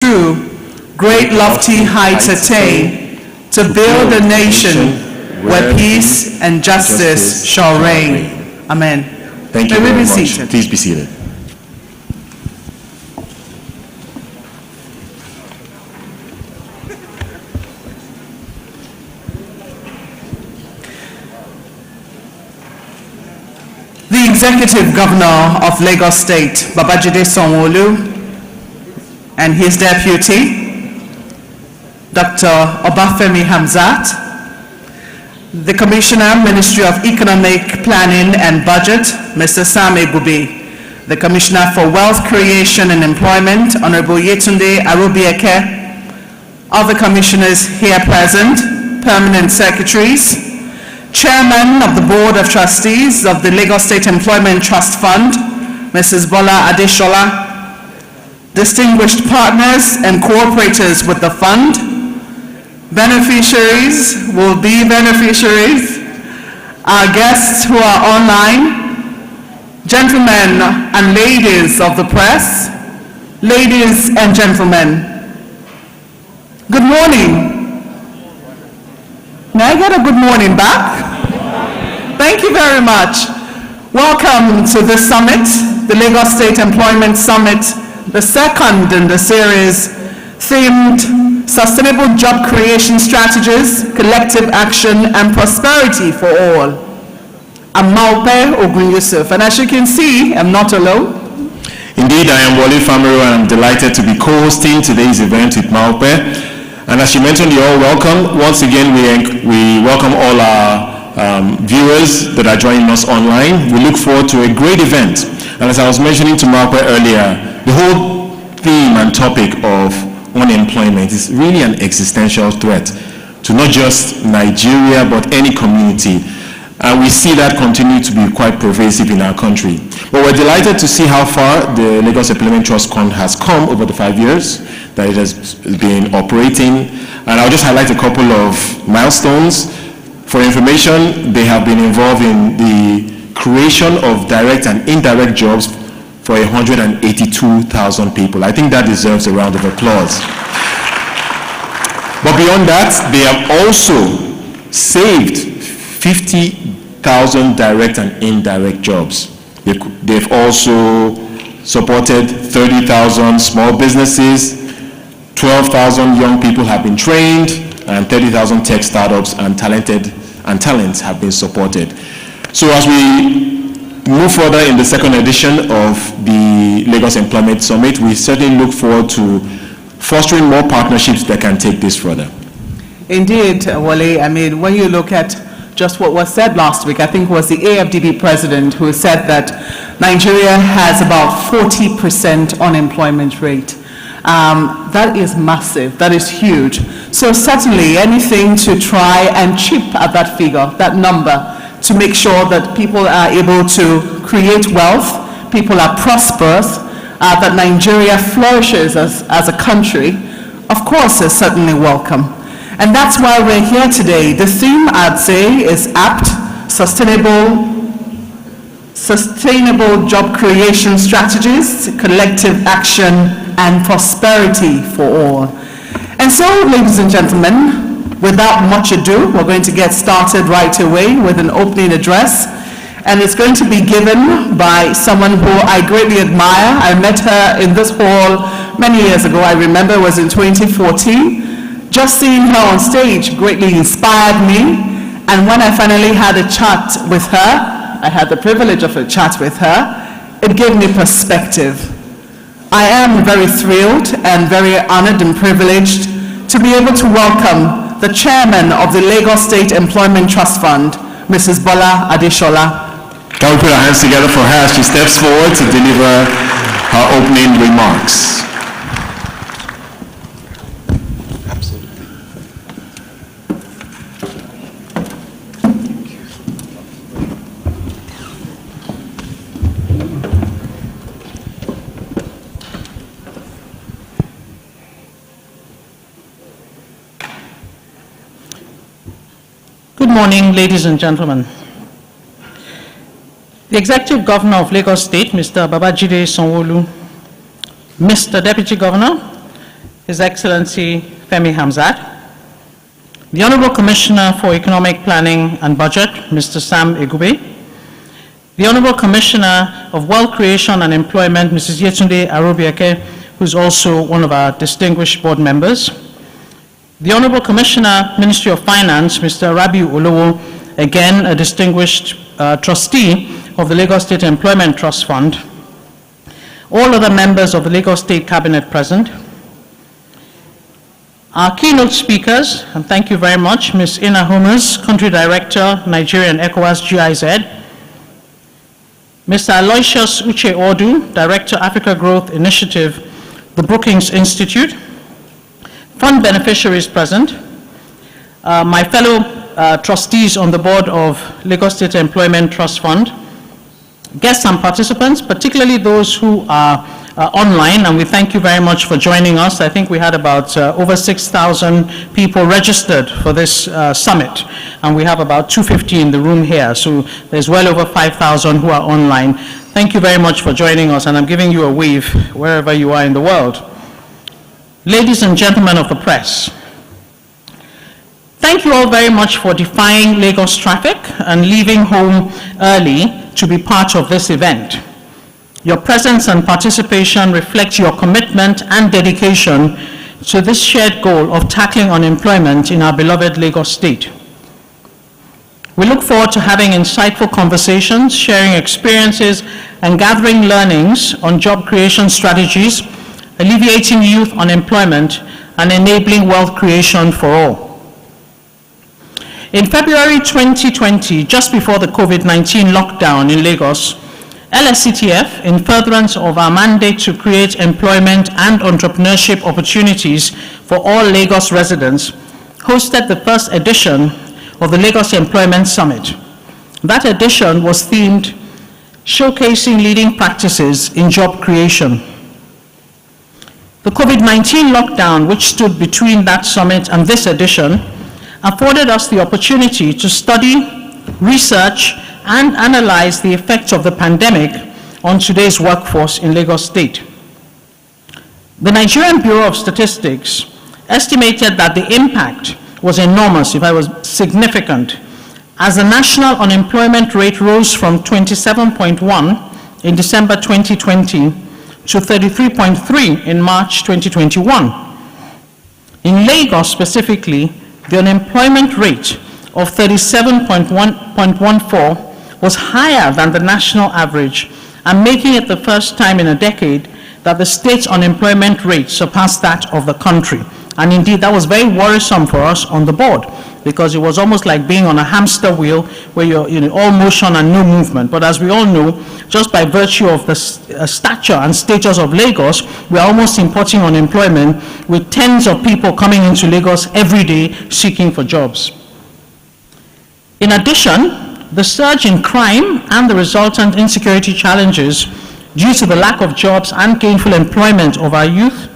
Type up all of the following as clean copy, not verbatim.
true, great lofty heights attain, to build a nation where peace and justice shall reign. Amen. Thank you very much. Please be seated. The Executive Governor of Lagos State, Babajide Sanwo-Olu, and his deputy, Dr. Obafemi Hamzat, the Commissioner, Ministry of Economic Planning and Budget, Mr. Sam Egube, the Commissioner for Wealth Creation and Employment, Honorable Yetunde Arobieke, other commissioners here present, permanent secretaries, Chairman of the Board of Trustees of the Lagos State Employment Trust Fund, Mrs. Bola Adeshola, distinguished partners and cooperators with the fund, beneficiaries, will-be beneficiaries, our guests who are online, gentlemen and ladies of the press, ladies and gentlemen, good morning. May I get a good morning back? Thank you very much. Welcome to this summit, the Lagos State Employment Summit, the second in the series, themed Sustainable Job Creation Strategies, Collective Action and Prosperity for All. I'm Maupe Ogun Yusuf, and as you can see, I'm not alone. Indeed, I am Wale Famiro, and I'm delighted to be co-hosting today's event with Maupe. And as you mentioned, you're all welcome. Once again, we welcome all our viewers that are joining us online. We look forward to a great event. And as I was mentioning to Maupe earlier, the whole theme and topic of unemployment is really an existential threat to not just Nigeria, but any community. And we see that continue to be quite pervasive in our country. But we're delighted to see how far the Lagos Employment Trust Fund has come over the 5 years that it has been operating. And I'll just highlight a couple of milestones. For information, they have been involved in the creation of direct and indirect jobs for 182,000 people. I think that deserves a round of applause. But beyond that, they have also saved 50,000 direct and indirect jobs. They've also supported 30,000 small businesses, 12,000 young people have been trained, and 30,000 tech startups and talents have been supported. So as we move further in the second edition of the Lagos Employment Summit, we certainly look forward to fostering more partnerships that can take this further. Indeed, Wale, I mean, when you look at just what was said last week, I think it was the AFDB president who said that Nigeria has about 40% unemployment rate. That is massive, that is huge. So certainly anything to try and chip at that figure, that number, to make sure that people are able to create wealth, people are prosperous, that Nigeria flourishes as a country, of course is certainly welcome. And that's why we're here today. The theme, I'd say, is apt: sustainable job creation strategies, collective action, and prosperity for all. And so, ladies and gentlemen, without much ado, we're going to get started right away with an opening address. And it's going to be given by someone who I greatly admire. I met her in this hall many years ago. I remember it was in 2014. Just seeing her on stage greatly inspired me, and when I finally had a chat with her, I had the privilege of a chat with her, it gave me perspective. I am very thrilled and very honored and privileged to be able to welcome the chairman of the Lagos State Employment Trust Fund, Mrs. Bola Adeshola. Can we put our hands together for her as she steps forward to deliver her opening remarks? Good morning, ladies and gentlemen. The Executive Governor of Lagos State, Mr. Babajide Sanwo-Olu, Mr. Deputy Governor, His Excellency Femi Hamzat, the Honorable Commissioner for Economic Planning and Budget, Mr. Sam Igube, the Honorable Commissioner of Wealth Creation and Employment, Mrs. Yetunde Arobieke, who's also one of our distinguished board members, the Honorable Commissioner, Ministry of Finance, Mr. Rabiu Olowo, again a distinguished trustee of the Lagos State Employment Trust Fund, all other members of the Lagos State Cabinet present, our keynote speakers, and thank you very much, Ms. Ina Homers, Country Director, Nigeria and ECOWAS GIZ, Mr. Aloysius Uche Ordu, Director, Africa Growth Initiative, the Brookings Institute, fund beneficiaries present, my fellow trustees on the board of Lagos State Employment Trust Fund, guests and participants, particularly those who are online, and we thank you very much for joining us. I think we had about over 6,000 people registered for this summit, and we have about 250 in the room here, so there's well over 5,000 who are online. Thank you very much for joining us, and I'm giving you a wave wherever you are in the world. Ladies and gentlemen of the press, thank you all very much for defying Lagos traffic and leaving home early to be part of this event. Your presence and participation reflect your commitment and dedication to this shared goal of tackling unemployment in our beloved Lagos State. We look forward to having insightful conversations, sharing experiences, and gathering learnings on job creation strategies, alleviating youth unemployment, and enabling wealth creation for all. In February 2020, just before the COVID-19 lockdown in Lagos, Lsctf, in furtherance of our mandate to create employment and entrepreneurship opportunities for all Lagos residents, hosted the first edition of the Lagos Employment Summit. That edition was themed Showcasing Leading Practices in Job Creation. The COVID-19 lockdown, which stood between that summit and this edition, afforded us the opportunity to study, research, and analyze the effects of the pandemic on today's workforce in Lagos State. The Nigerian Bureau of Statistics estimated that the impact was enormous, if I was significant, as the national unemployment rate rose from 27.1 in December 2020 to 33.3 in March 2021. In Lagos specifically, the unemployment rate of 37.14 was higher than the national average, and making it the first time in a decade that the state's unemployment rate surpassed that of the country. And indeed, that was very worrisome for us on the board, because it was almost like being on a hamster wheel where you're all motion and no movement. But as we all know, just by virtue of the stature and status of Lagos, we're almost importing unemployment, with tens of people coming into Lagos every day seeking for jobs. In addition, the surge in crime and the resultant insecurity challenges due to the lack of jobs and gainful employment of our youth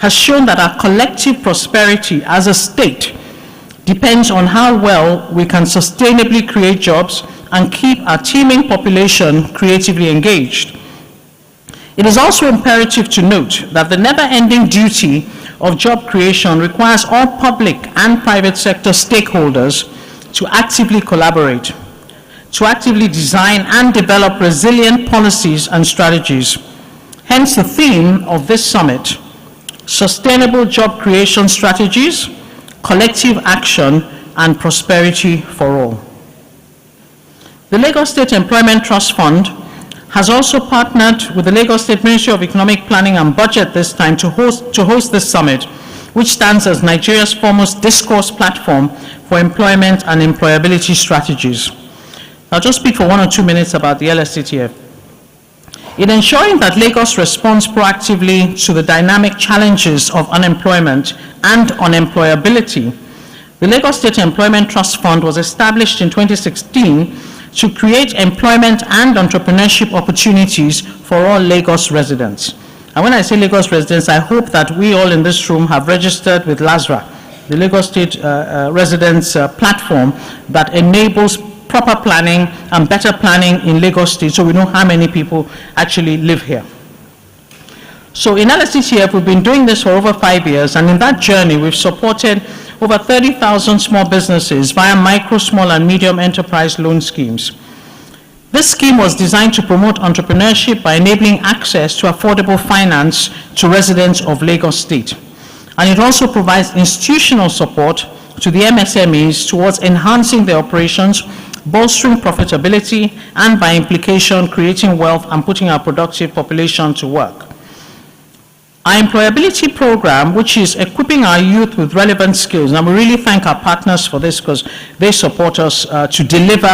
has shown that our collective prosperity as a state depends on how well we can sustainably create jobs and keep our teeming population creatively engaged. It is also imperative to note that the never-ending duty of job creation requires all public and private sector stakeholders to actively collaborate, to actively design and develop resilient policies and strategies. Hence the theme of this summit: sustainable job creation strategies, collective action, and prosperity for all. The Lagos State Employment Trust Fund has also partnered with the Lagos State Ministry of Economic Planning and Budget this time to host this summit, which stands as Nigeria's foremost discourse platform for employment and employability strategies. I'll just speak for 1 or 2 minutes about the Lsctf. In ensuring that Lagos responds proactively to the dynamic challenges of unemployment and unemployability, the Lagos State Employment Trust Fund was established in 2016 to create employment and entrepreneurship opportunities for all Lagos residents. And when I say Lagos residents, I hope that we all in this room have registered with LASRA, the Lagos State Residents Platform that enables proper planning and better planning in Lagos State, so we know how many people actually live here. So in Lsctf, we've been doing this for over 5 years, and in that journey, we've supported over 30,000 small businesses via micro, small, and medium enterprise loan schemes. This scheme was designed to promote entrepreneurship by enabling access to affordable finance to residents of Lagos State. And it also provides institutional support to the MSMEs towards enhancing their operations, bolstering profitability, and by implication, creating wealth and putting our productive population to work. Our employability program, which is equipping our youth with relevant skills, and we really thank our partners for this because they support us to deliver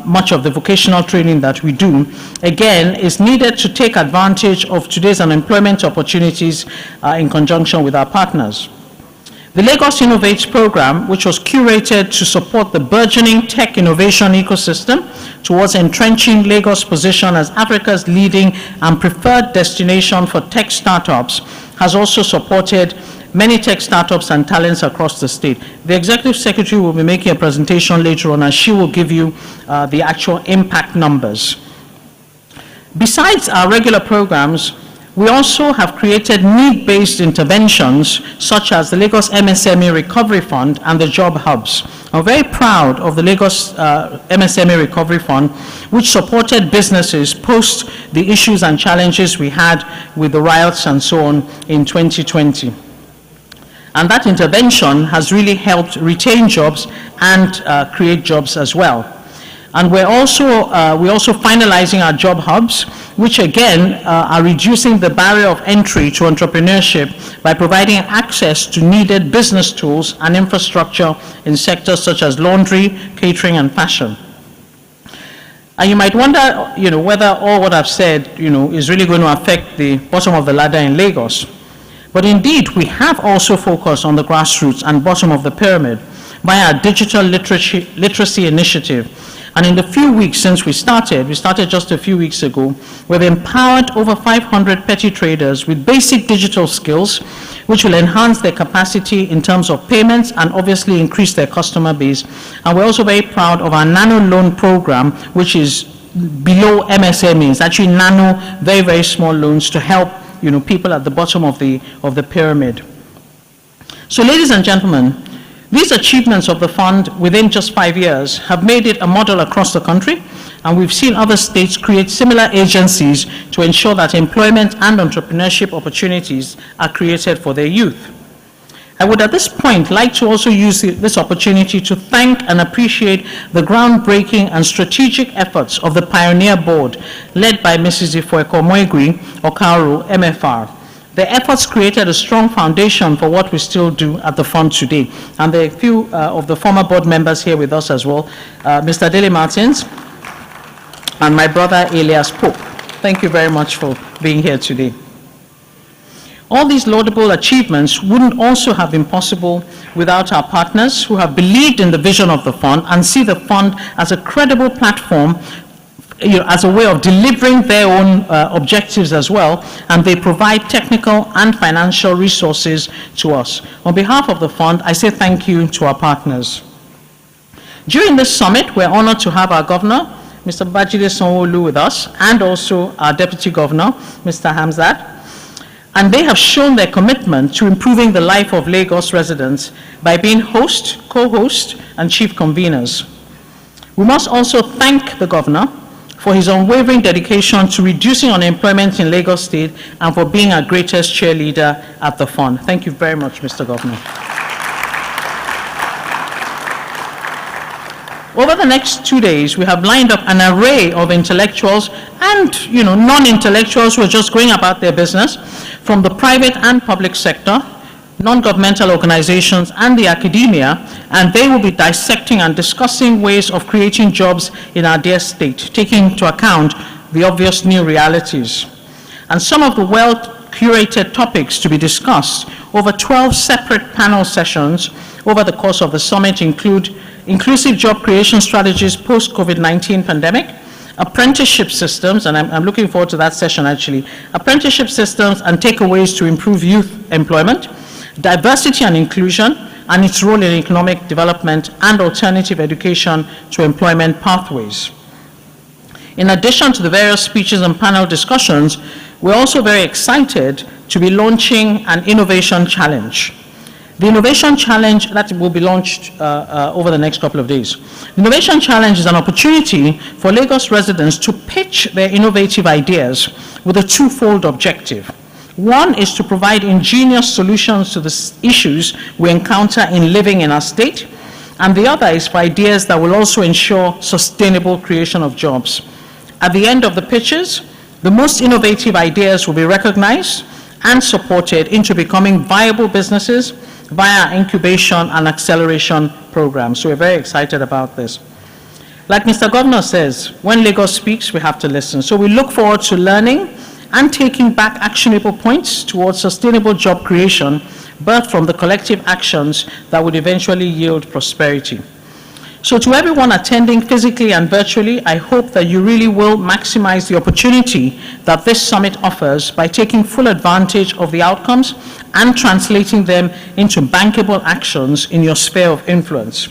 much of the vocational training that we do, again, is needed to take advantage of today's unemployment opportunities in conjunction with our partners. The Lagos Innovates program, which was curated to support the burgeoning tech innovation ecosystem towards entrenching Lagos' position as Africa's leading and preferred destination for tech startups, has also supported many tech startups and talents across the state. The Executive Secretary will be making a presentation later on, and she will give you the actual impact numbers. Besides our regular programs, we also have created need-based interventions such as the Lagos MSME Recovery Fund and the Job Hubs. I'm very proud of the Lagos MSME Recovery Fund, which supported businesses post the issues and challenges we had with the riots and so on in 2020. And that intervention has really helped retain jobs and create jobs as well. And we're also finalizing our job hubs, which again are reducing the barrier of entry to entrepreneurship by providing access to needed business tools and infrastructure in sectors such as laundry, catering, and fashion. And you might wonder, whether all what I've said, is really going to affect the bottom of the ladder in Lagos. But indeed, we have also focused on the grassroots and bottom of the pyramid via our digital literacy initiative. And in the few weeks since we started just a few weeks ago, we've empowered over 500 petty traders with basic digital skills, which will enhance their capacity in terms of payments and obviously increase their customer base. And we're also very proud of our nano loan program, which is below MSMEs, actually nano, very, very small loans to help people at the bottom of the pyramid. So ladies and gentlemen, these achievements of the fund within just 5 years have made it a model across the country, and we've seen other states create similar agencies to ensure that employment and entrepreneurship opportunities are created for their youth. I would at this point like to also use this opportunity to thank and appreciate the groundbreaking and strategic efforts of the Pioneer Board led by Mrs. Ifueko Moigri Okaru, MFR. The efforts created a strong foundation for what we still do at the fund today. And there are a few of the former board members here with us as well, Mr. Dele Martins and my brother Elias Pope. Thank you very much for being here today. All these laudable achievements wouldn't also have been possible without our partners who have believed in the vision of the fund and see the fund as a credible platform as a way of delivering their own objectives as well, and they provide technical and financial resources to us. On behalf of the fund, I say thank you to our partners. During this summit, we're honored to have our governor, Mr. Babajide Sanwo-Olu, with us, and also our deputy governor, Mr. Hamzat. And they have shown their commitment to improving the life of Lagos residents by being host, co-host, and chief conveners. We must also thank the governor for his unwavering dedication to reducing unemployment in Lagos State and for being our greatest cheerleader at the fund. Thank you very much, Mr. Governor. Over the next 2 days, we have lined up an array of intellectuals and non-intellectuals who are just going about their business from the private and public sector, non-governmental organizations, and the academia, and they will be dissecting and discussing ways of creating jobs in our dear state, taking into account the obvious new realities. And some of the well-curated topics to be discussed over 12 separate panel sessions over the course of the summit include inclusive job creation strategies post-COVID-19 pandemic, apprenticeship systems, and I'm looking forward to that session actually, apprenticeship systems and takeaways to improve youth employment, diversity and inclusion, and its role in economic development, and alternative education to employment pathways. In addition to the various speeches and panel discussions, we're also very excited to be launching an innovation challenge. The Innovation Challenge that will be launched over the next couple of days. The Innovation Challenge is an opportunity for Lagos residents to pitch their innovative ideas with a twofold objective. One is to provide ingenious solutions to the issues we encounter in living in our state, and the other is for ideas that will also ensure sustainable creation of jobs. At the end of the pitches, the most innovative ideas will be recognized and supported into becoming viable businesses via incubation and acceleration programs. So we're very excited about this. Like Mr. Governor says, when Lagos speaks, we have to listen. So we look forward to learning and taking back actionable points towards sustainable job creation, birthed from the collective actions that would eventually yield prosperity. So to everyone attending physically and virtually, I hope that you really will maximize the opportunity that this summit offers by taking full advantage of the outcomes and translating them into bankable actions in your sphere of influence.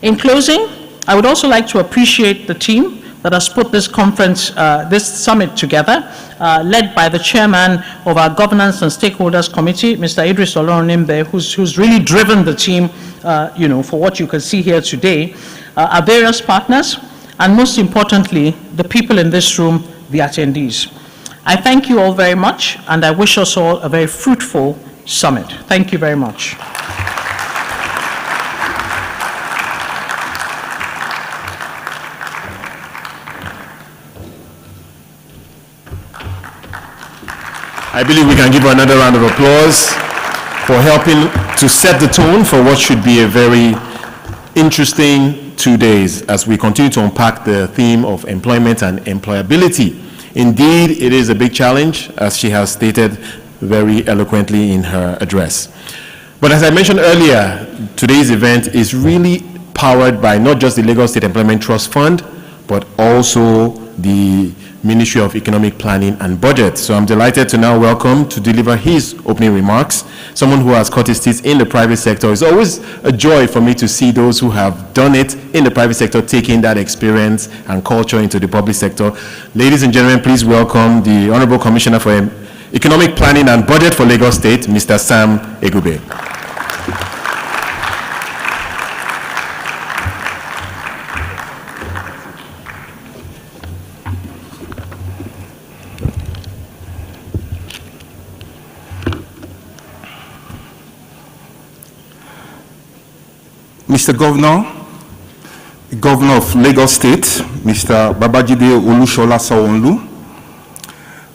In closing, I would also like to appreciate the team that has put this conference, this summit together, led by the chairman of our Governance and Stakeholders Committee, Mr. Idris Olorunimbe, who's really driven the team, for what you can see here today, our various partners, and most importantly, the people in this room, the attendees. I thank you all very much, and I wish us all a very fruitful summit. Thank you very much. I believe we can give her another round of applause for helping to set the tone for what should be a very interesting 2 days as we continue to unpack the theme of employment and employability. Indeed, it is a big challenge, as she has stated very eloquently in her address. But as I mentioned earlier, today's event is really powered by not just the Lagos State Employment Trust Fund, but also the Ministry of Economic Planning and Budget. So I'm delighted to now welcome to deliver his opening remarks, someone who has cut his teeth in the private sector. It's always a joy for me to see those who have done it in the private sector taking that experience and culture into the public sector. Ladies and gentlemen, please welcome the Honorable Commissioner for Economic Planning and Budget for Lagos State, Mr. Sam Egube. Mr. Governor, Governor of Lagos State, Mr. Babajide Olushola Sowonlu,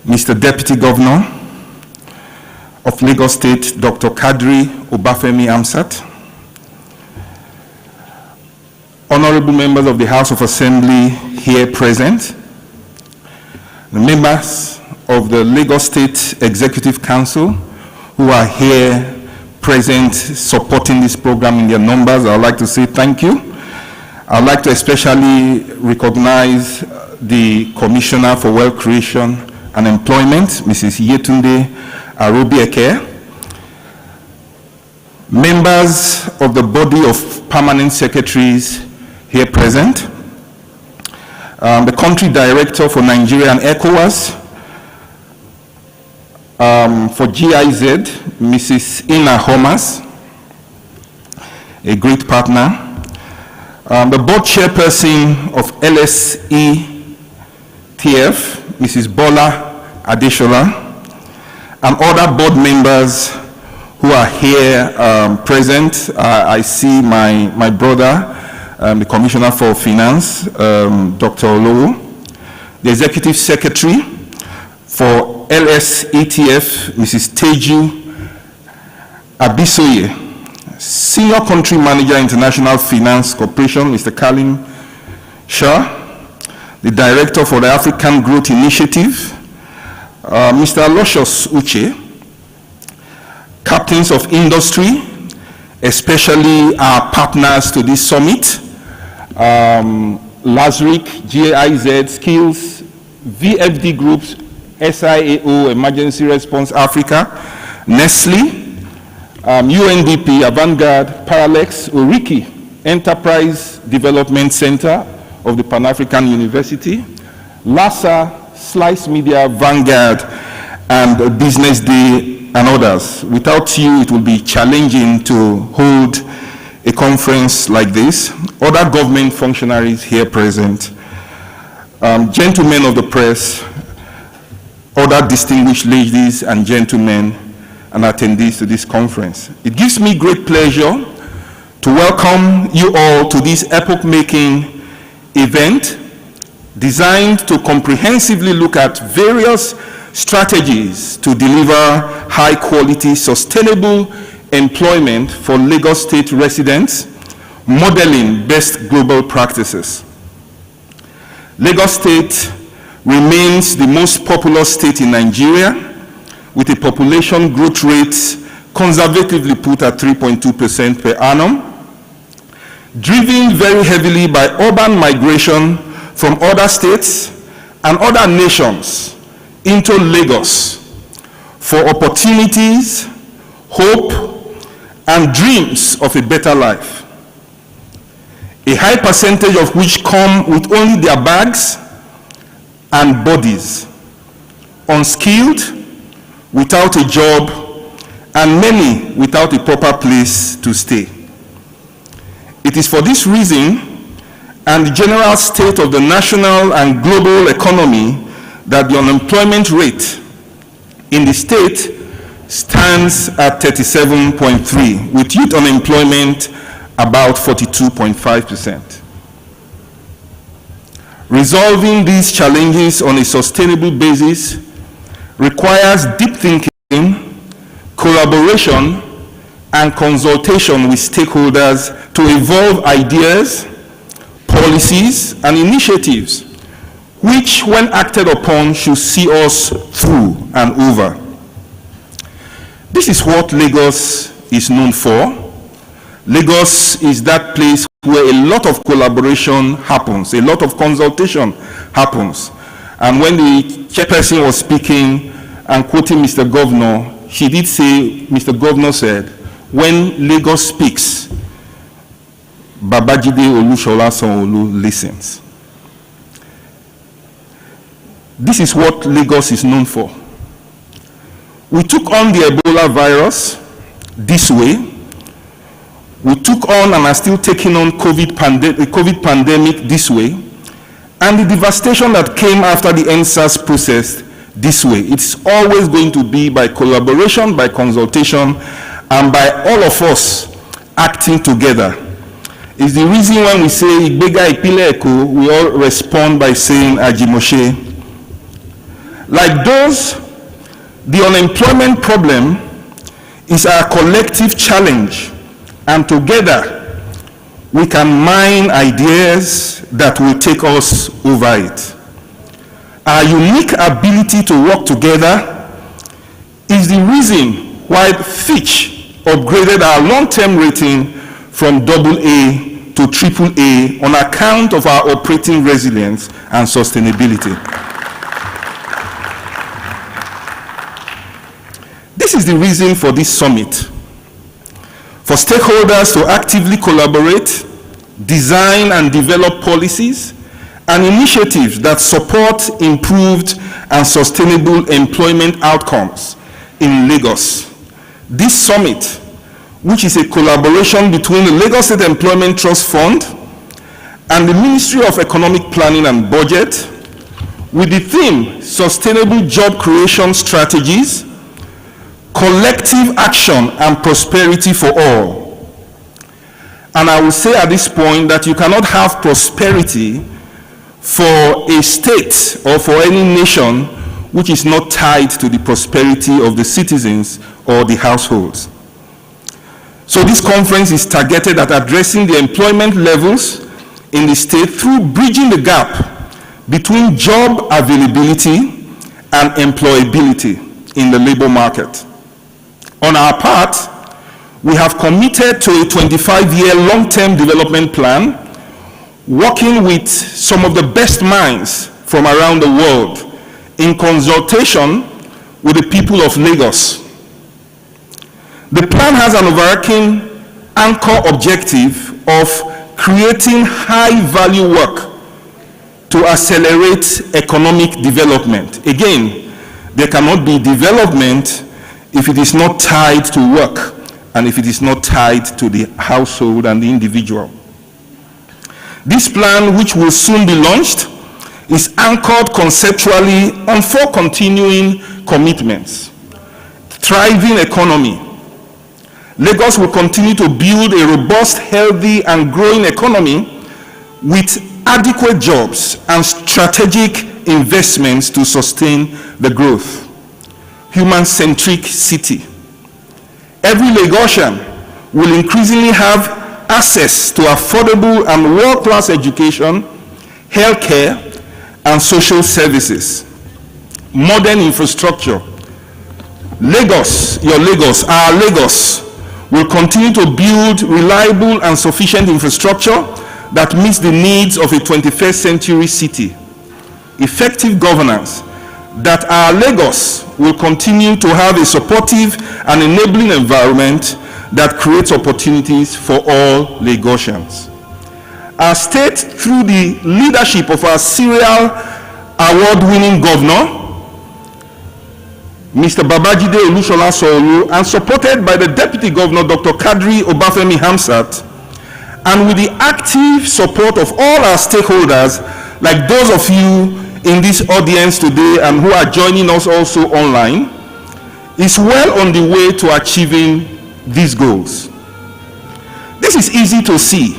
Mr. Deputy Governor of Lagos State, Dr. Kadri Obafemi Amsat, honorable members of the House of Assembly here present, the members of the Lagos State Executive Council who are here present supporting this program in their numbers, I would like to say thank you. I would like to especially recognize the Commissioner for Wealth Creation and Employment, Mrs. Yetunde Arobieke, members of the body of permanent secretaries here present, the country director for Nigeria and ECOWAS, for GIZ, Mrs. Ina Homas, a great partner, the board chairperson of Lsctf, Mrs. Bola Adeshola, and other board members who are here present. I see my brother, the Commissioner for Finance, Dr. Olowo, the Executive Secretary for Lsctf, Mrs. Teju Abisoye, Senior Country Manager, International Finance Corporation, Mr. Kalim Shah, the Director for the African Growth Initiative, Mr. Aloysius Uche, Captains of Industry, especially our partners to this summit, LASRIC, GIZ, Skills, VFD Groups, SIAO, Emergency Response Africa, Nestle, UNDP, Avantgarde, Paralex, Oriki, Enterprise Development Center of the Pan-African University, LASA, Slice Media, Vanguard, and Business Day, and others. Without you, it will be challenging to hold a conference like this. Other government functionaries here present, gentlemen of the press, other distinguished ladies and gentlemen, and attendees to this conference. It gives me great pleasure to welcome you all to this epoch-making event designed to comprehensively look at various strategies to deliver high-quality, sustainable employment for Lagos State residents, modeling best global practices. Lagos State remains the most populous state in Nigeria, with a population growth rate conservatively put at 3.2% per annum, driven very heavily by urban migration from other states and other nations into Lagos for opportunities, hope, and dreams of a better life, a high percentage of which come with only their bags and bodies, unskilled, without a job, and many without a proper place to stay. It is for this reason and the general state of the national and global economy that the unemployment rate in the state stands at 37.3%, with youth unemployment about 42.5%. Resolving these challenges on a sustainable basis requires deep thinking, collaboration, and consultation with stakeholders to evolve ideas, policies, and initiatives which, when acted upon, should see us through and over. This is what Lagos is known for. Lagos is that place where a lot of collaboration happens, a lot of consultation happens. And when the chairperson was speaking and quoting Mr. Governor, she did say, Mr. Governor said, when Lagos speaks, Babajide Olushola Sanwo-Olu listens. This is what Lagos is known for. We took on the Ebola virus this way. We took on and are still taking on COVID pandemic this way. And the devastation that came after the NSAS process this way. It's always going to be by collaboration, by consultation, and by all of us acting together. It's the reason when we say Igbega Ipile Eko, we all respond by saying Ajimoshe. Like those, the unemployment problem is our collective challenge, and together we can mine ideas that will take us over it. Our unique ability to work together is the reason why Fitch upgraded our long-term rating from AA to AAA on account of our operating resilience and sustainability. This is the reason for this summit, for stakeholders to actively collaborate, design and develop policies and initiatives that support improved and sustainable employment outcomes in Lagos. This summit, which is a collaboration between the Lagos State Employment Trust Fund and the Ministry of Economic Planning and Budget, with the theme Sustainable Job Creation Strategies, Collective Action and Prosperity for All. And I will say at this point that you cannot have prosperity for a state or for any nation which is not tied to the prosperity of the citizens or the households. So this conference is targeted at addressing the employment levels in the state through bridging the gap between job availability and employability in the labor market. On our part, we have committed to a 25-year long-term development plan, working with some of the best minds from around the world in consultation with the people of Lagos. The plan has an overarching anchor objective of creating high-value work to accelerate economic development. Again, there cannot be development if it is not tied to work and if it is not tied to the household and the individual. This plan, which will soon be launched, is anchored conceptually on 4 continuing commitments. Thriving economy. Lagos will continue to build a robust, healthy, and growing economy with adequate jobs and strategic investments to sustain the growth. Human-centric city. Every Lagosian will increasingly have access to affordable and world-class education, healthcare, and social services. Modern infrastructure. Lagos, your Lagos, our Lagos, will continue to build reliable and sufficient infrastructure that meets the needs of a 21st century city. Effective governance, that our Lagos will continue to have a supportive and enabling environment that creates opportunities for all Lagosians. Our state, through the leadership of our serial award-winning governor, Mr. Babajide Olusola Sanwo-Olu, and supported by the Deputy Governor, Dr. Kadri Obafemi Hamzat, and with the active support of all our stakeholders, like those of you in this audience today and who are joining us also online, is well on the way to achieving these goals. This is easy to see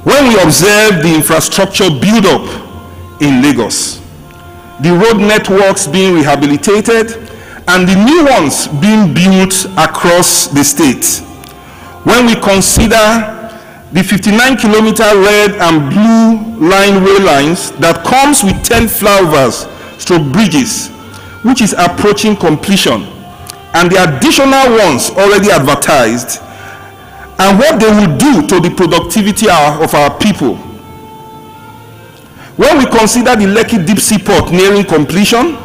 when we observe the infrastructure build-up in Lagos, the road networks being rehabilitated, and the new ones being built across the state. When we consider the 59-kilometer red and blue line rail lines that comes with 10 flyovers stroke bridges, which is approaching completion, and the additional ones already advertised, and what they will do to the productivity of our people. When we consider the Lekki Deep Sea Port nearing completion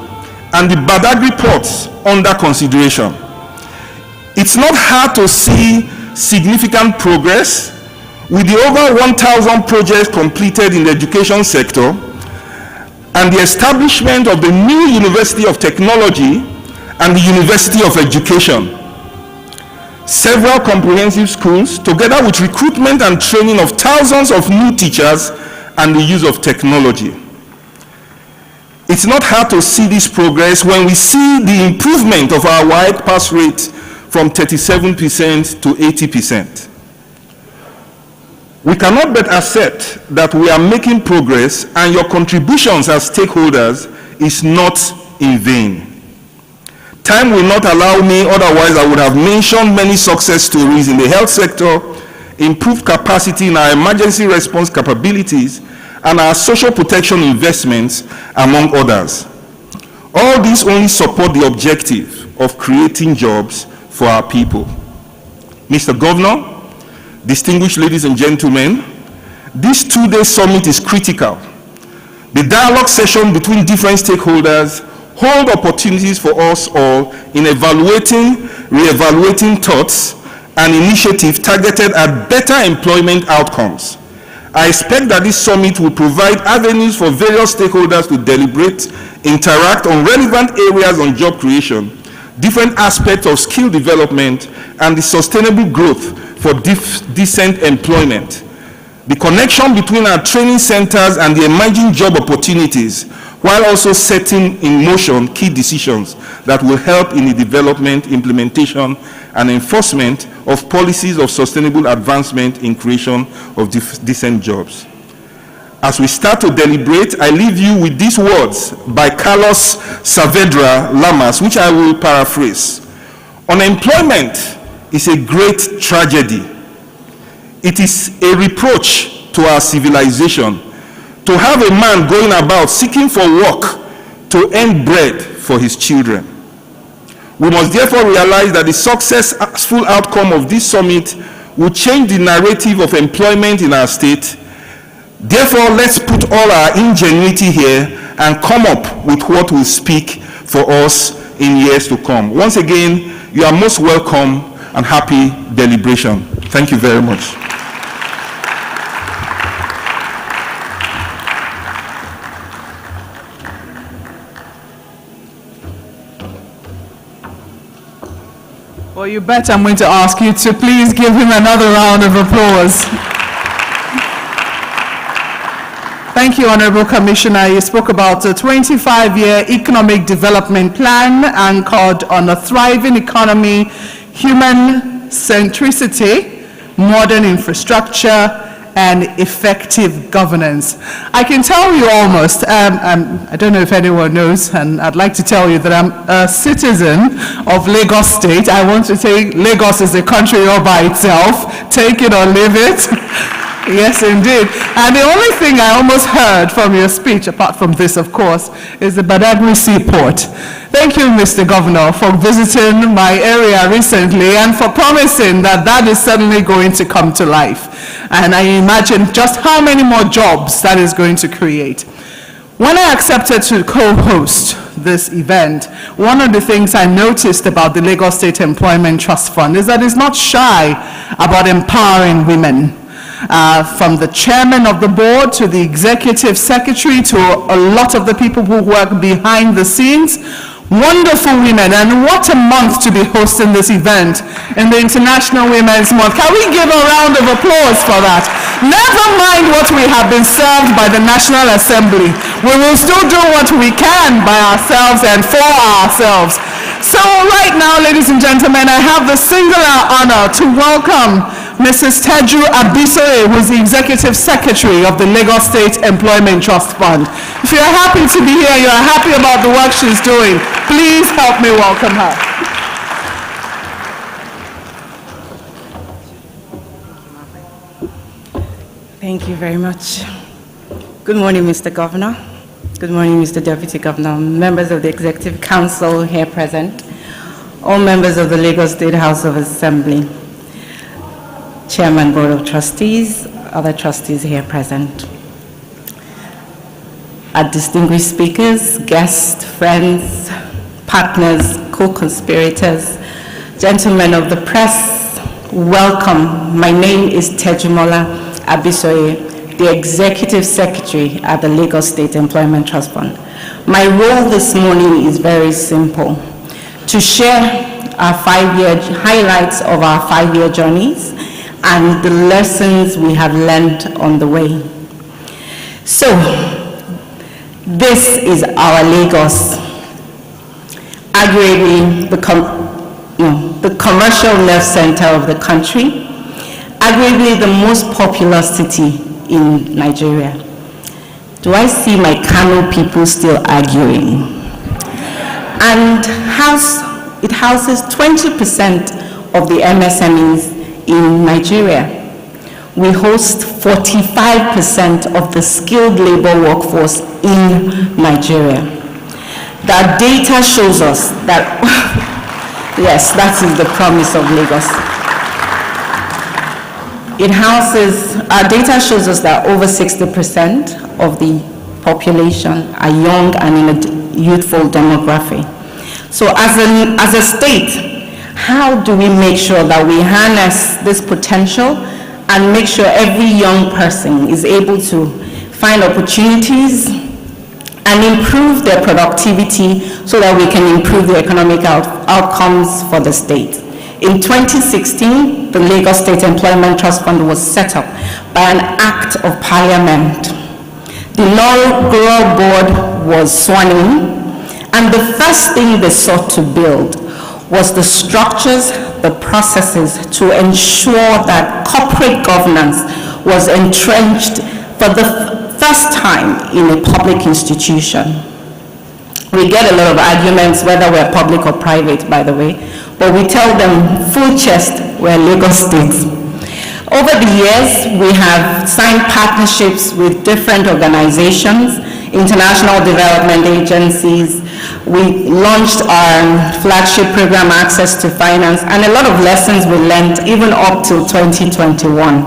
and the Badagry ports under consideration, it's not hard to see significant progress with the over 1,000 projects completed in the education sector and the establishment of the new University of Technology and the University of Education. Several comprehensive schools, together with recruitment and training of thousands of new teachers and the use of technology. It's not hard to see this progress when we see the improvement of our WAEC pass rate from 37% to 80%. We cannot but accept that we are making progress, and your contributions as stakeholders is not in vain. Time will not allow me, otherwise I would have mentioned many success stories in the health sector, improved capacity in our emergency response capabilities, and our social protection investments, among others. All these only support the objective of creating jobs for our people. Mr. Governor, distinguished ladies and gentlemen, this two-day summit is critical. The dialogue session between different stakeholders hold opportunities for us all in evaluating, re-evaluating thoughts and initiatives targeted at better employment outcomes. I expect that this summit will provide avenues for various stakeholders to deliberate, interact on relevant areas on job creation, different aspects of skill development, and the sustainable growth for decent employment. The connection between our training centers and the emerging job opportunities, while also setting in motion key decisions that will help in the development, implementation, and enforcement of policies of sustainable advancement in creation of decent jobs. As we start to deliberate, I leave you with these words by Carlos Saavedra Lamas, which I will paraphrase. Unemployment is a great tragedy. It is a reproach to our civilization to have a man going about seeking for work to earn bread for his children. We must therefore realize that the successful outcome of this summit will change the narrative of employment in our state. Therefore, let's put all our ingenuity here and come up with what will speak for us in years to come. Once again, you are most welcome and happy deliberation. Thank you very much. Well, you bet I'm going to ask you to please give him another round of applause. Thank you, Honorable Commissioner. You spoke about a 25-year economic development plan anchored on a thriving economy, human centricity, modern infrastructure, and effective governance. I can tell you almost, I don't know if anyone knows, and I'd like to tell you that I'm a citizen of Lagos State. I want to say Lagos is a country all by itself. Take it or leave it. Yes, indeed. And the only thing I almost heard from your speech, apart from this, of course, is the Badagry Seaport. Thank you, Mr. Governor, for visiting my area recently and for promising that that is suddenly going to come to life. And I imagine just how many more jobs that is going to create. When I accepted to co-host this event, one of the things I noticed about the Lagos State Employment Trust Fund is that it's not shy about empowering women. From the chairman of the board to the executive secretary to a lot of the people who work behind the scenes. Wonderful women, and what a month to be hosting this event in the International Women's Month. Can we give a round of applause for that? Never mind what we have been served by the National Assembly. We will still do what we can by ourselves and for ourselves. So right now, ladies and gentlemen, I have the singular honor to welcome Mrs. Teju Abisoye, who is the Executive Secretary of the Lagos State Employment Trust Fund. If you're happy to be here, you're happy about the work she's doing, please help me welcome her. Thank you very much. Good morning, Mr. Governor. Good morning, Mr. Deputy Governor, members of the Executive Council here present, all members of the Lagos State House of Assembly, Chairman, Board of Trustees, other trustees here present. Our distinguished speakers, guests, friends, partners, co-conspirators, gentlemen of the press, welcome. My name is Tejumola Abisoye, the Executive Secretary at the Lagos State Employment Trust Fund. My role this morning is very simple: to share our highlights of our 5-year journeys and the lessons we have learned on the way. So, this is our Lagos, arguably the commercial nerve center of the country, arguably the most populous city in Nigeria. Do I see my Kano people still arguing? And it houses 20% of the MSMEs in Nigeria. We host 45% of the skilled labor workforce in Nigeria. The data shows us that, yes, that is the promise of Lagos. Our data shows us that over 60% of the population are young and in a youthful demography. So as a state, how do we make sure that we harness this potential and make sure every young person is able to find opportunities and improve their productivity so that we can improve the economic outcomes for the state? In 2016, the Lagos State Employment Trust Fund was set up by an act of parliament. The inaugural board was sworn in, and the first thing they sought to build was the structures, the processes to ensure that corporate governance was entrenched for the first time in a public institution. We get a lot of arguments whether we're public or private, by the way, but we tell them full chest we're Lagos State. Over the years, we have signed partnerships with different organizations, international development agencies. We launched our flagship program, Access to Finance, and a lot of lessons we learned even up till 2021.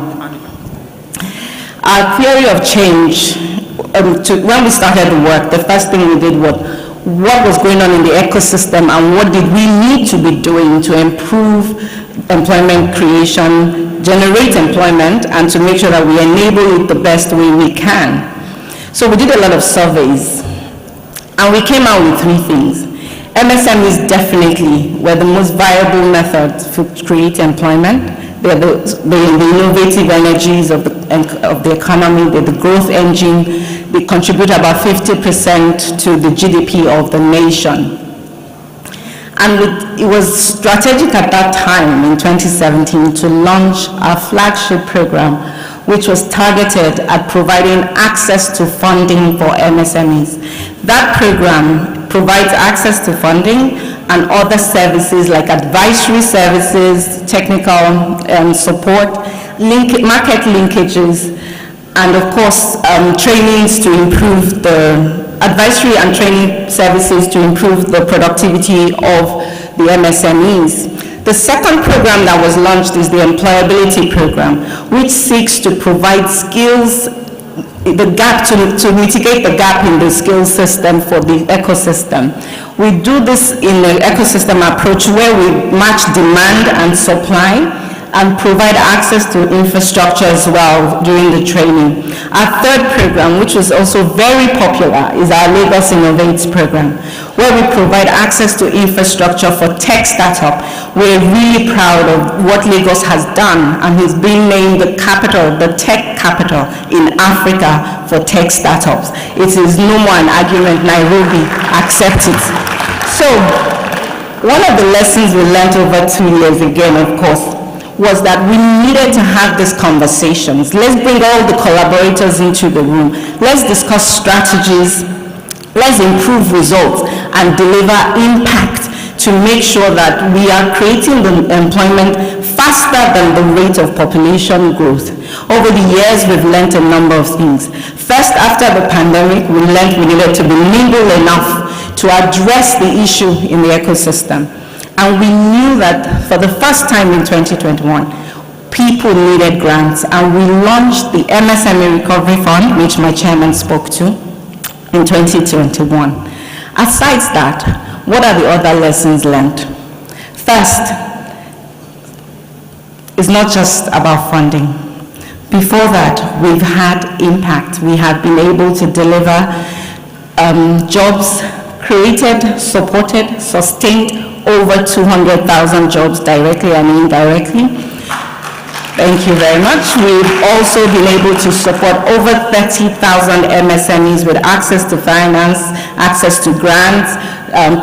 Our theory of change, when we started the work, the first thing we did was what was going on in the ecosystem and what did we need to be doing to improve employment creation, generate employment, and to make sure that we enable it the best way we can. So we did a lot of surveys, and we came out with 3 things. MSMEs definitely were the most viable method to create employment. They're the innovative energies of the economy. They're the growth engine. They contribute about 50% to the GDP of the nation. And it was strategic at that time in 2017 to launch our flagship program, which was targeted at providing access to funding for MSMEs. That program provides access to funding and other services like advisory services, technical support, market linkages, and of course, trainings to improve the advisory and training services to improve the productivity of the MSMEs. The second program that was launched is the employability program, which seeks to provide skills, the gap, to mitigate the gap in the skills system for the ecosystem. We do this in an ecosystem approach where we match demand and supply and provide access to infrastructure as well during the training. Our third program, which was also very popular, is our Lagos Innovates program, where we provide access to infrastructure for tech startup. We're really proud of what Lagos has done, and it's been named the capital, the tech capital in Africa for tech startups. It is no more an argument. Nairobi, accept it. So, one of the lessons we learned over 2 years, again, of course, was that we needed to have these conversations. Let's bring all the collaborators into the room. Let's discuss strategies. Let's improve results and deliver impact to make sure that we are creating the employment faster than the rate of population growth. Over the years, we've learned a number of things. First, after the pandemic, we learned we needed to be nimble enough to address the issue in the ecosystem. And we knew that for the first time in 2021, people needed grants, and we launched the MSME Recovery Fund, which my chairman spoke to, in 2021. Aside that, what are the other lessons learned? First, it's not just about funding. Before that, we've had impact. We have been able to deliver jobs created, supported, sustained over 200,000 jobs directly and indirectly. Thank you very much. We've also been able to support over 30,000 MSMEs with access to finance, access to grants,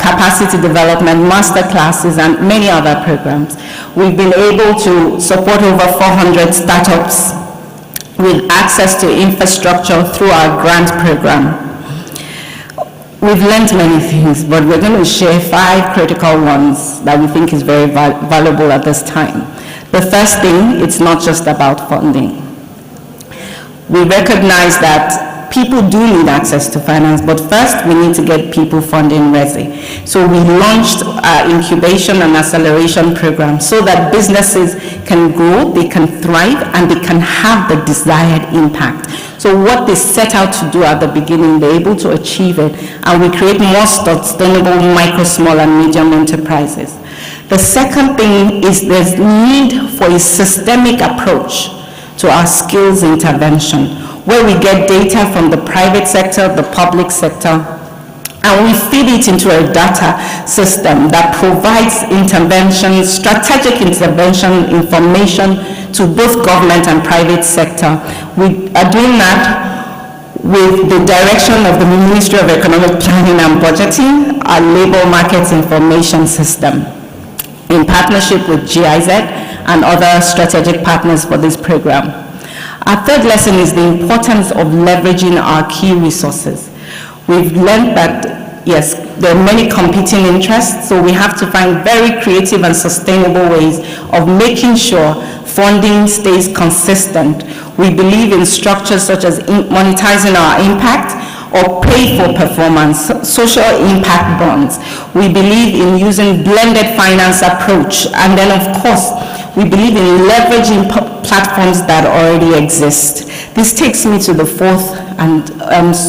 capacity development, master classes, and many other programs. We've been able to support over 400 startups with access to infrastructure through our grant program. We've learned many things, but we're going to share 5 critical ones that we think is very valuable at this time. The first thing, it's not just about funding. We recognize that people do need access to finance, but first we need to get people funding ready. So we launched our incubation and acceleration program so that businesses can grow, they can thrive, and they can have the desired impact. So what they set out to do at the beginning, they're able to achieve it, and we create more sustainable micro, small, and medium enterprises. The second thing is there's need for a systemic approach to our skills intervention, where we get data from the private sector, the public sector, and we feed it into a data system that provides intervention, strategic intervention information to both government and private sector. We are doing that with the direction of the Ministry of Economic Planning and Budgeting, our labor market information system, in partnership with GIZ and other strategic partners for this program. Our third lesson is the importance of leveraging our key resources. We've learned that, yes, there are many competing interests, so we have to find very creative and sustainable ways of making sure funding stays consistent. We believe in structures such as monetizing our impact or pay for performance, social impact bonds. We believe in using blended finance approach, and then of course, we believe in leveraging platforms that already exist. This takes me to the fourth and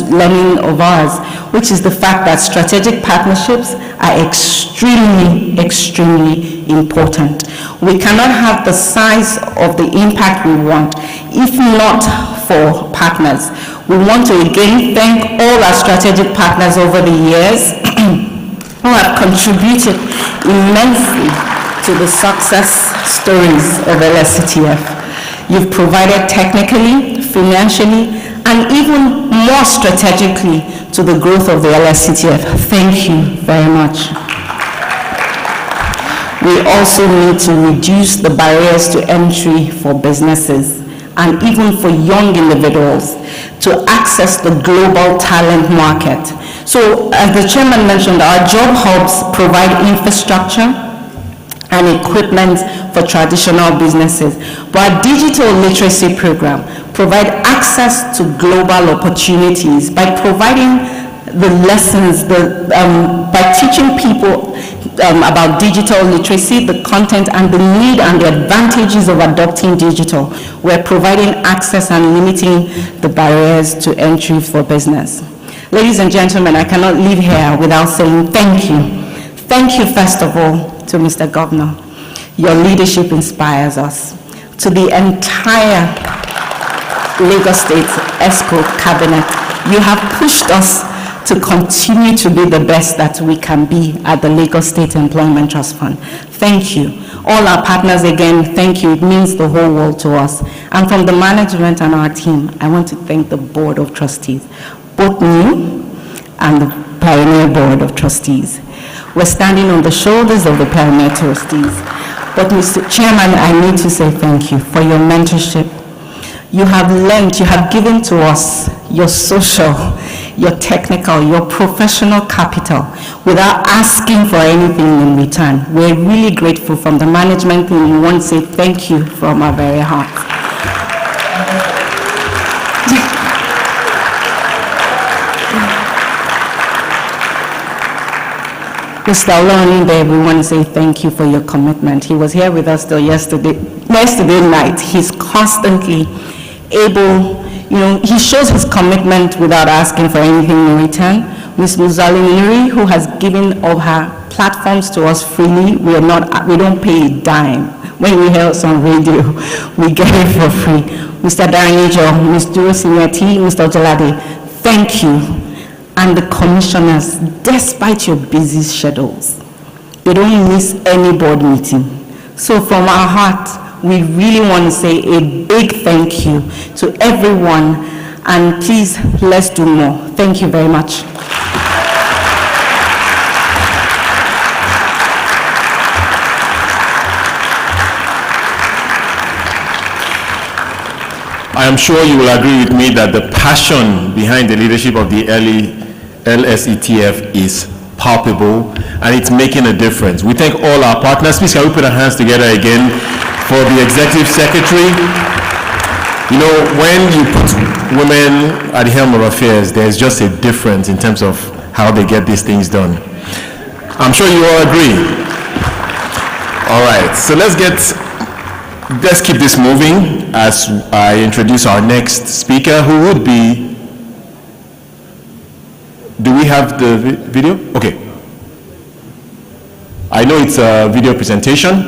learning of ours, which is the fact that strategic partnerships are extremely, extremely important. We cannot have the size of the impact we want if not for partners. We want to again thank all our strategic partners over the years who have contributed immensely to the success stories of Lsctf. You've provided technically, financially, and even more strategically to the growth of the Lsctf. Thank you very much. We also need to reduce the barriers to entry for businesses and even for young individuals to access the global talent market. So, as the chairman mentioned, our job hubs provide infrastructure and equipment for traditional businesses. But our digital literacy program provides access to global opportunities by providing the lessons, by teaching people about digital literacy, the content and the need and the advantages of adopting digital. We're providing access and limiting the barriers to entry for business. Ladies and gentlemen, I cannot leave here without saying thank you. Thank you, first of all, to Mr. Governor. Your leadership inspires us. To the entire Lagos State ESCO cabinet, you have pushed us to continue to be the best that we can be at the Lagos State Employment Trust Fund. Thank you. All our partners, again, thank you. It means the whole world to us. And from the management and our team, I want to thank the Board of Trustees, both new and the Pioneer Board of Trustees. We're standing on the shoulders of the Pioneer Trustees. But Mr. Chairman, I need to say thank you for your mentorship. You have lent, you have given to us your social, your technical, your professional capital without asking for anything in return. We're really grateful from the management team. We want to say thank you from our very hearts. Mr. Oloninde, we want to say thank you for your commitment. He was here with us till yesterday night. He's constantly able, he shows his commitment without asking for anything in return. Ms. Muzaliniri, who has given of her platforms to us freely, we don't pay a dime. When we hear us on radio, we get it for free. Mr. Daranijo, Ms. Duro Sinyati, Mr. Jalade, thank you. And the commissioners, despite your busy schedules, they don't miss any board meeting. So from our heart, we really want to say a big thank you to everyone, and please, let's do more. Thank you very much. I am sure you will agree with me that the passion behind the leadership of the Lsctf is palpable and it's making a difference. We thank all our partners. Please, can we put our hands together again for the Executive Secretary? When you put women at the helm of affairs, there's just a difference in terms of how they get these things done. I'm sure you all agree. All right, so let's keep this moving as I introduce our next speaker, who would be, do we have the video? Okay. I know it's a video presentation.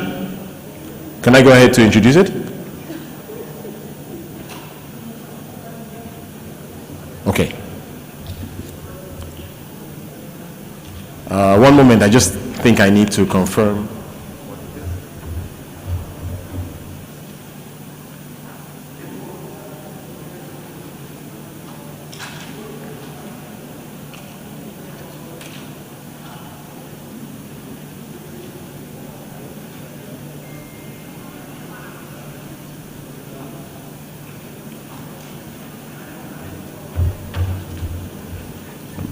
Can I go ahead to introduce it? Okay. One moment, I just think I need to confirm.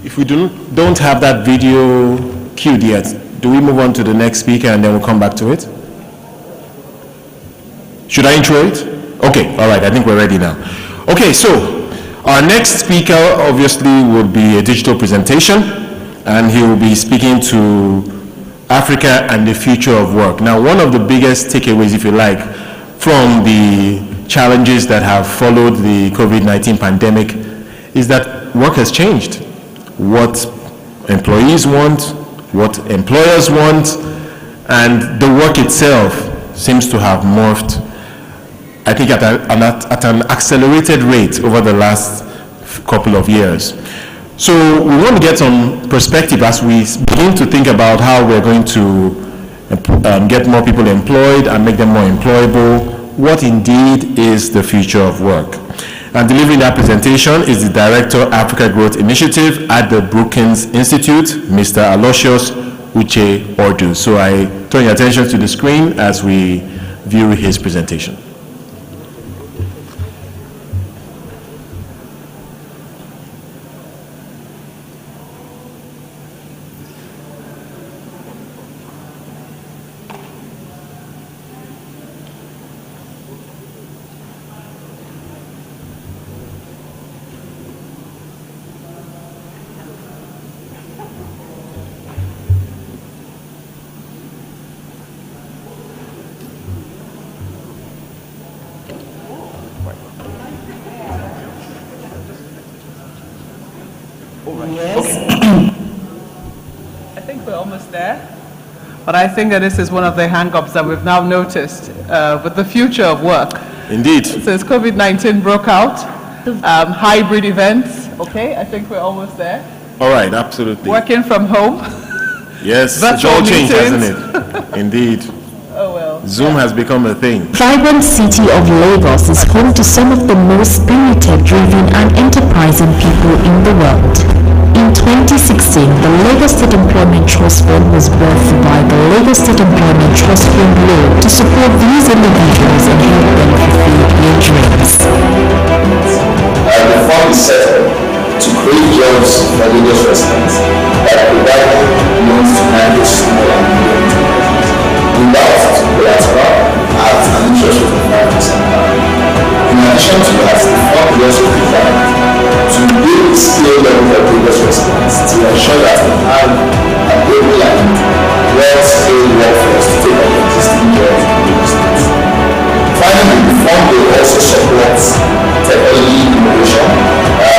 If we don't have that video queued yet, do we move on to the next speaker and then we'll come back to it? Should I intro it? Okay, all right, I think we're ready now. Okay, so our next speaker obviously would be a digital presentation, and he will be speaking to Africa and the future of work. Now, one of the biggest takeaways, if you like, from the challenges that have followed the COVID-19 pandemic is that work has changed. What employees want, what employers want, and the work itself seems to have morphed, I think, at an accelerated rate over the last couple of years. So we want to get some perspective as we begin to think about how we're going to get more people employed and make them more employable. What indeed is the future of work? And delivering that presentation is the Director, Africa Growth Initiative at the Brookings Institute, Mr. Aloysius Uche Ordu. So I turn your attention to the screen as we view his presentation. I think we're almost there, but I think that this is one of the hang-ups that we've now noticed with the future of work. Indeed. Since COVID-19 broke out, hybrid events, okay, I think we're almost there. All right, absolutely. Working from home. Yes, it's virtual all changed, meetings. hasn't it? Indeed. Oh well. Zoom has become a thing. Vibrant city of Lagos is home to some of the most spirited, driven and enterprising people in the world. In 2016, the Lagos State Employment Trust Fund was birthed by the Lagos State Employment Trust Fund Law to support these individuals and help them fulfill their dreams. The fund is set up to create jobs for Lagos residents that provide loans to handle small and medium enterprises without collateral at an interest rate of 5%. In addition to that, the fund will also provide to build skill level of Lagos residents to ensure that we have a global and well-skilled workforce to take up existing jobs in Lagos State. Finally, the fund will also support technology innovation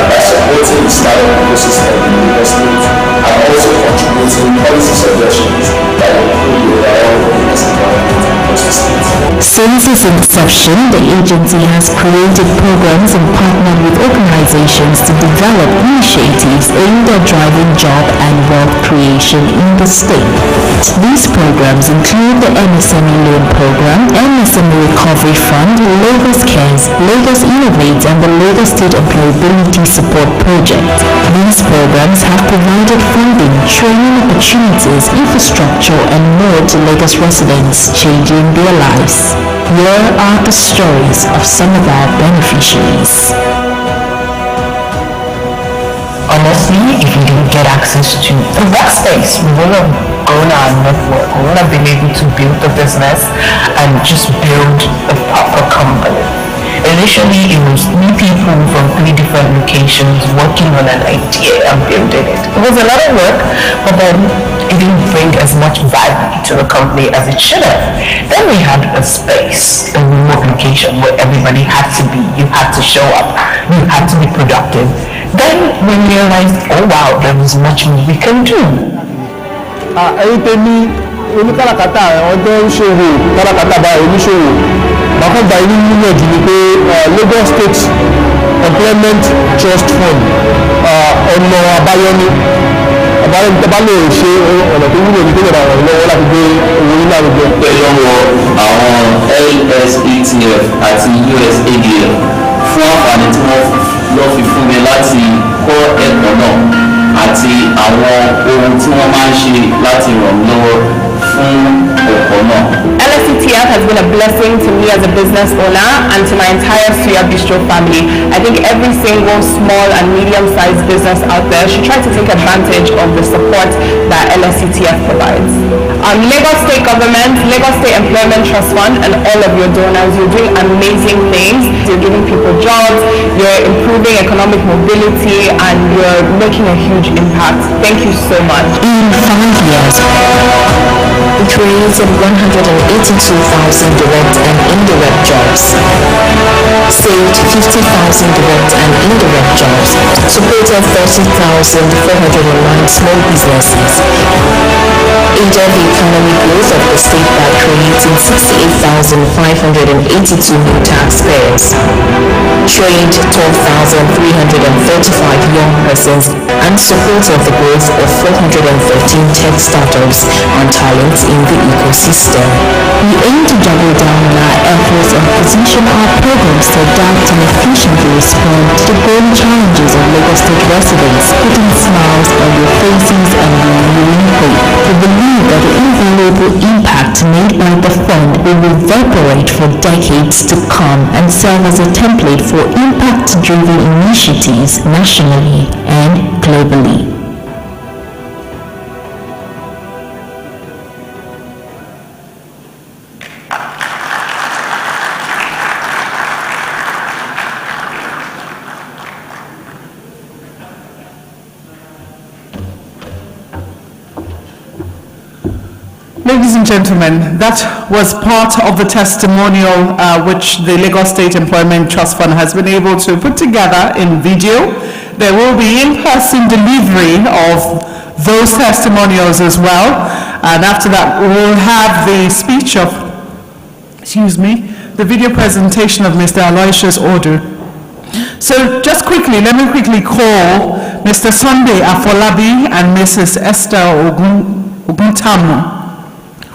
by supporting the startup ecosystem in Lagos State and also contributing policy suggestions that improve the overall business environment across the state. Since its inception, the agency has created programs and partnered with organizations to develop initiatives aimed at driving job and wealth creation in the state. These programs include the MSME Loan Program, MSME Recovery Fund, Lagos Cares, Lagos Innovates, and the Lagos State Employability Support Project. These programs have provided funding, training opportunities, infrastructure, and more to Lagos residents, changing their lives. Here are the stories of some of our beneficiaries. Honestly, if we didn't get access to the workspace, we would have grown our network. We would have been able to build the business and just build a proper company. Initially, it was 3 people from 3 different locations working on an idea and building it. It was a lot of work, but then it didn't bring as much value to the company as it should have. Then we had a space, a remote location where everybody had to be. You had to show up. You had to be productive. Then we realized, oh wow, there was much more we can do. ẹ̀yin tèmi oníkàràkátà ọjọ́ ìṣòwò kàràkátà bá oníṣòwò bàkọ́gbà inú níyànjú ni pé Lagos State Employment Trust Fund ọ̀nà àbáyọ ni àbáyọ tó bá lè ṣe ọ̀nà tó wúlò ní tó lè ràn lọ́wọ́ láti gbé owó ní àrùjọ. lọ́wọ́ àwọn Lsctf àti USADF fún àǹfààní tí wọ́n lọ fi fún mi láti kọ́ ẹ̀kọ́ náà àti àwọn ohun tí wọ́n máa ń ṣe láti ràn lọ́wọ́ fún ẹ̀kọ́ náà. Lsctf has been a blessing to me as a business owner and to my entire Suya Bistro family. I think every single small and medium-sized business out there should try to take advantage of the support that Lsctf provides. Lagos State Government, Lagos State Employment Trust Fund, and all of your donors, you're doing amazing things. You're giving people jobs, you're improving economic mobility, and you're making a huge impact. Thank you so much. In 5 years, we created 182,000 direct and indirect jobs, saved create 50,000 direct and indirect jobs, supported 30,409 small businesses, aided the economic growth of the state by creating 68,582 new taxpayers, trained 12,335 young persons, and supported the growth of 413 tech startups and talents in the ecosystem. We aim to double down on our efforts and position our programs to adapt and efficiently respond to the growing challenges of Lagos State residents, putting smiles on their faces and renewing hope. We believe that the invaluable impact made by the fund will reverberate for decades to come and serve as a template for impact-driven initiatives nationally and globally. Ladies and gentlemen, that was part of the testimonial which the Lagos State Employment Trust Fund has been able to put together in video. There will be in-person delivery of those testimonials as well. And after that, we'll have the speech of, the video presentation of Mr. Aloysius Odu. So just quickly, let me quickly call Mr. Sunday Afolabi and Mrs. Esther Oguntamu,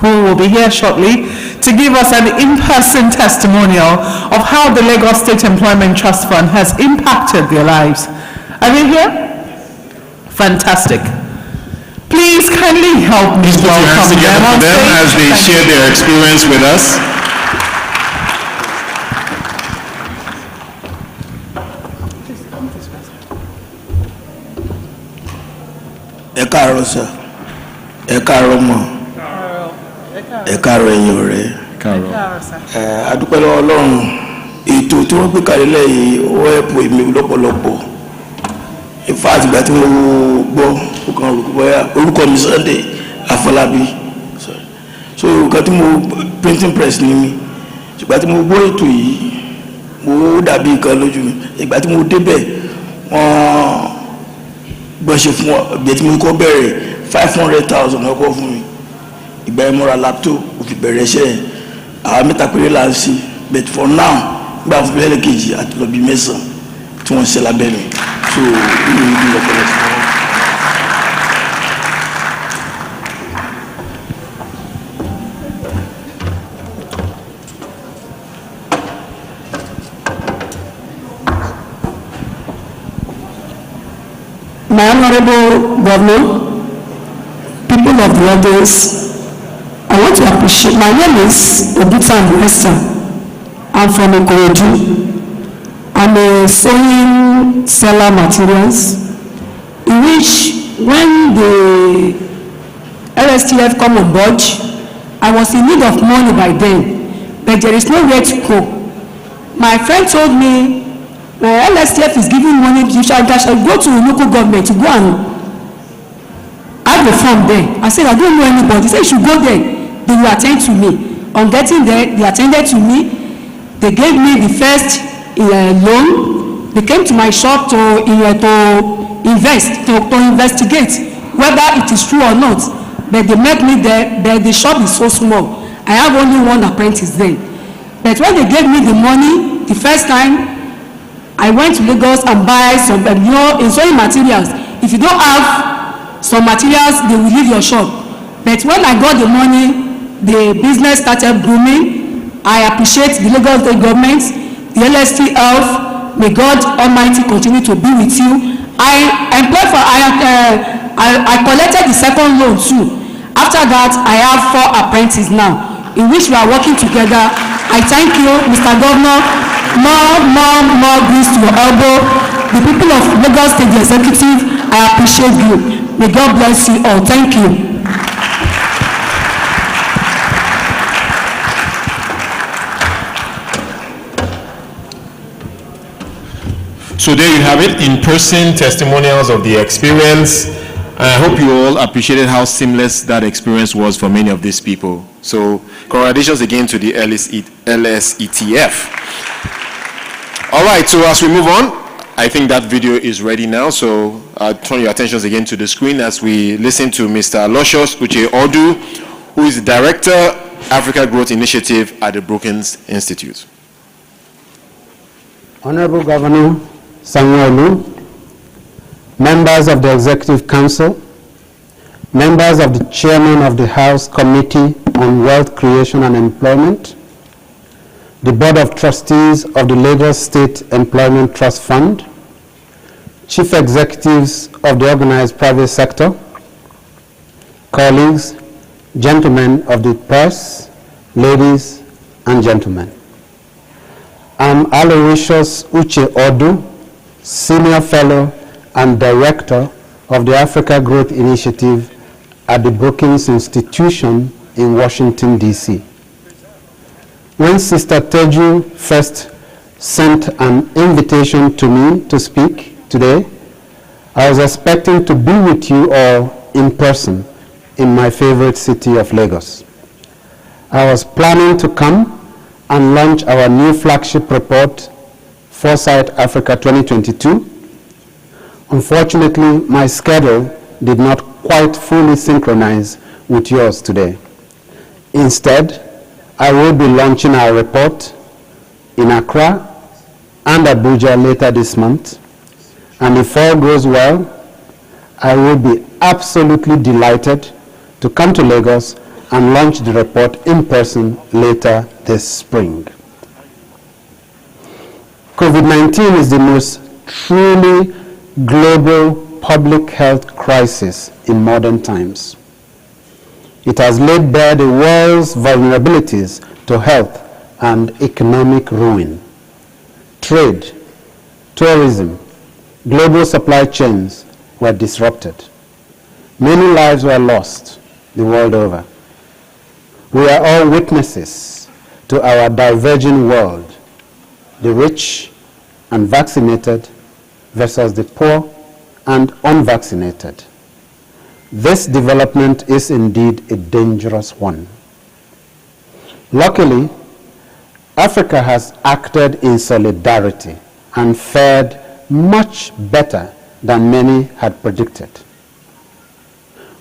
who will be here shortly to give us an in-person testimonial of how the Lagos State Employment Trust Fund has impacted their lives. Are they here? Fantastic. Please kindly help me Please put your hands welcome together them for on them stage. as they Thank share you. their experience with us. Ẹ káàárọ̀ sir, ẹ káàárọ̀ mọ́, ẹ káàárọ̀ ẹ̀yin ọ̀rẹ́. A dúpẹ́ lọ́wọ́ Ọlọ́run, ètò tí wọ́n gbé kalẹ̀ lẹ́yìn ó ẹ̀pọ̀ èmi lọ́pọ̀lọpọ̀. In fact, ìgbà tí mo gbọ́ ọkàn orúkọ mi Sunday Afọlábí, so nǹkan tí mo printing press ní mi, ìgbà tí mo gbọ́ ètò yìí mo dàbí nǹkan lójú mi, ìgbà tí mo débẹ̀ wọ́n gbọ́n ṣe fún ọ̀gbẹ́ tí mo kọ́ bẹ̀rẹ̀ 500,000 ọkọ̀ fún mi. Ìgbà yẹn mo ra laptop òfin bẹ̀rẹ̀ iṣẹ́ yẹn, àwọn mẹ́ta péré là ń ṣe, but for now gbà fún bẹ́ẹ̀lẹ̀ kejì àti lọ bí mẹ́sàn-án tí wọ́n ṣe lábẹ́ mi, so inú mi dùn lọ́pọ̀lọpọ̀. My Honorable Governor, people of the audience, I want to appreciate, my name is Obutan Esther. I'm from Ikorodu. I'm a sewing seller materials, in which when the Lsctf come on board, I was in need of money by then, but there is nowhere to go. My friend told me, Lsctf is giving money, I shall go to local government to go and have a form there. I said, I don't know anybody. He said, you should go there. They will attend to me. On getting there, they attended to me. They gave me the first loan. They came to my shop to investigate whether it is true or not. But they met me there, but the shop is so small. I have only one apprentice there. But when they gave me the money, the first time, I went to Lagos and buy some, in sewing materials. If you don't have some materials, they will leave your shop. But when I got the money, the business started booming. I appreciate the Lagos State government, the Lsctf. May God Almighty continue to be with you. I collected the second loan too. After that, I have 4 apprentices now, in which we are working together. I thank you, Mr. Governor. More grease to your elbow. The people of Lagos State Executive, I appreciate you. May God bless you all. Thank you. So there you have it, in-person testimonials of the experience. I hope you all appreciated how seamless that experience was for many of these people. So congratulations again to the LSETF. All right, so as we move on, I think that video is ready now, so I'll turn your attentions again to the screen as we listen to Mr. Aloysius Uche Odu, who is the Director, Africa Growth Initiative at the Brookings Institute. Honorable Governor Sanwo-Olu, members of the Executive Council, members of the Chairman of the House Committee on Wealth Creation and Employment, the Board of Trustees of the Lagos State Employment Trust Fund, Chief Executives of the organized private sector, colleagues, gentlemen of the press, ladies and gentlemen. I'm Aloysius Uche Odu, Senior Fellow and Director of the Africa Growth Initiative at the Brookings Institution in Washington, D.C. When Sister Teju first sent an invitation to me to speak today, I was expecting to be with you all in person in my favorite city of Lagos. I was planning to come and launch our new flagship report, Foresight Africa 2022. Unfortunately, my schedule did not quite fully synchronize with yours today. Instead, I will be launching our report in Accra and Abuja later this month, and if all goes well, I will be absolutely delighted to come to Lagos and launch the report in person later this spring. COVID-19 is the most truly global public health crisis in modern times. It has laid bare the world's vulnerabilities to health and economic ruin. Trade, tourism, global supply chains were disrupted. Many lives were lost the world over. We are all witnesses to our diverging world, the rich and vaccinated versus the poor and unvaccinated. This development is indeed a dangerous one. Luckily, Africa has acted in solidarity and fared much better than many had predicted.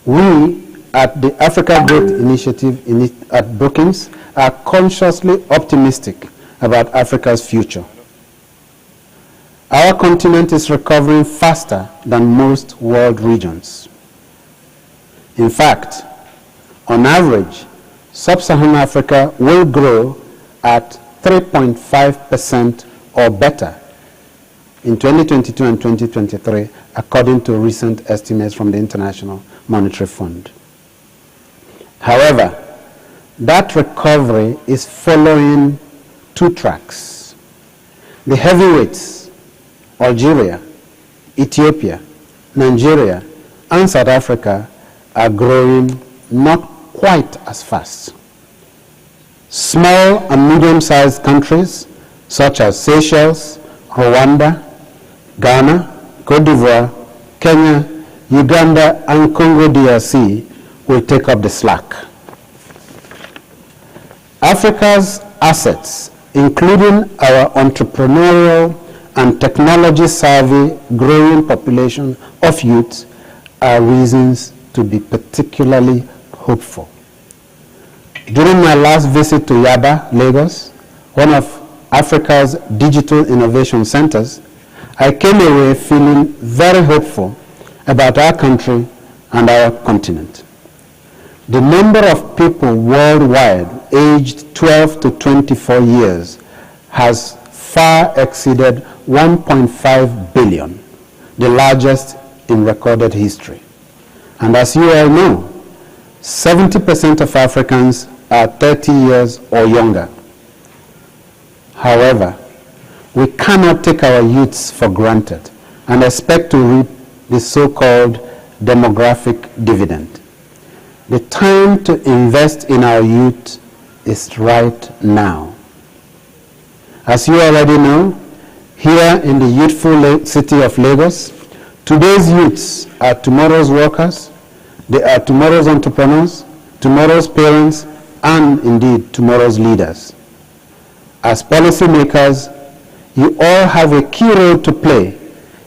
We at the Africa Growth Initiative at Brookings are consciously optimistic about Africa's future. Our continent is recovering faster than most world regions. In fact, on average, sub-Saharan Africa will grow at 3.5% or better in 2022 and 2023, according to recent estimates from the International Monetary Fund. However, that recovery is following two tracks. The heavyweights, Algeria, Ethiopia, Nigeria, and South Africa, are growing not quite as fast. Small and medium-sized countries such as Seychelles, Rwanda, Ghana, Cote d'Ivoire, Kenya, Uganda, and Congo DRC will take up the slack. Africa's assets, including our entrepreneurial and technology-savvy growing population of youth, are reasons to be particularly hopeful. During my last visit to Yaba, Lagos, one of Africa's digital innovation centers, I came away feeling very hopeful about our country and our continent. The number of people worldwide aged 12 to 24 years has far exceeded 1.5 billion, the largest in recorded history. And as you all know, 70% of Africans are 30 years or younger. However, we cannot take our youths for granted and expect to reap the so-called demographic dividend. The time to invest in our youth is right now. As you already know, here in the youthful city of Lagos, today's youths are tomorrow's workers, they are tomorrow's entrepreneurs, tomorrow's parents, and indeed tomorrow's leaders. As policymakers, You all have a key role to play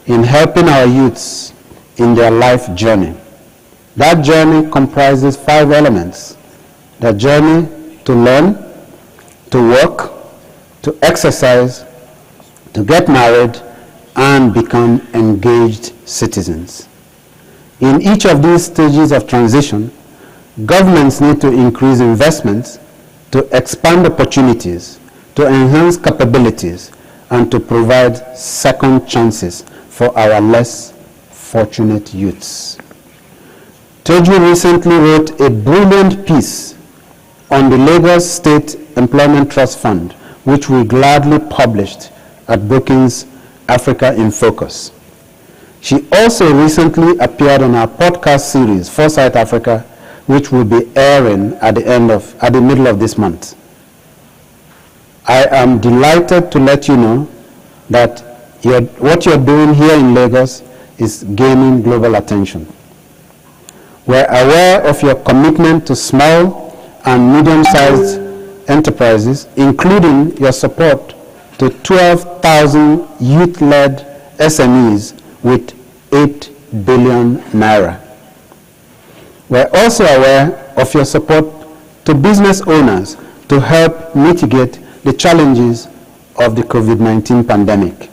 in helping our youths in their life journey. That journey comprises 5 elements: the journey to learn, to work, to exercise, to get married, and become engaged citizens. In each of these stages of transition, governments need to increase investments, to expand opportunities, to enhance capabilities, and to provide second chances for our less fortunate youths. Teju recently wrote a brilliant piece on the Lagos State Employment Trust Fund, which we gladly published at Brookings Africa in Focus. She also recently appeared on our podcast series, Foresight Africa, which will be airing at the middle of this month. I am delighted to let you know that what you're doing here in Lagos is gaining global attention. We're aware of your commitment to small and medium-sized enterprises, including your support to 12,000 youth-led SMEs with 8 billion naira. We're also aware of your support to business owners to help mitigate the challenges of the COVID-19 pandemic.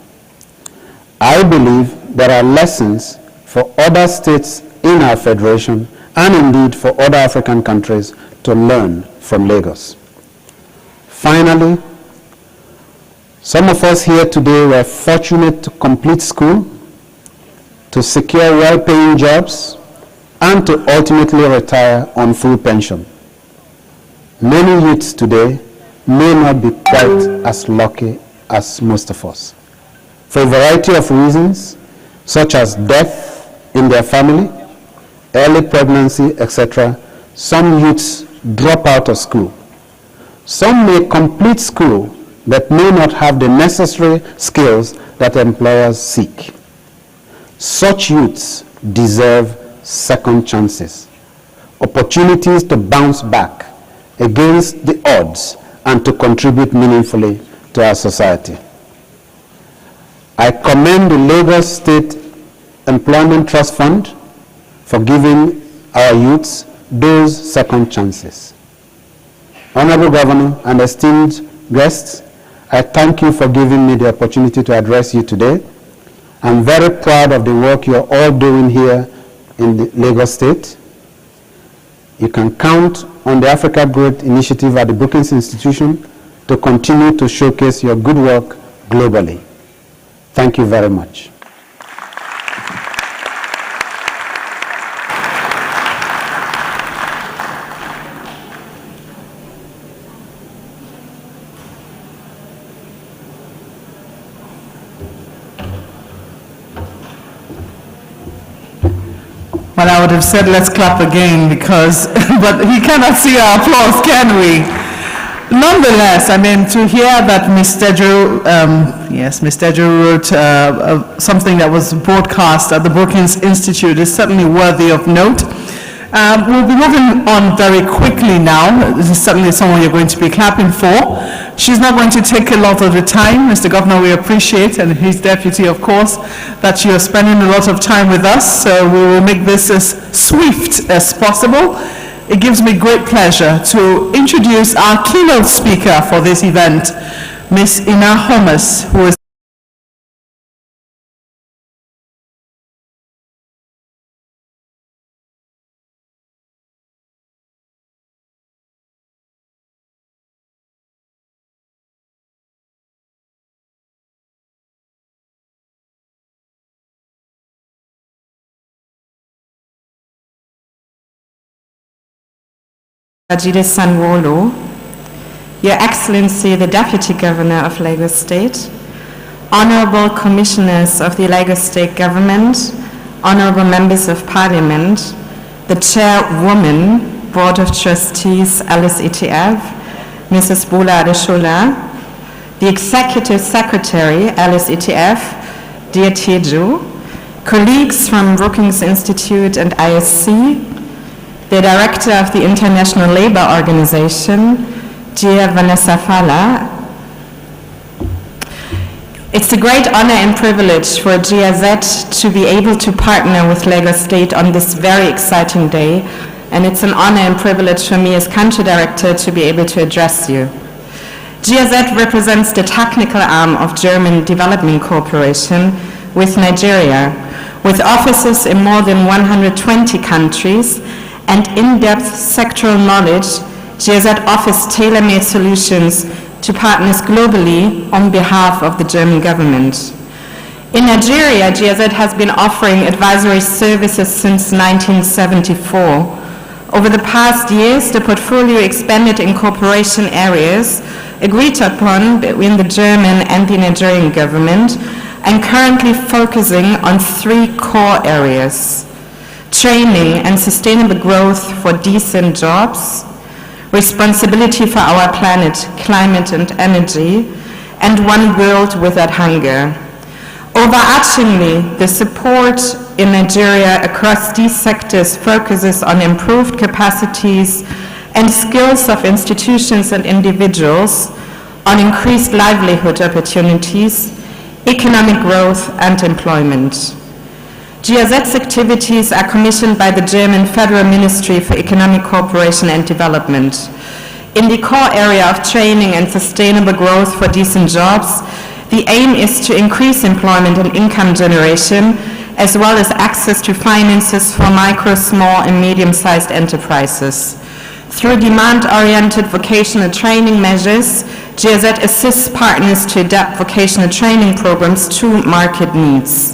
I believe there are lessons for other states in our federation and indeed for other African countries to learn from Lagos. Finally, some of us here today were fortunate to complete school, to secure well-paying jobs, and to ultimately retire on full pension. Many youths today may not be quite as lucky as most of us. For a variety of reasons, such as death in their family, early pregnancy, etc., some youths drop out of school. Some may complete school but may not have the necessary skills that employers seek. Such youths deserve second chances, opportunities to bounce back against the odds and to contribute meaningfully to our society. I commend the Lagos State Employment Trust Fund for giving our youths those second chances. Honorable Governor and esteemed guests, I thank you for giving me the opportunity to address you today. I'm very proud of the work you're all doing here in the Lagos State. You can count on the Africa Growth Initiative at the Brookings Institution to continue to showcase your good work globally. Thank you very much. Well, I would have said let's clap again because, but he cannot see our applause, can we? Nonetheless, I mean, to hear that Ms. Teju, Ms. Teju wrote something that was broadcast at the Brookings Institute is certainly worthy of note. We'll be moving on very quickly now. This is certainly someone you're going to be clapping for. She's not going to take a lot of the time. Mr. Governor, we appreciate, and his deputy, of course, that you're spending a lot of time with us. So we will make this as swift as possible. It gives me great pleasure to introduce our keynote speaker for this event, Ms. Ina Holmes, who is Ajide Sanwo-Olu, Your Excellency the Deputy Governor of Lagos State, Honorable Commissioners of the Lagos State Government, Honorable Members of Parliament, the Chairwoman, Board of Trustees, Lsctf, Mrs. Bola Adesola, the Executive Secretary, Lsctf, dear Teju, colleagues from Brookings Institute and ISC, the Director of the International Labour Organization, dear Vanessa Fala. It's a great honor and privilege for GIZ to be able to partner with Lagos State on this very exciting day, and it's an honor and privilege for me as country director to be able to address you. GIZ represents the technical arm of German Development Cooperation with Nigeria, with offices in more than 120 countries and in-depth sectoral knowledge. GIZ offers tailor-made solutions to partners globally on behalf of the German government. In Nigeria, GIZ has been offering advisory services since 1974. Over the past years, the portfolio expanded in cooperation areas agreed upon between the German and the Nigerian government, and currently focusing on 3 core areas: training and sustainable growth for decent jobs, responsibility for our planet, climate and energy, and one world without hunger. Overarchingly, the support in Nigeria across these sectors focuses on improved capacities and skills of institutions and individuals, on increased livelihood opportunities, economic growth and employment. GIZ's activities are commissioned by the German Federal Ministry for Economic Cooperation and Development. In the core area of training and sustainable growth for decent jobs, the aim is to increase employment and income generation, as well as access to finances for micro, small and medium-sized enterprises. Through demand-oriented vocational training measures, GIZ assists partners to adapt vocational training programs to market needs.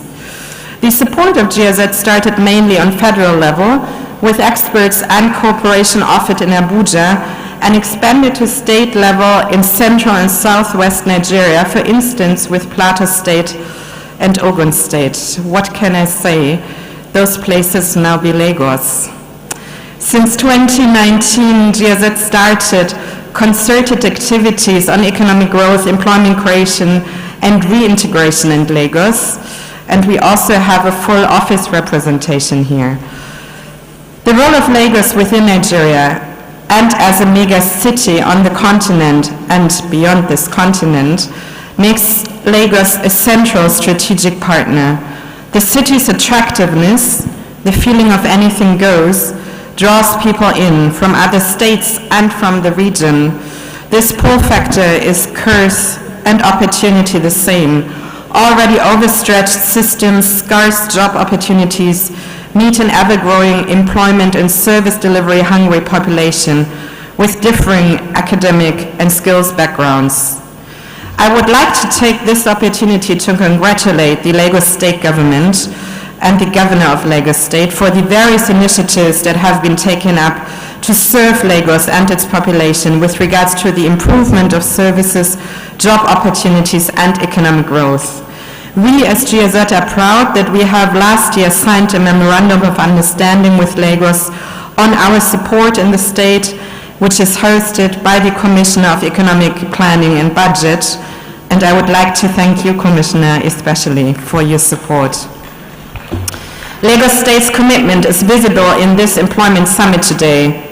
The support of GIZ started mainly on federal level, with experts and cooperation offered in Abuja, and expanded to state level in central and southwest Nigeria, for instance with Plateau State and Ogun State. What can I say? Those places now be Lagos. Since 2019, GIZ started concerted activities on economic growth, employment creation, and reintegration in Lagos, and we also have a full office representation here. The role of Lagos within Nigeria and as a mega city on the continent and beyond this continent makes Lagos a central strategic partner. The city's attractiveness, the feeling of anything goes, draws people in from other states and from the region. This pull factor is curse and opportunity the same. Already overstretched systems, scarce job opportunities meet an ever-growing employment and service delivery hungry population with differing academic and skills backgrounds. I would like to take this opportunity to congratulate the Lagos State government and the governor of Lagos State for the various initiatives that have been taken up to serve Lagos and its population with regards to the improvement of services, job opportunities, and economic growth. We as GIZ are proud that we have last year signed a memorandum of understanding with Lagos on our support in the state, which is hosted by the Commissioner of Economic Planning and Budget, and I would like to thank you, Commissioner, especially for your support. Lagos State's commitment is visible in this employment summit today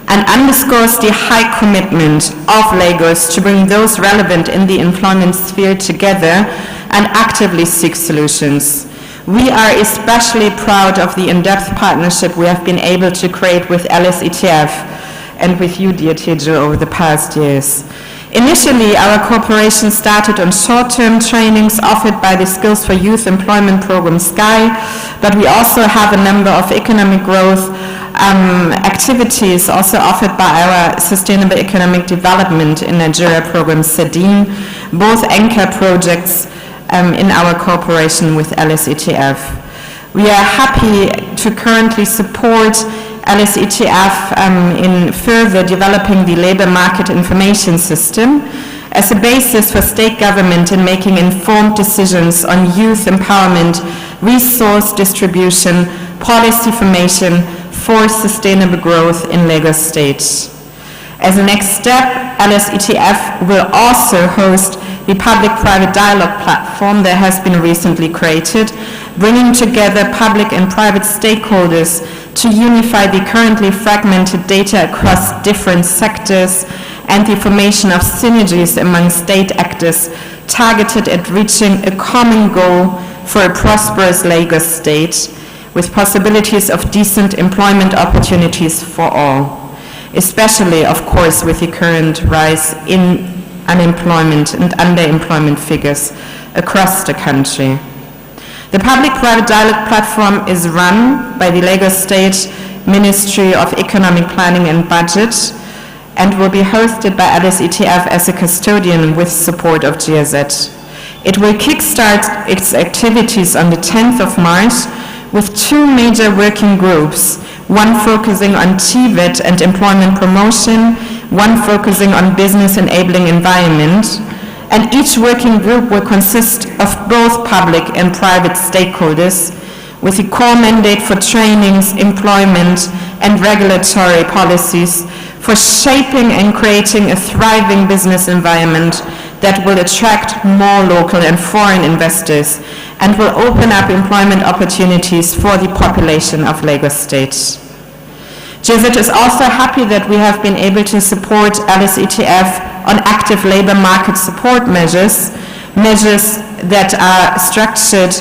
and underscores the high commitment of Lagos to bring those relevant in the employment sphere together and actively seek solutions. We are especially proud of the in-depth partnership we have been able to create with Lsctf and with you, dear Tejo, over the past years. Initially, our cooperation started on short-term trainings offered by the Skills for Youth Employment Program SKY, but we also have a number of economic growth activities also offered by our Sustainable Economic Development in Nigeria program SEDIN, both anchor projects in our cooperation with Lsctf. We are happy to currently support Lsctf in further developing the labor market information system as a basis for state government in making informed decisions on youth empowerment, resource distribution, policy formation for sustainable growth in Lagos State. As a next step, Lsctf will also host the public-private dialogue platform that has been recently created, bringing together public and private stakeholders to unify the currently fragmented data across different sectors and the formation of synergies among state actors targeted at reaching a common goal for a prosperous Lagos state with possibilities of decent employment opportunities for all, especially, of course, with the current rise in unemployment and underemployment figures across the country. The public-private dialogue platform is run by the Lagos State Ministry of Economic Planning and Budget and will be hosted by Lsctf as a custodian with support of GIZ. It will kickstart its activities on the 10th of March with two major working groups, one focusing on TVET and employment promotion, one focusing on business enabling environment, and each working group will consist of both public and private stakeholders with a core mandate for trainings, employment, and regulatory policies for shaping and creating a thriving business environment that will attract more local and foreign investors and will open up employment opportunities for the population of Lagos State. GIZ is also happy that we have been able to support Lsctf on active labor market support measures that are structured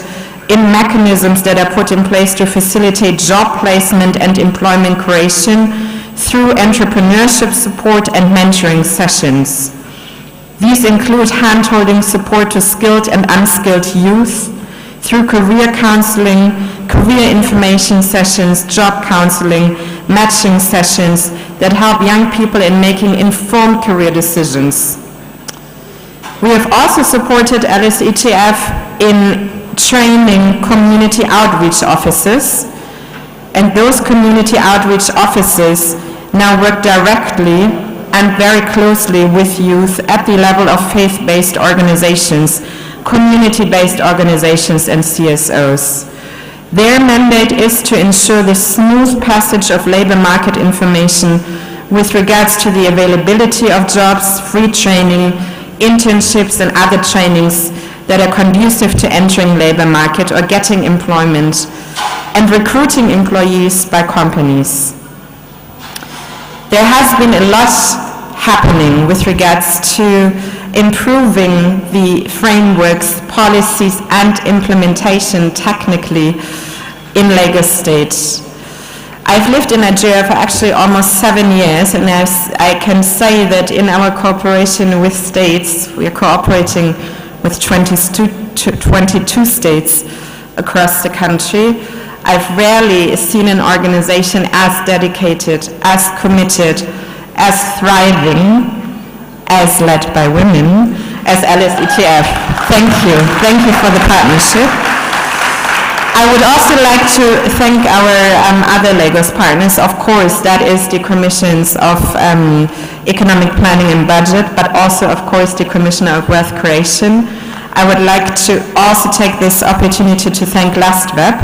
in mechanisms that are put in place to facilitate job placement and employment creation through entrepreneurship support and mentoring sessions. These include hand-holding support to skilled and unskilled youth through career counseling, career information sessions, job counseling, matching sessions that help young people in making informed career decisions. We have also supported Lsctf in training community outreach officers, and those community outreach officers now work directly and very closely with youth at the level of faith-based organizations, community-based organizations, and CSOs. Their mandate is to ensure the smooth passage of labor market information with regards to the availability of jobs, free training, internships, and other trainings that are conducive to entering labor market or getting employment and recruiting employees by companies. There has been a lot happening with regards to improving the frameworks, policies, and implementation technically in Lagos State. I've lived in Nigeria for actually almost 7 years, and I can say that in our cooperation with states, we are cooperating with 22 states across the country. I've rarely seen an organization as dedicated, as committed, as thriving, as led by women, as Lsctf. Thank you. Thank you for the partnership. I would also like to thank our other Lagos partners. Of course, that is the Commissions of Economic Planning and Budget, but also, of course, the Commissioner of Wealth Creation. I would like to also take this opportunity to thank Lsctf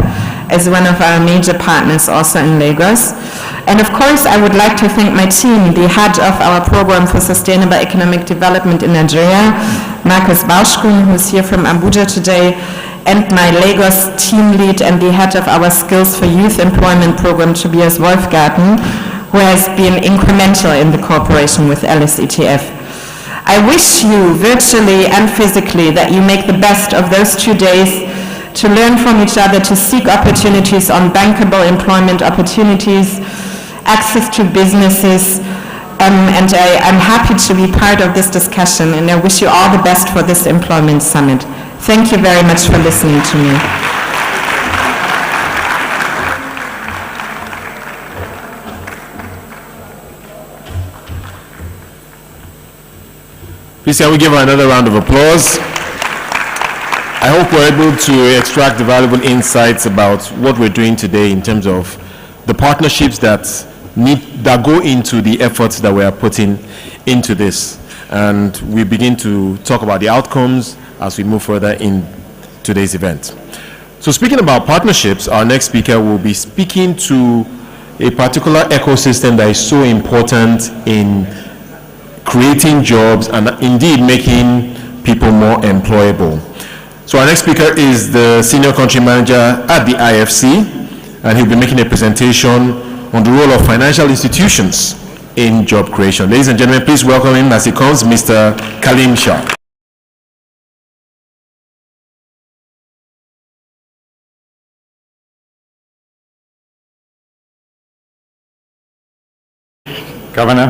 as one of our major partners also in Lagos. And of course, I would like to thank my team, the head of our Program for Sustainable Economic Development in Nigeria, Marcus Bauschkun, who's here from Abuja today, and my Lagos team lead and the head of our Skills for Youth Employment Program, Tobias Wolfgarten, who has been incremental in the cooperation with Lsctf. I wish you, virtually and physically, that you make the best of those 2 days to learn from each other, to seek opportunities on bankable employment opportunities, access to businesses, and I'm happy to be part of this discussion, and I wish you all the best for this Employment Summit. Thank you very much for listening to me. Please can we give her another round of applause? I hope we're able to extract the valuable insights about what we're doing today in terms of the partnerships that go into the efforts that we are putting into this. And we begin to talk about the outcomes as we move further in today's event. So speaking about partnerships, our next speaker will be speaking to a particular ecosystem that is so important in creating jobs and indeed making people more employable. So our next speaker is the Senior Country Manager at the IFC, and he'll be making a presentation on the role of financial institutions in job creation. Ladies and gentlemen, please welcome him as he comes, Mr. Kalim Shah. Governor,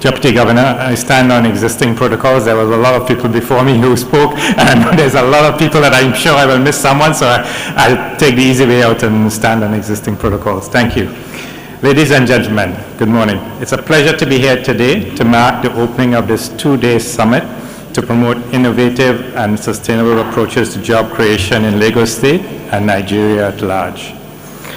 Deputy Governor, I stand on existing protocols. There was a lot of people before me who spoke, and there's a lot of people that I'm sure I will miss someone, so I'll take the easy way out and stand on existing protocols. Thank you. Ladies and gentlemen, good morning. It's a pleasure to be here today to mark the opening of this two-day summit to promote innovative and sustainable approaches to job creation in Lagos State and Nigeria at large.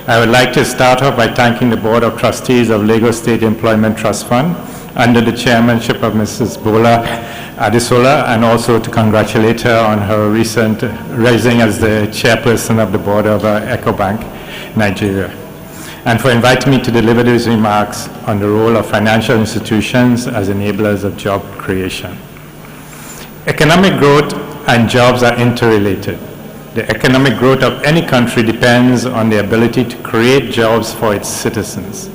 I would like to start off by thanking the Board of Trustees of Lagos State Employment Trust Fund under the chairmanship of Mrs. Bola Adesola, and also to congratulate her on her recent rising as the chairperson of the board of EcoBank, Nigeria, and for inviting me to deliver these remarks on the role of financial institutions as enablers of job creation. Economic growth and jobs are interrelated. The economic growth of any country depends on the ability to create jobs for its citizens.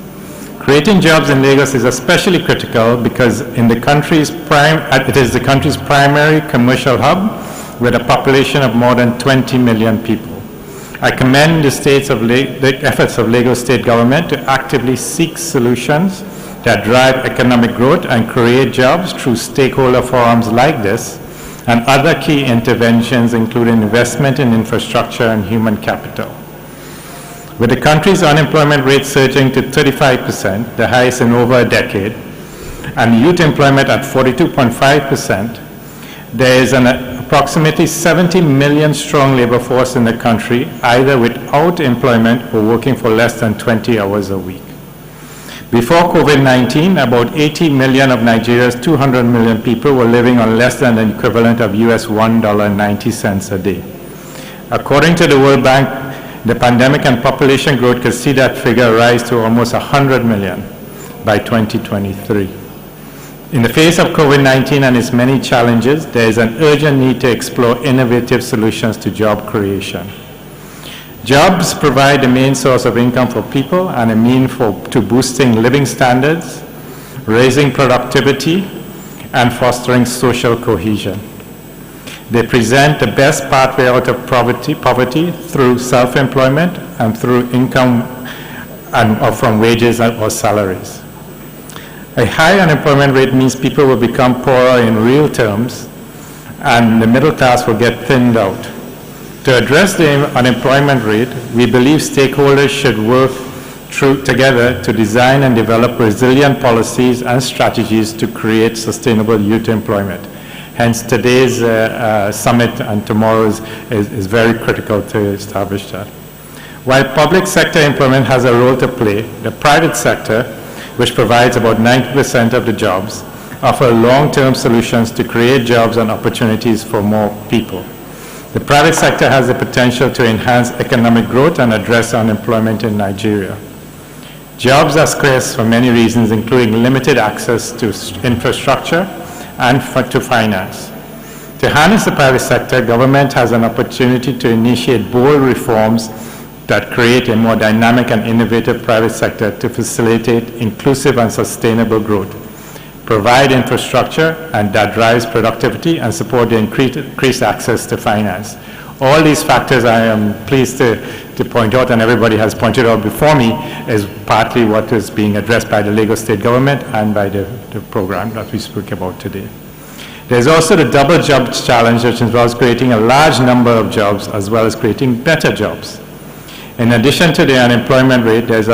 Creating jobs in Lagos is especially critical because it is the country's primary commercial hub with a population of more than 20 million people. I commend the efforts of Lagos State government to actively seek solutions that drive economic growth and create jobs through stakeholder forums like this and other key interventions, including investment in infrastructure and human capital. With the country's unemployment rate surging to 35%, the highest in over a decade, and youth employment at 42.5%, there is an approximately 70 million strong labor force in the country, either without employment or working for less than 20 hours a week. Before COVID-19, about 80 million of Nigeria's 200 million people were living on less than the equivalent of US $1.90 a day. According to the World Bank, the pandemic and population growth could see that figure rise to almost 100 million by 2023. In the face of COVID-19 and its many challenges, there is an urgent need to explore innovative solutions to job creation. Jobs provide the main source of income for people and a means to boosting living standards, raising productivity, and fostering social cohesion. They present the best pathway out of poverty through self-employment and through income or from wages or salaries. A high unemployment rate means people will become poorer in real terms and the middle class will get thinned out. To address the unemployment rate, we believe stakeholders should work together to design and develop resilient policies and strategies to create sustainable youth employment. Hence, today's summit and tomorrow's is very critical to establish that. While public sector employment has a role to play, the private sector, which provides about 90% of the jobs, offer long-term solutions to create jobs and opportunities for more people. The private sector has the potential to enhance economic growth and address unemployment in Nigeria. Jobs are scarce for many reasons, including limited access to infrastructure and to finance. To harness the private sector, government has an opportunity to initiate bold reforms that create a more dynamic and innovative private sector to facilitate inclusive and sustainable growth, provide infrastructure and that drives productivity, and support the increased access to finance. All these factors I am pleased to point out, and everybody has pointed out before me, is partly what is being addressed by the Lagos State government and by the program that we spoke about today. There's also the double job challenge, which involves creating a large number of jobs as well as creating better jobs. In addition to the unemployment rate, there's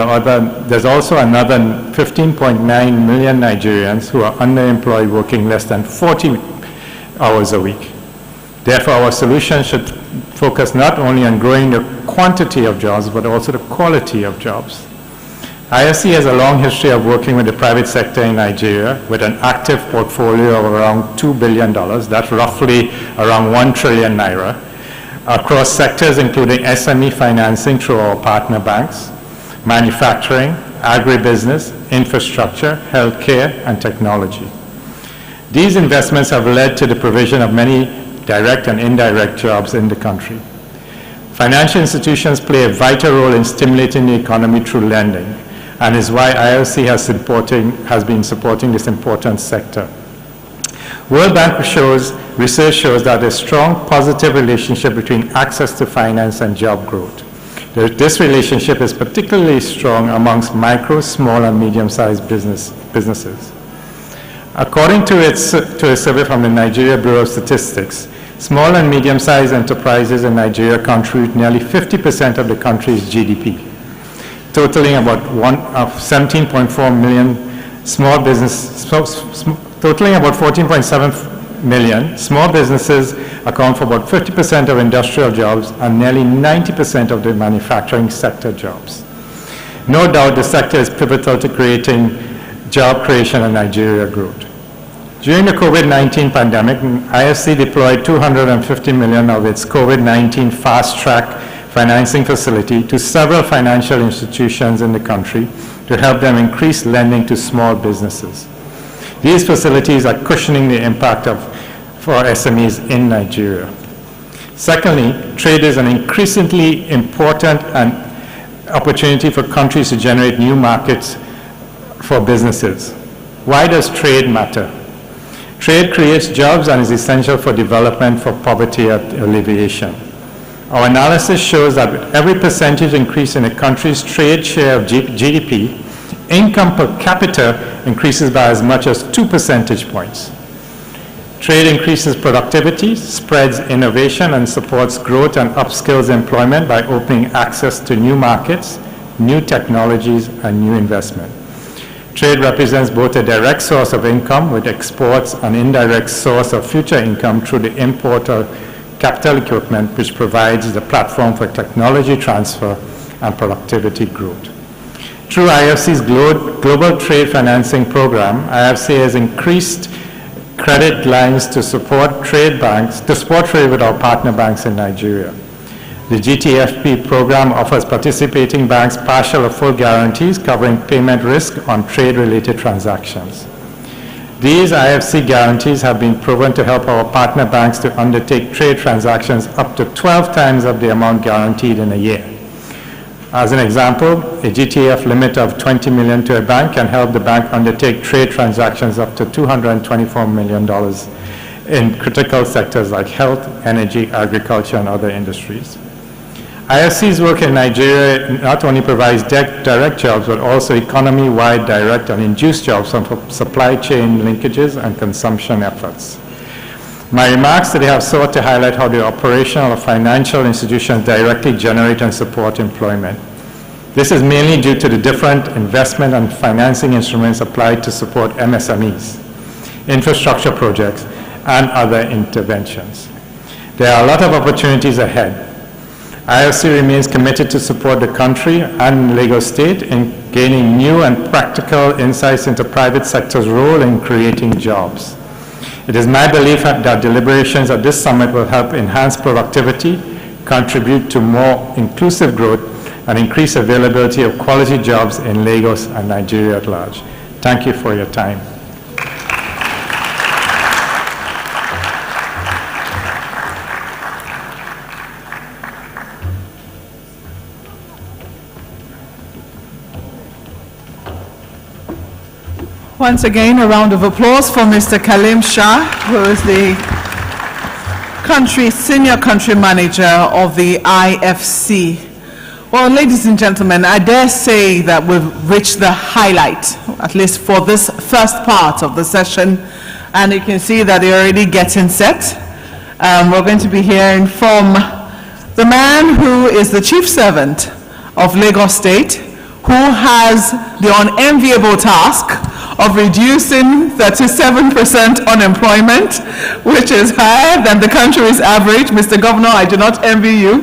also another 15.9 million Nigerians who are underemployed, working less than 40 hours a week. Therefore, our solution should focus not only on growing the quantity of jobs, but also the quality of jobs. IFC has a long history of working with the private sector in Nigeria with an active portfolio of around $2 billion, that's roughly around 1 trillion naira, across sectors including SME financing through our partner banks, manufacturing, agribusiness, infrastructure, healthcare, and technology. These investments have led to the provision of many direct and indirect jobs in the country. Financial institutions play a vital role in stimulating the economy through lending, and is why ILC has been supporting this important sector. World Bank research shows that there's a strong positive relationship between access to finance and job growth. This relationship is particularly strong amongst micro, small, and medium-sized businesses. According to a survey from the Nigeria Bureau of Statistics, small and medium-sized enterprises in Nigeria contribute nearly 50% of the country's GDP, totaling about 17.4 million small business, totaling about 14.7 million. Small businesses account for about 50% of industrial jobs and nearly 90% of the manufacturing sector jobs. No doubt the sector is pivotal to creating job creation and Nigeria growth. During the COVID-19 pandemic, IFC deployed 250 million of its COVID-19 fast-track financing facility to several financial institutions in the country to help them increase lending to small businesses. These facilities are cushioning the impact for SMEs in Nigeria. Secondly, trade is an increasingly important opportunity for countries to generate new markets for businesses. Why does trade matter? Trade creates jobs and is essential for development, for poverty alleviation. Our analysis shows that with every percentage increase in a country's trade share of GDP, income per capita increases by as much as 2 percentage points. Trade increases productivity, spreads innovation, and supports growth and upskills employment by opening access to new markets, new technologies, and new investment. Trade represents both a direct source of income with exports and indirect source of future income through the import of capital equipment, which provides the platform for technology transfer and productivity growth. Through IFC's Global Trade Financing Program, IFC has increased credit lines to support trade with our partner banks in Nigeria. The GTFP program offers participating banks partial or full guarantees covering payment risk on trade-related transactions. These IFC guarantees have been proven to help our partner banks to undertake trade transactions up to 12 times of the amount guaranteed in a year. As an example, a GTF limit of 20 million to a bank can help the bank undertake trade transactions up to $224 million in critical sectors like health, energy, agriculture, and other industries. IFC's work in Nigeria not only provides direct jobs, but also economy-wide direct and induced jobs from supply chain linkages and consumption efforts. My remarks today have sought to highlight how the operational or financial institutions directly generate and support employment. This is mainly due to the different investment and financing instruments applied to support MSMEs, infrastructure projects, and other interventions. There are a lot of opportunities ahead. IFC remains committed to support the country and Lagos State in gaining new and practical insights into private sector's role in creating jobs. It is my belief that deliberations at this summit will help enhance productivity, contribute to more inclusive growth, and increase availability of quality jobs in Lagos and Nigeria at large. Thank you for your time. Once again, a round of applause for Mr. Kalim Shah, who is the senior country manager of the IFC. Well, ladies and gentlemen, I dare say that we've reached the highlight, at least for this first part of the session, and you can see that they're already getting set. We're going to be hearing from the man who is the chief servant of Lagos State, who has the unenviable task of reducing 37% unemployment, which is higher than the country's average. Mr. Governor, I do not envy you,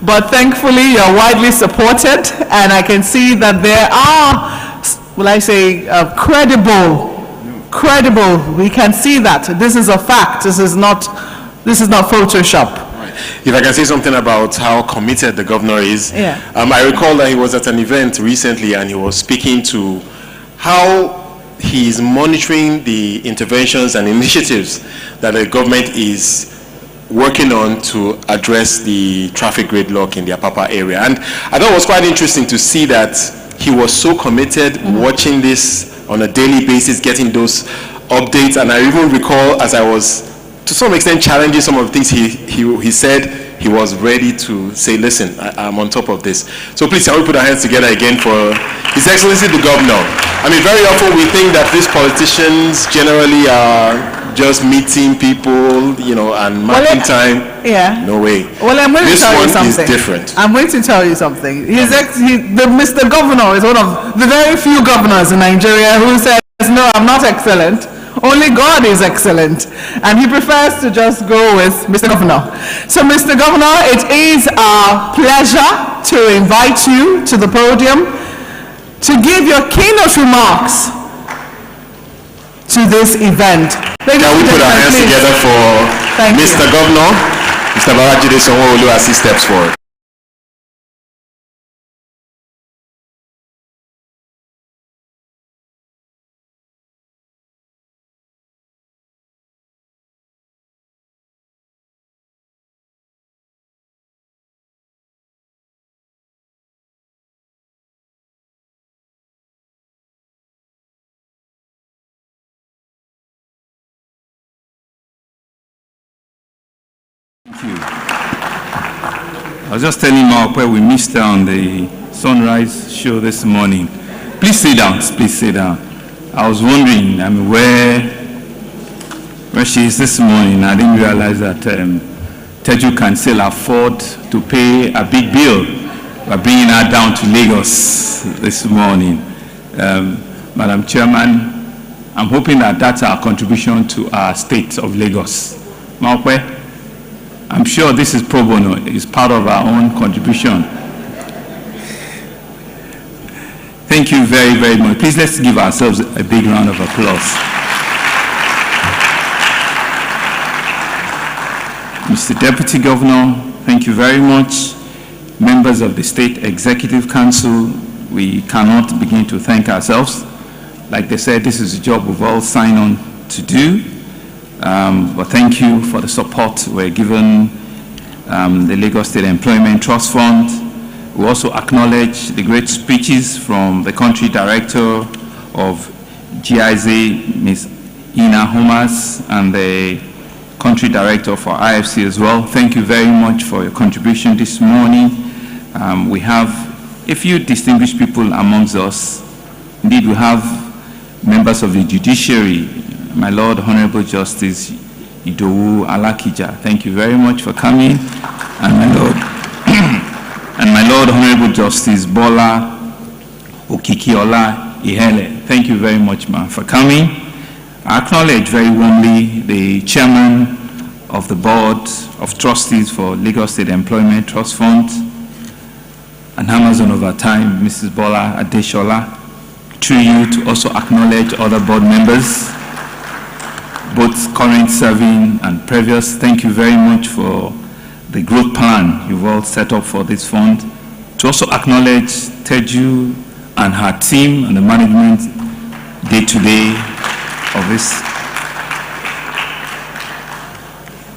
but thankfully you're widely supported, and I can see that there are, will I say, credible, we can see that. This is a fact, this is not Photoshop. If I can say something about how committed the governor is. Yeah. I recall that he was at an event recently and he was speaking to how he is monitoring the interventions and initiatives that the government is working on to address the traffic gridlock in the Apapa area. And I thought it was quite interesting to see that he was so committed, watching this on a daily basis, getting those updates. And I even recall, as I was to some extent challenging some of the things he said, he was ready to say, listen, I'm on top of this. So please, can we put our hands together again for His Excellency the Governor? I mean, very often we think that these politicians generally are just meeting people, you know, and marking time. Yeah. No way. Well, I'm going to tell you something. This one is different. I'm going to tell you something. Mr. Governor is one of the very few governors in Nigeria who says, no, I'm not excellent. Only God is excellent. And he prefers to just go with Mr. Governor. So, Mr. Governor, it is our pleasure to invite you to the podium to give your keynote remarks to this event. Can we put our hands together for Mr. Governor, Mr. Babajide Sanwo-Olu, as he steps forward. Thank you. I was just telling Maokwe we missed her on the sunrise show this morning. Please sit down, please sit down. I was wondering, I mean, where she is this morning. I didn't realize that Teju can still afford to pay a big bill by bringing her down to Lagos this morning. Madam Chairman, I'm hoping that that's our contribution to our state of Lagos. Maokwe, I'm sure this is pro bono, it's part of our own contribution. Thank you very, very much. Please let's give ourselves a big round of applause. Mr. Deputy Governor, thank you very much. Members of the State Executive Council, we cannot begin to thank ourselves. Like they said, this is a job we've all signed on to do. But thank you for the support we're given the Lagos State Employment Trust Fund. We also acknowledge the great speeches from the country director of GIZ, Ms. Ina Homas, and the country director for IFC as well. Thank you very much for your contribution this morning. We have a few distinguished people amongst us. Indeed, we have members of the judiciary, my Lord Honorable Justice Idowu Alakija. Thank you very much for coming. And my Lord Honorable Justice Bola Okikiola Ihele. Thank you very much, ma'am, for coming. I acknowledge very warmly the chairman of the Board of Trustees for Lagos State Employment Trust Fund, and Amazon over time, Mrs. Bola Adeshola. Through you to also acknowledge other board members, both current, serving, and previous. Thank you very much for the growth plan you've all set up for this fund. To also acknowledge Teju and her team and the management day-to-day of this.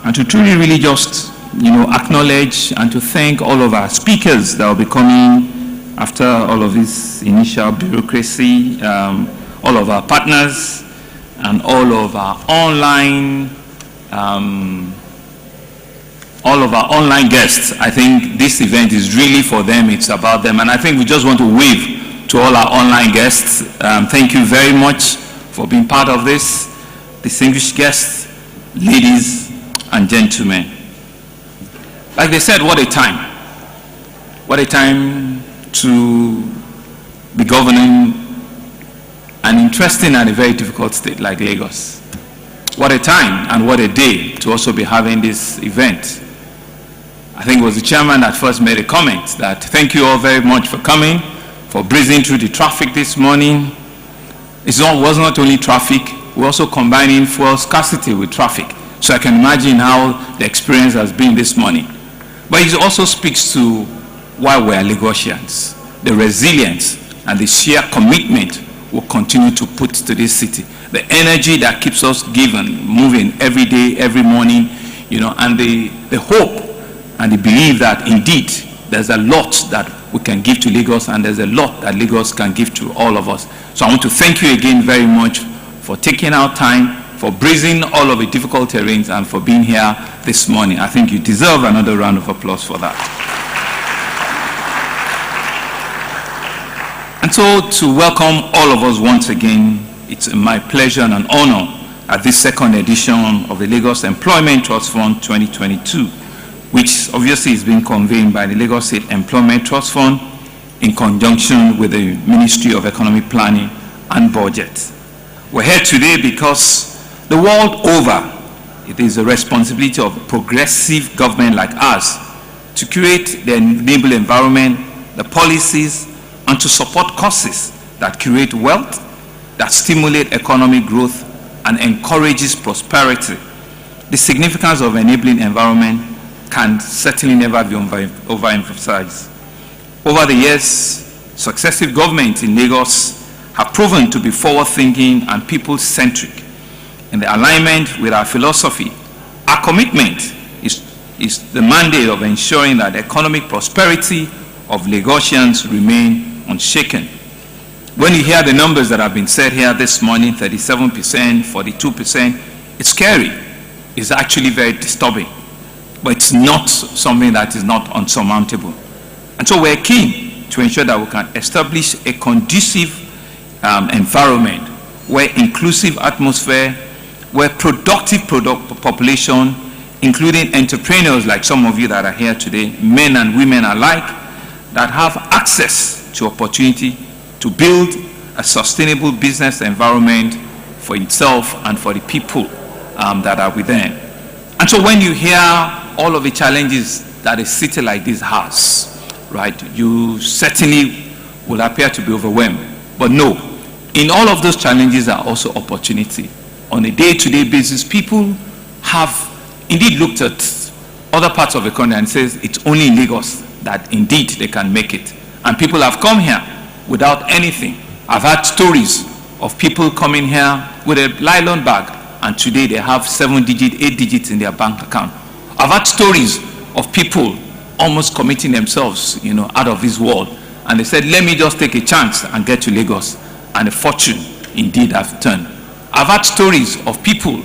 And to truly really just, acknowledge and to thank all of our speakers that will be coming after all of this initial bureaucracy, all of our partners, and all of our online guests. I think this event is really for them, it's about them, and I think we just want to wave to all our online guests. Thank you very much for being part of this. Distinguished guests, ladies and gentlemen. Like they said, what a time. What a time to be governing an interesting and a very difficult state like Lagos. What a time and what a day to also be having this event. I think it was the chairman that first made a comment that thank you all very much for coming, for breezing through the traffic this morning. It was not only traffic, we're also combining fuel scarcity with traffic. So I can imagine how the experience has been this morning. But it also speaks to why we're Lagosians, the resilience and the sheer commitment we'll continue to put to this city, the energy that keeps us moving every day, every morning, and the hope and the belief that indeed there's a lot that we can give to Lagos, and there's a lot that Lagos can give to all of us. So I want to thank you again very much for taking our time, for breezing all of the difficult terrains, and for being here this morning. I think you deserve another round of applause for that. And so to welcome all of us once again, it's my pleasure and an honor at this second edition of the Lagos Employment Trust Fund 2022, which obviously is being convened by the Lagos State Employment Trust Fund in conjunction with the Ministry of Economic Planning and Budget. We're here today because the world over, it is the responsibility of a progressive government like ours to create the enable environment, the policies, and to support causes that create wealth, that stimulate economic growth, and encourages prosperity. The significance of enabling environment can certainly never be overemphasized. Over the years, successive governments in Lagos have proven to be forward-thinking and people-centric. In the alignment with our philosophy, our commitment is the mandate of ensuring that economic prosperity of Lagosians remain unshaken. When you hear the numbers that have been said here this morning, 37%, 42%, it's scary. It's actually very disturbing. But it's not something that is not unsurmountable. And so we're keen to ensure that we can establish a conducive environment where inclusive atmosphere, where productive population, including entrepreneurs like some of you that are here today, men and women alike, that have access to opportunity to build a sustainable business environment for itself and for the people that are within. And so when you hear all of the challenges that a city like this has, right, you certainly will appear to be overwhelmed. But no, in all of those challenges are also opportunity. On a day-to-day basis, people have indeed looked at other parts of the country and says it's only in Lagos that indeed they can make it. And people have come here without anything. I've had stories of people coming here with a nylon bag, and today they have 7 digits, 8 digits in their bank account. I've had stories of people almost committing themselves, out of this world. And they said, let me just take a chance and get to Lagos. And a fortune indeed have turned. I've had stories of people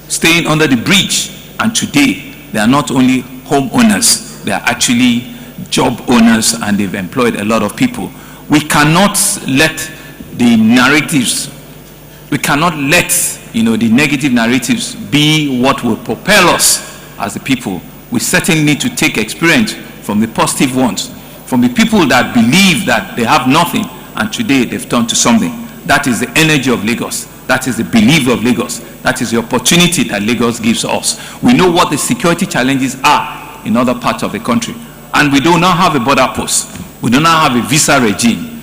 staying under the bridge, and today they are not only homeowners, they are actually job owners, and they've employed a lot of people. We cannot let the narratives, we cannot let the negative narratives be what will propel us as a people. We certainly need to take experience from the positive ones, from the people that believe that they have nothing and today they've turned to something. That is the energy of Lagos. That is the belief of Lagos. That is the opportunity that Lagos gives us. We know what the security challenges are in other parts of the country. And we do not have a border post. We do not have a visa regime,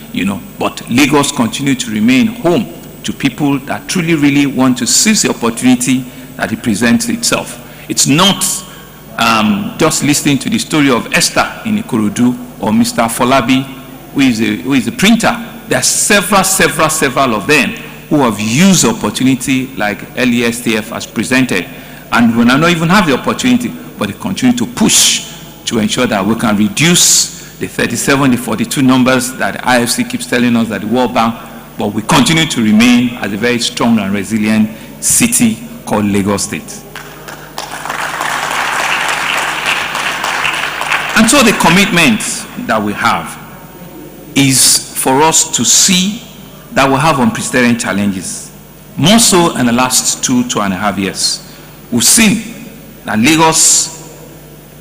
but Lagos continues to remain home to people that truly, really want to seize the opportunity that it presents itself. It's not just listening to the story of Esther in Ikorodu or Mr. Folabi, who is a printer. There are several of them who have used the opportunity like Lsctf has presented, and will not even have the opportunity, but they continue to push to ensure that we can reduce the 37, the 42 numbers that the IFC keeps telling us, that the World Bank, but we continue to remain as a very strong and resilient city called Lagos State. And so the commitment that we have is for us to see that we have unprecedented challenges. More so in the last 2.5 years. We've seen that Lagos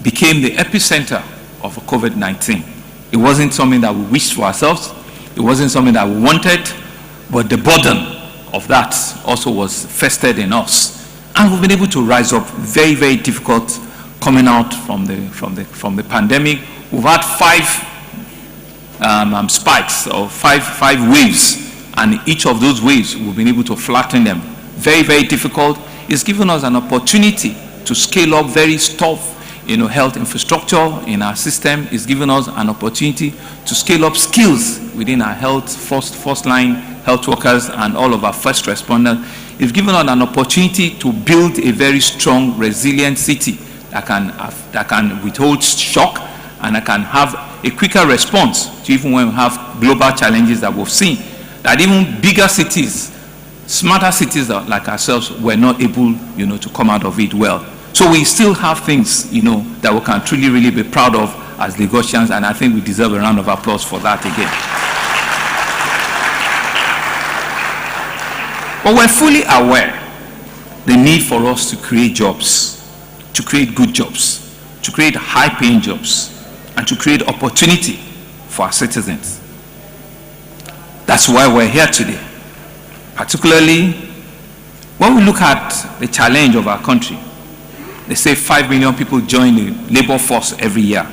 became the epicenter of COVID-19. It wasn't something that we wished for ourselves. It wasn't something that we wanted, but the burden of that also was vested in us. And we've been able to rise up very, very difficult coming out from the pandemic. We've had 5 spikes or five waves, and each of those waves we've been able to flatten them. Very, very difficult. It's given us an opportunity to scale up very tough health infrastructure in our system. Is giving us an opportunity to scale up skills within our first line health workers and all of our first responders. It's given us an opportunity to build a very strong, resilient city that can withhold shock and that can have a quicker response to even when we have global challenges that we've seen. That even bigger cities, smarter cities like ourselves were not able, to come out of it well. So we still have things, that we can truly really be proud of as Lagosians, and I think we deserve a round of applause for that again. But we're fully aware the need for us to create jobs, to create good jobs, to create high-paying jobs, and to create opportunity for our citizens. That's why we're here today. Particularly when we look at the challenge of our country. They say 5 million people join the labor force every year.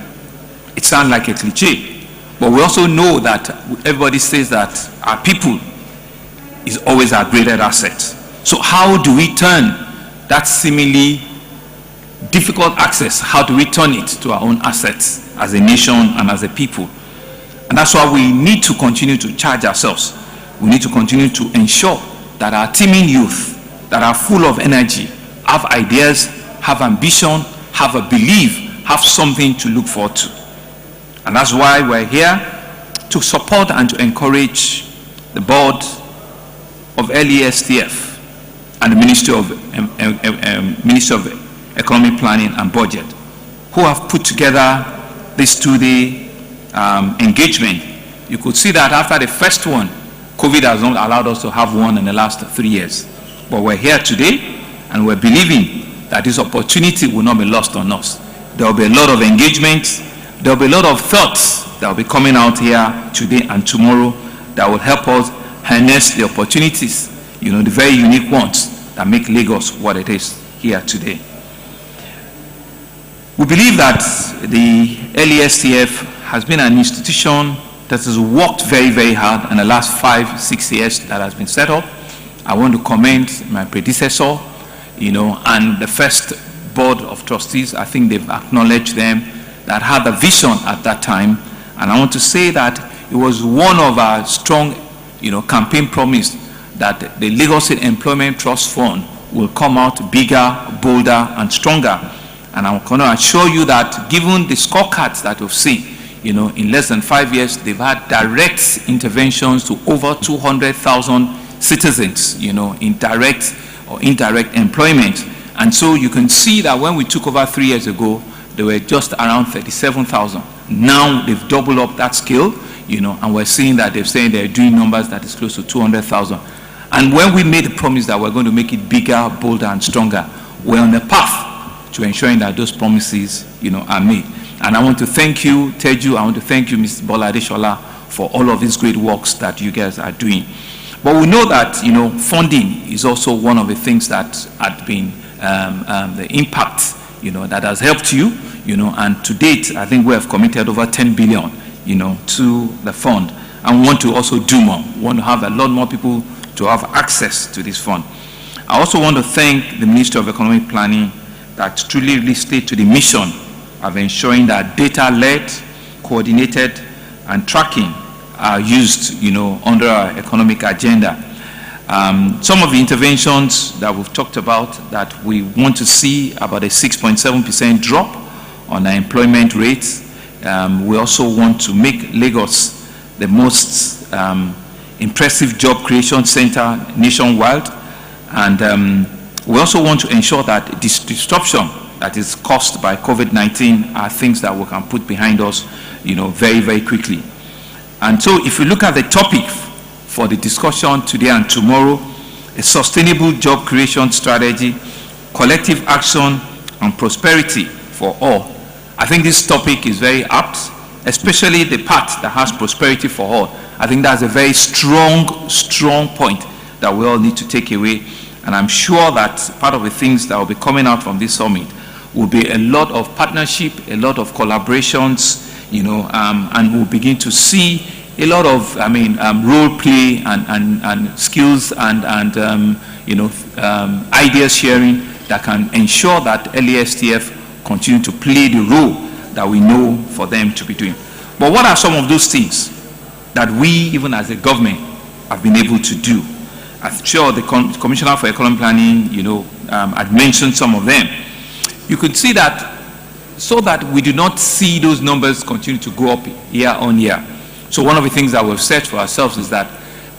It sounds like a cliche, but we also know that everybody says that our people is always our greatest asset. So how do we turn that seemingly difficult access, how do we turn it to our own assets as a nation and as a people? And that's why we need to continue to charge ourselves. We need to continue to ensure that our teeming youth, that are full of energy, have ideas, have ambition, have a belief, have something to look forward to. And that's why we're here to support and to encourage the board of Lsctf and the Ministry of Economic Planning and Budget, who have put together this two-day engagement. You could see that after the first one, COVID has not allowed us to have one in the last 3 years. But we're here today, and we're believing that this opportunity will not be lost on us. There will be a lot of engagement, there will be a lot of thoughts that will be coming out here today and tomorrow that will help us harness the opportunities, the very unique ones that make Lagos what it is here today. We believe that the Lsctf has been an institution that has worked very, very hard in the last 5-6 years that has been set up. I want to commend my predecessor, and the first board of trustees. I think they've acknowledged them, that had a vision at that time. And I want to say that it was one of our strong, campaign promise that the Lagos State Employment Trust Fund will come out bigger, bolder, and stronger. And I'm going to assure you that given the scorecards that we've seen, in less than 5 years, they've had direct interventions to over 200,000 citizens, in direct or indirect employment. And so you can see that when we took over 3 years ago, they were just around 37,000. Now they've doubled up that scale, and we're seeing that they're doing numbers that is close to 200,000. And when we made the promise that we're going to make it bigger, bolder, and stronger, we're on the path to ensuring that those promises, are made. And I want to thank you, Teju, I want to thank you, Mr. Bola Adeshola, for all of these great works that you guys are doing. But we know that, funding is also one of the things that had been the impact, that has helped you, and to date, I think we have committed over 10 billion, to the fund. And we want to also do more. We want to have a lot more people to have access to this fund. I also want to thank the Ministry of Economic Planning that truly really stayed to the mission of ensuring that data-led, coordinated, and tracking are used, under our economic agenda. Some of the interventions that we've talked about, that we want to see about a 6.7% drop on our employment rates. We also want to make Lagos the most impressive job creation center nationwide. And we also want to ensure that this disruption that is caused by COVID-19 are things that we can put behind us, very, very quickly. And so if you look at the topic for the discussion today and tomorrow, a sustainable job creation strategy, collective action, and prosperity for all. I think this topic is very apt, especially the part that has prosperity for all. I think that's a very strong point that we all need to take away. And I'm sure that part of the things that will be coming out from this summit will be a lot of partnership, a lot of collaborations, and we'll begin to see a lot of, role play and skills and ideas sharing that can ensure that Lsctf continue to play the role that we know for them to be doing. But what are some of those things that we, even as a government, have been able to do? I'm sure the Commissioner for Economic Planning, had mentioned some of them. You could see that so that we do not see those numbers continue to go up year on year. So one of the things that we've set for ourselves is that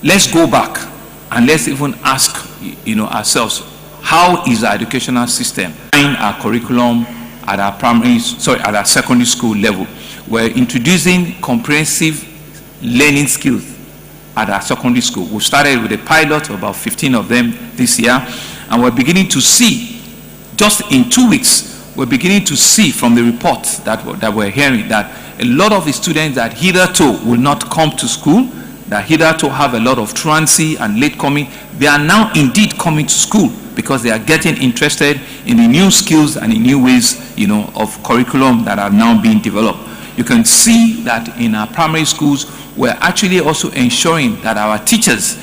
let's go back and let's even ask, ourselves, how is our educational system in our curriculum at our secondary school level. We're introducing comprehensive learning skills at our secondary school. We started with a pilot of about 15 of them this year, and we're beginning to see, just in 2 weeks, we're beginning to see from the reports that we're hearing that a lot of the students that hitherto will not come to school, that hitherto have a lot of truancy and late coming, they are now indeed coming to school because they are getting interested in the new skills and the new ways, of curriculum that are now being developed. You can see that in our primary schools, we're actually also ensuring that our teachers,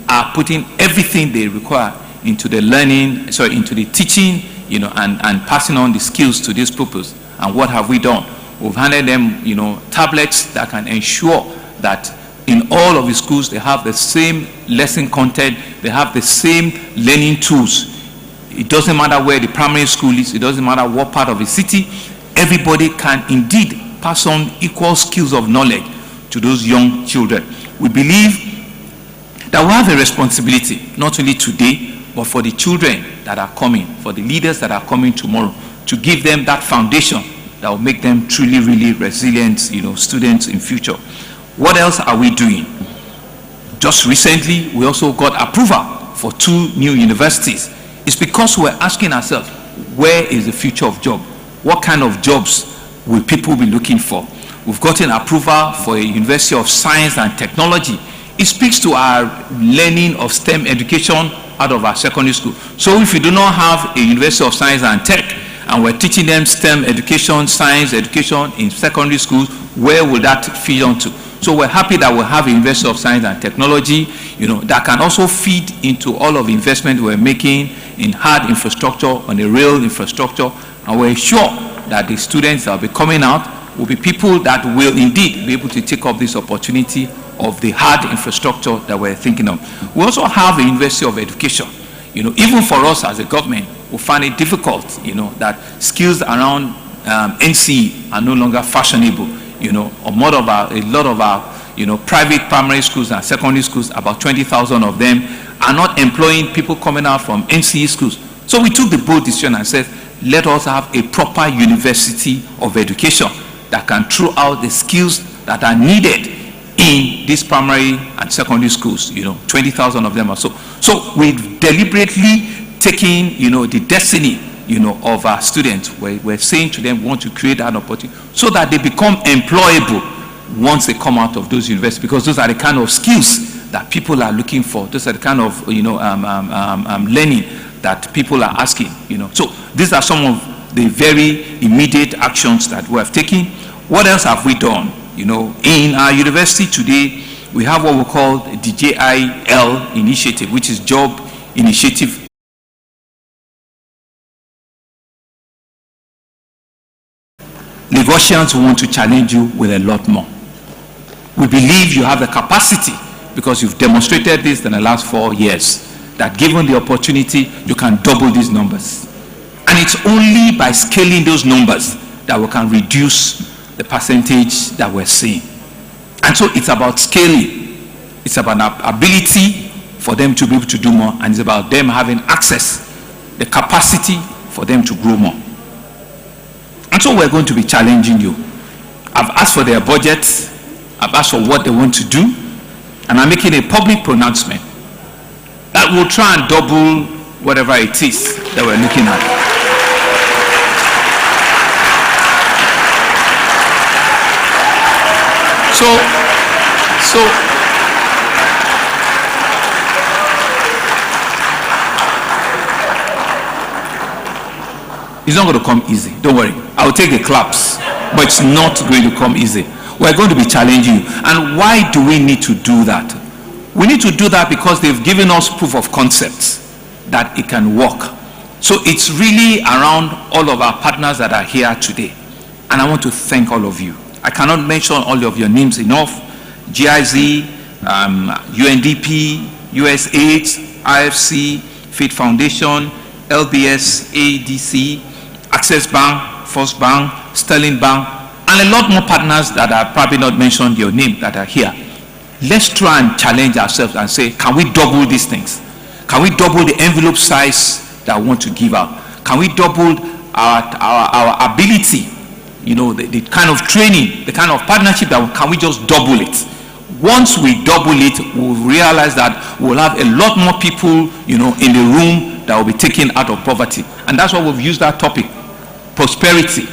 are putting everything they require into the learning, into the teaching, and passing on the skills to this purpose. And what have we done? We've handed them, tablets that can ensure that in all of the schools they have the same lesson content, they have the same learning tools. It doesn't matter where the primary school is, it doesn't matter what part of the city, everybody can indeed pass on equal skills of knowledge to those young children. We believe that we have a responsibility, not only today, but for the children that are coming, for the leaders that are coming tomorrow, to give them that foundation that will make them truly, really resilient, students in future. What else are we doing? Just recently, we also got approval for 2 new universities. It's because we're asking ourselves, where is the future of job? What kind of jobs will people be looking for? We've gotten approval for a University of Science and Technology. It speaks to our learning of STEM education out of our secondary school. So if we do not have a University of Science and Tech, and we're teaching them STEM education, science education in secondary schools, where will that feed on to? So we're happy that we have a University of Science and Technology, that can also feed into all of the investment we're making in hard infrastructure, on the rail infrastructure, and we're sure that the students that will be coming out will be people that will indeed be able to take up this opportunity of the hard infrastructure that we're thinking of. We also have a University of Education. Even for us as a government, we find it difficult, that skills around NCE are no longer fashionable. A lot of our private primary schools and secondary schools, about 20,000 of them, are not employing people coming out from NCE schools. So we took the bold decision and said, let us have a proper University of Education that can throw out the skills that are needed in these primary and secondary schools, 20,000 of them or so. So we've deliberately taken, the destiny, of our students. We're saying to them, we want to create an opportunity so that they become employable once they come out of those universities, because those are the kind of skills that people are looking for. Those are the kind of, learning that people are asking, So these are some of the very immediate actions that we have taken. What else have we done? In our university today, we have what we call the JIL initiative, which is Job Initiative. Lagosians want to challenge you with a lot more. We believe you have the capacity, because you've demonstrated this in the last 4 years, that given the opportunity, you can double these numbers. And it's only by scaling those numbers that we can reduce the percentage that we're seeing. And so it's about scaling. It's about ability for them to be able to do more, and it's about them having access, the capacity for them to grow more. And so we're going to be challenging you. I've asked for their budgets, I've asked for what they want to do, and I'm making a public pronouncement that will try and double whatever it is that we're looking at. It's not going to come easy. Don't worry. I'll take the claps, but it's not going to come easy. We're going to be challenging you. And why do we need to do that? We need to do that because they've given us proof of concept that it can work. So it's really around all of our partners that are here today. And I want to thank all of you. I cannot mention all of your names enough. GIZ, UNDP, USAID, IFC, Faith Foundation, LBS, ADC, Access Bank, First Bank, Sterling Bank, and a lot more partners that I probably not mentioned your name that are here. Let's try and challenge ourselves and say, can we double these things? Can we double the envelope size that we want to give out? Can we double our ability, the kind of training, the kind of partnership can we just double it? Once we double it, we'll realize that we'll have a lot more people, in the room that will be taken out of poverty. And that's why we've used that topic, prosperity.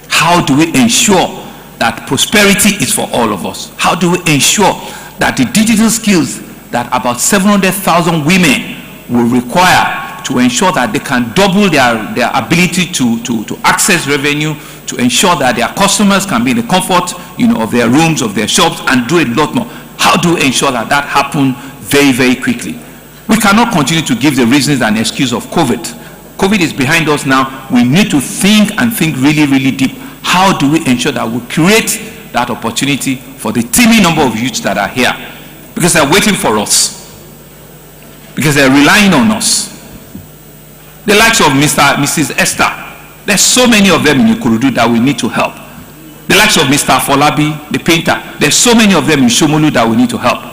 How do we ensure that prosperity is for all of us? How do we ensure that the digital skills that about 700,000 women will require to ensure that they can double their ability to access revenue, to ensure that their customers can be in the comfort, of their rooms, of their shops, and do a lot more? How do we ensure that happens very, very quickly? We cannot continue to give the reasons and excuse of COVID. COVID is behind us now. We need to think really, really deep. How do we ensure that we create that opportunity for the teeming number of youths that are here? Because they're waiting for us. Because they're relying on us. The likes of Mrs. Esther. There's so many of them in Ikorodu that we need to help. The likes of Mr. Folabi, the painter. There's so many of them in Shomolu that we need to help.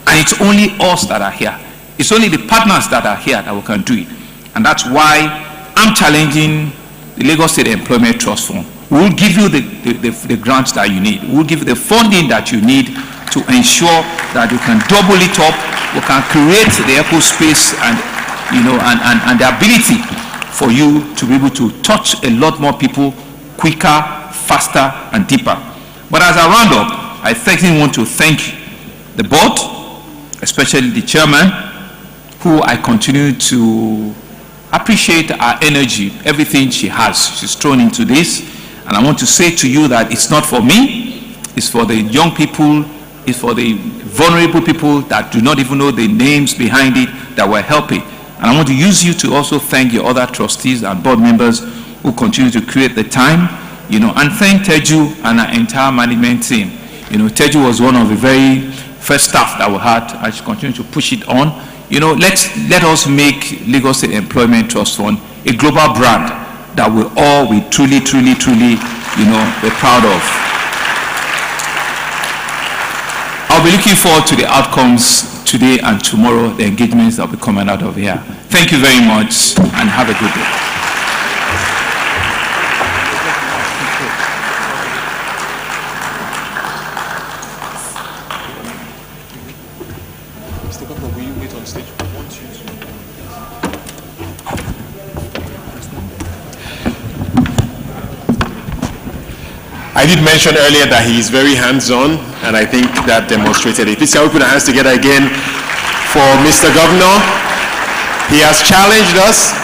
And it's only us that are here. It's only the partners that are here that we can do it. And that's why I'm challenging the Lagos State Employment Trust Fund. We'll give you the grants that you need. We'll give you the funding that you need to ensure that you can double it up. We can create the eco space and the ability for you to be able to touch a lot more people quicker, faster, and deeper. But as I round up, I want to thank the board, especially the chairman, who I continue to appreciate her energy, everything she has. She's thrown into this. And I want to say to you that it's not for me, it's for the young people, it's for the vulnerable people that do not even know the names behind it that we're helping. And I want to use you to also thank your other trustees and board members who continue to create the time, and thank Teju and our entire management team. Teju was one of the very first staff that we had, and she continued to push it on. Let us make Lagos State Employment Trust Fund a global brand that we truly, be proud of. I'll be looking forward to the outcomes today and tomorrow, the engagements that will be coming out of here. Thank you very much and have a good day. I did mention earlier that he is very hands-on, and I think that demonstrated it. Please can we put our hands together again for Mr. Governor. He has challenged us.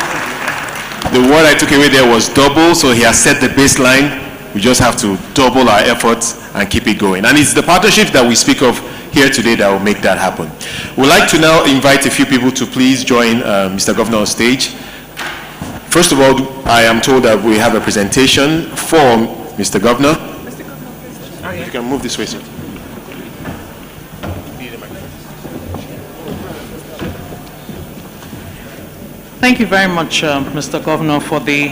The word I took away there was double, so he has set the baseline. We just have to double our efforts and keep it going. And it's the partnership that we speak of here today that will make that happen. We'd like to now invite a few people to please join Mr. Governor on stage. First of all, I am told that we have a presentation for Mr. Governor. You can move this way, sir. Thank you very much, Mr. Governor, for the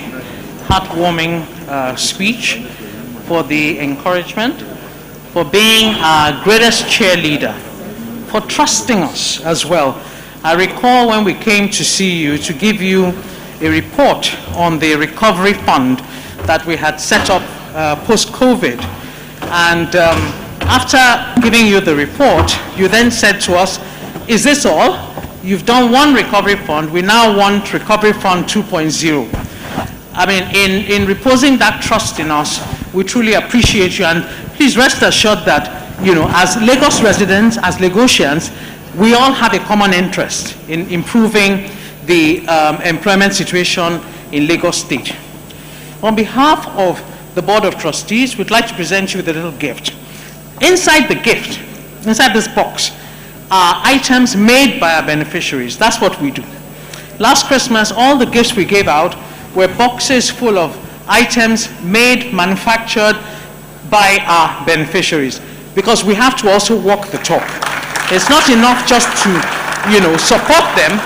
heartwarming speech, for the encouragement, for being our greatest cheerleader, for trusting us as well. I recall when we came to see you to give you a report on the recovery fund that we had set up post-COVID. And after giving you the report, you then said to us, is this all? You've done one recovery fund, we now want Recovery Fund 2.0. I mean, in reposing that trust in us, we truly appreciate you, and please rest assured that, as Lagos residents, as Lagosians, we all have a common interest in improving the employment situation in Lagos State. On behalf of the Board of Trustees, we'd like to present you with a little gift. Inside the gift, inside this box, are items made by our beneficiaries. That's what we do. Last Christmas, all the gifts we gave out were boxes full of items made, manufactured by our beneficiaries, because we have to also walk the talk. It's not enough just to, support them,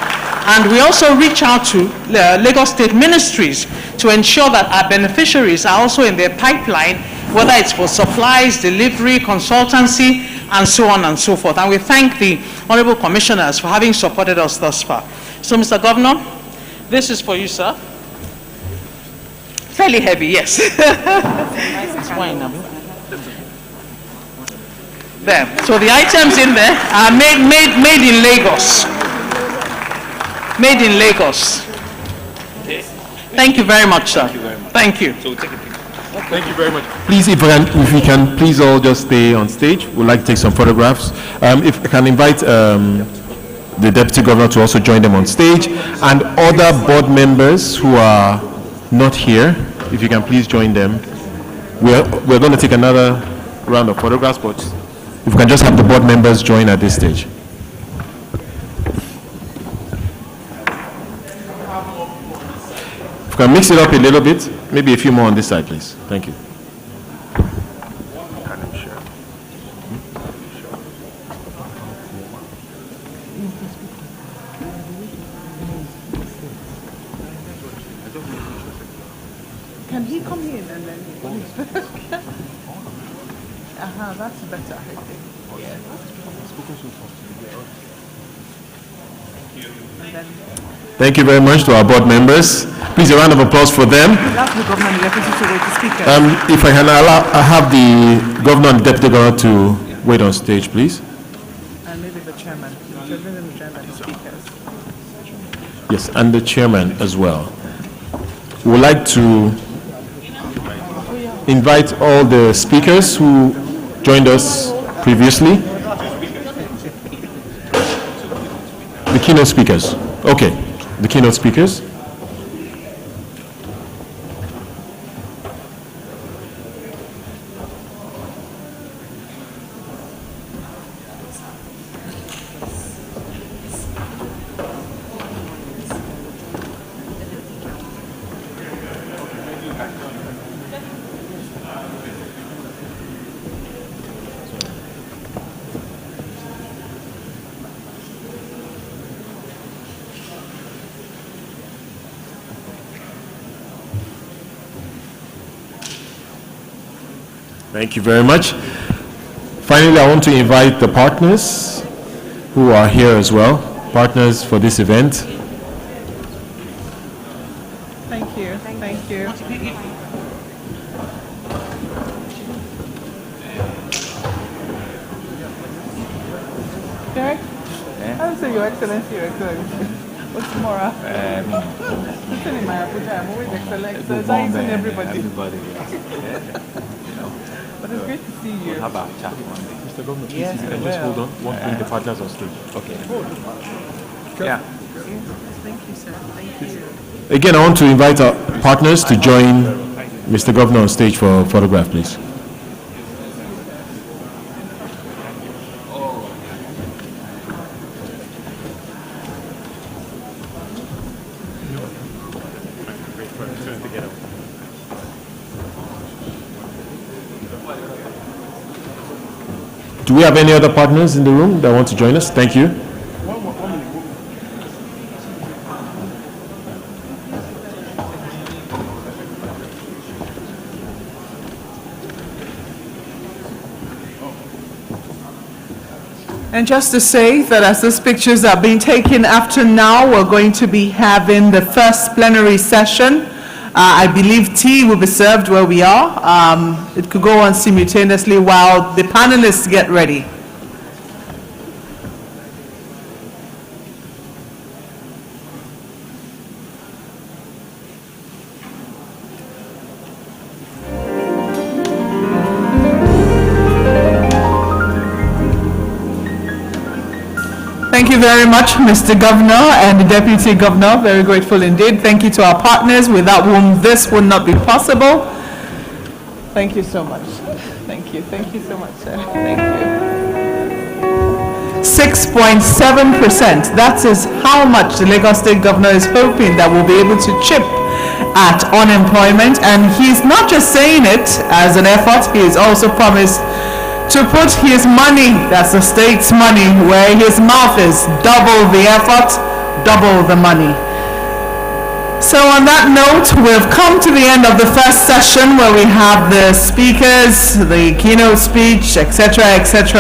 and we also reach out to Lagos State ministries to ensure that our beneficiaries are also in their pipeline, whether it's for supplies, delivery, consultancy, and so on and so forth. And we thank the Honorable Commissioners for having supported us thus far. So, Mr. Governor, This is for you, sir. Fairly heavy, yes. It's wine, Abu. There. So the items in there are made in Lagos. Made in Lagos. Thank you very much, sir. Thank you. So take a picture. Thank you very much. Please, if we can, please all just stay on stage. We'd like to take some photographs. If I can invite the Deputy Governor to also join them on stage, and other board members who are not here, if you can please join them. We're going to take another round of photographs, but if we can just have the board members join at this stage. If we can mix it up a little bit, maybe a few more on this side, please. Thank you. Can he come in and then? That's better, I think. Yeah. Thank you very much to our board members. Please, a round of applause for them. That's the governor and the deputy to the speaker. If I can have the governor and deputy governor to wait on stage, please. And maybe the chairman. The chairman and speakers. Yes, and the chairman as well. We would like to invite all the speakers who joined us previously. The keynote speakers. Okay, the keynote speakers. Thank you very much. Finally, I want to invite the partners who are here as well, partners for this event. Thank you. Thank you. Derek? I would say Your Excellency, Your Excellency. What's tomorrow? Listen, in my Abuja, I'm always exercising everybody. But it's great to see you. We'll have our chat one day. Mr. Governor, please, Yes, if you can just hold on. Want to bring the partners on stage. Okay. Yeah. Thank you, sir. Thank you. Again, I want to invite our partners to join Mr. Governor on stage for a photograph, please. Do we have any other partners in the room that want to join us? Thank you. And just to say that as these pictures are being taken after now, we're going to be having the first plenary session. I believe tea will be served where we are. It could go on simultaneously while the panelists get ready. Thank you very much, Mr. Governor and the Deputy Governor. Very grateful indeed. Thank you to our partners, without whom this would not be possible. Thank you so much. Thank you. Thank you so much, sir. Thank you. 6.7%. That is how much the Lagos State Governor is hoping that we'll be able to chip at unemployment. And he's not just saying it as an effort, he has also promised to put his money, that's the state's money, where his mouth is. Double the effort, double the money. So on that note, we've come to the end of the first session where we have the speakers, the keynote speech, etc., etc.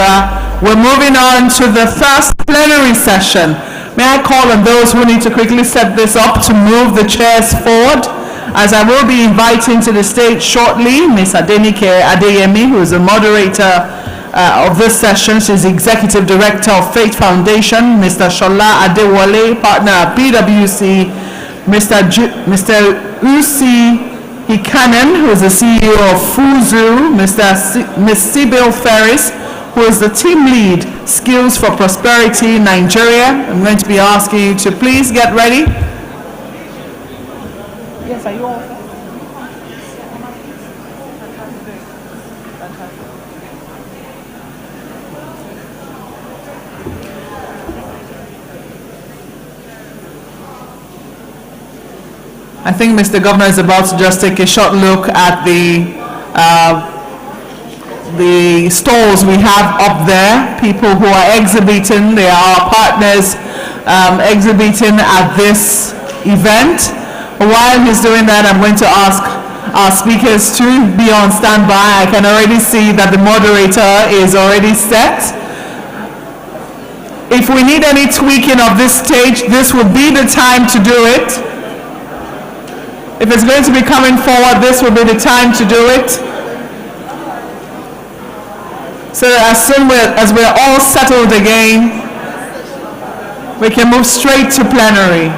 We're moving on to the first plenary session May I call on those who need to quickly set this up to move the chairs forward, as I will be inviting to the stage shortly Ms. Adenike Adeyemi, who is the moderator of this session. She's the Executive Director of Faith Foundation. Mr. Shola Adewale, partner at PwC. Mr. Usi Hikanen, who is the CEO of Fuzu. Ms. Sibyl Ferris, who is the team lead, Skills for Prosperity, Nigeria. I'm going to be asking you to please get ready. Yes, are you all set? I think Mr. Governor is about to just take a short look at the stalls we have up there, people who are exhibiting. They are our partners exhibiting at this event. While he's doing that, I'm going to ask our speakers to be on standby. I can already see that the moderator is already set. If we need any tweaking of this stage, this would be the time to do it. If it's going to be coming forward, this will be the time to do it. So as soon as we're all settled again, we can move straight to plenary.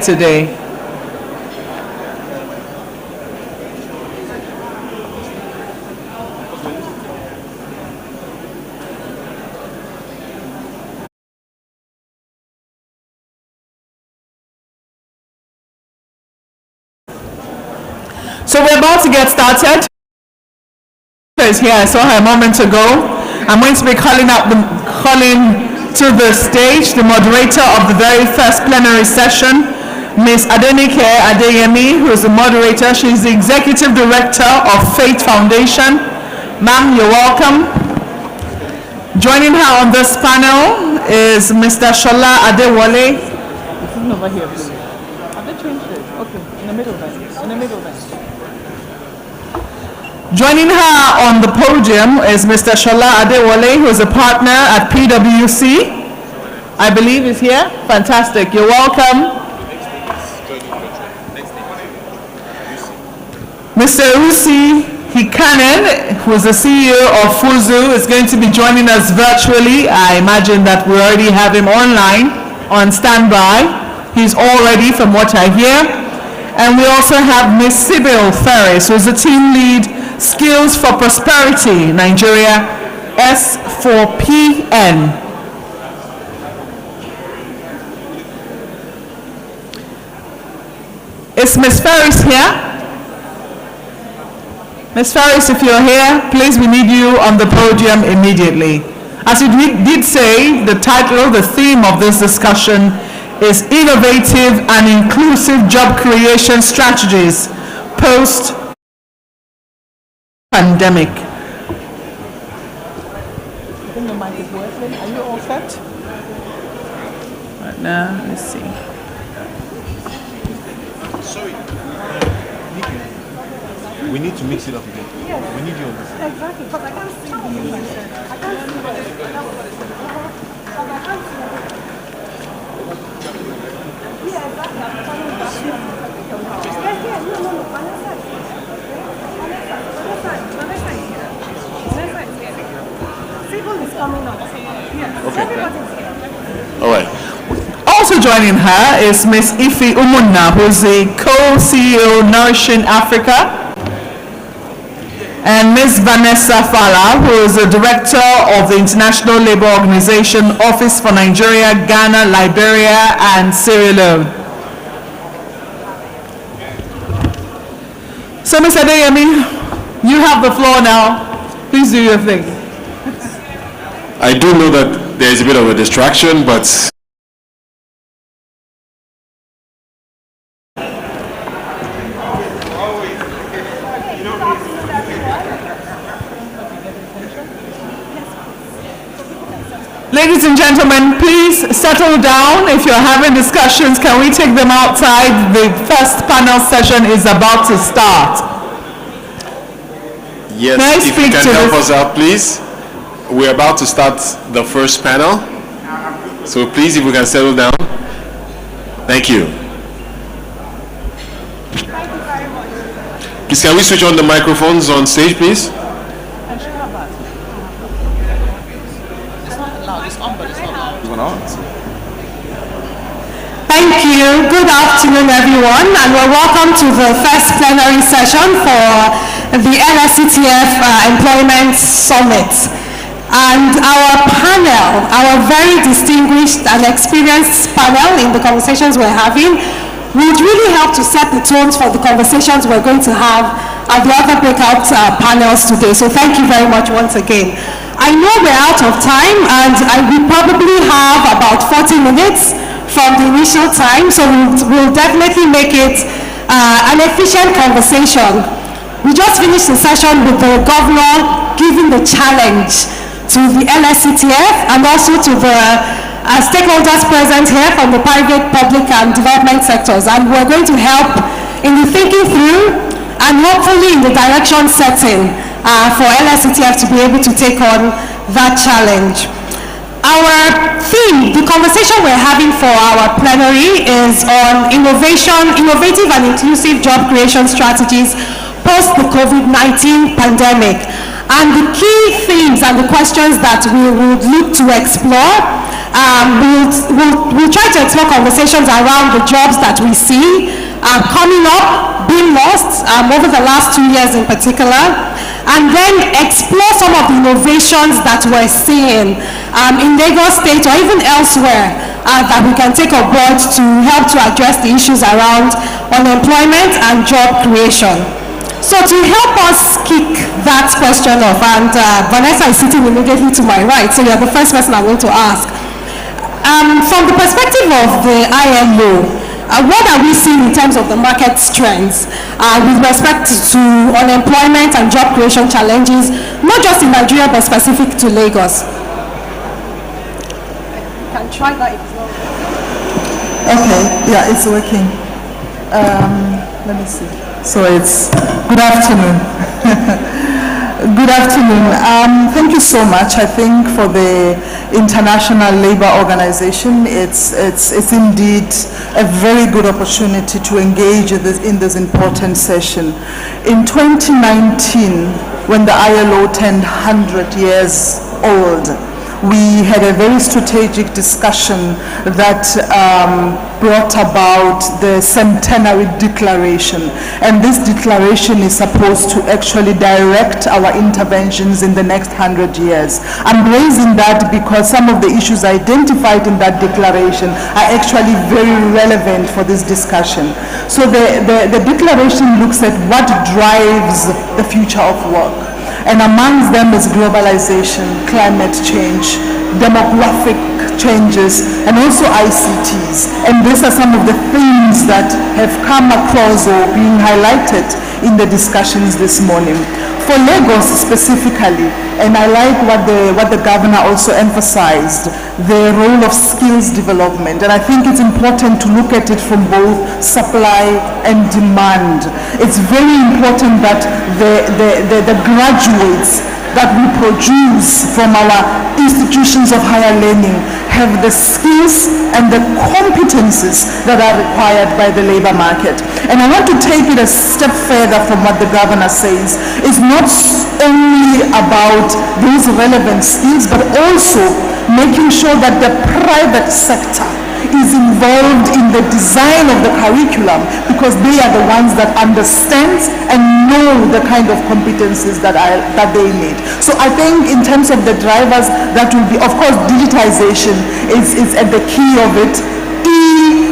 Today. So we're about to get started. Is here. I saw her a moment ago. I'm going to be calling to the stage the moderator of the very first plenary session, Ms. Adenike Adeyemi, who is the moderator. She's the Executive Director of Faith Foundation. Ma'am, you're welcome. Joining her on this panel is Mr. Shola Adewale. Over here, please. Have they changed it? Okay, in the middle then. In the middle then. Joining her on the podium is Mr. Shola Adewale, who is a partner at PwC. I believe is here. Fantastic. You're welcome. Mr. Usi Hikanen, who is the CEO of Fuzu, is going to be joining us virtually. I imagine that we already have him online, on standby. He's all ready from what I hear. And we also have Ms. Sybil Ferris, who is the team lead, Skills for Prosperity, Nigeria, S4PN. Is Ms. Ferris here? Ms. Ferris, if you're here, please, we need you on the podium immediately. As you did say, the title, the theme of this discussion is Innovative and Inclusive Job Creation Strategies Post-Pandemic. I think the mic is working. Are you all set? Right now, let's see. Sorry. We need to mix it up again. Yes. We need you on this. Exactly, because I can't see the music. I can't see what it is. I can't see it. Yeah, exactly. I'm trying to back you. Yeah, no. Vanessa is here. Sybil is coming up. Yes. Okay. Everybody's here. All right. Also joining her is Ms. Ife Umunna, who is the co-CEO Nourishing Africa, and Ms. Vanessa Fala, who is the Director of the International Labour Organization Office for Nigeria, Ghana, Liberia, and Sierra Leone. So, Ms. Adeyemi, you have the floor now. Please do your thing. I do know that there is a bit of a distraction, but ladies and gentlemen, please settle down. If you're having discussions, can we take them outside? The first panel session is about to start. yes, if you can help us out, please. We're about to start the first panel. So please, if we can settle down. Thank you. Please, can we switch on the microphones on stage, please? Thank you. Good afternoon, everyone, and welcome to the first plenary session for the Lsctf Employment Summit. And our panel, our very distinguished and experienced panel in the conversations we're having, would really help to set the tones for the conversations we're going to have at the other breakout panels today. So thank you very much once again. I know we're out of time, and we probably have about 40 minutes from the initial time, so we'll definitely make it an efficient conversation. We just finished the session with the governor giving the challenge to the Lsctf and also to the stakeholders present here from the private, public, and development sectors, and we're going to help in the thinking through and hopefully in the direction setting for Lsctf to be able to take on that challenge. Our theme, the conversation we're having for our plenary is on innovative and inclusive job creation strategies post the COVID-19 pandemic. And the key themes and the questions that we would look to explore, we'll try to explore conversations around the jobs that we see coming up, being lost over the last 2 years in particular, and then explore some of the innovations that we're seeing in Lagos State or even elsewhere that we can take on board to help to address the issues around unemployment and job creation. So to help us kick that question off, and Vanessa is sitting immediately to my right, so you're the first person I'm going to ask. From the perspective of the IMO, what are we seeing in terms of the market trends with respect to unemployment and job creation challenges, not just in Nigeria but specific to Lagos? try that if it's not. Okay, yeah, it's working. Let me see. So it's good afternoon. Good afternoon. Thank you so much. I think for the International Labour Organization, it's indeed a very good opportunity to engage in this important session. In 2019, when the ILO turned 100 years old, we had a very strategic discussion that brought about the centenary declaration. And this declaration is supposed to actually direct our interventions in the next 100 years. I'm raising that because some of the issues identified in that declaration are actually very relevant for this discussion. So the declaration looks at what drives the future of work. And amongst them is globalization, climate change, demographic changes, and also ICTs. And these are some of the themes that have come across or being highlighted in the discussions this morning. For Lagos specifically, and I like what the governor also emphasized, the role of skills development. And I think it's important to look at it from both supply and demand. It's very important that the graduates that we produce from our institutions of higher learning have the skills and the competencies that are required by the labor market. And I want to take it a step further from what the governor says. It's not only about those relevant skills, but also making sure that the private sector is involved in the design of the curriculum, because they are the ones that understand and know the kind of competencies that they need. So I think in terms of the drivers, that will be, of course, digitization is at the key of it,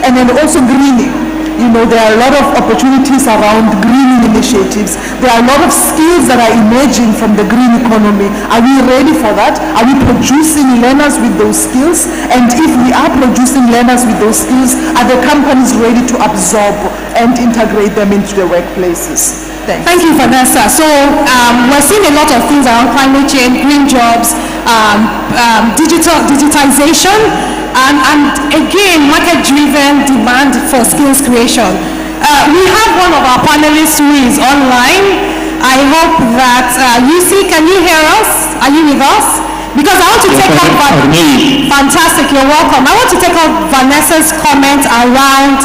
and then also greening. You know, there are a lot of opportunities around greening initiatives. There are a lot of skills that are emerging from the green economy. Are we ready for that? Are we producing learners with those skills? And if we are producing learners with those skills, are the companies ready to absorb and integrate them into the workplaces? Thanks. Thank you, Vanessa. So we're seeing a lot of things around climate change, green jobs, digitization, and again, market-driven demand for skills creation. We have one of our panelists who is online. I hope that can you hear us? Are you with us? Because I want to take up fantastic, you're welcome. I want to take up Vanessa's comment around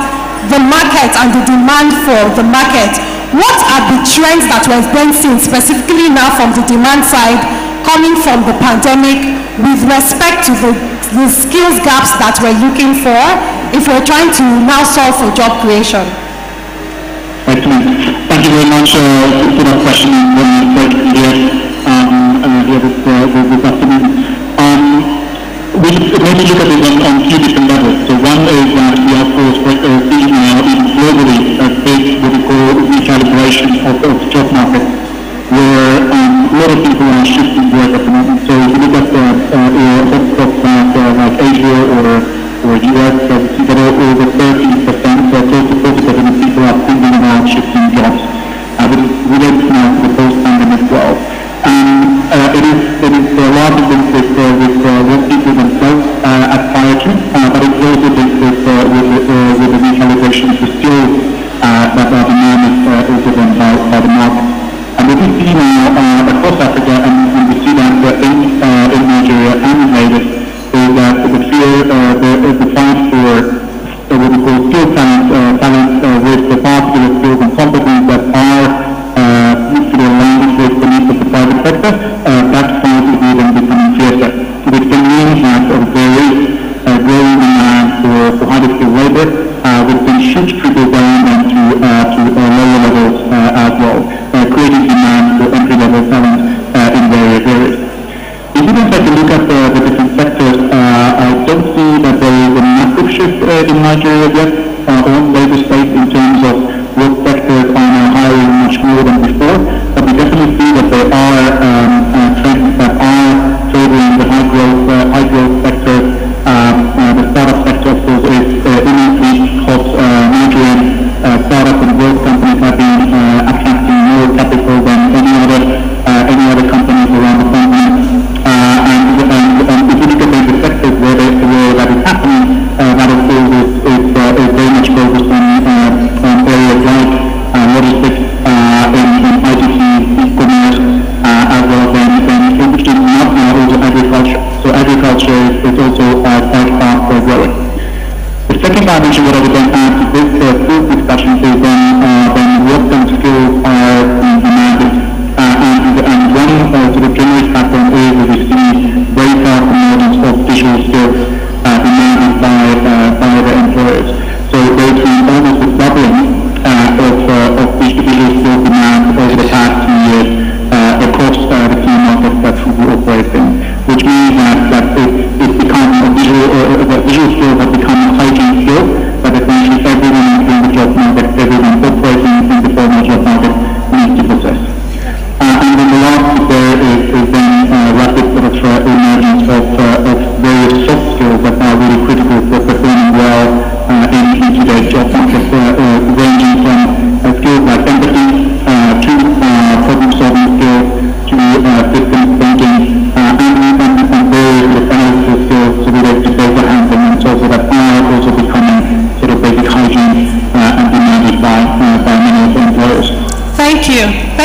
the market and the demand for the market. What are the trends that we've been seeing specifically now from the demand side coming from the pandemic with respect to the skills gaps that we're looking for if we're trying to now solve for job creation? Excellent. Thank you very much for that question and here this afternoon. We maybe look at it on two different levels. So one is that we are, of course, seeing now globally a big, what we call recalibration of the job market, where a lot of people are shifting work at the moment. So if you look at like Asia or US, we see that over 30%, so close to 40% of people are thinking about shifting jobs. But it relates now to the post-pandemic world. It is largely linked with what people themselves aspire to, but it's also linked with the recalibration of the skills that are demanded also then by the market. And what we see now across Africa, and we see that in Nigeria and in Lagos, is that the fight for what we call skill talent with the particular skills and competencies that are useful aligned with the needs of the private sector, that fight is even becoming fiercer, which can mean that there is growing demand for highly skilled labor, which then should trickle down to lower levels as well.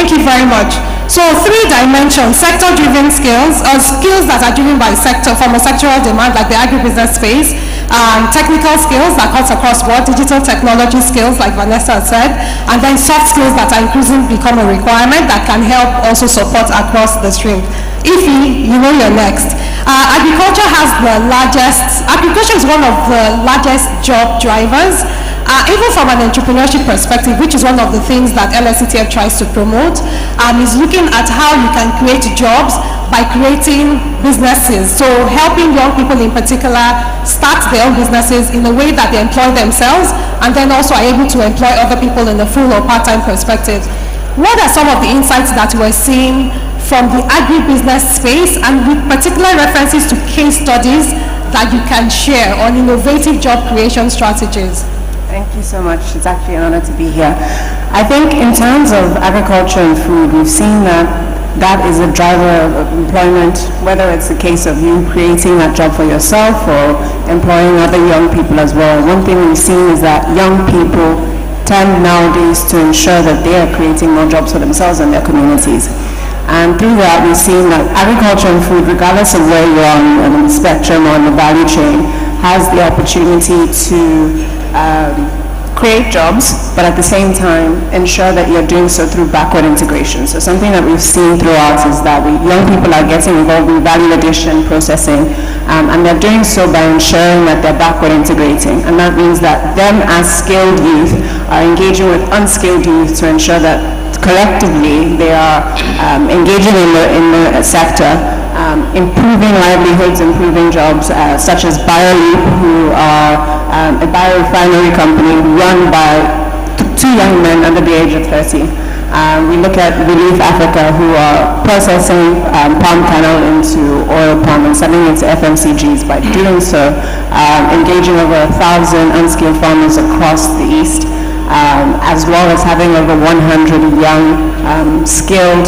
Thank you very much. So 3 dimensions: sector-driven skills, skills that are driven by sector, from a sectoral demand like the agribusiness space, technical skills that cuts across board, digital technology skills like Vanessa said, and then soft skills that are increasingly become a requirement that can help also support across the stream. Ify, you know you're next. Agriculture is one of the largest job drivers. Even from an entrepreneurship perspective, which is one of the things that Lsctf tries to promote, is looking at how you can create jobs by creating businesses. So helping young people in particular start their own businesses in a way that they employ themselves and then also are able to employ other people in a full or part-time perspective. What are some of the insights that we're seeing from the agribusiness space, and with particular references to case studies that you can share on innovative job creation strategies? Thank you so much. It's actually an honor to be here. I think in terms of agriculture and food, we've seen that that is a driver of employment, whether it's a case of you creating that job for yourself or employing other young people as well. One thing we've seen is that young people tend nowadays to ensure that they are creating more jobs for themselves and their communities. And through that, we've seen that agriculture and food, regardless of where you are on the spectrum or on the value chain, has the opportunity to create jobs, but at the same time ensure that you're doing so through backward integration. So something that we've seen throughout is that young people are getting involved in value addition processing, and they're doing so by ensuring that they're backward integrating. And that means that them as skilled youth are engaging with unskilled youth to ensure that collectively they are engaging in the sector, improving livelihoods, improving jobs, such as BioLeap, who are a biorefinery company run by 2 young men under the age of 30. We look at Relief Africa, who are processing palm kernel into oil palm and selling it to FMCGs. By doing so, engaging over 1,000 unskilled farmers across the East, as well as having over 100 young skilled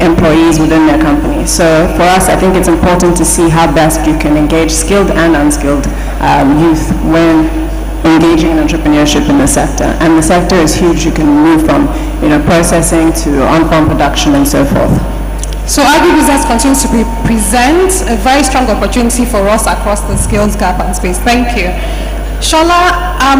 employees within their company. So for us, I think it's important to see how best you can engage skilled and unskilled youth when engaging in entrepreneurship in the sector. And the sector is huge. You can move from processing to on-farm production and so forth. So agribusiness continues to present a very strong opportunity for us across the skills gap and space. Thank you. Shola,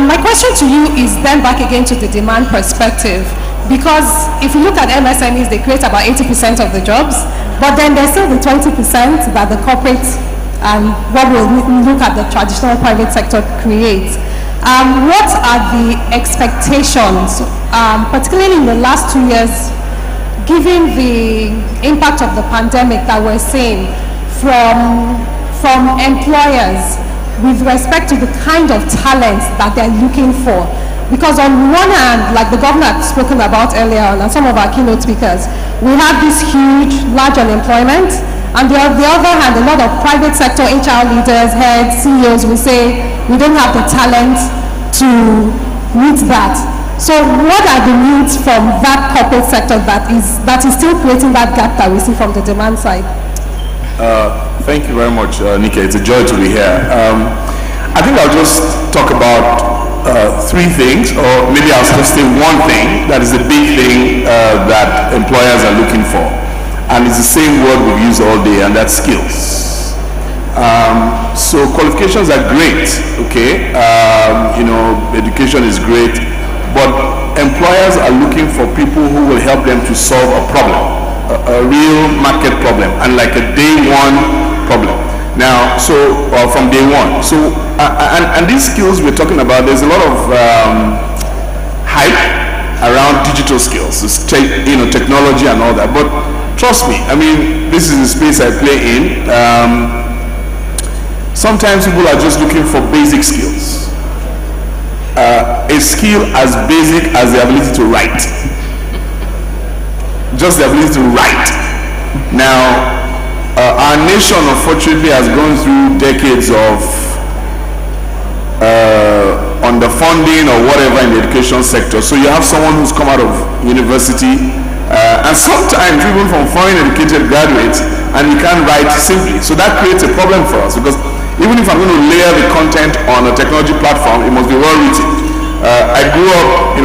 my question to you is then back again to the demand perspective, because if you look at MSMEs, they create about 80% of the jobs, but then there's still the 20% that the corporate and what we'll look at the traditional private sector creates. What are the expectations, particularly in the last 2 years, given the impact of the pandemic that we're seeing from employers with respect to the kind of talent that they're looking for? Because on one hand, like the governor had spoken about earlier on, and some of our keynote speakers, we have this huge, large unemployment, and on the other hand, a lot of private sector HR leaders, heads, CEOs will say, we don't have the talent to meet that. So what are the needs from that corporate sector that is still creating that gap that we see from the demand side? Thank you very much, Nika. It's a joy to be here. I think I'll just talk about 3 things, or maybe I'll just say one thing that is a big thing that employers are looking for. And it's the same word we've used all day, and that's skills. So qualifications are great, okay? Education is great, but employers are looking for people who will help them to solve a problem, a real market problem, and like a day one problem. Now, from day one. So, and these skills we're talking about, there's a lot of hype around digital skills, technology and all that. But trust me, I mean, this is the space I play in. Sometimes people are just looking for basic skills. A skill as basic as the ability to write. Just the ability to write. Now, our nation, unfortunately, has gone through decades of underfunding or whatever in the education sector. So you have someone who's come out of university, and sometimes even from foreign educated graduates, and you can't write simply. So that creates a problem for us, because even if I'm going to layer the content on a technology platform, it must be well written. I grew up,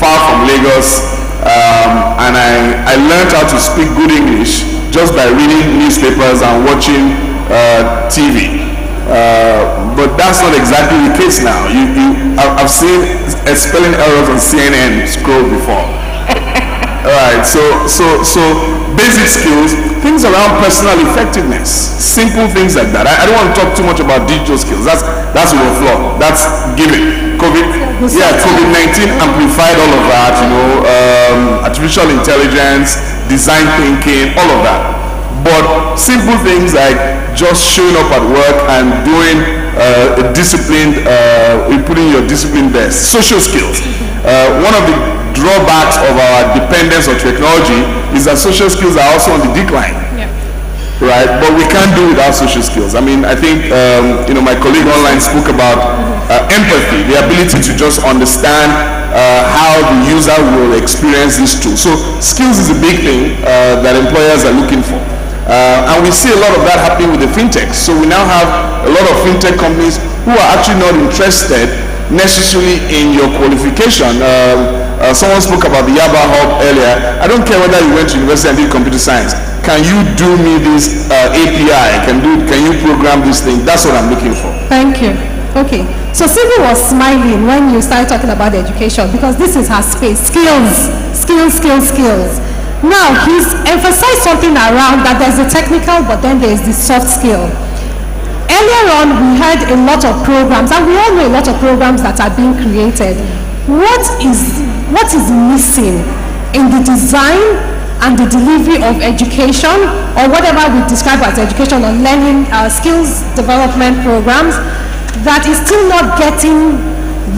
far from Lagos, and I learned how to speak good English just by reading newspapers and watching TV. But that's not exactly the case now. I've seen spelling errors on CNN scroll before. Alright, so basic skills, things around personal effectiveness, simple things like that. I don't want to talk too much about digital skills. That's overflow. That's given. COVID-19 amplified all of that. Artificial intelligence, design thinking, all of that. But simple things like just showing up at work and doing putting your discipline best. Social skills. One of the drawbacks of our dependence on technology is that social skills are also on the decline. Yeah. Right? But we can't do without social skills. I mean, I think, my colleague online spoke about empathy, the ability to just understand how the user will experience this tool. So skills is a big thing that employers are looking for. And we see a lot of that happening with the fintechs. So we now have a lot of fintech companies who are actually not interested necessarily in your qualification. Someone spoke about the Yaba Hub earlier. I don't care whether you went to university and did computer science. Can you do me this API? Can you program this thing? That's what I'm looking for. Thank you. Okay. So Sylvie was smiling when you started talking about education because this is her space. Skills. Now, he's emphasized something around that there's a technical, but then there's the soft skill. Earlier on, we had a lot of programs, and we all know a lot of programs that are being created. What is missing in the design and the delivery of education, or whatever we describe as education or learning skills development programs, that is still not getting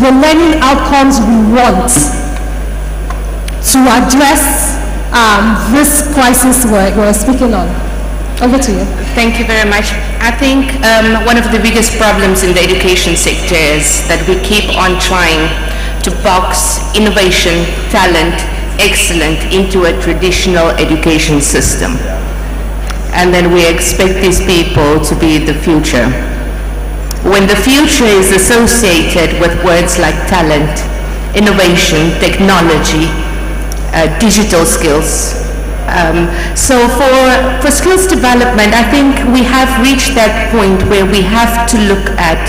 the learning outcomes we want to address this crisis we're speaking on? Over to you. Thank you very much. I think one of the biggest problems in the education sector is that we keep on trying to box innovation, talent, excellence into a traditional education system. And then we expect these people to be the future. When the future is associated with words like talent, innovation, technology, digital skills. So for skills development, I think we have reached that point where we have to look at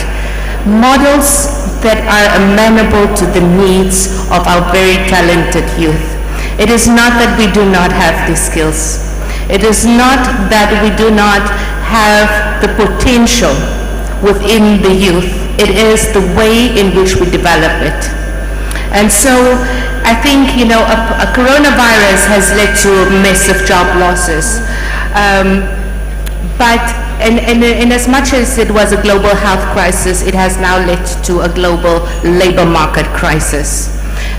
models that are amenable to the needs of our very talented youth. It is not that we do not have these skills. It is not that we do not have the potential within the youth. It is the way in which we develop it. And so I think, a coronavirus has led to massive job losses. But in as much as it was a global health crisis, it has now led to a global labor market crisis.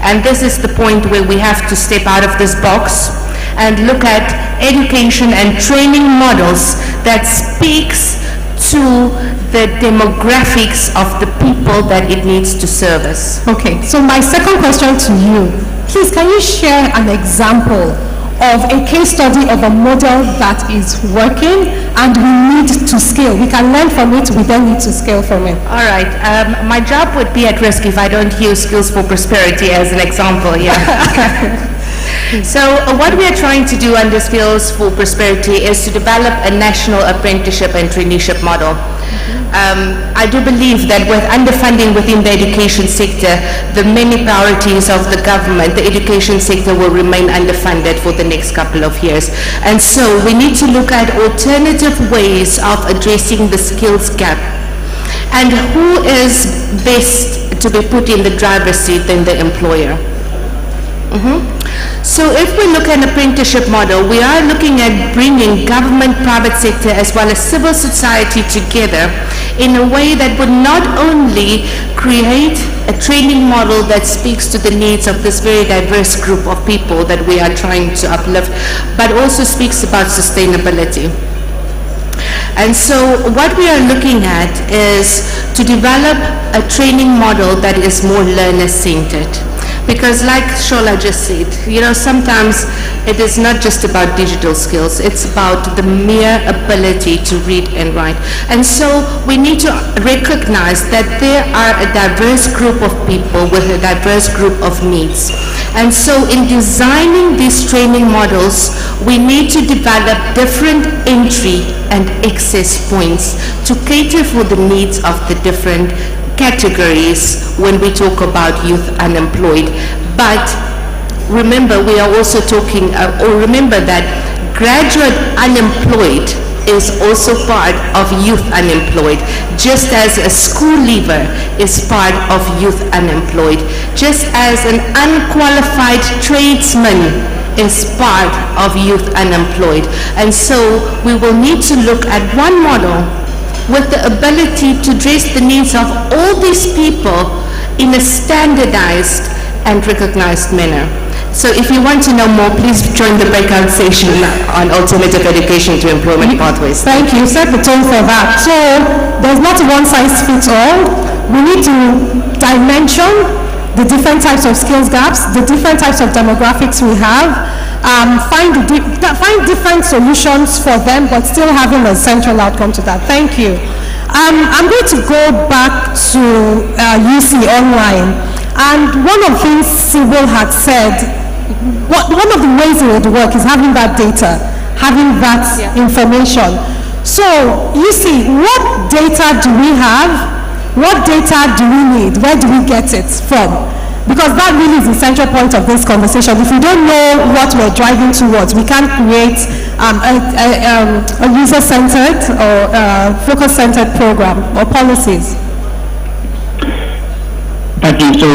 And this is the point where we have to step out of this box and look at education and training models that speaks to the demographics of the people that it needs to service. Okay, so my second question to you, please can you share an example of a case study of a model that is working and we need to scale? We can learn from it, we then need to scale from it. All right, my job would be at risk if I don't use Skills for Prosperity as an example, yeah. So what we are trying to do under Skills for Prosperity is to develop a national apprenticeship and traineeship model. I do believe that with underfunding within the education sector, the many priorities of the government, the education sector will remain underfunded for the next couple of years. And so we need to look at alternative ways of addressing the skills gap. And who is best to be put in the driver's seat than the employer? So if we look at an apprenticeship model, we are looking at bringing government, private sector, as well as civil society together in a way that would not only create a training model that speaks to the needs of this very diverse group of people that we are trying to uplift, but also speaks about sustainability. And so what we are looking at is to develop a training model that is more learner-centered. Because like Shola just said, sometimes it is not just about digital skills, it's about the mere ability to read and write. And so we need to recognize that there are a diverse group of people with a diverse group of needs. And so in designing these training models, we need to develop different entry and access points to cater for the needs of the different categories when we talk about youth unemployed. But remember, we are also talking, remember that graduate unemployed is also part of youth unemployed, just as a school leaver is part of youth unemployed, just as an unqualified tradesman is part of youth unemployed. And so we will need to look at one model with the ability to address the needs of all these people in a standardized and recognized manner. So if you want to know more, please join the breakout session on alternative education to employment pathways. Thank you. Set the tone for that. So there's not one size fits all. We need to dimension the different types of skills gaps, the different types of demographics we have, find different solutions for them, but still having a central outcome to that. Thank you. I'm going to go back to UC Online. And one of the things Sybil had said, one of the ways it would work is having that data, having that information. So, you see, what data do we have? What data do we need? Where do we get it from? Because that really is the central point of this conversation. If we don't know what we're driving towards, we can't create a user-centered or focus-centered program or policies. Thank you. So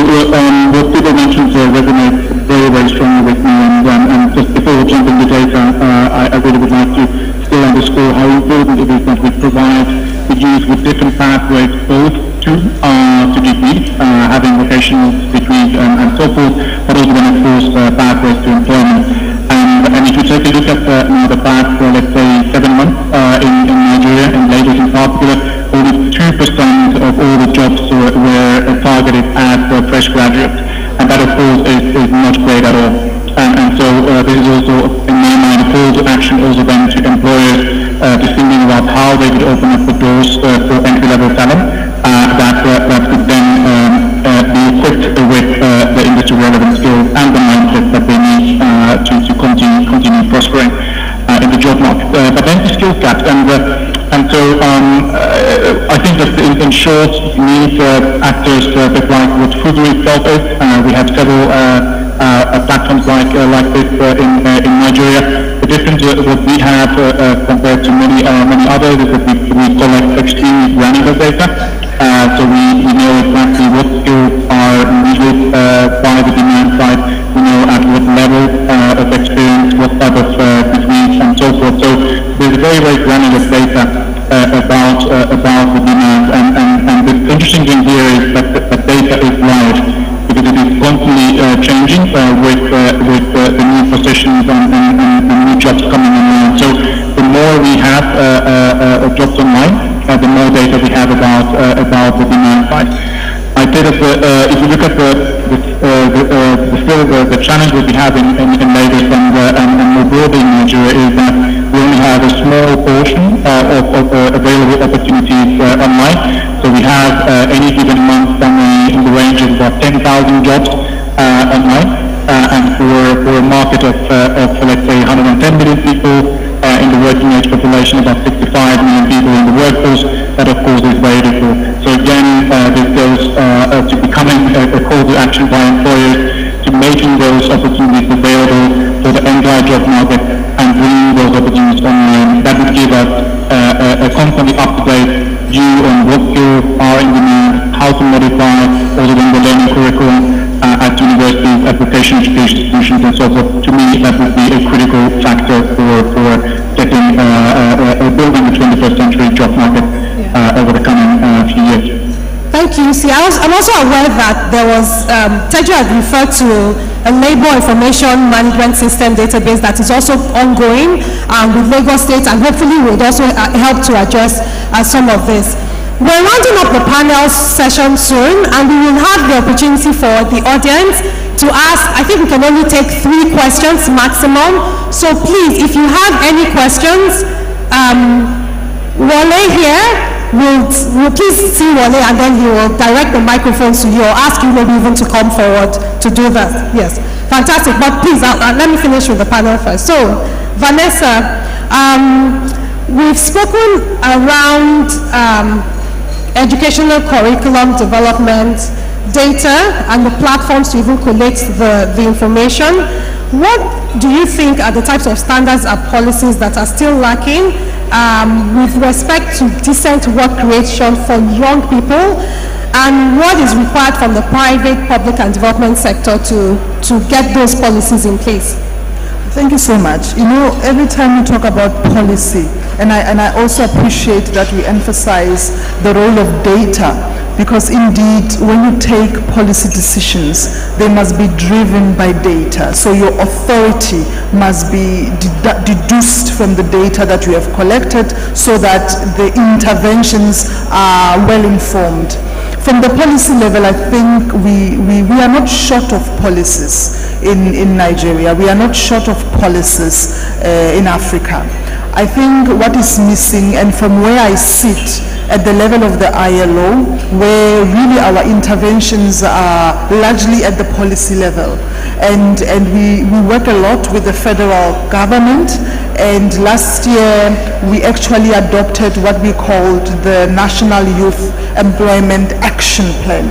what people mentioned resonates very, very strongly with me. And just before we jump into data, I really would like to still underscore how important it is that we provide the youth with different pathways, both to degrees, having vocational degrees and so forth, but also then of course pathways to employment. And if you take a look at the past, let's say 7 months in Nigeria, in Lagos in particular, only 2% of all the jobs were targeted at fresh graduates, and that of course is not great at all. And so this is also, in my mind, a call to action also then to employers to thinking about how they could open up the doors for entry-level talent that could then be equipped with the industry-relevant skills and the mindset that they need to continue prospering in the job market. But then the skills gaps, and so I think that in short, we need actors a bit like what Fudu itself is. We have several platforms like this in Nigeria. The difference what we have compared to many others is that we collect extremely granular data. So we know exactly what skills are needed by the demand side. We know at what level of experience, what type of degrees and so forth. So there's very, very granular data about the demand. And the interesting thing here is that the data is live, because it is constantly changing with the new positions and new jobs coming online. So the more we have jobs online, the more data we have about the demand side. I say that if you look at the challenge that we have in Lagos and more broadly in Nigeria is that we only have a small portion of available opportunities online. So we have any given month somewhere in the range of about 10,000 jobs online, and for a market of let's say 110 million people in the working age population, about 65 million people in the workforce, that of course is very little. So again, this goes to becoming a call to action by employers to making those opportunities available for the entire job market and bringing those opportunities online. That would give us a constantly up-to-date view on what skills are in demand, how to modify also in the learning curriculum at universities, at vocational education institutions and so forth. To me, that would be a critical factor for getting building the 21st century job market over the coming few years. Thank you. See, I'm also aware that there was, Teju had referred to a labor information management system database that is also ongoing with Lagos State, and hopefully would also help to address some of this. We're rounding up the panel session soon, and we will have the opportunity for the audience to ask. I think we can only take 3 questions maximum. So please, if you have any questions, Wale here will please see Wale, and then he will direct the microphones to you or ask you maybe even to come forward to do that. Yes, fantastic. But please, let me finish with the panel first. So, Vanessa, we've spoken around educational curriculum development, data, and the platforms to even collect the information. What do you think are the types of standards and policies that are still lacking with respect to decent work creation for young people? And what is required from the private, public, and development sector to get those policies in place? Thank you so much. You know, every time we talk about policy, and I also appreciate that we emphasize the role of data, because indeed, when you take policy decisions, they must be driven by data. So your authority must be deduced from the data that you have collected so that the interventions are well informed. From the policy level, I think we are not short of policies in Nigeria. We are not short of policies in Africa. I think what is missing, and from where I sit at the level of the ILO, where really our interventions are largely at the policy level, and we work a lot with the federal government, and last year we actually adopted what we called the National Youth Employment Action Plan.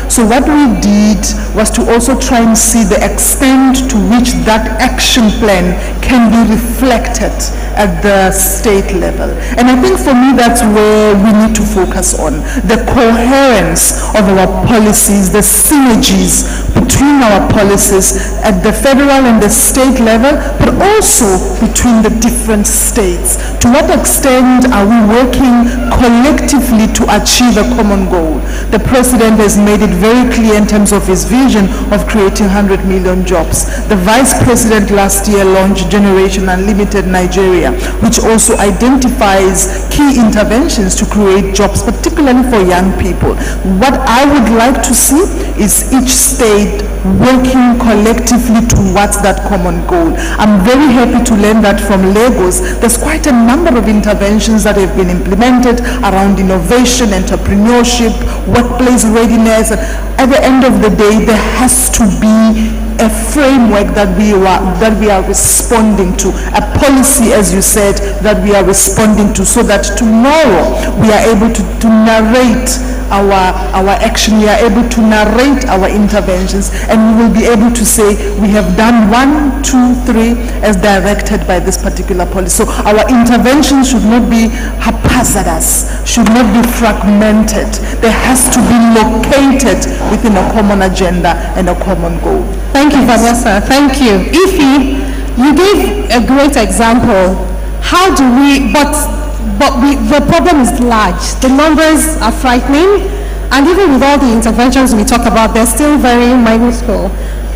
So what we did was to also try and see the extent to which that action plan can be reflected at the state level. And I think for me that's where we need to focus on, the coherence of our policies, the synergies between our policies at the federal and the state level, but also between the different states. To what extent are we working collectively to achieve a common goal? The President has made it very clear in terms of his vision of creating 100 million jobs. The Vice President last year launched Generation Unlimited Nigeria, which also identifies key interventions to create jobs, particularly for young people. What I would like to see is each state working collectively towards that common goal. I'm very happy to learn that from Lagos, there's quite a number of interventions that have been implemented around innovation, entrepreneurship, workplace readiness. At the end of the day, there has to be a framework that we are responding to, a policy, as you said, that we are responding to, so that tomorrow we are able to narrate our action, we are able to narrate our interventions, and we will be able to say we have done 1, 2, 3 as directed by this particular policy. So our interventions should not be haphazardous, should not be fragmented. There has to be located within a common agenda and a common goal. Thank you, Vanessa. Thank you. Ify, you gave a great example. How do we, the problem is large. The numbers are frightening, and even with all the interventions we talk about, they're still very minuscule.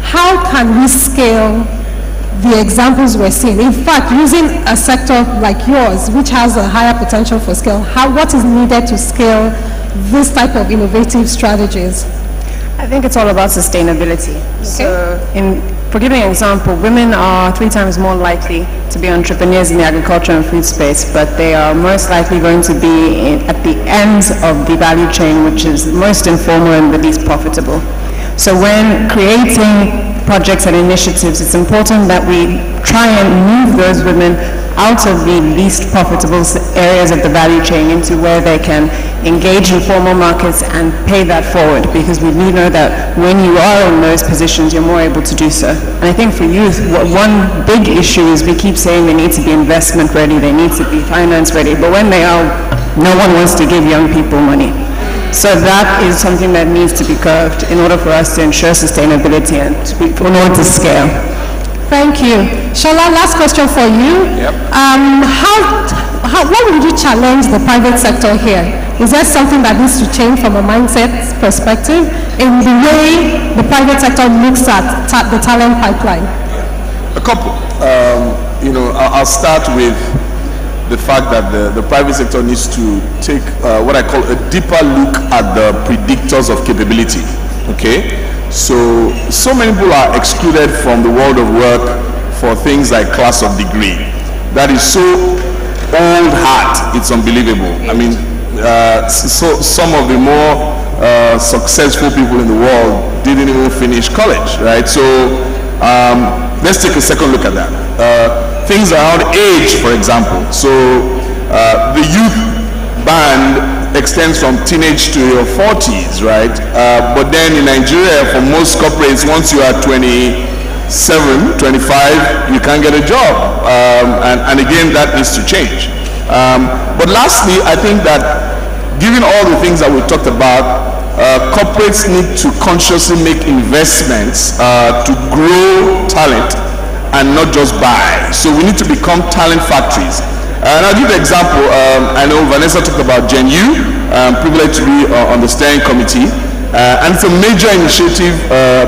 How can we scale the examples we're seeing? In fact, using a sector like yours, which has a higher potential for scale, what is needed to scale this type of innovative strategies? I think it's all about sustainability. Okay. So, for giving an example, women are 3 times more likely to be entrepreneurs in the agriculture and food space, but they are most likely going to be at the ends of the value chain, which is most informal and the least profitable. So when creating projects and initiatives, it's important that we try and move those women out of the least profitable areas of the value chain into where they can engage in formal markets and pay that forward, because we do know that when you are in those positions, you're more able to do so. And I think for youth, one big issue is we keep saying they need to be investment ready, they need to be finance ready, but when they are, no one wants to give young people money. So that is something that needs to be curbed in order for us to ensure sustainability and in order to scale. Thank you. Shola, last question for you. Yep. What would you challenge the private sector here? Is there something that needs to change from a mindset perspective in the way the private sector looks at the talent pipeline? A couple. I'll start with the fact that the private sector needs to take what I call a deeper look at the predictors of capability. Okay, so many people are excluded from the world of work for things like class of degree. That is so old hat, it's unbelievable. I mean, so some of the more successful people in the world didn't even finish college, right? So let's take a second look at that. Things around age, for example. So the youth band extends from teenage to your 40s, right? But then in Nigeria, for most corporates, once you are 27, 25, you can't get a job. And again, that needs to change. But lastly, I think that given all the things that we talked about, corporates need to consciously make investments to grow talent and not just buy. So we need to become talent factories. And I'll give you an example. I know Vanessa talked about Gen U. I'm privileged to be on the steering committee. And it's a major initiative.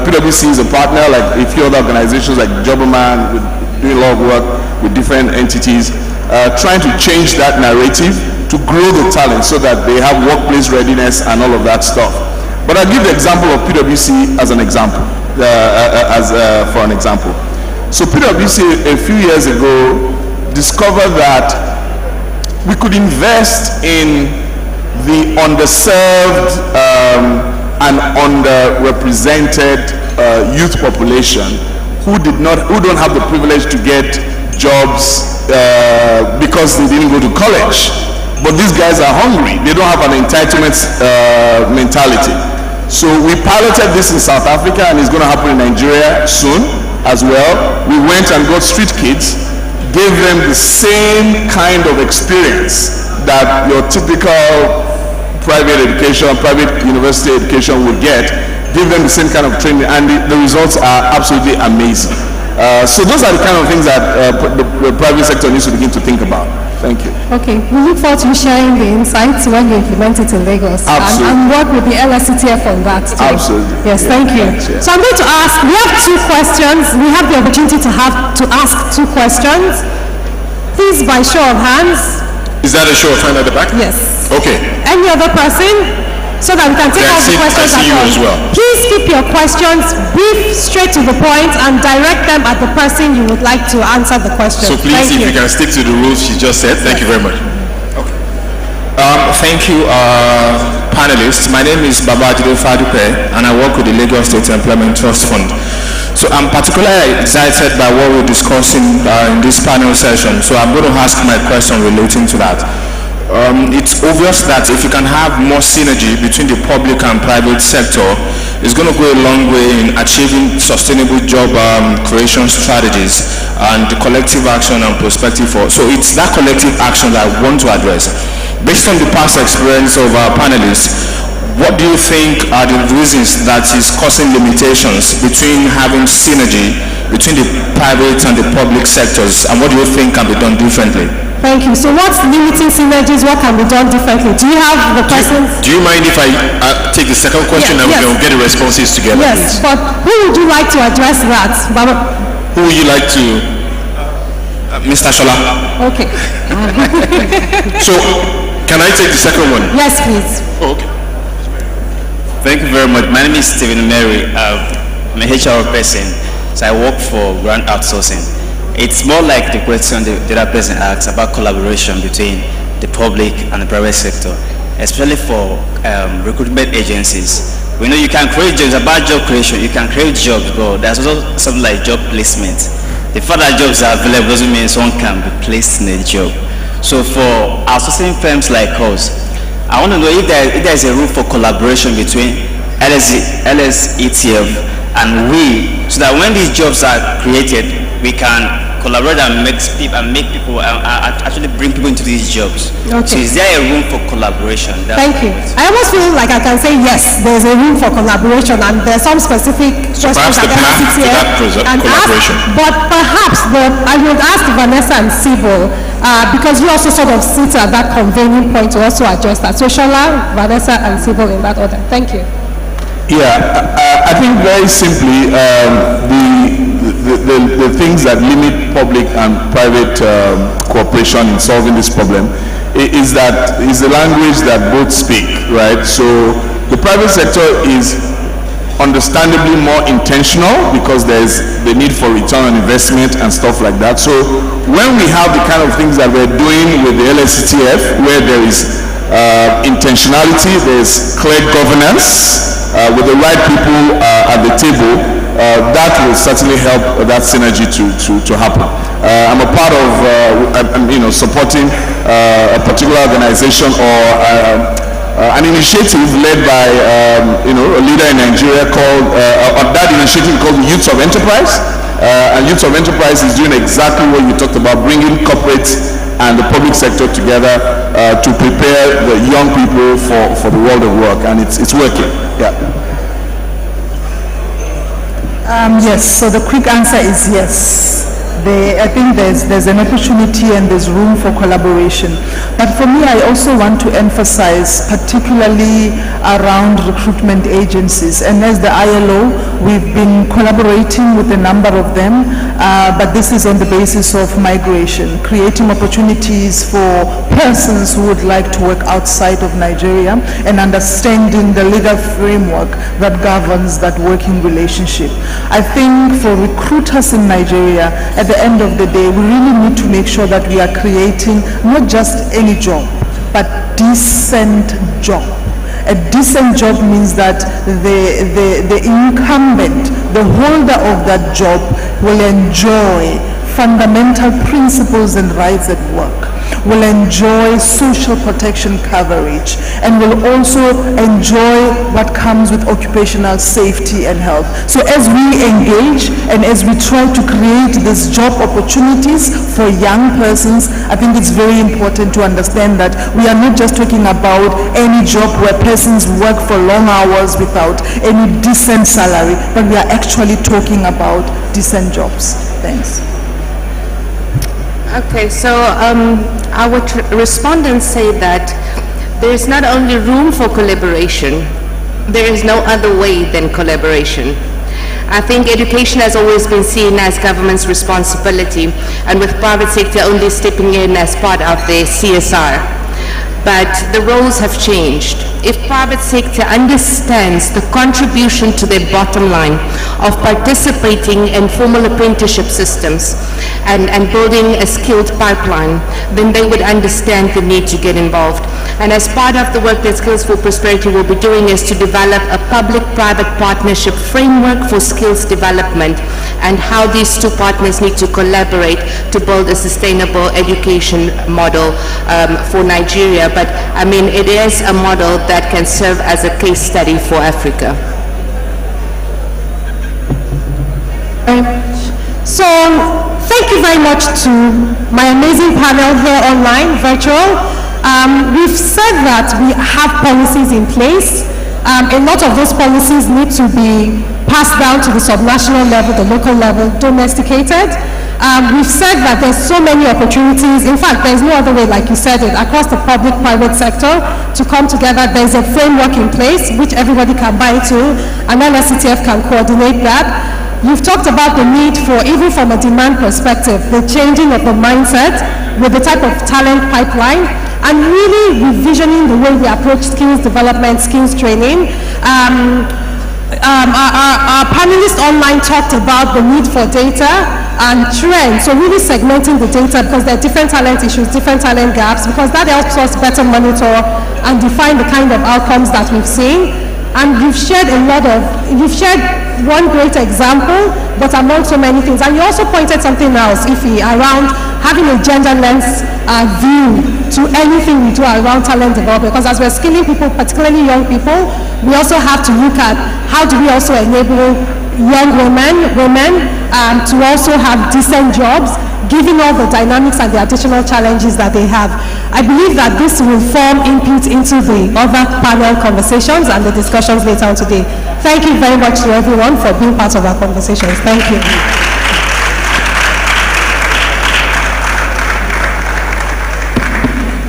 PwC is a partner, like a few other organizations like Jobberman, with doing a lot of work with different entities, trying to change that narrative to grow the talent so that they have workplace readiness and all of that stuff. But I'll give the example of PwC as an example, for an example. So PwC a few years ago discovered that we could invest in the underserved and underrepresented youth population who don't have the privilege to get jobs because they didn't go to college. But these guys are hungry. They don't have an entitlement mentality. So we piloted this in South Africa, and it's going to happen in Nigeria soon as well. We went and got street kids, gave them the same kind of experience that your typical private education, private university education would get, give them the same kind of training, and the results are absolutely amazing. So those are the kind of things that the private sector needs to begin to think about. Thank you. Okay, we look forward to sharing the insights when you implement it in Lagos. Absolutely. And work with the Lsctf on that too. Absolutely. Yes, Yeah, thank you. thanks, yeah. So I'm going to ask, we have two questions. We have the opportunity to ask two questions. Please, by show of hands. Is that a show of hands at the back? Yes. Okay. Any other person? So that we can take all the questions I see you at once. as well. Please keep your questions brief, straight to the point, and direct them at the person you would like to answer the question. So please, Thank if you can stick to the rules she just said. Thank you very much. Thank you, panelists. My name is Babajide Fadupe, and I work with the Lagos State Employment Trust Fund. So I'm particularly excited by what we're discussing in this panel session. So I'm going to ask my question relating to that. It's obvious that if you can have more synergy between the public and private sector, it's going to go a long way in achieving sustainable job creation strategies and the collective action and perspective for. So it's that collective action that I want to address. Based on the past experience of our panelists, what do you think are the reasons that is causing limitations between having synergy between the private and the public sectors, and what do you think can be done differently? Thank you. So what's limiting synergies? What can be done differently? Do you have the persons? Do you mind if I take the second question and we can get the responses together, Yes, please? but who would you like to address that? Who would you like to? Mr. Shola. Okay. So, can I take the second one? Yes, please. Okay. Thank you very much. My name is Stephen Mary. I'm a HR person, so I work for grant outsourcing. It's more like the question the other person asked about collaboration between the public and the private sector, especially for recruitment agencies. We know you can create jobs, about job creation, you can create jobs, but there's also something like job placement. The fact that jobs are available doesn't mean someone can be placed in a job. So for outsourcing firms like us, I want to know if there's a room for collaboration between Lsctf and we, so that when these jobs are created, we can collaborate and make people actually bring people into these jobs. Okay. So is there a room for collaboration? Thank you. I almost feel like I can say yes, there's a room for collaboration, and there's some specific questions perhaps the path to that collaboration. But perhaps I would ask Vanessa and Sibyl, because you also sort of sit at that convening point to also address that. So Shola, Vanessa, and Sibyl in that order. Thank you. Yeah, I think very simply, the things that limit public and private cooperation in solving this problem is the language that both speak, right? So the private sector is understandably more intentional because there's the need for return on investment and stuff like that. So when we have the kind of things that we're doing with the Lsctf, where there is intentionality, there's clear governance with the right people at the table, that will certainly help that synergy to happen. I'm a part of supporting a particular organization or an initiative led by a leader in Nigeria called that initiative called Youth of Enterprise. And Youth of Enterprise is doing exactly what you talked about, bringing corporate and the public sector together to prepare the young people for the world of work, and it's working. Yeah. Yes, so the quick answer is yes. I think there's an opportunity and there's room for collaboration. But for me, I also want to emphasize particularly around recruitment agencies. And as the ILO, we've been collaborating with a number of them, but this is on the basis of migration, creating opportunities for persons who would like to work outside of Nigeria and understanding the legal framework that governs that working relationship. I think for recruiters in Nigeria, at the end of the day, we really need to make sure that we are creating not just any job, but decent job. A decent job means that the incumbent, the holder of that job, will enjoy fundamental principles and rights at work, will enjoy social protection coverage, and will also enjoy what comes with occupational safety and health. So as we engage and as we try to create these job opportunities for young persons, I think it's very important to understand that we are not just talking about any job where persons work for long hours without any decent salary, but we are actually talking about decent jobs. Thanks. Okay, so I would respond and say that there is not only room for collaboration, there is no other way than collaboration. I think education has always been seen as government's responsibility, and with private sector only stepping in as part of the CSR. But the roles have changed. If private sector understands the contribution to their bottom line of participating in formal apprenticeship systems and building a skilled pipeline, then they would understand the need to get involved. And as part of the work that Skills for Prosperity will be doing is to develop a public-private partnership framework for skills development and how these two partners need to collaborate to build a sustainable education model for Nigeria. But I mean, it is a model that can serve as a case study for Africa. So, thank you very much to my amazing panel here online, virtual. We've said that we have policies in place. A lot of those policies need to be passed down to the subnational level, the local level, domesticated. We've said that there's so many opportunities. In fact, there's no other way, like you said it, across the public-private sector to come together. There's a framework in place which everybody can buy into, and Lsctf can coordinate that. You've talked about the need for, even from a demand perspective, the changing of the mindset with the type of talent pipeline, and really revisioning the way we approach skills development, skills training. Our panelists online talked about the need for data and trends, so really segmenting the data because there are different talent issues, different talent gaps, because that helps us better monitor and define the kind of outcomes that we've seen. And you've shared one great example, but among so many things. And you also pointed something else, Ify, around having a gender-lens view to anything we do around talent development. Because as we're skilling people, particularly young people, we also have to look at how do we also enable young women to also have decent jobs, given all the dynamics and the additional challenges that they have. I believe that this will form input into the other panel conversations and the discussions later on today. Thank you very much to everyone for being part of our conversations. Thank you.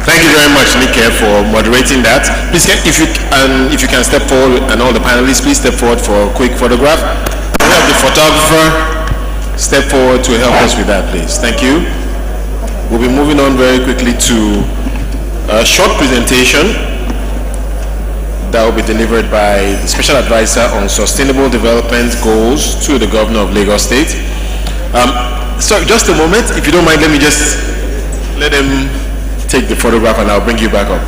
Thank you very much, Nike, for moderating that. Please, if you can step forward, and all the panelists, please step forward for a quick photograph. We have the photographer, step forward to help us with that, please. Thank you. We'll be moving on very quickly to a short presentation that will be delivered by the Special Advisor on Sustainable Development Goals to the Governor of Lagos State. Sorry, just a moment. If you don't mind, let me just let them take the photograph and I'll bring you back up.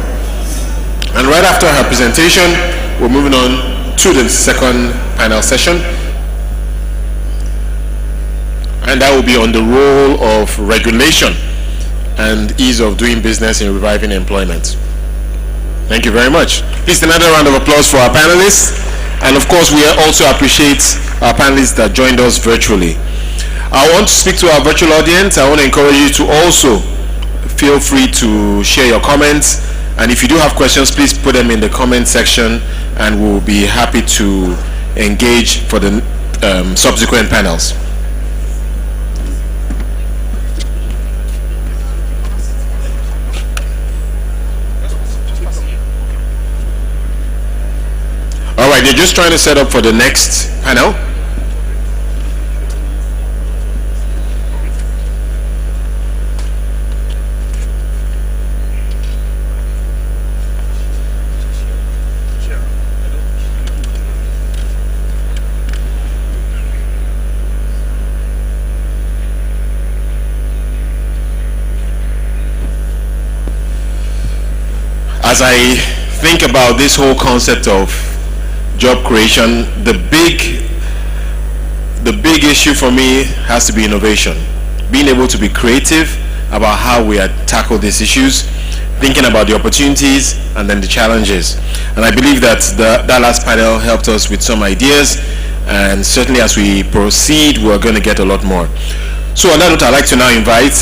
And right after her presentation, we're moving on to the second panel session. And that will be on the role of regulation and ease of doing business in reviving employment. Thank you very much. Please, another round of applause for our panelists. And of course, we also appreciate our panelists that joined us virtually. I want to speak to our virtual audience. I want to encourage you to also feel free to share your comments. And if you do have questions, please put them in the comment section and we'll be happy to engage for the subsequent panels. All right, they're just trying to set up for the next panel. As I think about this whole concept of job creation, the big issue for me has to be innovation. Being able to be creative about how we tackle these issues, thinking about the opportunities and then the challenges. And I believe that that last panel helped us with some ideas, and certainly as we proceed, we're going to get a lot more. So on that note, I'd like to now invite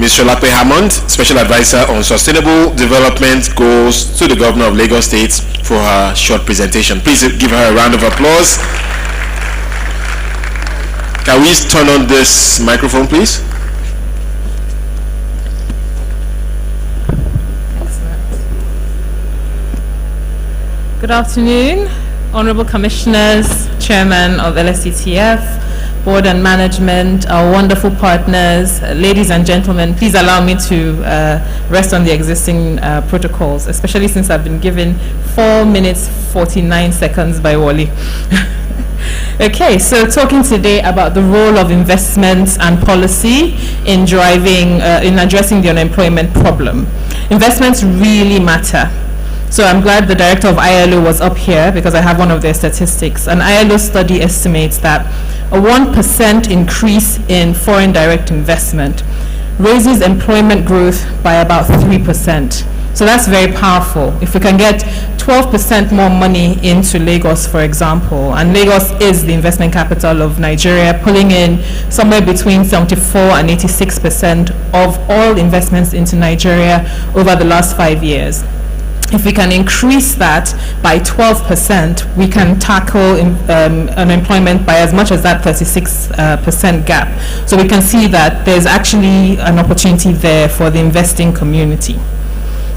Ms. Sholape Hammond, Special Advisor on Sustainable Development Goals to the Governor of Lagos State, for her short presentation. Please give her a round of applause. Can we turn on this microphone, please? Good afternoon, Honorable Commissioners, Chairman of Lsctf, Board and Management, our wonderful partners, ladies and gentlemen. Please allow me to rest on the existing protocols, especially since I've been given 4 minutes 49 seconds by Wally. Okay, so talking today about the role of investments and policy in driving, in addressing the unemployment problem. Investments really matter. So I'm glad the director of ILO was up here because I have one of their statistics. An ILO study estimates that a 1% increase in foreign direct investment raises employment growth by about 3%. So that's very powerful. If we can get 12% more money into Lagos, for example, and Lagos is the investment capital of Nigeria, pulling in somewhere between 74 and 86% of all investments into Nigeria over the last 5 years. If we can increase that by 12%, we can tackle unemployment by as much as that 36% gap. So we can see that there's actually an opportunity there for the investing community.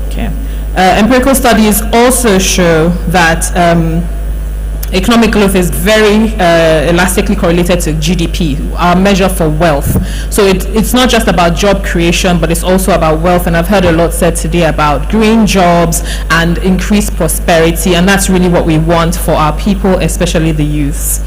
Okay. Empirical studies also show that economic growth is very elastically correlated to GDP, our measure for wealth. So it's not just about job creation, but it's also about wealth. And I've heard a lot said today about green jobs and increased prosperity, and that's really what we want for our people, especially the youths.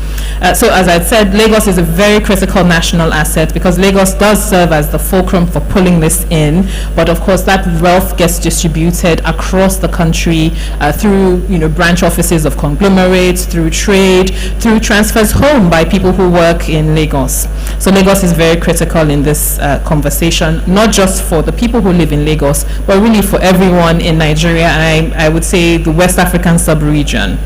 So as I said, Lagos is a very critical national asset because Lagos does serve as the fulcrum for pulling this in. But of course, that wealth gets distributed across the country through branch offices of conglomerates, through trade, through transfers home by people who work in Lagos. So Lagos is very critical in this conversation, not just for the people who live in Lagos, but really for everyone in Nigeria, and I would say the West African sub-region.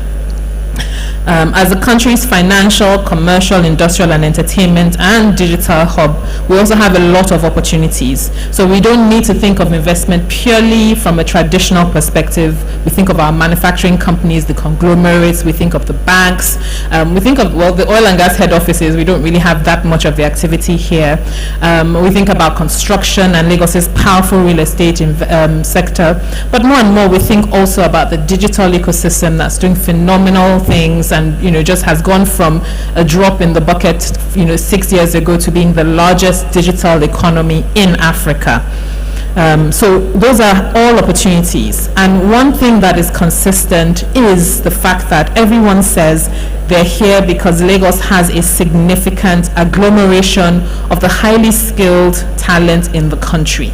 As the country's financial, commercial, industrial, and entertainment and digital hub, we also have a lot of opportunities. So we don't need to think of investment purely from a traditional perspective. We think of our manufacturing companies, the conglomerates, we think of the banks, we think of, well, the oil and gas head offices. We don't really have that much of the activity here. We think about construction and Lagos's powerful real estate sector. But more and more, we think also about the digital ecosystem that's doing phenomenal things and, just has gone from a drop in the bucket, 6 years ago to being the largest digital economy in Africa. So those are all opportunities. And one thing that is consistent is the fact that everyone says they're here because Lagos has a significant agglomeration of the highly skilled talent in the country.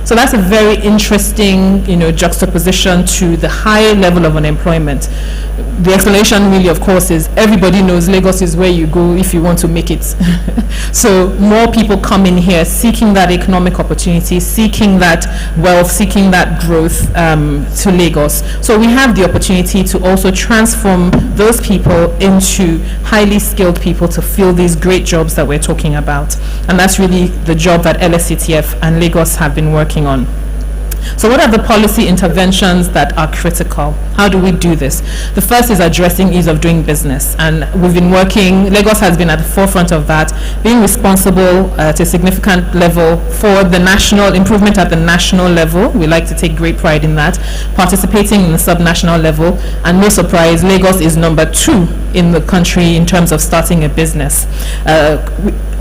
So that's a very interesting, juxtaposition to the high level of unemployment. The explanation really, of course, is everybody knows Lagos is where you go if you want to make it. So more people come in here seeking that economic opportunity, seeking that wealth, seeking that growth to Lagos. So we have the opportunity to also transform those people into highly skilled people to fill these great jobs that we're talking about. And that's really the job that Lsctf and Lagos have been working on. So what are the policy interventions that are critical? How do we do this? The first is addressing ease of doing business, and we've been working, Lagos has been at the forefront of that, being responsible at a significant level for the national improvement at the national level. We like to take great pride in that, participating in the sub-national level, and no surprise, Lagos is number 2 in the country in terms of starting a business.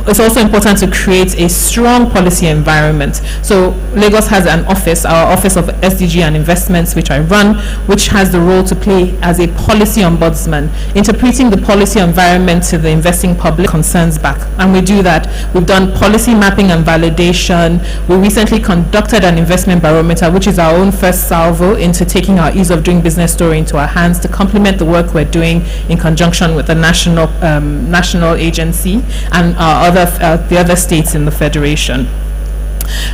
It's also important to create a strong policy environment. So Lagos has an office, our Office of SDG and Investments, which I run, which has the role to play as a policy ombudsman, interpreting the policy environment to the investing public concerns back. And we do that. We've done policy mapping and validation. We recently conducted an investment barometer, which is our own first salvo into taking our ease of doing business story into our hands to complement the work we're doing in conjunction with the national agency and the other states in the federation.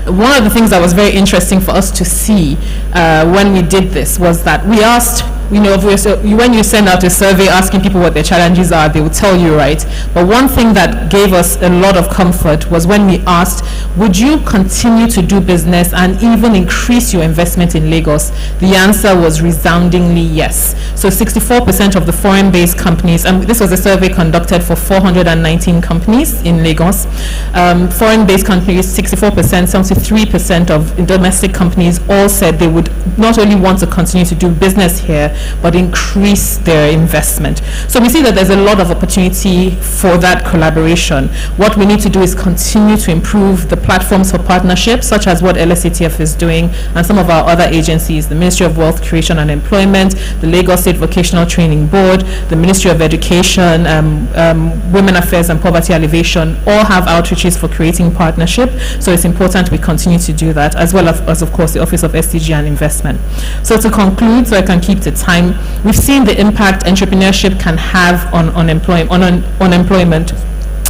One of the things that was very interesting for us to see when we did this was that we asked, when you send out a survey asking people what their challenges are, they will tell you, right? But one thing that gave us a lot of comfort was when we asked, would you continue to do business and even increase your investment in Lagos? The answer was resoundingly yes. So 64% of the foreign-based companies, and this was a survey conducted for 419 companies in Lagos, foreign-based companies, 64%, 73% of domestic companies all said they would not only want to continue to do business here, but increase their investment. So we see that there's a lot of opportunity for that collaboration. What we need to do is continue to improve the platforms for partnership, such as what Lsctf is doing, and some of our other agencies, the Ministry of Wealth Creation and Employment, the Lagos State Vocational Training Board, the Ministry of Education, Women Affairs and Poverty Alleviation, all have outreaches for creating partnership. So it's important we continue to do that, as well as of course, the Office of SDG and Investment. So to conclude, so I can keep the time, we've seen the impact entrepreneurship can have on unemployment.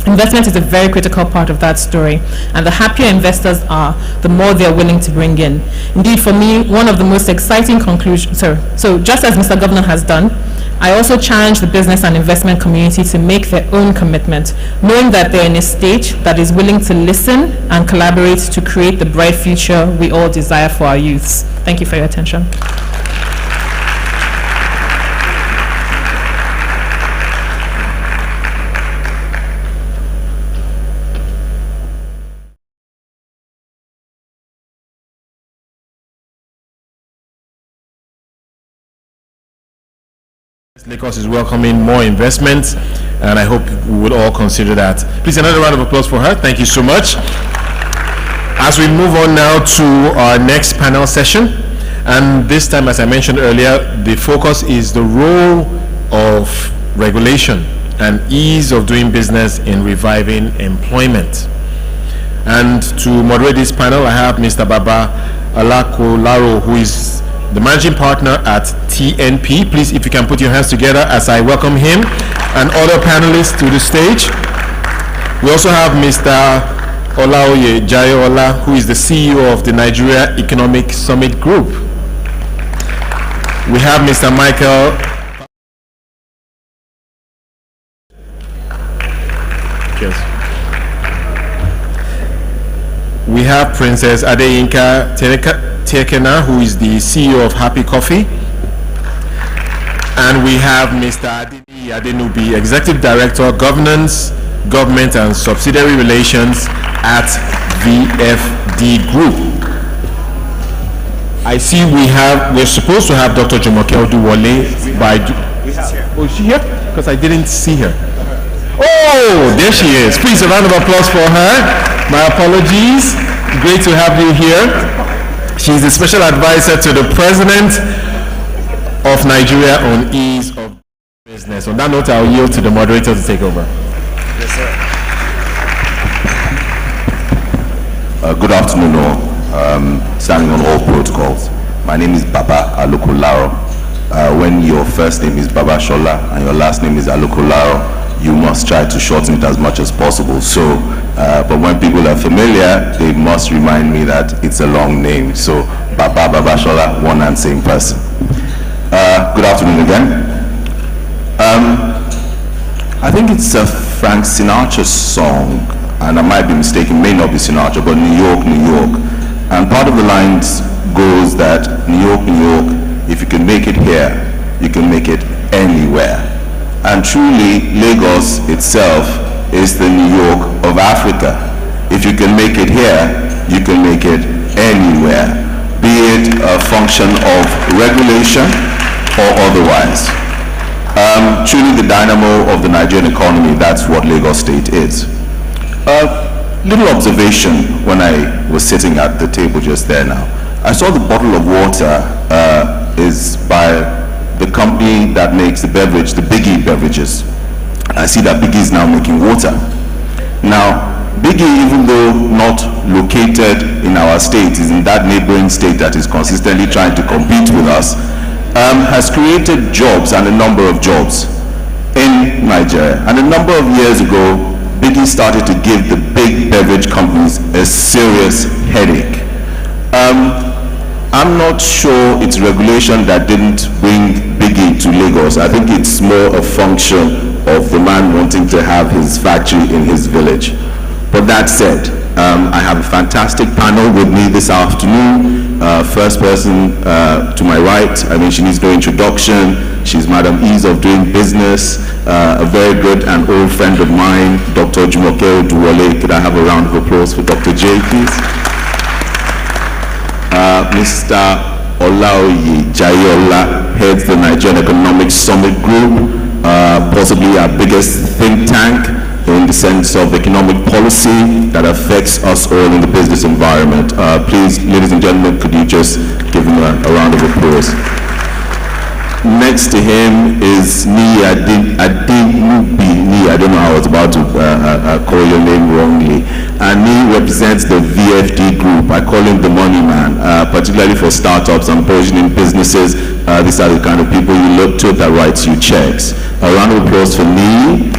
Investment is a very critical part of that story, and the happier investors are, the more they're willing to bring in. Indeed, for me, one of the most exciting conclusions, so just as Mr. Governor has done, I also challenge the business and investment community to make their own commitment, knowing that they're in a state that is willing to listen and collaborate to create the bright future we all desire for our youths. Thank you for your attention. Lagos is welcoming more investments, and I hope we would all consider that. Please, another round of applause for her. Thank you so much. As we move on now to our next panel session, and this time, as I mentioned earlier, the focus is the role of regulation and ease of doing business in reviving employment. And to moderate this panel, I have Mr. Baba Alakolaro, who is the managing partner at TNP. Please, if you can put your hands together as I welcome him and other panelists to the stage. We also have Mr. Olaoye Jayola, who is the CEO of the Nigeria Economic Summit Group. We have Mr. Michael. Yes. We have Princess Adeyinka Tekena, who is the CEO of Happy Coffee. And we have Mr. Adini Adenubi, Executive Director, Governance, Government and Subsidiary Relations at VFD Group. I see we're supposed to have Dr. Jumoke Oduwole by Oh, is she here? Because I didn't see her. Oh, there she is. Please, a round of applause for her. My apologies. Great to have you here. She's a special advisor to the President of Nigeria on ease of business. On that note, I'll yield to the moderator to take over. Yes, sir. Good afternoon, all. Standing on all protocols. My name is Baba Alukularo. When your first name is Baba Shola and your last name is Alukularo, you must try to shorten it as much as possible. So, but when people are familiar, they must remind me that it's a long name. So, Baba Shola, one and same person. Good afternoon again. I think it's a Frank Sinatra song, and I might be mistaken, may not be Sinatra, but New York, New York. And part of the lines goes that New York, New York, if you can make it here, you can make it anywhere. And truly, Lagos itself is the New York of Africa. If you can make it here, you can make it anywhere, be it a function of regulation or otherwise. Truly the dynamo of the Nigerian economy, that's what Lagos State is. Little observation when I was sitting at the table just there now. I saw the bottle of water is by the company that makes the beverage, the Biggie beverages. I see that Biggie is now making water. Now, Biggie, even though not located in our state, is in that neighboring state that is consistently trying to compete with us, has created jobs and a number of jobs in Nigeria. And a number of years ago, Biggie started to give the big beverage companies a serious headache. I'm not sure it's regulation that didn't bring Biggie to Lagos. I think it's more a function of the man wanting to have his factory in his village. But that said, I have a fantastic panel with me this afternoon. First person to my right, I mean, she needs no introduction. She's Madam Ease of Doing Business, a very good and old friend of mine, Dr. Jumoke Duwole. Could I have a round of applause for Dr. J, please? Mr. Olaoye Jayola heads the Nigerian Economic Summit Group, possibly our biggest think tank in the sense of economic policy that affects us all in the business environment. Please, ladies and gentlemen, could you just give him a round of applause? Next to him is Ni Adenubi. Ni, I don't know how I was about to call your name wrongly. And Ni represents the VFD group. I call him the money man, particularly for startups and burgeoning businesses. These are the kind of people you look to that writes you checks. A round of applause for Ni.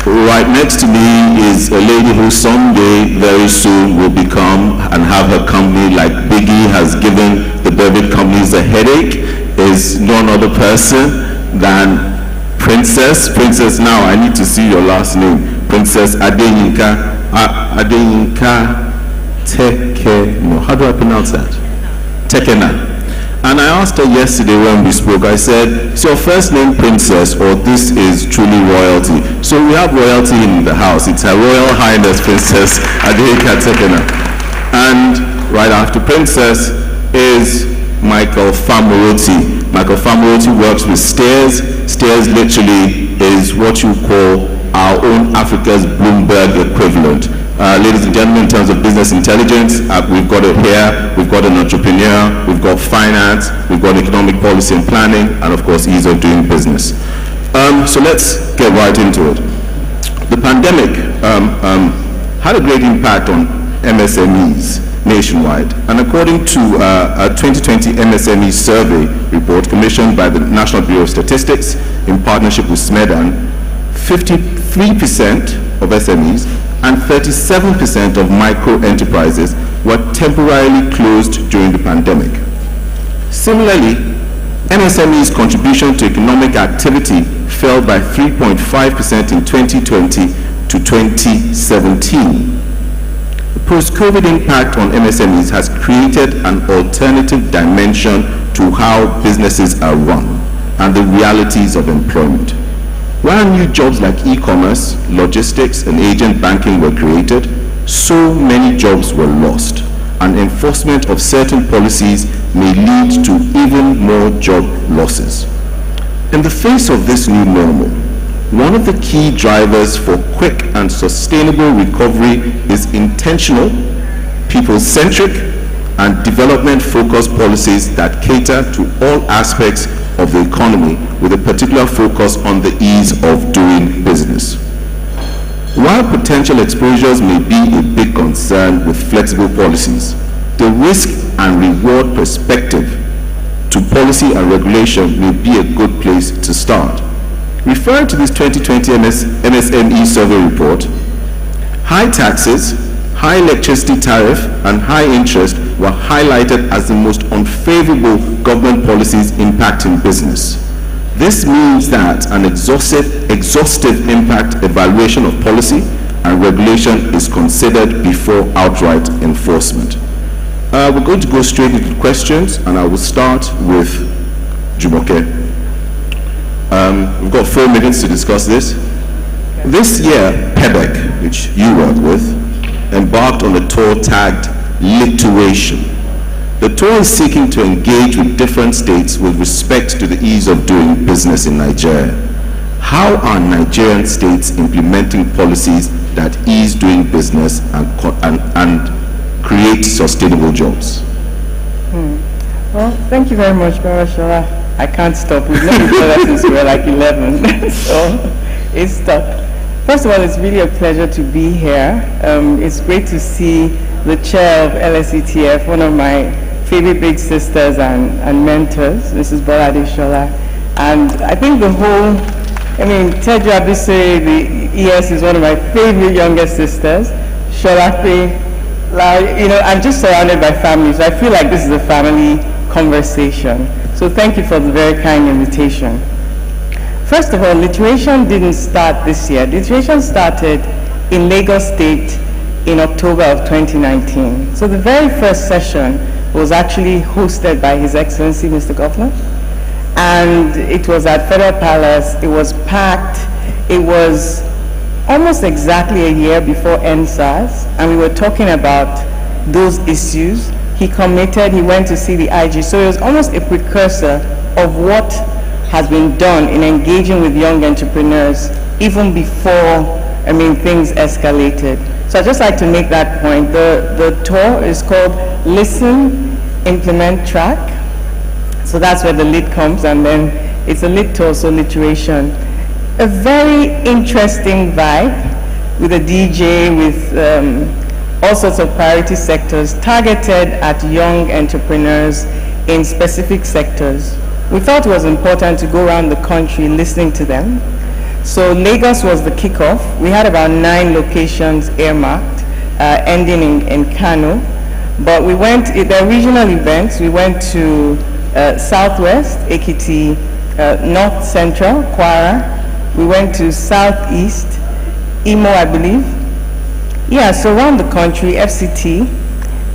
Right next to me is a lady who someday, very soon, will become and have her company like Biggie has given the beverage companies a headache, is none other person than Princess. Princess, now I need to see your last name. Princess Adeyinka Tekeno. How do I pronounce that? Tekena. And I asked her yesterday when we spoke, I said, is your first name Princess or this is truly royalty? So we have royalty in the house. It's Her Royal Highness Princess Adeyinka Tekena. And right after Princess is Michael Famuroti. Michael Famuroti works with Stairs. Stairs literally is what you call our own Africa's Bloomberg equivalent. Ladies and gentlemen, in terms of business intelligence, we've got it here, we've got an entrepreneur, we've got finance, we've got economic policy and planning, and of course ease of doing business. So let's get right into it. The pandemic had a great impact on MSMEs nationwide, and according to a 2020 MSME survey report commissioned by the National Bureau of Statistics in partnership with SMEDAN, 53% of SMEs and 37% of micro enterprises were temporarily closed during the pandemic. Similarly, MSME's contribution to economic activity fell by 3.5% in 2020 to 2017. The post-COVID impact on MSMEs has created an alternative dimension to how businesses are run and the realities of employment. While new jobs like e-commerce, logistics, and agent banking were created, so many jobs were lost. and enforcement of certain policies may lead to even more job losses. In the face of this new normal, one of the key drivers for quick and sustainable recovery is intentional, people-centric, and development-focused policies that cater to all aspects of the economy with a particular focus on the ease of doing business. While potential exposures may be a big concern with flexible policies, the risk and reward perspective to policy and regulation may be a good place to start. Referring to this 2020 MSME survey report, high taxes, high electricity tariff, and high interest were highlighted as the most unfavorable government policies impacting business. This means that an exhaustive impact evaluation of policy and regulation is considered before outright enforcement. We're going to go straight into questions, and I will start with Jumoke. We've got 4 minutes to discuss this. This year, PEBEC, which you work with, embarked on a tour tagged Lituation. The tour is seeking to engage with different states with respect to the ease of doing business in Nigeria. How are Nigerian states implementing policies that ease doing business and create sustainable jobs? Well, thank you very much, Barashola. I can't stop. We've known each other since we were like 11, so it's tough. First of all, it's really a pleasure to be here. It's great to see the chair of Lsctf, one of my favorite big sisters and mentors, Mrs. Bolade Shola. And I think the whole, Teju Abise, the ES, is one of my favorite younger sisters. Sholape, I'm just surrounded by family, so I feel like this is a family conversation. So thank you for the very kind invitation. First of all, lituation didn't start this year. Lituation started in Lagos State in October of 2019. So the very first session was actually hosted by His Excellency, Mr. Governor. And it was at Federal Palace. It was packed. It was almost exactly a year before NSAS, and we were talking about those issues. He committed, he went to see the IG. So it was almost a precursor of what has been done in engaging with young entrepreneurs even before, things escalated. So I'd just like to make that point. The tour is called Listen, Implement, Track. So that's where the lit comes, and then it's a lit tour, so lituation. A very interesting vibe with a DJ, with all sorts of priority sectors targeted at young entrepreneurs in specific sectors. We thought it was important to go around the country listening to them. So Lagos was the kickoff. We had about 9 locations earmarked, ending in Kano. But we went, the regional events, we went to Southwest, Ekiti, North Central, Kwara. We went to Southeast, Imo, I believe. Yeah, so around the country, FCT.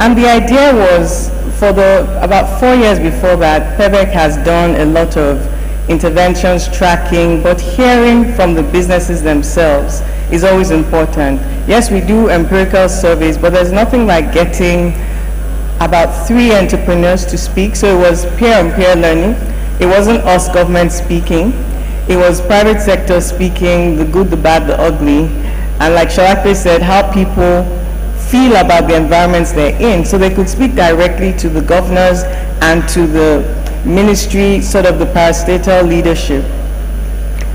And the idea was, for about 4 years before that, PEBEC has done a lot of interventions, tracking, but hearing from the businesses themselves is always important. Yes, we do empirical surveys, but there's nothing like getting about 3 entrepreneurs to speak. So it was peer-on-peer learning. It wasn't us government speaking. It was private sector speaking, the good, the bad, the ugly. And like Shalape said, how people feel about the environments they're in, so they could speak directly to the governors and to the ministry, sort of the parastatal leadership,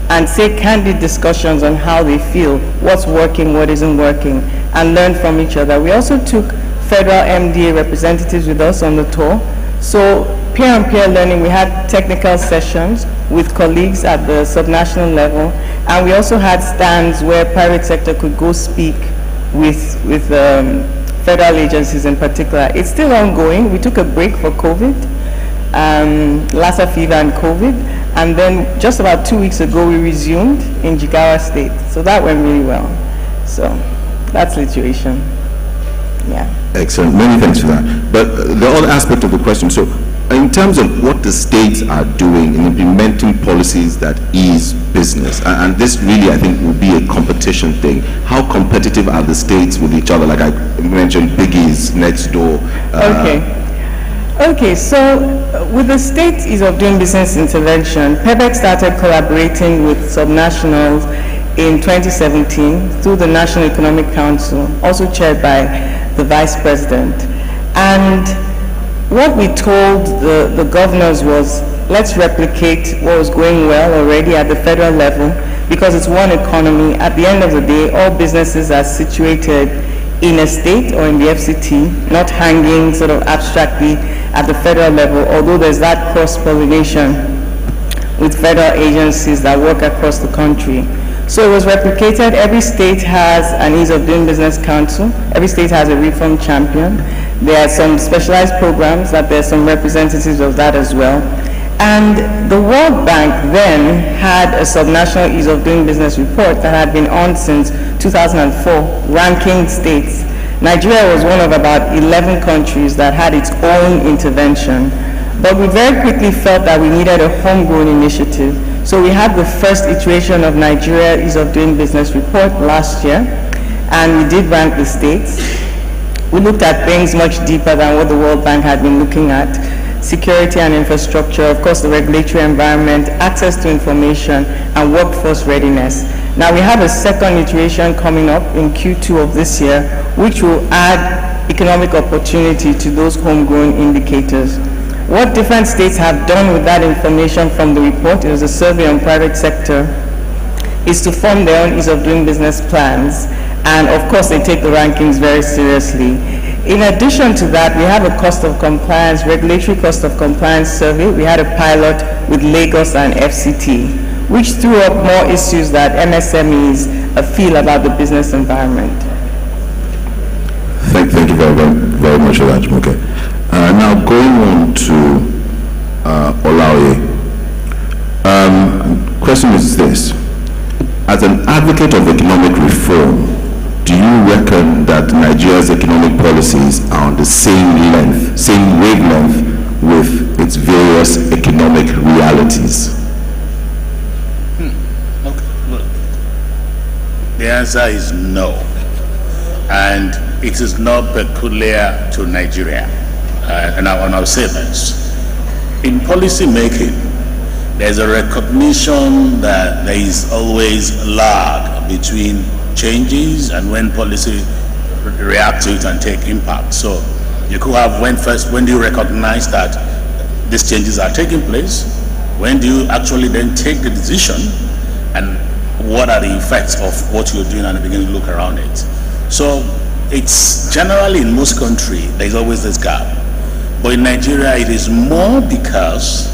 and say candid discussions on how they feel, what's working, what isn't working, and learn from each other. We also took federal MDA representatives with us on the tour. So peer-on-peer learning, we had technical sessions with colleagues at the subnational level, and we also had stands where private sector could go speak with federal agencies in particular. It's still ongoing. We took a break for COVID, Lassa fever and COVID, and then just about 2 weeks ago we resumed in Jigawa State. So that went really well. So that's the situation. Yeah. Excellent. Many thanks for that. But the other aspect of the question, so in terms of what the states are doing in implementing policies that ease business, and this really, I think, will be a competition thing. How competitive are the states with each other? Like I mentioned, Biggie's next door. Okay, so with the state ease of doing business intervention, PEBEC started collaborating with subnationals in 2017 through the National Economic Council, also chaired by the Vice President. And what we told the governors was, let's replicate what was going well already at the federal level, because it's one economy. At the end of the day, all businesses are situated in a state or in the FCT, not hanging sort of abstractly at the federal level, although there's that cross-pollination with federal agencies that work across the country. So it was replicated. Every state has an ease of doing business council. Every state has a reform champion. There are some specialized programs that there's some representatives of that as well. And the World Bank then had a subnational ease of doing business report that had been on since 2004, ranking states. Nigeria was one of about 11 countries that had its own intervention. But we very quickly felt that we needed a homegrown initiative. So we had the first iteration of Nigeria Ease of Doing Business report last year, and we did rank the states. We looked at things much deeper than what the World Bank had been looking at: security and infrastructure, of course the regulatory environment, access to information, and workforce readiness. Now we have a second iteration coming up in Q2 of this year, which will add economic opportunity to those homegrown indicators. What different states have done with that information from the report, it was a survey on private sector, is to form their own ease of doing business plans. And of course, they take the rankings very seriously. In addition to that, we have a cost of compliance, regulatory cost of compliance survey. We had a pilot with Lagos and FCT, which threw up more issues that MSMEs feel about the business environment. Thank you very much for that, Jumoke. Now going on to Olaoye. Question is this: as an advocate of economic reform, do you reckon that Nigeria's economic policies are on the same wavelength with its various economic realities? Okay. Look, the answer is no, and it is not peculiar to Nigeria. And I'll say this: in policy making, there's a recognition that there is always lag between changes and when policy react to it and take impact. So you could have when do you recognize that these changes are taking place? When do you actually then take the decision? And what are the effects of what you're doing, and begin to look around it? So it's generally in most countries, there's always this gap. But in Nigeria, it is more because,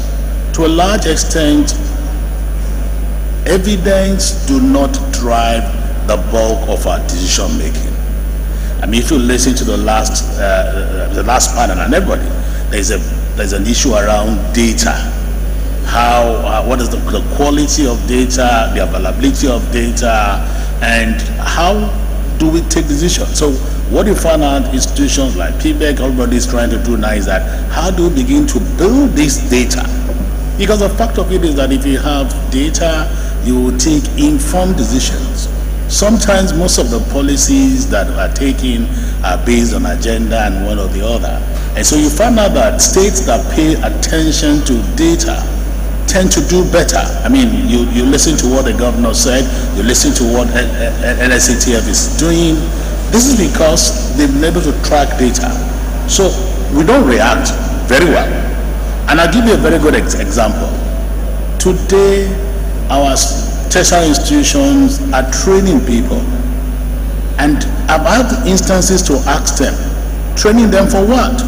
to a large extent, evidence do not drive the bulk of our decision making. I mean, if you listen to the last panel and everybody, there's an issue around data. What is the quality of data, the availability of data, and how do we take decisions? So what you find out institutions like PBEC, everybody is trying to do now is that how do we begin to build this data? Because the fact of it is that if you have data, you will take informed decisions. Sometimes most of the policies that are taken are based on agenda and one or the other. And so you find out that states that pay attention to data tend to do better. I mean, you listen to what the governor said, you listen to what Lsctf is doing. This is because they've been able to track data. So we don't react very well. And I'll give you a very good example. Today, our tertiary institutions are training people. And I've had instances to ask them, training them for what?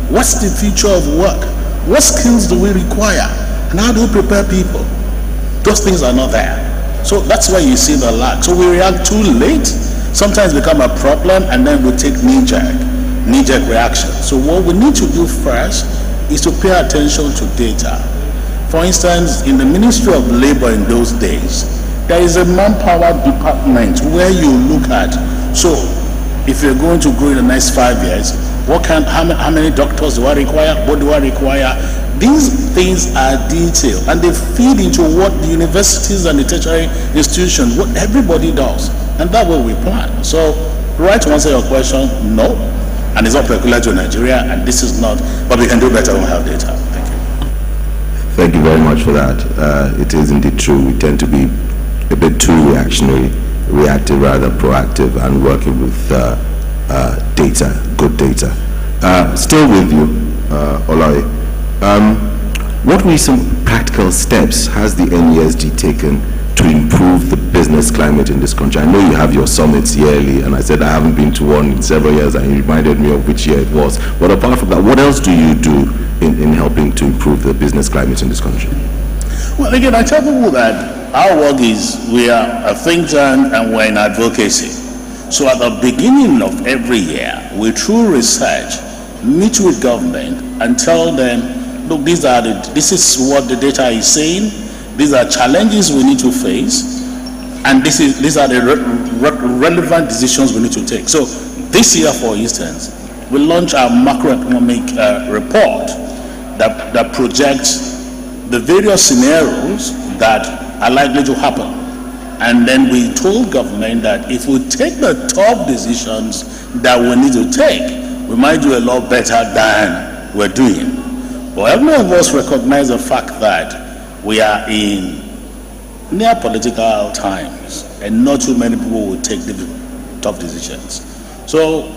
What's the future of work? What skills do we require? And how do we prepare people? Those things are not there. So that's why you see the lag. So we react too late, sometimes become a problem, and then we take knee-jerk reaction. So what we need to do first is to pay attention to data. For instance, in the Ministry of Labor in those days, there is a manpower department where you look at, so if you're going to grow in the next 5 years, how many doctors do I require? What do I require? These things are detailed and they feed into what the universities and the tertiary institutions, what everybody does. And that's what we plan. So, right to answer your question, no. And it's not peculiar to Nigeria, and this is not, but we can do better when we have data. Thank you. Thank you very much for that. It is indeed true. We tend to be a bit too reactive rather than proactive, and working with data, good data. Still with you, Olai. What were some practical steps has the NESD taken to improve the business climate in this country? I know you have your summits yearly, and I said I haven't been to one in several years, and you reminded me of which year it was. But apart from that, what else do you do in helping to improve the business climate in this country? Well, again, I tell people that our work is, we are a think tank and we're in advocacy. So at the beginning of every year, we through research meet with government and tell them, look, this is what the data is saying. These are challenges we need to face, and these are the relevant decisions we need to take. So this year, for instance, we launched our macroeconomic report that projects the various scenarios that are likely to happen. And then we told government that if we take the tough decisions that we need to take, we might do a lot better than we're doing. But every of us recognize the fact that we are in near political times, and not too many people will take tough decisions. So,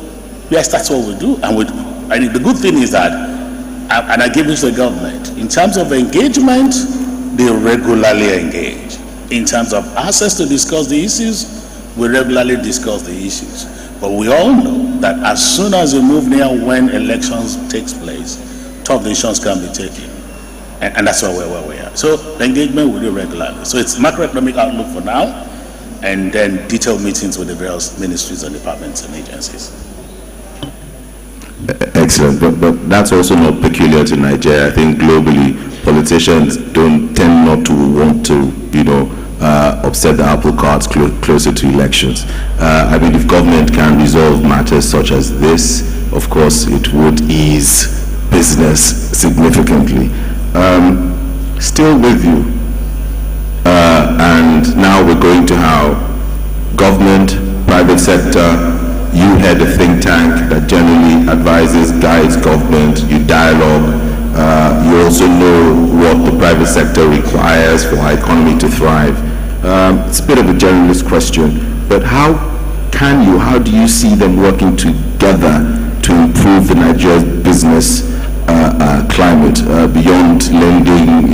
yes, that's what we do. And the good thing is that, and I give it to the government, in terms of engagement, they regularly engage. In terms of access to discuss the issues, we regularly discuss the issues. But we all know that as soon as we move near when elections takes place, tough decisions can be taken. And that's where we are. So the engagement we do regularly. So it's macroeconomic outlook for now, and then detailed meetings with the various ministries and departments and agencies. Excellent, but that's also not peculiar to Nigeria. I think globally, politicians tend not to want to, upset the apple carts closer to elections. I mean, if government can resolve matters such as this, of course, it would ease business significantly. Still with you, and now we're going to how government, private sector, you head a think tank that generally advises, guides government, you dialogue, you also know what the private sector requires for our economy to thrive. It's a bit of a generalist question, but how do you see them working together to improve the Nigeria's business climate beyond lending,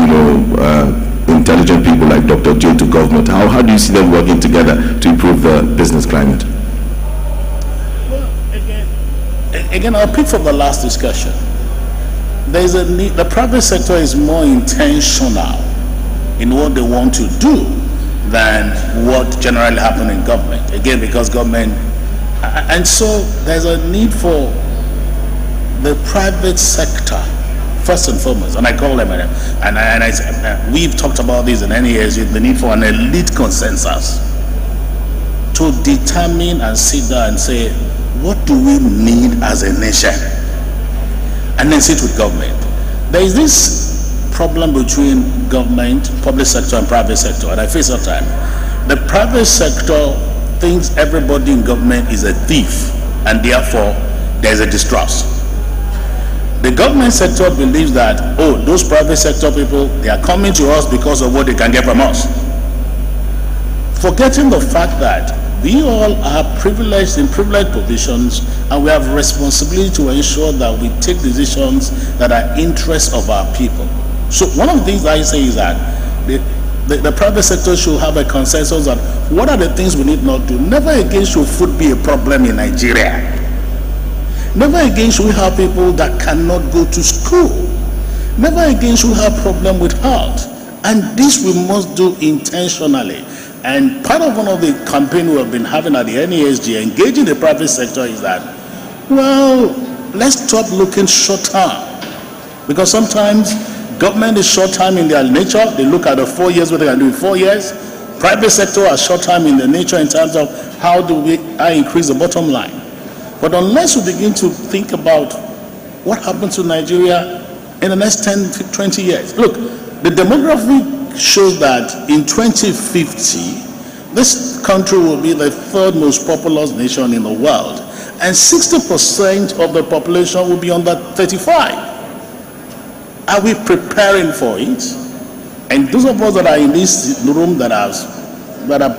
intelligent people like Dr. J to government? How do you see them working together to improve the business climate? Well, again, I'll pick from the last discussion. There's a need. The private sector is more intentional in what they want to do than what generally happens in government. Again, because government, and so there's a need for the private sector, first and foremost, and I call them, and we've talked about this in any years, the need for an elite consensus to determine and sit down and say, what do we need as a nation? And then sit with government. There is this problem between government, public sector, and private sector, and I face all the time. The private sector thinks everybody in government is a thief, and therefore there's a distrust. The government sector believes that, those private sector people, they are coming to us because of what they can get from us. Forgetting the fact that we all are privileged in privileged positions, and we have responsibility to ensure that we take decisions that are interests of our people. So one of the things I say is that the private sector should have a consensus on what are the things we need not do. Never again should food be a problem in Nigeria. Never again should we have people that cannot go to school. Never again should we have problem with health. And this we must do intentionally. And part of one of the campaign we have been having at the NESG, engaging the private sector, is that, well, let's stop looking short term. Because sometimes government is short term in their nature. They look at the 4 years, what they can do in 4 years. Private sector are short term in their nature in terms of how do I increase the bottom line. But unless we begin to think about what happens to Nigeria in the next 10, 20 years. Look, the demography shows that in 2050, this country will be the third most populous nation in the world, and 60% of the population will be under 35. Are we preparing for it? And those of us that are in this room that are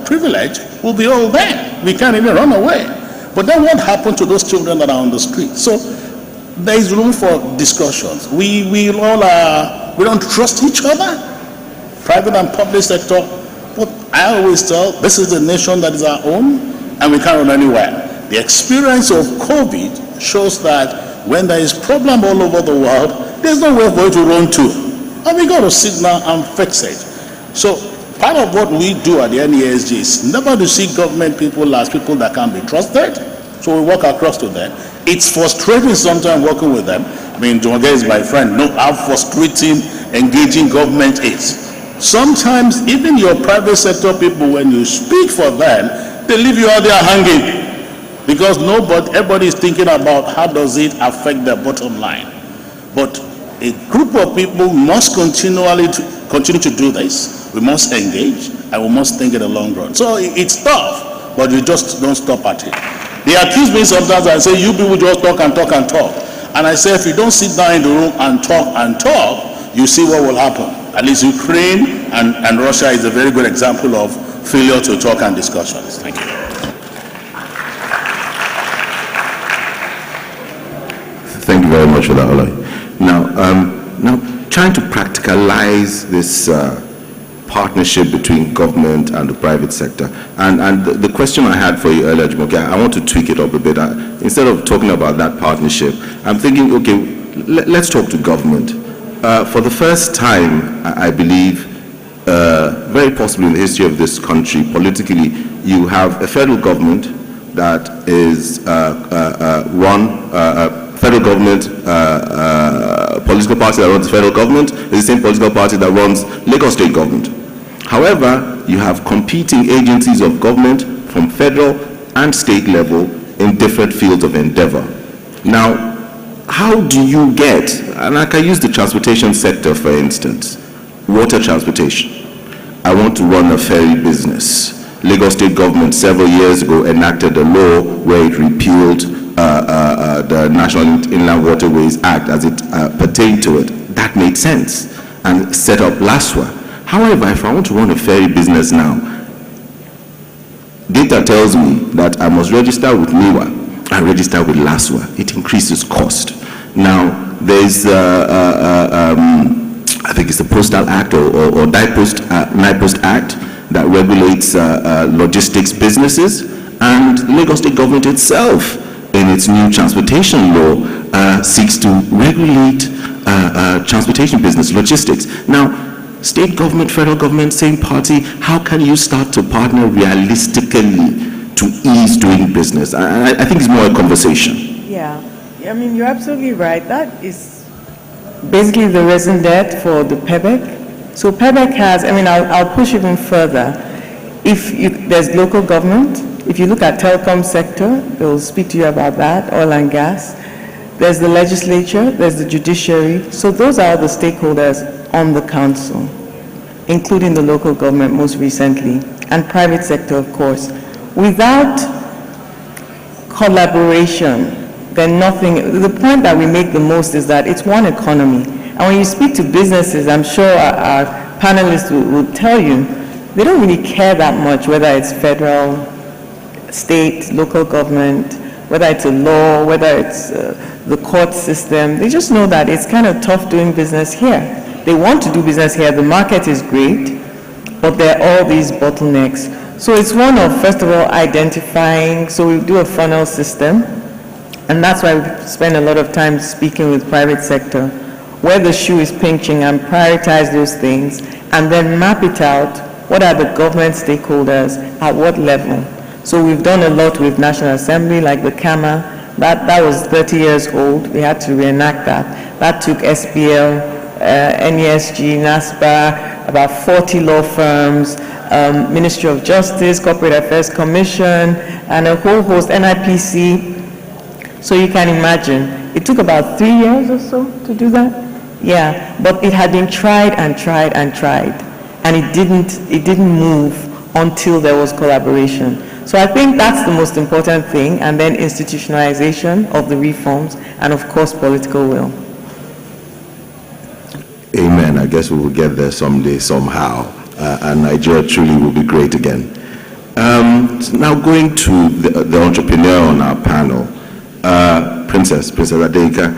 privileged will be all there. We can't even run away. But then what happened to those children that are on the street? So there is room for discussions. We don't trust each other, private and public sector. But I always tell, this is the nation that is our own, and we can't run anywhere. The experience of COVID shows that when there is problem all over the world, there's nowhere for you to run to. And we got to sit down and fix it. So part of what we do at the NESG is never to see government people as people that can be trusted. So we work across to them. It's frustrating sometimes working with them. I mean, John Gay is my friend. Know how frustrating engaging government is. Sometimes even your private sector people, when you speak for them, they leave you out there hanging. Because everybody is thinking about how does it affect their bottom line. But a group of people must continue to do this. We must engage, and we must think in the long run. So it's tough, but we just don't stop at it. They accuse me sometimes and say, you people just talk and talk and talk. And I say, if you don't sit down in the room and talk, you see what will happen. At least Ukraine and Russia is a very good example of failure to talk and discussions. Thank you. Thank you very much for that, Olai. Now, trying to practicalize this partnership between government and the private sector, and the question I had for you earlier, Jumoke, I want to tweak it up a bit. Instead of talking about that partnership, I'm thinking, okay, let's talk to government. For the first time, I believe, very possibly in the history of this country, politically, you have a federal government that is federal government, political party that runs the federal government is the same political party that runs Lagos state government. However, you have competing agencies of government from federal and state level in different fields of endeavor. Now, how do you get, and I can use the transportation sector for instance, water transportation. I want to run a ferry business. Lagos state government several years ago enacted a law where it repealed the National Inland Waterways Act as it pertained to it. That made sense and set up LASWA. However, if I want to run a ferry business now, data tells me that I must register with NIWA and register with LASWA. It increases cost. Now, there's, I think it's the Postal Act or NIPOST Act that regulates logistics businesses, and the Lagos State government itself, in its new transportation law, seeks to regulate transportation business, logistics. Now, state government, federal government, same party, how can you start to partner realistically to ease doing business? I think it's more a conversation. Yeah, I mean, you're absolutely right. That is basically the reason debt for the PEBEC. So PEBEC has, I mean, I'll push even further. There's local government. If you look at telecom sector, they'll speak to you about that, oil and gas. There's the legislature, there's the judiciary. So those are the stakeholders on the council, including the local government most recently, and private sector, of course. Without collaboration, then nothing, the point that we make the most is that it's one economy. And when you speak to businesses, I'm sure our panelists will tell you, they don't really care that much whether it's federal, state, local government, whether it's a law, whether it's the court system. They just know that it's kind of tough doing business here. They want to do business here. The market is great, but there are all these bottlenecks. So it's one of, first of all, identifying. So we do a funnel system, and that's why we spend a lot of time speaking with private sector, where the shoe is pinching, and prioritize those things, and then map it out. What are the government stakeholders at what level? So we've done a lot with National Assembly, like the CAMA. That was 30 years old. We had to reenact that. That took SPL, NESG, NASPA, about 40 law firms, Ministry of Justice, Corporate Affairs Commission, and a whole host, NIPC. So you can imagine, it took about 3 years or so to do that. Yeah, but it had been tried and tried and tried, and it didn't move until there was collaboration. So I think that's the most important thing, and then institutionalization of the reforms, and of course political will. Amen. I guess we will get there someday, somehow, and Nigeria truly will be great again. So now going to the entrepreneur on our panel, Princess Adeka.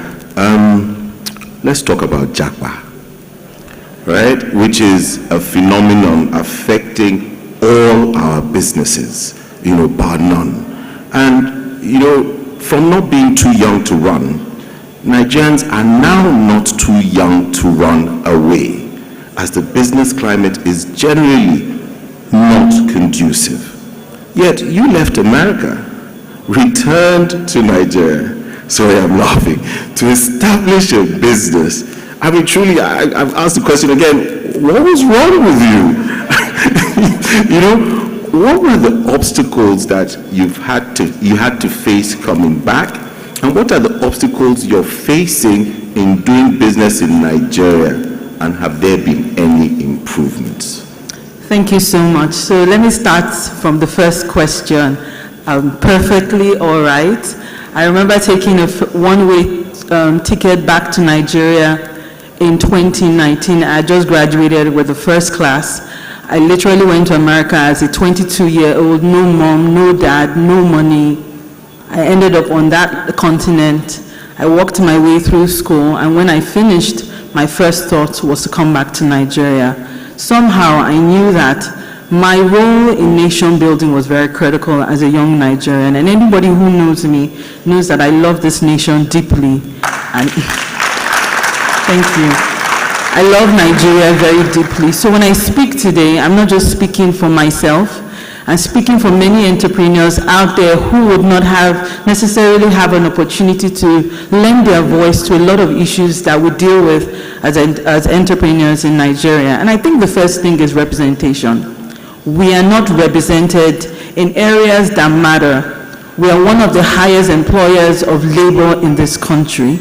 Let's talk about Japa, right? Which is a phenomenon affecting all our businesses, bar none. And, from not being too young to run, Nigerians are now not too young to run away, as the business climate is generally not conducive. Yet you left America, returned to Nigeria, sorry I'm laughing, to establish a business. I mean, truly, I've asked the question again, what was wrong with you? What were the obstacles that you had to face coming back? And what are the obstacles you're facing in doing business in Nigeria? And have there been any improvements? Thank you so much. So let me start from the first question. Perfectly all right. I remember taking a one-way ticket back to Nigeria in 2019. I just graduated with the first class. I literally went to America as a 22-year-old, no mom, no dad, no money. I ended up on that continent. I walked my way through school, and when I finished, my first thought was to come back to Nigeria. Somehow I knew that my role in nation building was very critical as a young Nigerian, and anybody who knows me knows that I love this nation deeply. And thank you. I love Nigeria very deeply. So when I speak today, I'm not just speaking for myself. I'm speaking for many entrepreneurs out there who would not necessarily have an opportunity to lend their voice to a lot of issues that we deal with as entrepreneurs in Nigeria. And I think the first thing is representation. We are not represented in areas that matter. We are one of the highest employers of labor in this country,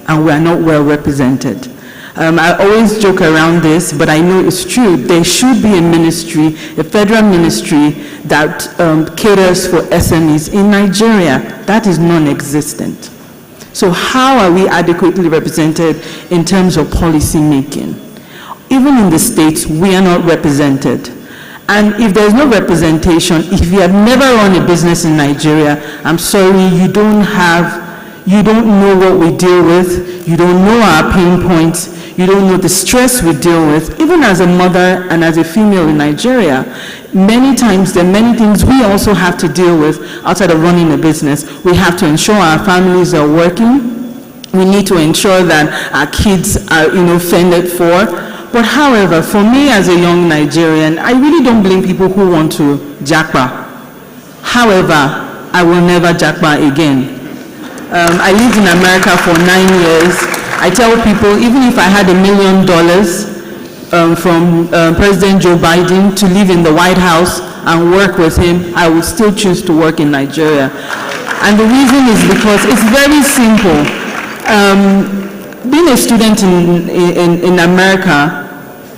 and we are not well represented. I always joke around this, but I know it's true. There should be a ministry, a federal ministry that caters for SMEs in Nigeria. That is non-existent. So how are we adequately represented in terms of policy making? Even in the states, we are not represented. And if there's no representation, if you have never run a business in Nigeria, I'm sorry, you don't know what we deal with, you don't know our pain points, you don't know the stress we deal with. Even as a mother and as a female in Nigeria, many times there are many things we also have to deal with outside of running a business. We have to ensure our families are working. We need to ensure that our kids are, fended for. But however, for me as a young Nigerian, I really don't blame people who want to japa. However, I will never japa again. I lived in America for 9 years. I tell people, even if I had $1 million from President Joe Biden to live in the White House and work with him, I would still choose to work in Nigeria. And the reason is because it's very simple. Being a student in America,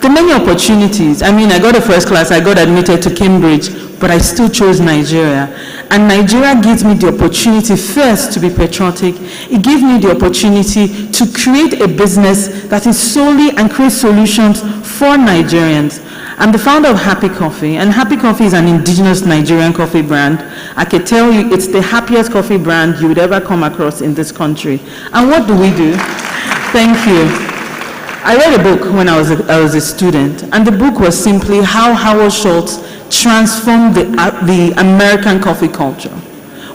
there are many opportunities. I mean, I got a first class, I got admitted to Cambridge, but I still chose Nigeria. And Nigeria gives me the opportunity first to be patriotic. It gives me the opportunity to create a business that is solely and create solutions for Nigerians. I'm the founder of Happy Coffee, and Happy Coffee is an indigenous Nigerian coffee brand. I can tell you it's the happiest coffee brand you would ever come across in this country. And what do we do? Thank you. I read a book when I was a student, and the book was simply how Howard Schultz transformed the American coffee culture.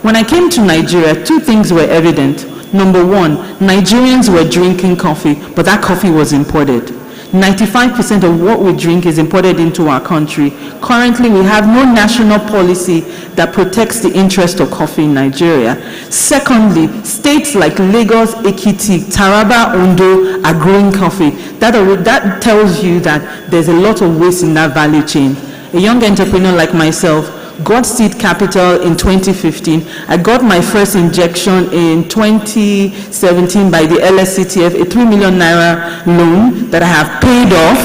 When I came to Nigeria, two things were evident. Number one, Nigerians were drinking coffee, but that coffee was imported. 95% of what we drink is imported into our country. Currently, we have no national policy that protects the interest of coffee in Nigeria. Secondly, states like Lagos, Ekiti, Taraba, Ondo are growing coffee. That tells you that there's a lot of waste in that value chain. A young entrepreneur like myself got seed capital in 2015. I got my first injection in 2017 by the Lsctf, a 3 million naira loan that I have paid off.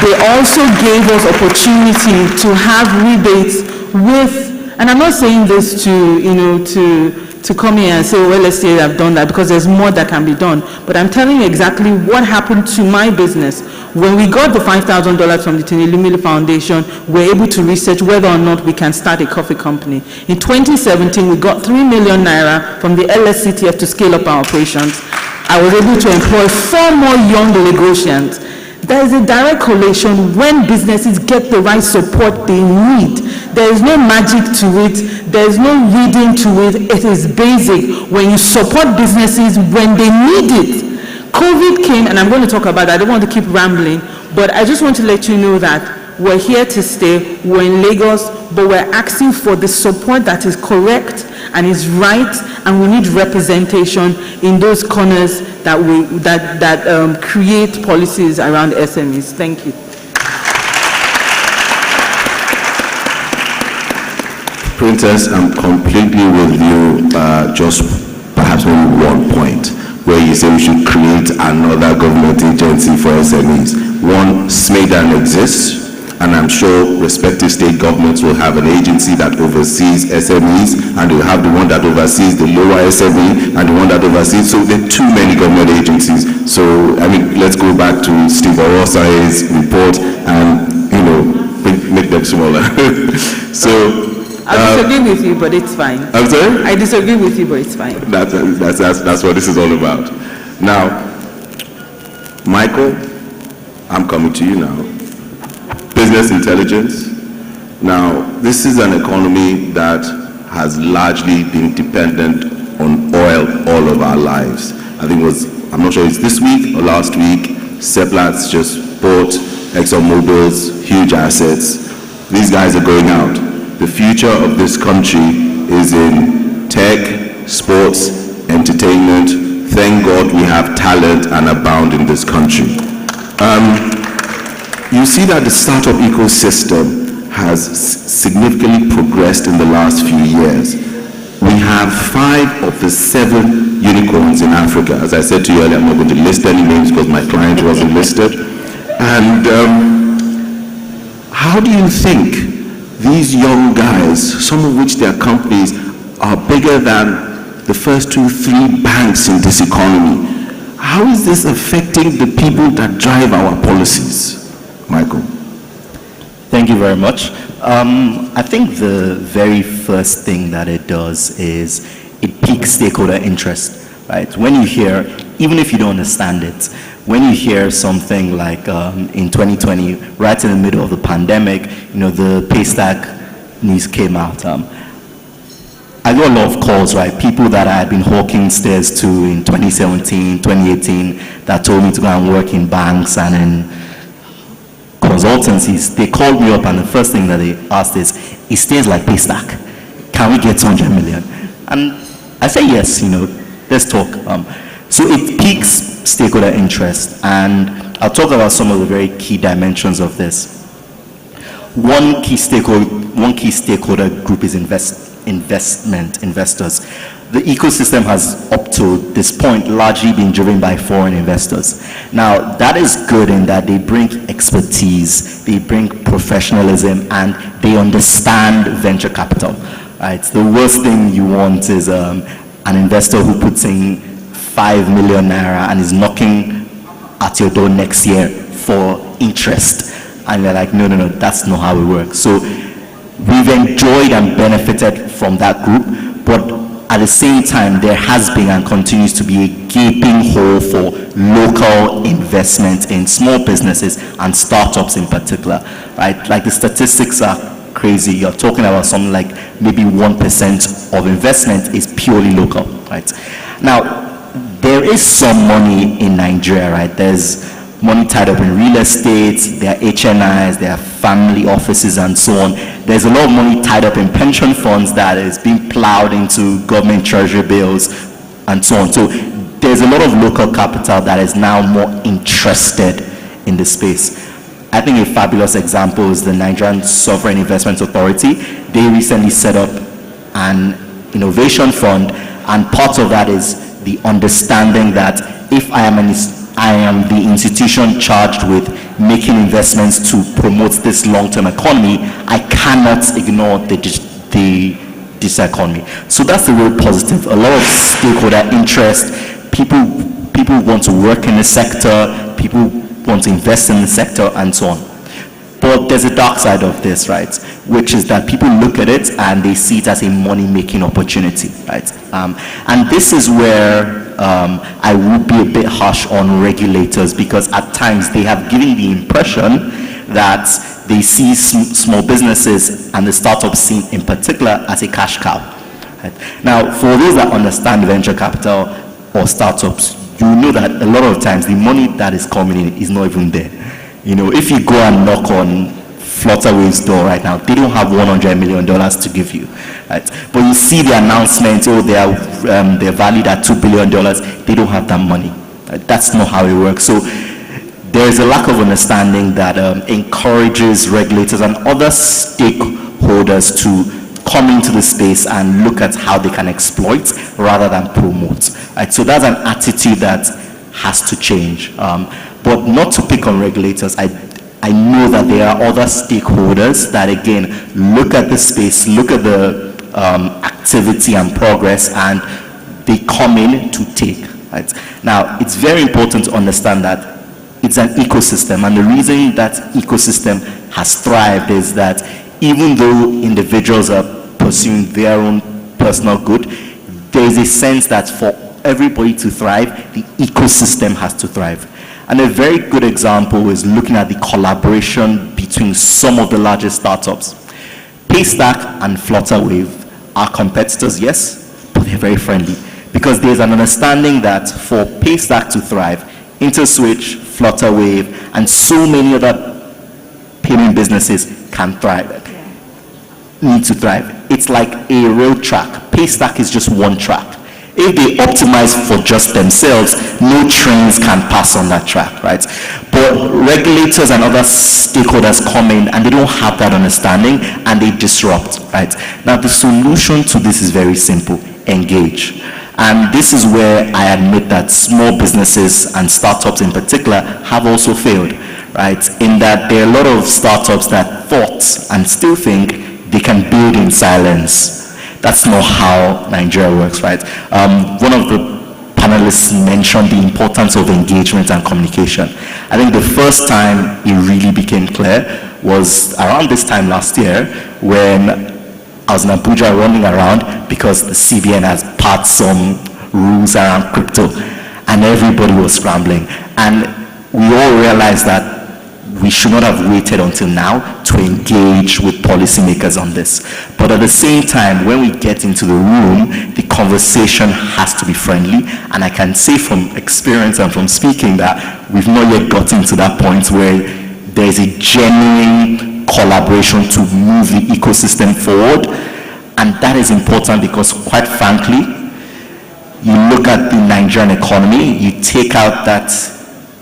They also gave us opportunity to have rebates with, and I'm not saying this to come here and say, well, let's say I've done that, because there's more that can be done. But I'm telling you exactly what happened to my business. When we got the $5,000 from the Tinilumili Foundation, we're able to research whether or not we can start a coffee company. In 2017, we got 3 million naira from the Lsctf to scale up our operations. I was able to employ 4 more young Lagosians. There is a direct correlation when businesses get the right support they need. There is no magic to it. There is no reading to it. It is basic. When you support businesses when they need it. COVID came, and I'm going to talk about that. I don't want to keep rambling, but I just want to let you know that we're here to stay. We're in Lagos, but we're asking for the support that is correct and is right, and we need representation in those corners that create policies around SMEs. Thank you. Princess, I'm completely with you, just perhaps maybe one point where you say we should create another government agency for SMEs. One, SMEDAN exists, and I'm sure respective state governments will have an agency that oversees SMEs, and they'll have the one that oversees the lower SME and the one that oversees, so there are too many government agencies. So, I mean, let's go back to Steve Orosa's report and, make them smaller. So, I disagree with you, but it's fine. I'm sorry? I disagree with you, but it's fine. That's what this is all about. Now, Michael, I'm coming to you now. Business intelligence. Now, this is an economy that has largely been dependent on oil all of our lives. I think I'm not sure it's this week or last week, Seplat's just bought ExxonMobil's huge assets. These guys are going out. The future of this country is in tech, sports, entertainment. Thank God we have talent and abound in this country. You see that the startup ecosystem has significantly progressed in the last few years. We have 5 of the 7 unicorns in Africa. As I said to you earlier, I'm not going to list any names because my client wasn't listed. And how do you think these young guys, some of which their companies are bigger than the first 2-3 banks in this economy, how is this affecting the people that drive our policies? Michael. Thank you very much. I think the very first thing that it does is it piques stakeholder interest, right? When you hear, even if you don't understand it, when you hear something like in 2020, right in the middle of the pandemic, the Paystack news came out. I got a lot of calls, right? People that I had been hawking shares to in 2017, 2018, that told me to go and work in banks and in consultancies. They called me up, and the first thing that they asked is, it stays like Paystack. Can we get 200 million? And I say yes, let's talk. So it piques stakeholder interest, and I'll talk about some of the very key dimensions of this. One key stakeholder group is investors. The ecosystem has, up to this point, largely been driven by foreign investors. Now, that is good in that they bring expertise, they bring professionalism, and they understand venture capital. Right? The worst thing you want is an investor who puts in 5 million naira and is knocking at your door next year for interest. And they're like, no, that's not how it works. So we've enjoyed and benefited from that group, but at the same time, there has been and continues to be a gaping hole for local investment in small businesses and startups in particular, right? Like the statistics are crazy. You're talking about something like maybe 1% of investment is purely local, right? Now, there is some money in Nigeria, right? There's money tied up in real estate, there are HNIs, there are family offices and so on. There's a lot of money tied up in pension funds that is being plowed into government treasury bills and so on. So there's a lot of local capital that is now more interested in the space. I think a fabulous example is the Nigerian Sovereign Investment Authority. They recently set up an innovation fund, and part of that is the understanding that if I am the institution charged with making investments to promote this long-term economy, I cannot ignore the digital economy. So that's the real positive. A lot of stakeholder interest, people want to work in the sector, people want to invest in the sector, and so on. But there's a dark side of this, right? Which is that people look at it and they see it as a money-making opportunity, right? And this is where I would be a bit harsh on regulators, because at times they have given the impression that they see small businesses and the startup scene in particular as a cash cow. Right? Now, for those that understand venture capital or startups, you know that a lot of times the money that is coming in is not even there. If you go and knock on Flutterwave's door right now, they don't have $100 million to give you, right? But you see the announcement, they're valued at $2 billion. They don't have that money. Right? That's not how it works. So there's a lack of understanding that encourages regulators and other stakeholders to come into the space and look at how they can exploit rather than promote. Right? So that's an attitude that has to change. But not to pick on regulators, I know that there are other stakeholders that, again, look at the space, look at the activity and progress, and they come in to take. Right? Now, it's very important to understand that it's an ecosystem, and the reason that ecosystem has thrived is that even though individuals are pursuing their own personal good, there is a sense that for everybody to thrive, the ecosystem has to thrive. And a very good example is looking at the collaboration between some of the largest startups. Paystack and Flutterwave are competitors, yes, but they're very friendly, because there's an understanding that for Paystack to thrive, InterSwitch, Flutterwave, and so many other payment businesses can thrive, need to thrive. It's like a rail track. Paystack is just one track. If they optimize for just themselves, no trains can pass on that track, right? But regulators and other stakeholders come in and they don't have that understanding and they disrupt, right? Now, the solution to this is very simple: engage. And this is where I admit that small businesses and startups in particular have also failed, right? In that there are a lot of startups that thought and still think they can build in silence. That's not how Nigeria works, right? One of the panelists mentioned the importance of engagement and communication. I think the first time it really became clear was around this time last year when I was in Abuja running around because the CBN has passed some rules around crypto and everybody was scrambling. And we all realized that we should not have waited until now to engage with policymakers on this. But at the same time, when we get into the room, the conversation has to be friendly. And I can say from experience and from speaking that we've not yet gotten to that point where there's a genuine collaboration to move the ecosystem forward. And that is important because, quite frankly, you look at the Nigerian economy, you take out that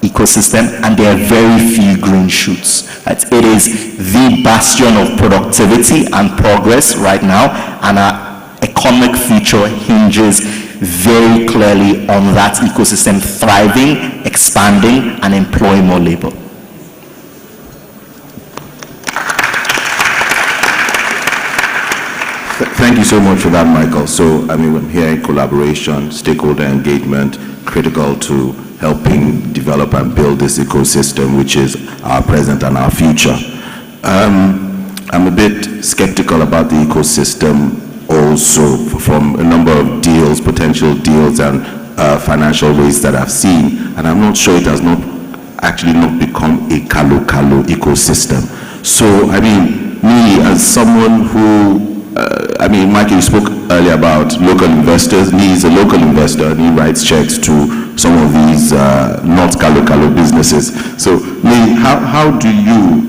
ecosystem, and there are very few green shoots. Right? It is the bastion of productivity and progress right now, and our economic future hinges very clearly on that ecosystem thriving, expanding, and employing more labor. Thank you so much for that, Michael. So, I'm hearing collaboration, stakeholder engagement, critical to helping develop and build this ecosystem, which is our present and our future. I'm a bit skeptical about the ecosystem also from a number of deals, potential deals, and financial ways that I've seen, and I'm not sure it has not become a Kalu ecosystem. So, me as someone who Michael, you spoke earlier about local investors. Me is a local investor and he writes checks to some of these not Kalu businesses. So, how do you,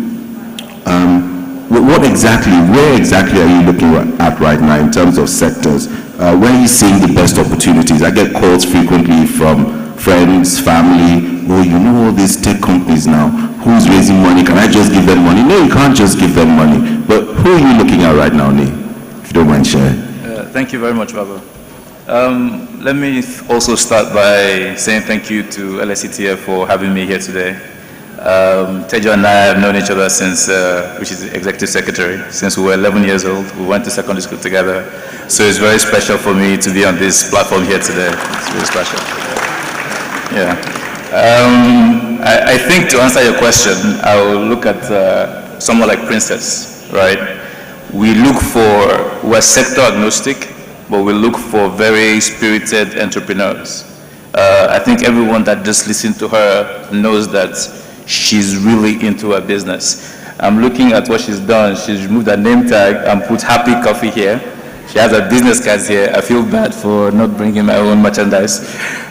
where exactly are you looking at right now in terms of sectors? Where are you seeing the best opportunities? I get calls frequently from friends, family, oh, you know all these tech companies now, who's raising money, can I just give them money? No, you can't just give them money. But who are you looking at right now, Nee, if you don't mind sharing? Thank you very much, Baba. Let me also start by saying thank you to Lsctf for having me here today. Tejo and I have known each other since, which is the Executive Secretary, since we were 11 years old. We went to secondary school together. So it's very special for me to be on this platform here today. It's really special. Yeah. I think to answer your question, I will look at someone like Princess, right? We're sector agnostic, but we look for very spirited entrepreneurs. I think everyone that just listened to her knows that she's really into her business. I'm looking at what she's done. She's removed her name tag and put Happy Coffee here. She has her business cards here. I feel bad for not bringing my own merchandise.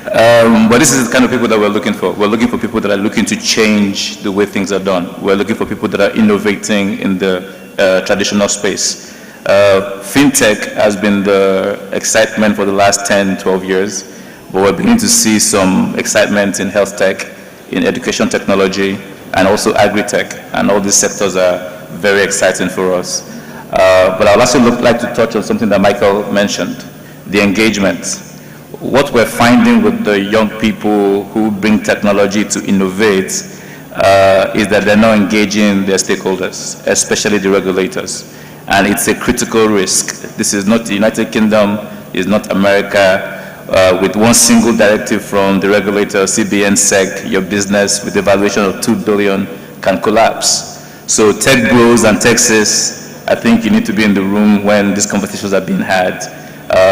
But this is the kind of people that we're looking for. We're looking for people that are looking to change the way things are done. We're looking for people that are innovating in the traditional space. FinTech has been the excitement for the last 10, 12 years, but we're beginning to see some excitement in health tech, in education technology, and also agri-tech, and all these sectors are very exciting for us. But I'd also like to touch on something that Michael mentioned, the engagement. What we're finding with the young people who bring technology to innovate is that they're not engaging their stakeholders, especially the regulators. And it's a critical risk. This is not the United Kingdom, it's not America. With one single directive from the regulator, CBN, SEC, your business with a valuation of $2 billion can collapse. So tech bros and Texas, I think you need to be in the room when these conversations are being had.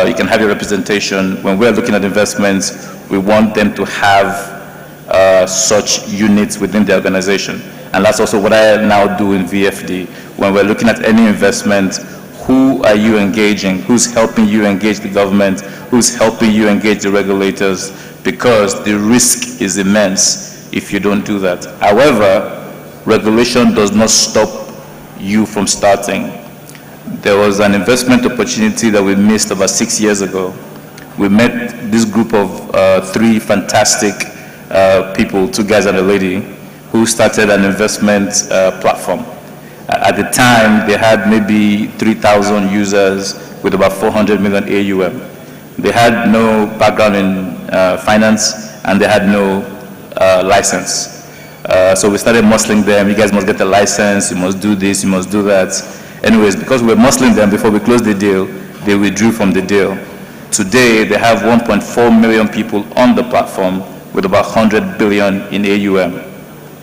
You can have your representation. When we're looking at investments, we want them to have such units within the organization. And that's also what I now do in VFD. When we're looking at any investment, who are you engaging? Who's helping you engage the government? Who's helping you engage the regulators? Because the risk is immense if you don't do that. However, regulation does not stop you from starting. There was an investment opportunity that we missed about 6 years ago. We met this group of 3 fantastic people, 2 guys and a lady, who started an investment platform. At the time, they had maybe 3,000 users with about 400 million AUM. They had no background in finance, and they had no license. So we started muscling them. You guys must get a license. You must do this. You must do that. Anyways, because we were muscling them before we closed the deal, they withdrew from the deal. Today, they have 1.4 million people on the platform with about 100 billion in AUM.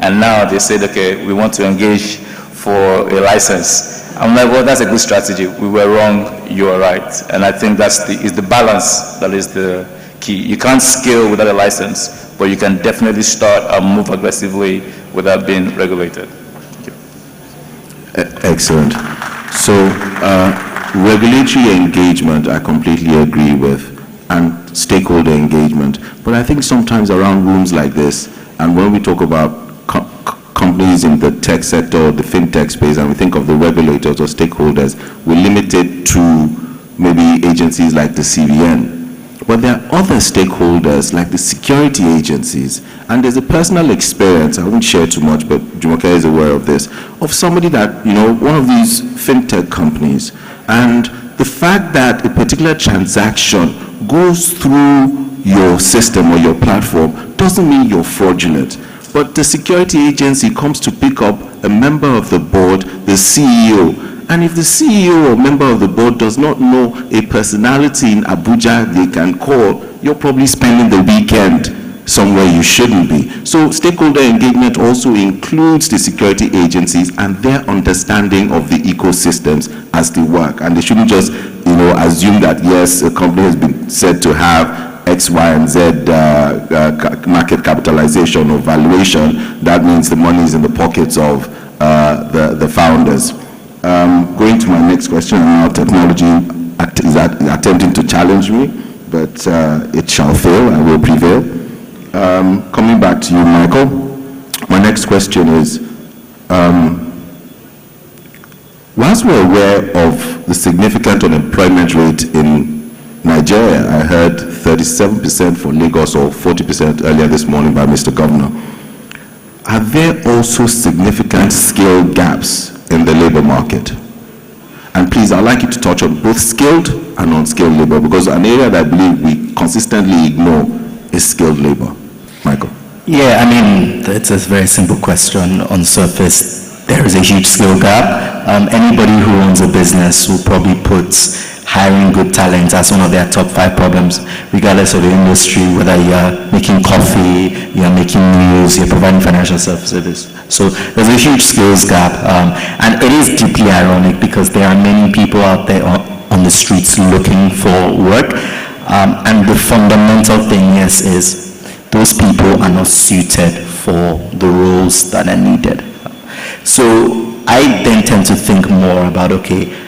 And now they said, okay, we want to engage for a license. I'm like, well, that's a good strategy. We were wrong, you are right. And I think that's the balance that is the key. You can't scale without a license, but you can definitely start and move aggressively without being regulated. Excellent. So, regulatory engagement, I completely agree with, and stakeholder engagement. But I think sometimes around rooms like this, and when we talk about companies in the tech sector or the fintech space, and we think of the regulators or stakeholders, we limit it to maybe agencies like the CBN. But there are other stakeholders like the security agencies, and there's a personal experience, I won't share too much, but Jumoke is aware of this, of somebody that, one of these fintech companies, and the fact that a particular transaction goes through your system or your platform doesn't mean you're fraudulent. But the security agency comes to pick up a member of the board, the CEO. And if the CEO or member of the board does not know a personality in Abuja they can call, you're probably spending the weekend somewhere you shouldn't be. So stakeholder engagement also includes the security agencies and their understanding of the ecosystems as they work. And they shouldn't just, assume that, yes, a company has been said to have X, Y, and Z market capitalization or valuation. That means the money is in the pockets of the founders. Going to my next question, now technology is attempting to challenge me, but it shall fail and will prevail. Coming back to you, Michael, my next question is, whilst we're aware of the significant unemployment rate in Nigeria, I heard 37% for Lagos or 40% earlier this morning by Mr. Governor. Are there also significant skill gaps in the labor market? And please, I'd like you to touch on both skilled and unskilled labor, because an area that I believe we consistently ignore is skilled labor. Michael. Yeah, I mean, it's a very simple question. On surface, there is a huge skill gap. Anybody who owns a business will probably put hiring good talent as one of their top 5 problems, regardless of the industry, whether you're making coffee, you're making news, you're providing financial services. So there's a huge skills gap, and it is deeply ironic because there are many people out there on the streets looking for work, and the fundamental thing, yes, is those people are not suited for the roles that are needed. So I then tend to think more about, okay,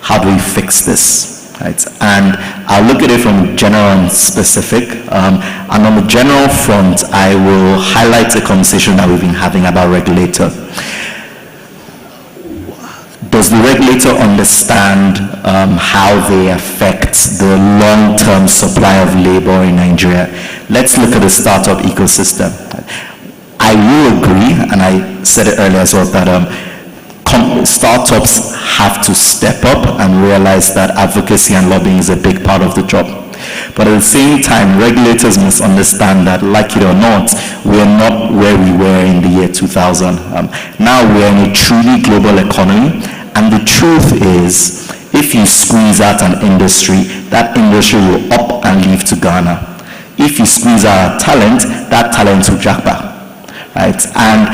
how do we fix this, right? And I'll look at it from general and specific. And on the general front, I will highlight a conversation that we've been having about regulator. Does the regulator understand how they affect the long-term supply of labor in Nigeria? Let's look at the startup ecosystem. I will agree, and I said it earlier as well, that startups have to step up and realize that advocacy and lobbying is a big part of the job. But at the same time, regulators must understand that, like it or not, we're not where we were in the year 2000. Now we're in a truly global economy, and the truth is, if you squeeze out an industry, that industry will up and leave to Ghana. If you squeeze out talent, that talent will jackpot, right? And,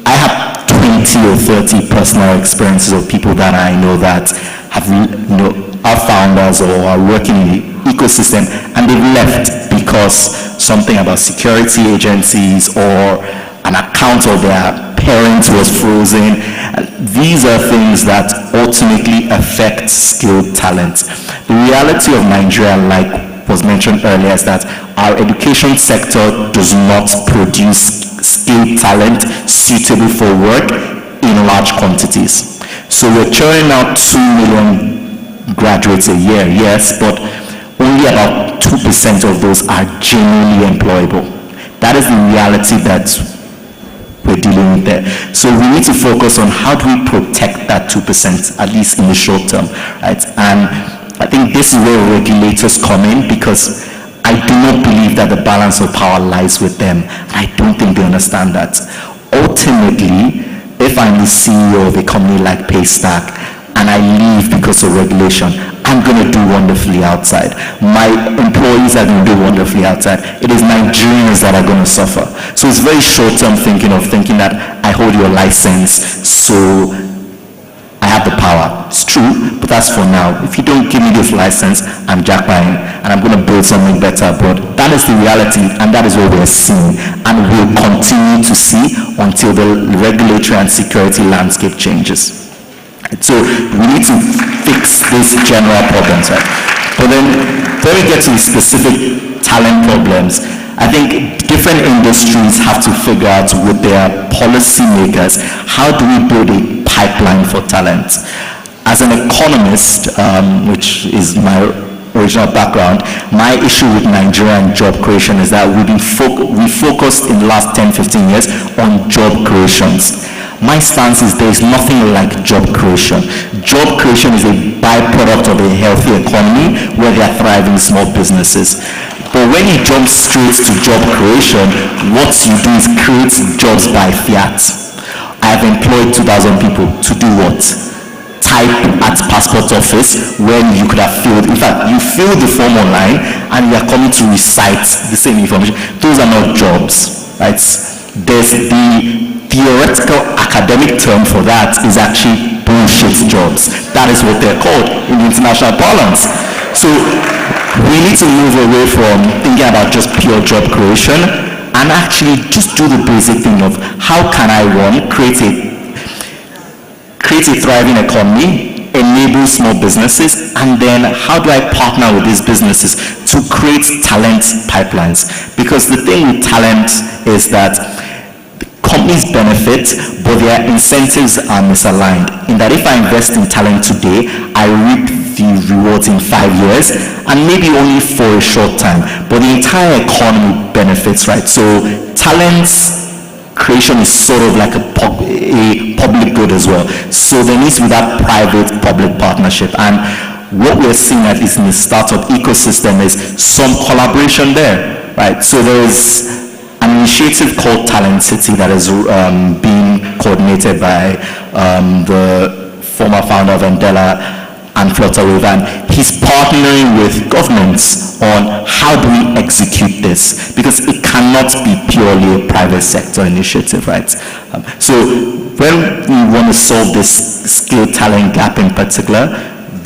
I have 20 or 30 personal experiences of people that I know that have, are founders or are working in the ecosystem, and they've left because something about security agencies or an account of their parents was frozen. These are things that ultimately affect skilled talent. The reality of Nigeria, like was mentioned earlier, is that our education sector does not produce skilled talent suitable for work in large quantities. So we're churning out 2 million graduates a year, yes, but only about 2% of those are genuinely employable. That is the reality that we're dealing with there. So we need to focus on how do we protect that 2%, at least in the short term, right? And I think this is where regulators come in, because I do not believe that the balance of power lies with them. I don't think they understand that. Ultimately, if I'm the CEO of a company like Paystack and I leave because of regulation, I'm going to do wonderfully outside. My employees are going to do wonderfully outside. It is Nigerians that are going to suffer. So it's very short-term thinking that I hold your license, so I have the power. It's true, but that's for now. If you don't give me this license, I'm jackpotting and I'm going to build something better. But that is the reality, and that is what we're seeing, and we'll continue to see until the regulatory and security landscape changes. So we need to fix these general problems, right? But then when we get to the specific talent problems, I think different industries have to figure out with their policymakers, how do we build a pipeline for talent? As an economist, which is my original background, my issue with Nigerian job creation is that we focused in the last 10-15 years on job creations. My stance is there is nothing like job creation. Job creation is a byproduct of a healthy economy where there are thriving small businesses. But when you jump straight to job creation, what you do is create jobs by fiat. I have employed 2,000 people to do what? Type at passport office when you could have filled, in fact, you fill the form online and you are coming to recite the same information. Those are not jobs, right? There's the theoretical academic term for that is actually bullshit jobs. That is what they're called in the international parlance. So we need to move away from thinking about just pure job creation and actually just do the basic thing of how can I, one, create a thriving economy, enable small businesses, and then how do I partner with these businesses to create talent pipelines? Because the thing with talent is that companies benefit, but their incentives are misaligned. In that if I invest in talent today, I reap the rewards in 5 years, and maybe only for a short time, but the entire economy benefits, right? So talents creation is sort of like a public good as well. So there needs to be that private-public partnership, and what we're seeing, at least in the startup ecosystem, is some collaboration there, right? So there's an initiative called Talent City that is being coordinated by the former founder of Endela and Flutterwave, and he's partnering with governments on how do we execute this, because it cannot be purely a private sector initiative, right? So when we want to solve this skill talent gap in particular,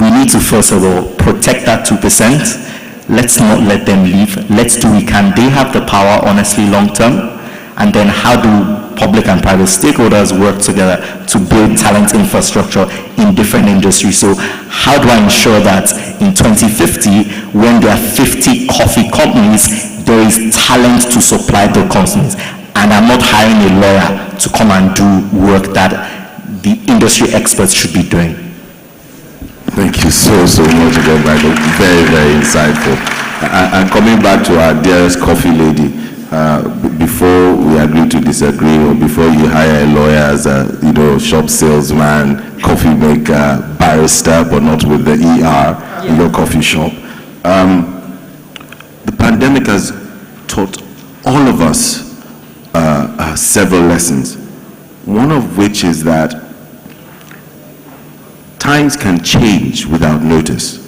we need to first of all protect that 2%. Let's not let them leave. Let's do what we can. They have the power, honestly, long term. And then how do public and private stakeholders work together to build talent infrastructure in different industries? So how do I ensure that in 2050, when there are 50 coffee companies, there is talent to supply the companies? And I'm not hiring a lawyer to come and do work that the industry experts should be doing. Thank you so much again, Michael. Very, very insightful. And coming back to our dearest coffee lady, before we agree to disagree, or before you hire a lawyer as a shop salesman, coffee maker, barista, but not with the ER in your coffee shop, the pandemic has taught all of us several lessons. One of which is that times can change without notice,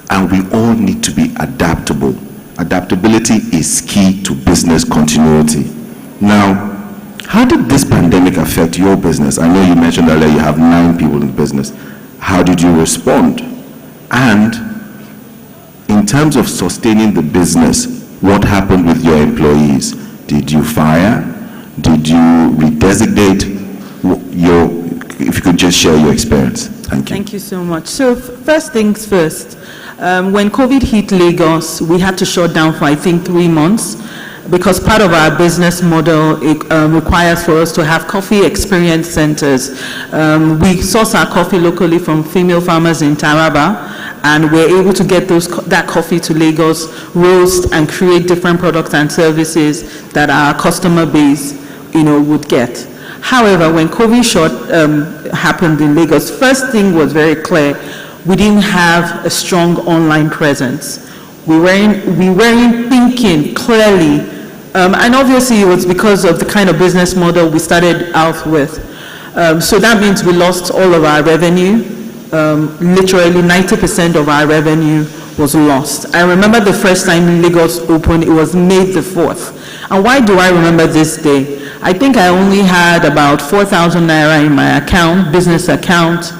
and we all need to be adaptable. Adaptability is key to business continuity. Now, how did this pandemic affect your business? I know you mentioned earlier you have 9 people in business. How did you respond? And in terms of sustaining the business, what happened with your employees? Did you fire? Did you redesignate? If you could just share your experience. Thank you. Thank you so much. So first things first, when COVID hit Lagos, we had to shut down for, I think, 3 months, because part of our business model requires for us to have coffee experience centers. We source our coffee locally from female farmers in Taraba, and we're able to get that coffee to Lagos, roast and create different products and services that our customer base, would get. However, when COVID happened in Lagos, first thing was very clear: we didn't have a strong online presence. We weren't thinking clearly, and obviously it was because of the kind of business model we started out with. So that means we lost all of our revenue. Literally 90% of our revenue was lost. I remember the first time Lagos opened, it was May the 4th. And why do I remember this day? I think I only had about 4,000 naira in my account, business account,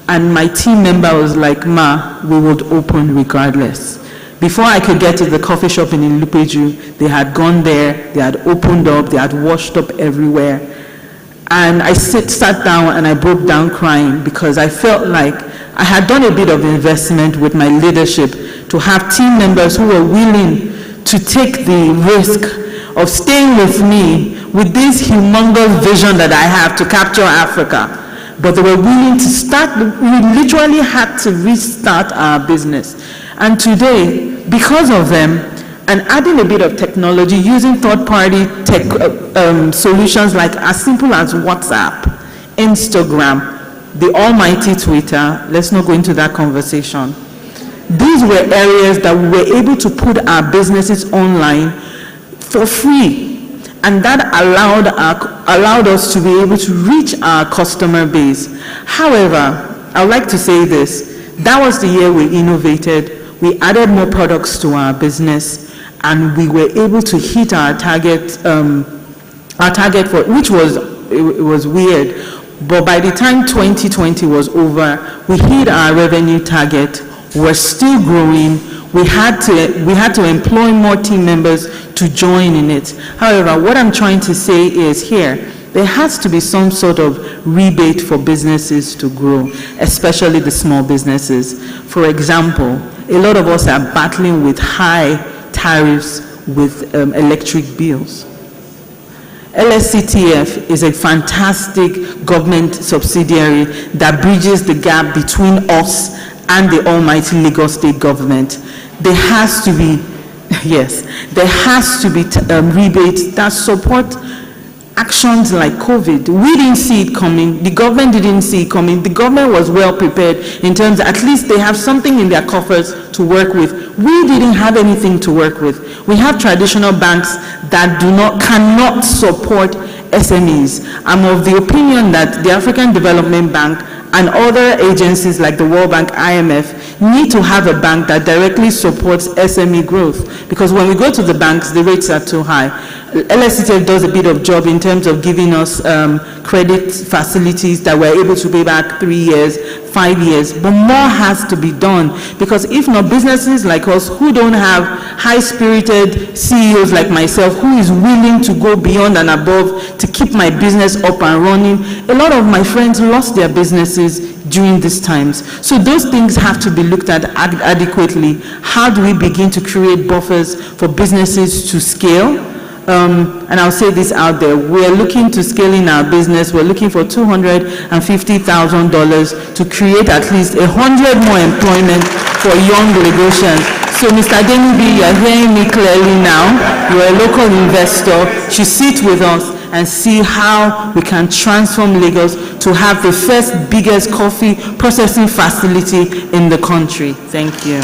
and my team member was like, "Ma, we would open regardless." Before I could get to the coffee shop in Ilupeju, they had gone there, they had opened up, they had washed up everywhere. And I sat down and I broke down crying, because I felt like I had done a bit of investment with my leadership to have team members who were willing to take the risk of staying with me with this humongous vision that I have to capture Africa. But they were willing to start. We literally had to restart our business. And today, because of them, and adding a bit of technology, using third-party tech solutions like as simple as WhatsApp, Instagram, the almighty Twitter, let's not go into that conversation. These were areas that we were able to put our businesses online for free. And that allowed us to be able to reach our customer base. However, I would like to say this: that was the year we innovated. We added more products to our business, and we were able to hit our target for which was weird. But by the time 2020 was over, we hit our revenue target. We're still growing. We had to employ more team members to join in it. However, what I'm trying to say is here, there has to be some sort of rebate for businesses to grow, especially the small businesses. For example, a lot of us are battling with high tariffs with electric bills. Lsctf is a fantastic government subsidiary that bridges the gap between us and the almighty Lagos State government. There has to be, yes, there has to be rebates that support actions like COVID. We didn't see it coming. The government didn't see it coming. The government was well prepared in terms of, at least they have something in their coffers to work with. We didn't have anything to work with. We have traditional banks that cannot support SMEs. I'm of the opinion that the African Development Bank and other agencies like the World Bank, IMF, need to have a bank that directly supports SME growth. Because when we go to the banks, the rates are too high. Lsctf does a bit of job in terms of giving us credit facilities that we're able to pay back 3 years, 5 years, but more has to be done, because if not, businesses like us who don't have high-spirited CEOs like myself, who is willing to go beyond and above to keep my business up and running, a lot of my friends lost their businesses during these times. So those things have to be looked at adequately. How do we begin to create buffers for businesses to scale? And I'll say this out there, we're looking to scale in our business. We're looking for $250,000 to create at least 100 more employment for young Lagosians. So Mr. Denibi, you're hearing me clearly now. You're a local investor. You should sit with us and see how we can transform Lagos to have the first biggest coffee processing facility in the country. Thank you.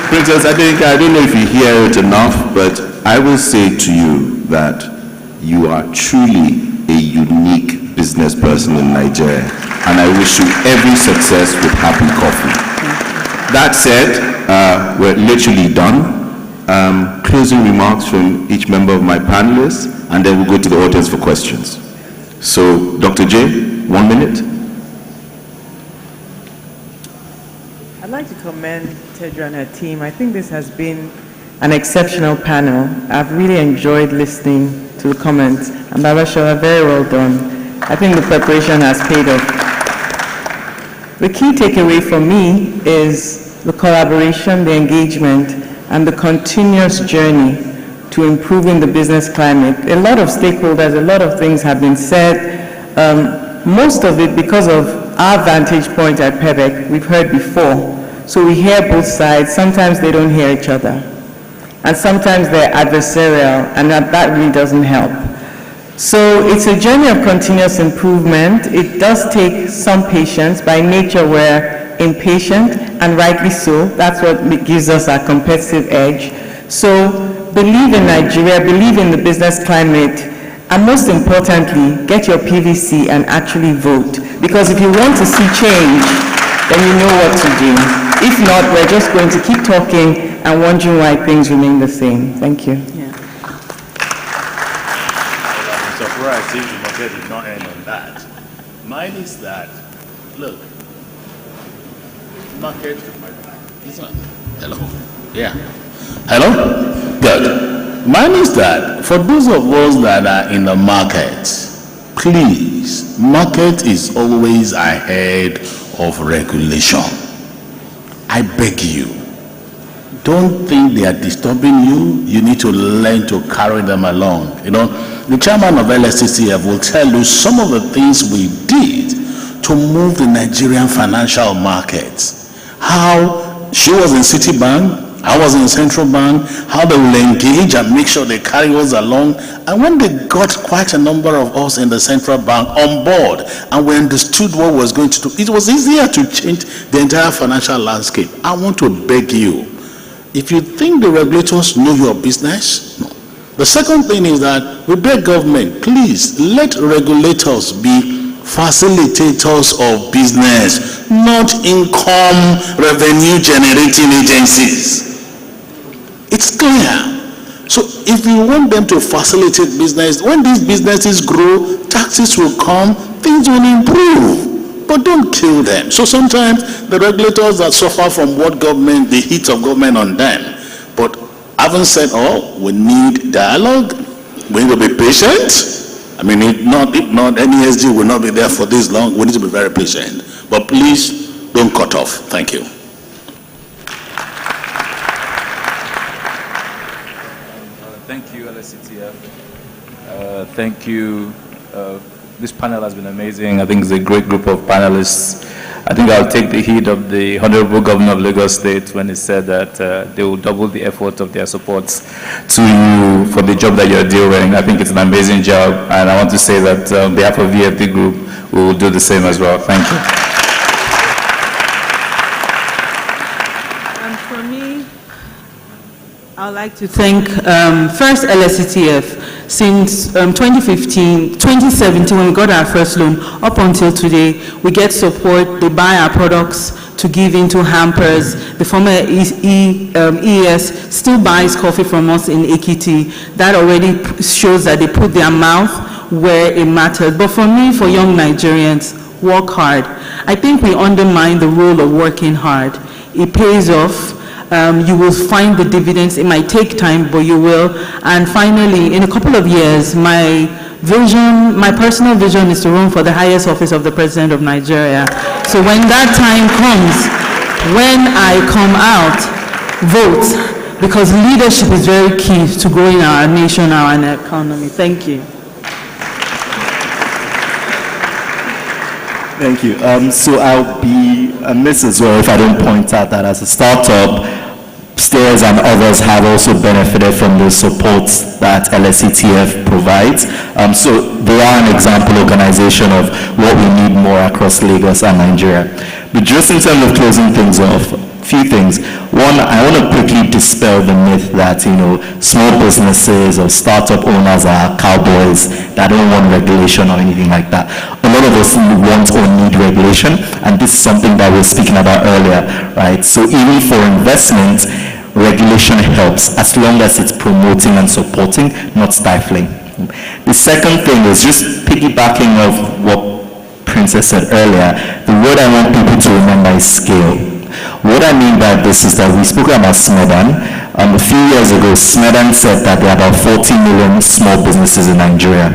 Princess, I don't know if you hear it enough, but I will say to you that you are truly a unique business person in Nigeria, and I wish you every success with Happy Coffee. That said, we're literally done. Closing remarks from each member of my panelists, and then we'll go to the audience for questions. So, Dr. J, 1 minute. I'd like to commend Tedra and her team. I think this has been an exceptional panel. I've really enjoyed listening to the comments. And Babashola, very well done. I think the preparation has paid off. The key takeaway for me is the collaboration, the engagement, and the continuous journey to improving the business climate. A lot of stakeholders, a lot of things have been said. Most of it because of our vantage point at PEBEC, we've heard before. So we hear both sides. Sometimes they don't hear each other. And sometimes they're adversarial, and that really doesn't help. So it's a journey of continuous improvement. It does take some patience. By nature, we're impatient, and rightly so. That's what gives us our competitive edge. So believe in Nigeria, believe in the business climate, and most importantly, get your PVC and actually vote. Because if you want to see change, then you know what to do. If not, we're just going to keep talking and wondering why things remain the same. Thank you. I'm surprised if the market did not end on that. Mine is that, look, market, hello? Yeah. Hello? Good. Mine is that, for those of us that are in the market, please, market is always ahead of regulation. I beg you, don't think they are disturbing you. You need to learn to carry them along. You know, the chairman of Lsctf will tell you some of the things we did to move the Nigerian financial markets. How she was in Citibank, I was in Central Bank, how they will engage and make sure they carry us along. And when they got quite a number of us in the Central Bank on board and we understood what was going to do, it was easier to change the entire financial landscape. I want to beg you, if you think the regulators know your business, no. The second thing is that we beg government, please let regulators be facilitators of business, not income revenue generating agencies. It's clear. So if you want them to facilitate business, when these businesses grow, taxes will come, things will improve. But don't kill them. So sometimes the regulators that suffer from what government, the heat of government on them. But having said all, we need dialogue. We need to be patient. I mean, if not, NESG will not be there for this long. We need to be very patient. But please, don't cut off. Thank you. Thank you, Lsctf. Thank you This panel has been amazing. I think it's a great group of panelists. I think I'll take the heat of the Honorable Governor of Lagos State when he said that they will double the effort of their support to you for the job that you're doing. I think it's an amazing job, and I want to say that on behalf of VFD Group, we will do the same as well. Thank you. And for me, I'd like to thank first Lsctf. Since 2017, when we got our first loan, up until today, we get support. They buy our products to give into hampers. The former EES still buys coffee from us in Ekiti. That already shows that they put their mouth where it matters. But for me, for young Nigerians, work hard. I think we undermine the role of working hard. It pays off. You will find the dividends. It might take time, but you will. And finally, in a couple of years, my personal vision is to run for the highest office of the President of Nigeria. So when that time comes, when I come out, vote, because leadership is very key to growing our nation, our economy. Thank you. Thank you. So I'll be amiss as well if I don't point out that as a startup, Stairs and others have also benefited from the support that Lsctf provides. So they are an example organization of what we need more across Lagos and Nigeria. But just in terms of closing things off, few things. One, I want to quickly dispel the myth that, small businesses or startup owners are cowboys that don't want regulation or anything like that. A lot of us want or need regulation, and this is something that we were speaking about earlier, right? So even for investment, regulation helps as long as it's promoting and supporting, not stifling. The second thing is just piggybacking of what Princess said earlier. The word I want people to remember is scale. What I mean by this is that we spoke about Smedan. A few years ago, Smedan said that there are about 40 million small businesses in Nigeria.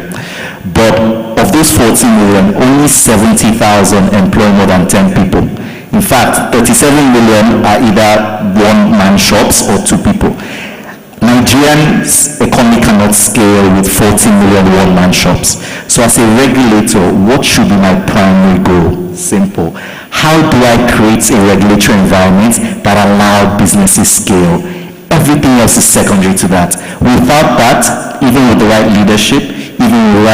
But of those 40 million, only 70,000 employ more than 10 people. In fact, 37 million are either one-man shops or two people. Nigerian's economy cannot scale with 40 million one-man shops. So as a regulator, what should be my primary goal? Simple. How do I create a regulatory environment that allows businesses scale? Everything else is secondary to that. Without that, even with the right leadership, even with the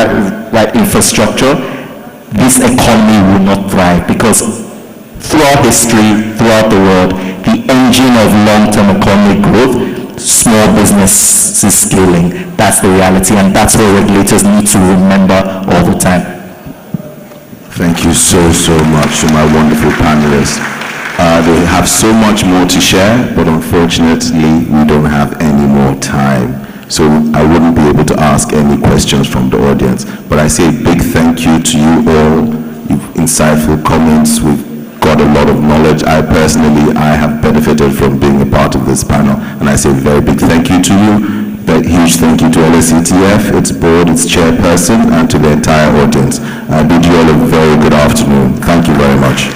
right infrastructure, this economy will not thrive, because throughout history, throughout the world, the engine of long-term economic growth, small businesses scaling. That's the reality, and that's what regulators need to remember all the time. Thank you so much to my wonderful panelists. They have so much more to share, but unfortunately, we don't have any more time. So I wouldn't be able to ask any questions from the audience. But I say a big thank you to you all. You've insightful comments. We've got a lot of knowledge. I have benefited from being a part of this panel. And I say a very big thank you to you. A huge thank you to Lsctf, its board, its chairperson, and to the entire audience. I bid you all a very good afternoon. Thank you very much.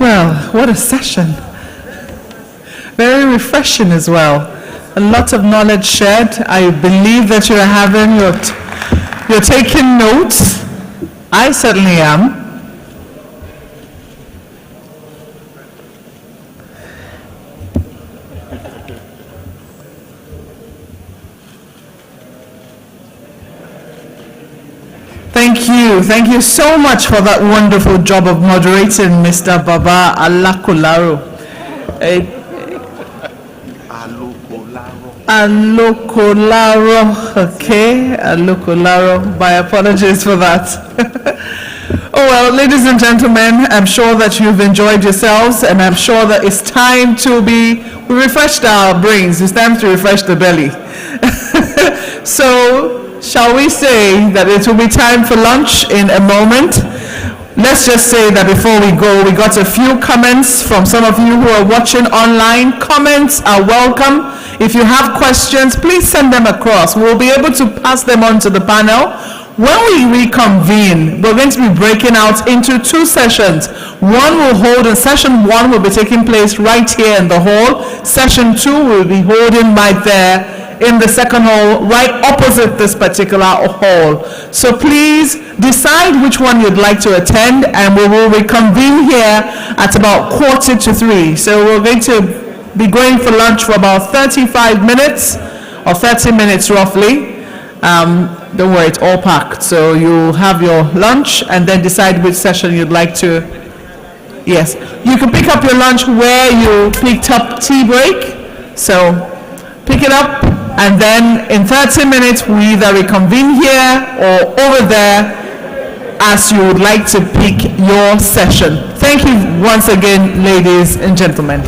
Well, what a session. Very refreshing as well. A lot of knowledge shared. I believe that you're taking notes. I certainly am. Thank you so much for that wonderful job of moderating, Mr. Baba Alakolaro. Alokolaro, okay, Alokolaro. My apologies for that. Oh well, ladies and gentlemen, I'm sure that you've enjoyed yourselves, and I'm sure that it's time we refreshed our brains. It's time to refresh the belly. So, shall we say that it will be time for lunch in a moment? Let's just say that before we go, we got a few comments from some of you who are watching online. Comments are welcome. If you have questions, please send them across. We'll be able to pass them on to the panel. When we reconvene, we're going to be breaking out into 2 sessions. One will hold, and session 1 will be taking place right here in the hall. Session 2 will be holding right there in the second hall, right opposite this particular hall. So please decide which one you'd like to attend, and we will reconvene here at about 2:45. So we're going to be going for lunch for about 35 minutes, or 30 minutes roughly. Don't worry, it's all packed. So you'll have your lunch and then decide which session you'd like to. Yes, you can pick up your lunch where you picked up tea break. So pick it up, and then in 30 minutes we either reconvene here or over there as you would like to pick your session. Thank you once again, ladies and gentlemen.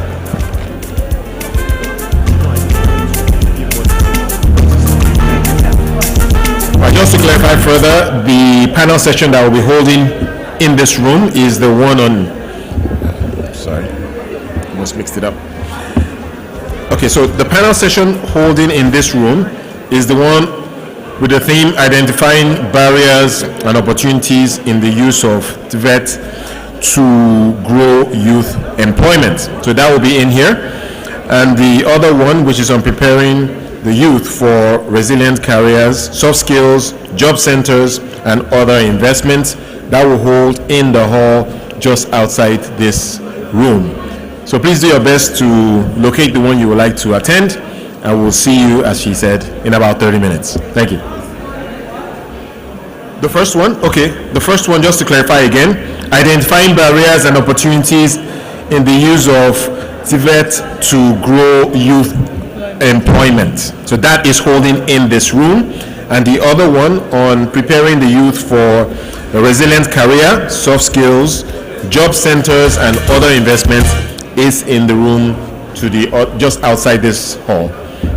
Just to clarify further, the panel session that we'll be holding in this room is the one on, sorry, almost mixed it up. Okay, so the panel session holding in this room is the one with the theme identifying barriers and opportunities in the use of TVET to grow youth employment. So that will be in here. And the other one, which is on preparing the youth for resilient careers, soft skills, job centers, and other investments, that will hold in the hall just outside this room. So please do your best to locate the one you would like to attend, and we'll see you, as she said, in about 30 minutes. Thank you. The first one, just to clarify again, identifying barriers and opportunities in the use of TVET to grow youth employment. So that is holding in this room. And the other one on preparing the youth for a resilient career, soft skills, job centers, and other investments is in the room to the just outside this hall.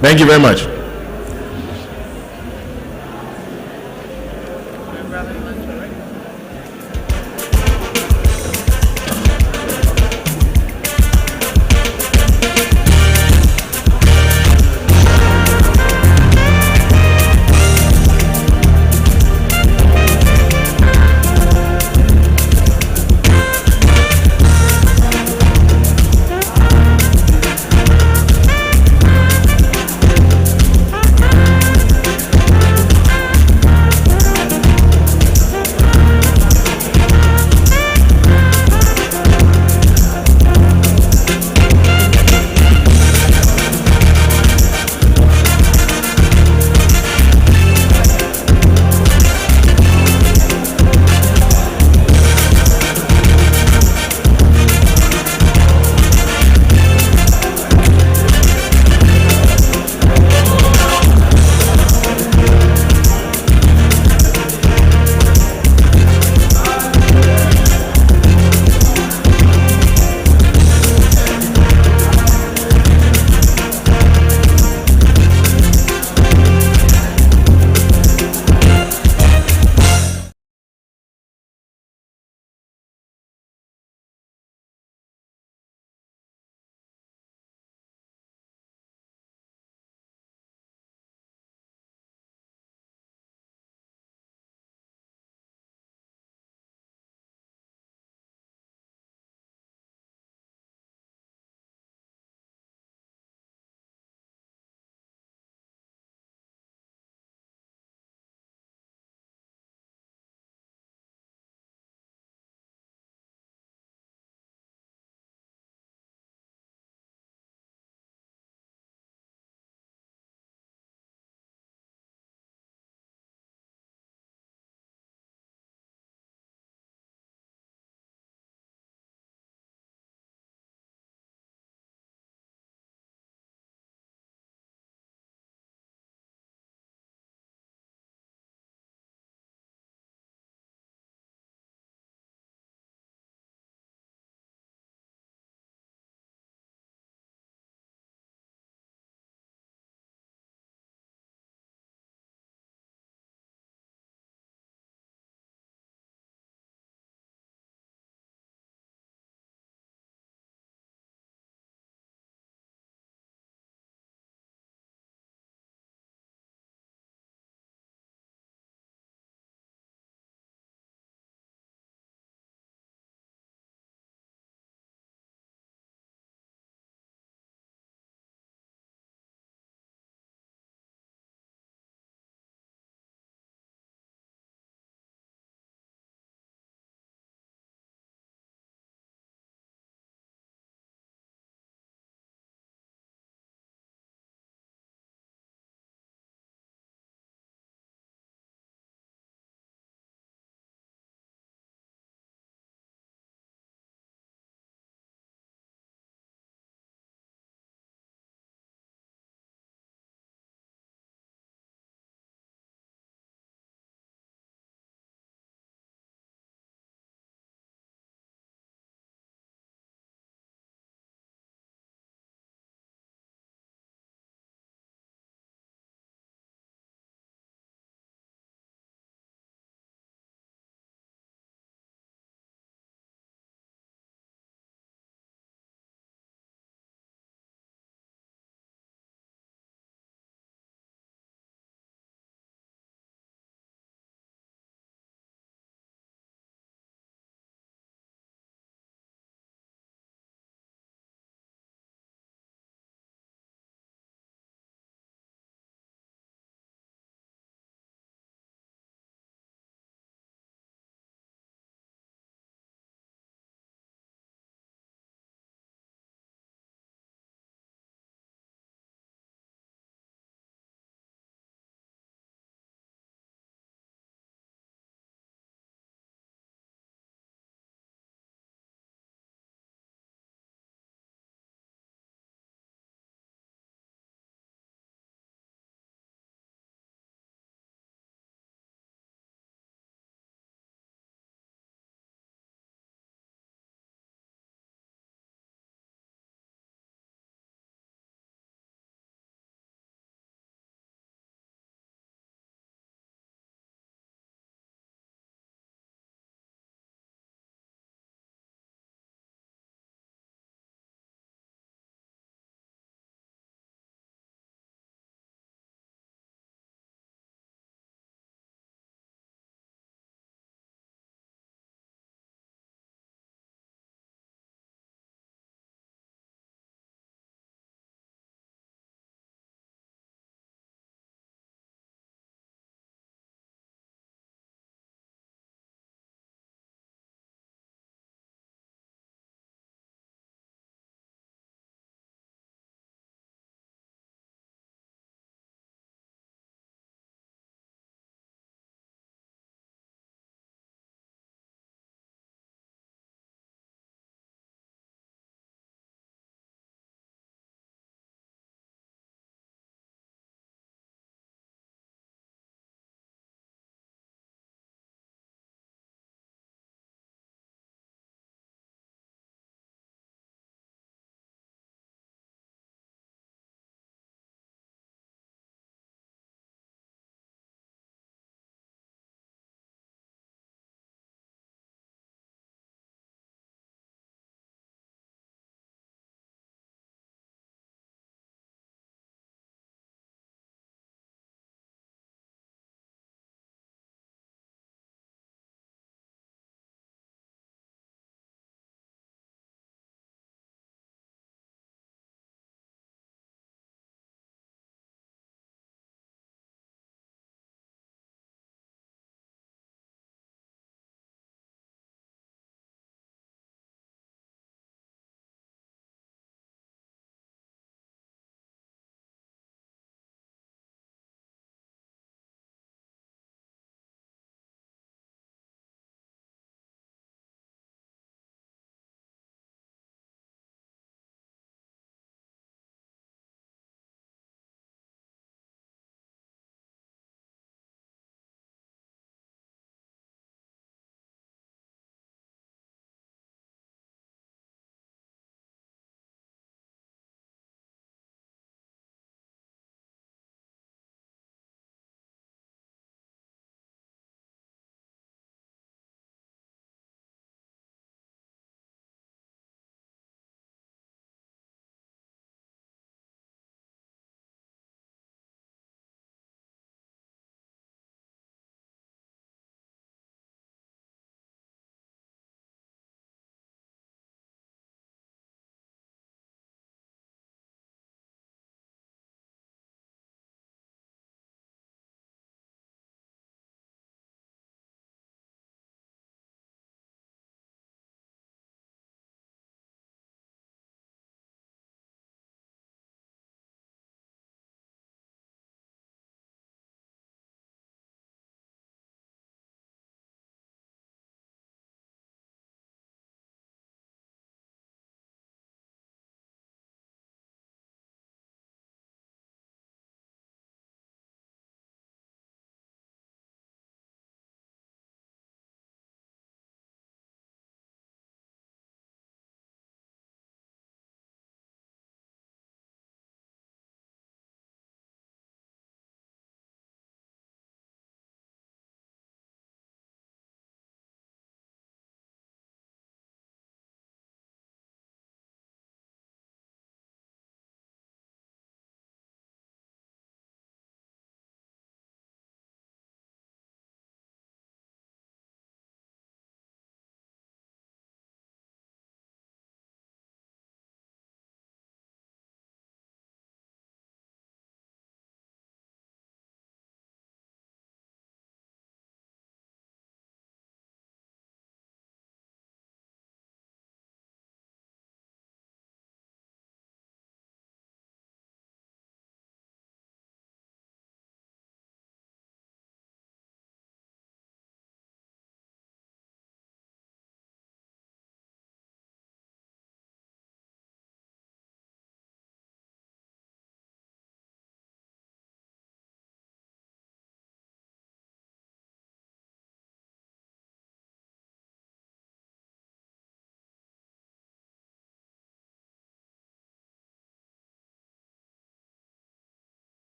Thank you very much.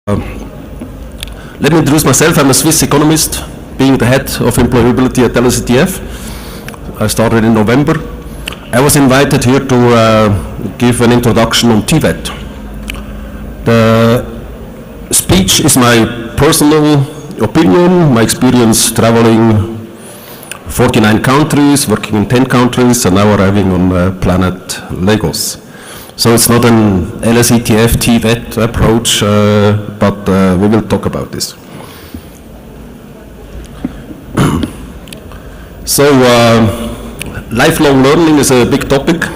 Let me introduce myself. I'm a Swiss economist, being the head of employability at Lsctf. I started in November. I was invited here to give an introduction on TVET. The speech is my personal opinion, my experience traveling 49 countries, working in 10 countries, and now arriving on planet Lagos. So it's not an Lsctf TVET approach, but we will talk about this. So lifelong learning is a big topic,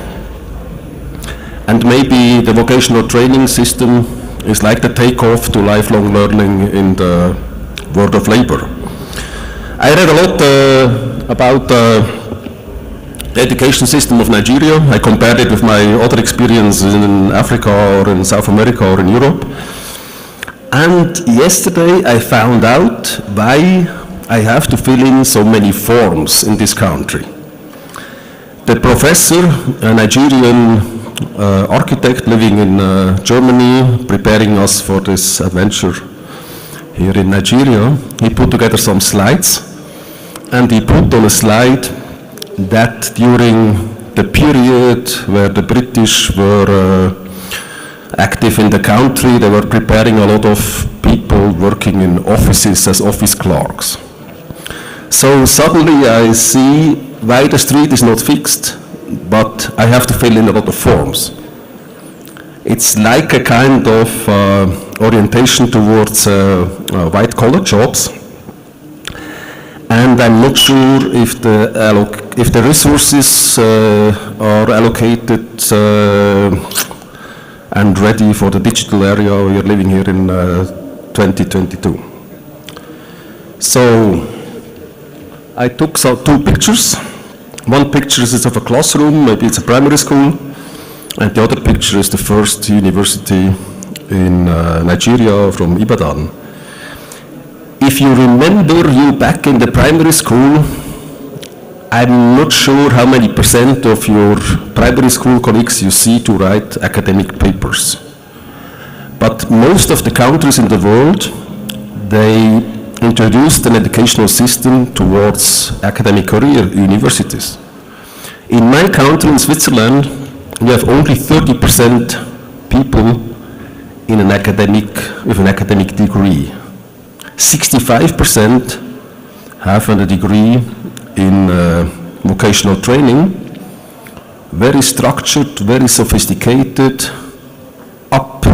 and maybe the vocational training system is like the takeoff to lifelong learning in the world of labor. I read a lot about the education system of Nigeria. I compared it with my other experience in Africa or in South America or in Europe. And yesterday I found out why I have to fill in so many forms in this country. The professor, a Nigerian architect living in Germany, preparing us for this adventure here in Nigeria, he put together some slides, and he put on a slide that during the period where the British were active in the country, they were preparing a lot of people working in offices as office clerks. So suddenly I see why the street is not fixed, but I have to fill in a lot of forms. It's like a kind of orientation towards white-collar jobs, and I'm not sure if the resources are allocated and ready for the digital area we are living here in 2022. So I took two pictures. One picture is of a classroom, maybe it's a primary school, and the other picture is the first university in Nigeria from Ibadan. If you remember you back in the primary school, I'm not sure how many % of your primary school colleagues you see to write academic papers. But most of the countries in the world, they introduced an educational system towards academic career, universities. In my country, in Switzerland, we have only 30% people in with an academic degree. 65% have a degree in vocational training, very structured, very sophisticated, up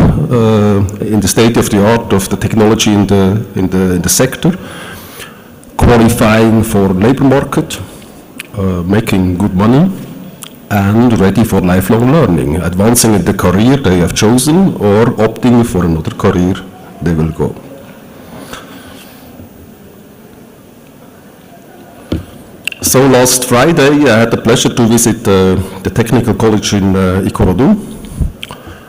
in the state of the art of the technology in the sector, qualifying for labor market, making good money, and ready for lifelong learning, advancing in the career they have chosen or opting for another career they will go. So last Friday I had the pleasure to visit the technical college in Ikorodu,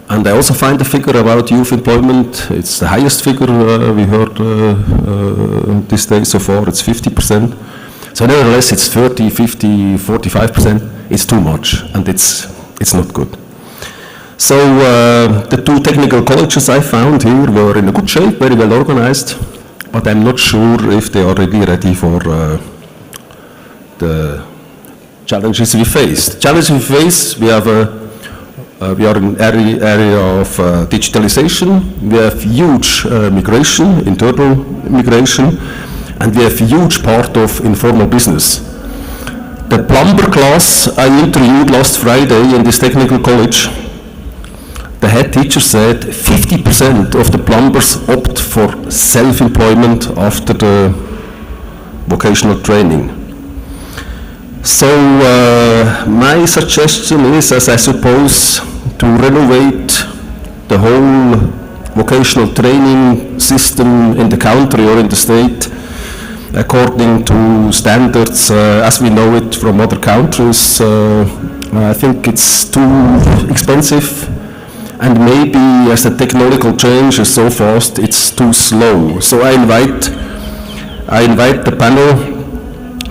and I also find the figure about youth employment. It's the highest figure we heard this day so far. It's 50%. So nevertheless, it's 30, 50, 45%. It's too much, and it's not good. So the two technical colleges I found here were in a good shape, very well organized, but I'm not sure if they are really ready for the challenges we face. The challenges we face, we are in area of digitalization. We have huge migration, internal migration, and we have huge part of informal business. The plumber class I interviewed last Friday in this technical college, the head teacher said 50% of the plumbers opt for self-employment after the vocational training. So my suggestion is, as I suppose, to renovate the whole vocational training system in the country or in the state according to standards as we know it from other countries. I think it's too expensive, and maybe as the technological change is so fast, it's too slow. So I invite the panel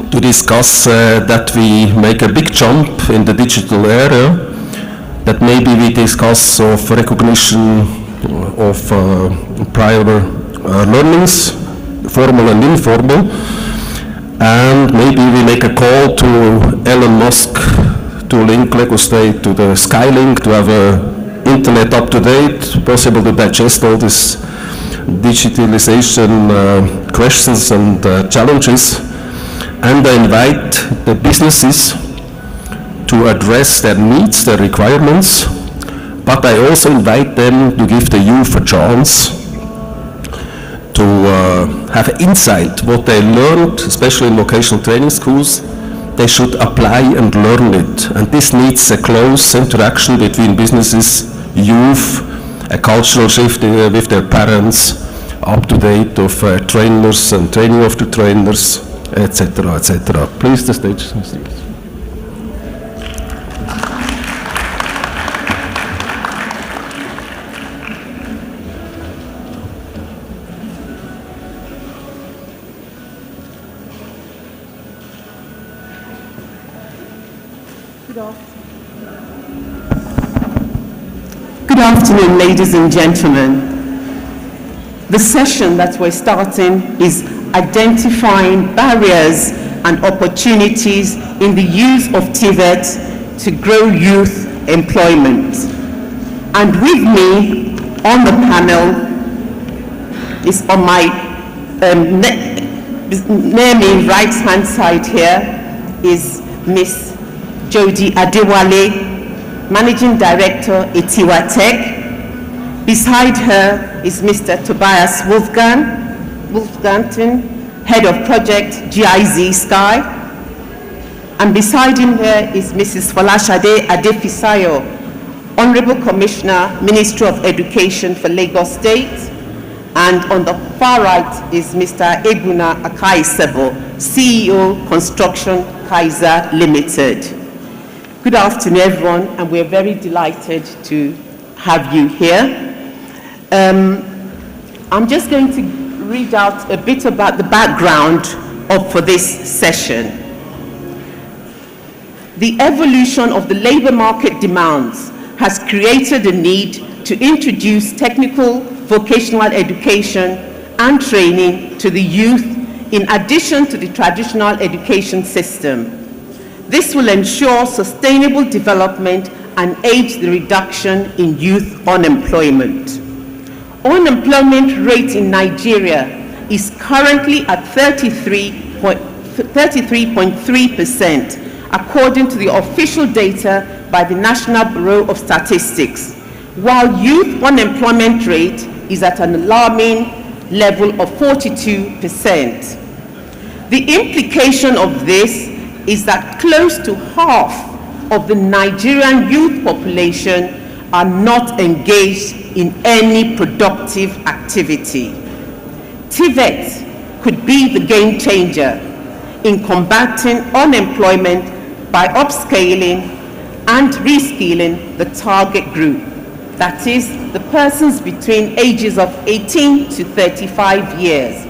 to discuss that we make a big jump in the digital area, that maybe we discuss of recognition of prior learnings, formal and informal. And maybe we make a call to Elon Musk to link Lagos State to the Skylink, to have internet up to date, possible to digest all this digitalization questions and challenges. And I invite the businesses to address their needs, their requirements, but I also invite them to give the youth a chance to have insight what they learned, especially in vocational training schools. They should apply and learn it. And this needs a close interaction between businesses, youth, a cultural shift with their parents, up to date of trainers and training of the trainers, etc., etc. Please, the stage. Good afternoon, ladies and gentlemen. The session that we're starting is identifying barriers and opportunities in the use of TVET to grow youth employment. And with me on the panel is on my near me right-hand side here is Miss Jody Adewale, Managing Director, Etiwa Tech. Beside her is Mr. Tobias Wolfganton, Head of Project GIZ Sky. And beside him here is Mrs. Folashade Adefisayo, Honorable Commissioner, Ministry of Education for Lagos State. And on the far right is Mr. Ebuna Akaisebo, CEO, Construction Kaiser Limited. Good afternoon, everyone, and we're very delighted to have you here. I'm just going to read out a bit about the background for this session. The evolution of the labor market demands has created a need to introduce technical vocational education and training to the youth in addition to the traditional education system. This will ensure sustainable development and aid the reduction in youth unemployment. Unemployment rate in Nigeria is currently at 33.3%, according to the official data by the National Bureau of Statistics, while youth unemployment rate is at an alarming level of 42%. The implication of this is that close to half of the Nigerian youth population are not engaged in any productive activity. TVET could be the game changer in combating unemployment by upscaling and reskilling the target group, that is, the persons between ages of 18 to 35 years,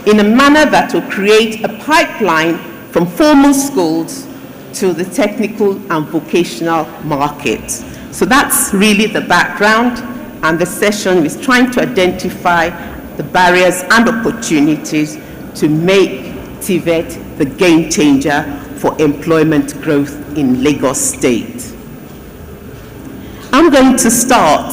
in a manner that will create a pipeline from formal schools to the technical and vocational market. So that's really the background, and the session is trying to identify the barriers and opportunities to make TVET the game changer for employment growth in Lagos State. I'm going to start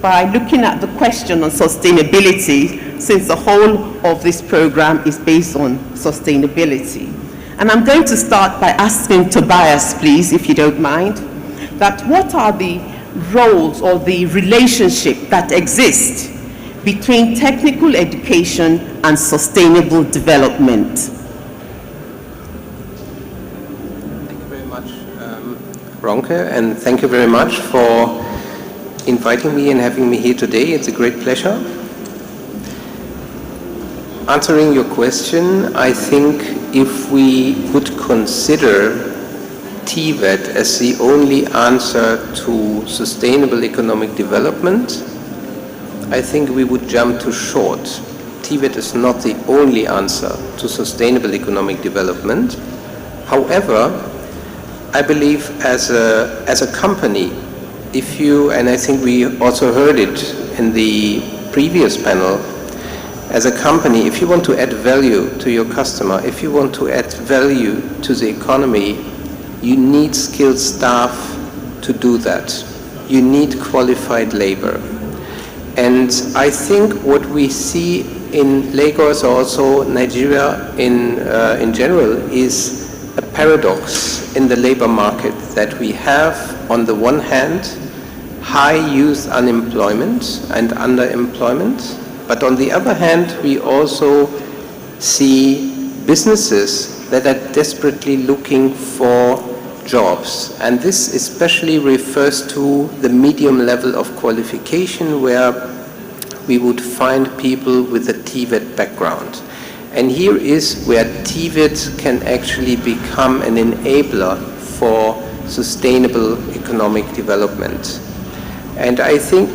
by looking at the question on sustainability, since the whole of this program is based on sustainability. And I'm going to start by asking Tobias, please, if you don't mind, that what are the roles or the relationship that exist between technical education and sustainable development? Thank you very much, Ronke, and thank you very much for inviting me and having me here today. It's a great pleasure. Answering your question, I think if we would consider TVET as the only answer to sustainable economic development, I think we would jump too short. TVET is not the only answer to sustainable economic development. However, I believe as a company, if you, and I think we also heard it in the previous panel, as a company, if you want to add value to your customer, if you want to add value to the economy, you need skilled staff to do that. You need qualified labor. And I think what we see in Lagos, also Nigeria in general, is a paradox in the labor market, that we have, on the one hand, high youth unemployment and underemployment, but on the other hand, we also see businesses that are desperately looking for jobs. And this especially refers to the medium level of qualification, where we would find people with a TVET background. And here is where TVET can actually become an enabler for sustainable economic development. And I think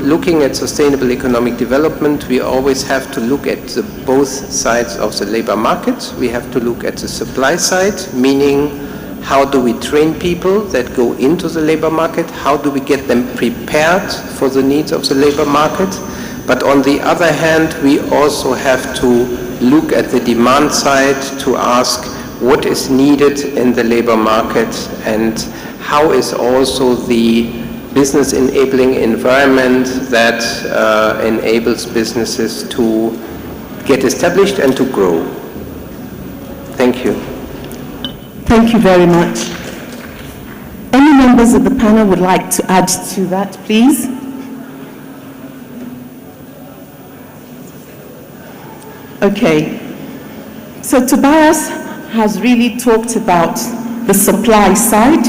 looking at sustainable economic development, we always have to look at both sides of the labor market. We have to look at the supply side, meaning how do we train people that go into the labor market? How do we get them prepared for the needs of the labor market? But on the other hand, we also have to look at the demand side to ask what is needed in the labor market, and how is also the business enabling environment that enables businesses to get established and to grow. Thank you. Thank you very much. Any members of the panel would like to add to that, please? Okay. So Tobias has really talked about the supply side,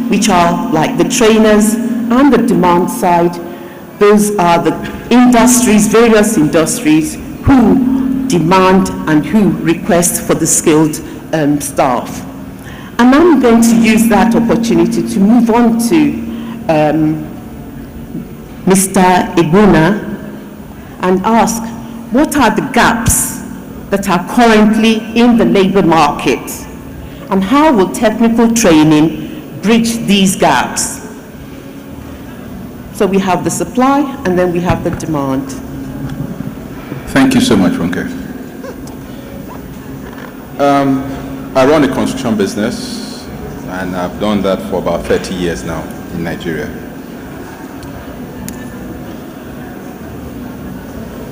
which are like the trainers, and the demand side. Those are the industries, various industries, who demand and who request for the skilled staff. And I'm going to use that opportunity to move on to Mr. Ibuna and ask, what are the gaps that are currently in the labor market, and how will technical training bridge these gaps? So we have the supply, and then we have the demand. Thank you so much, Ronke. I run a construction business, and I've done that for about 30 years now in Nigeria.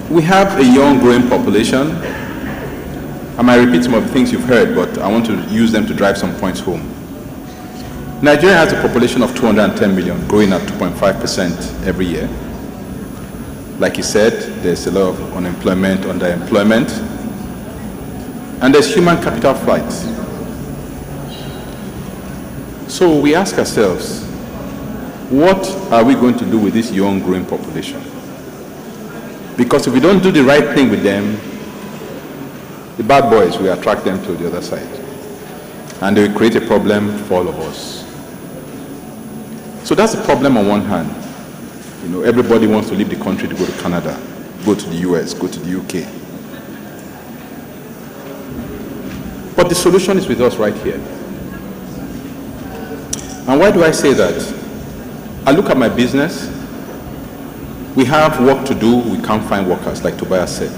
We have a young growing population. I might repeat some of the things you've heard, but I want to use them to drive some points home. Nigeria has a population of 210 million, growing at 2.5% every year. Like you said, there's a lot of unemployment, underemployment, and there's human capital flight. So we ask ourselves, what are we going to do with this young growing population? Because if we don't do the right thing with them, the bad boys will attract them to the other side, and they will create a problem for all of us. So that's the problem on one hand. You know, everybody wants to leave the country to go to Canada, go to the US, go to the UK. But the solution is with us right here. And why do I say that? I look at my business. We have work to do, we can't find workers, like Tobias said.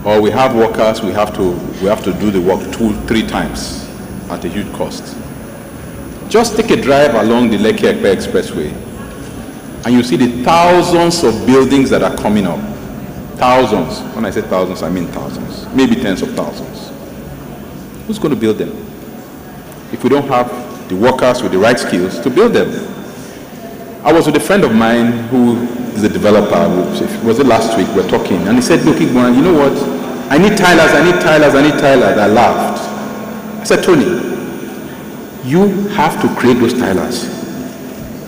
Or we have workers, we have to do the work 2-3 times at a huge cost. Just take a drive along the Lsctf Expressway, and you see the thousands of buildings that are coming up. Thousands. When I say thousands, I mean thousands. Maybe tens of thousands. Who's going to build them if we don't have the workers with the right skills to build them? I was with a friend of mine who is a developer. Was it last week? We're talking, and he said, "Look, you know what? I need tilers. I need tilers. I need tilers." I laughed. I said, "Tony, you have to create those tilers.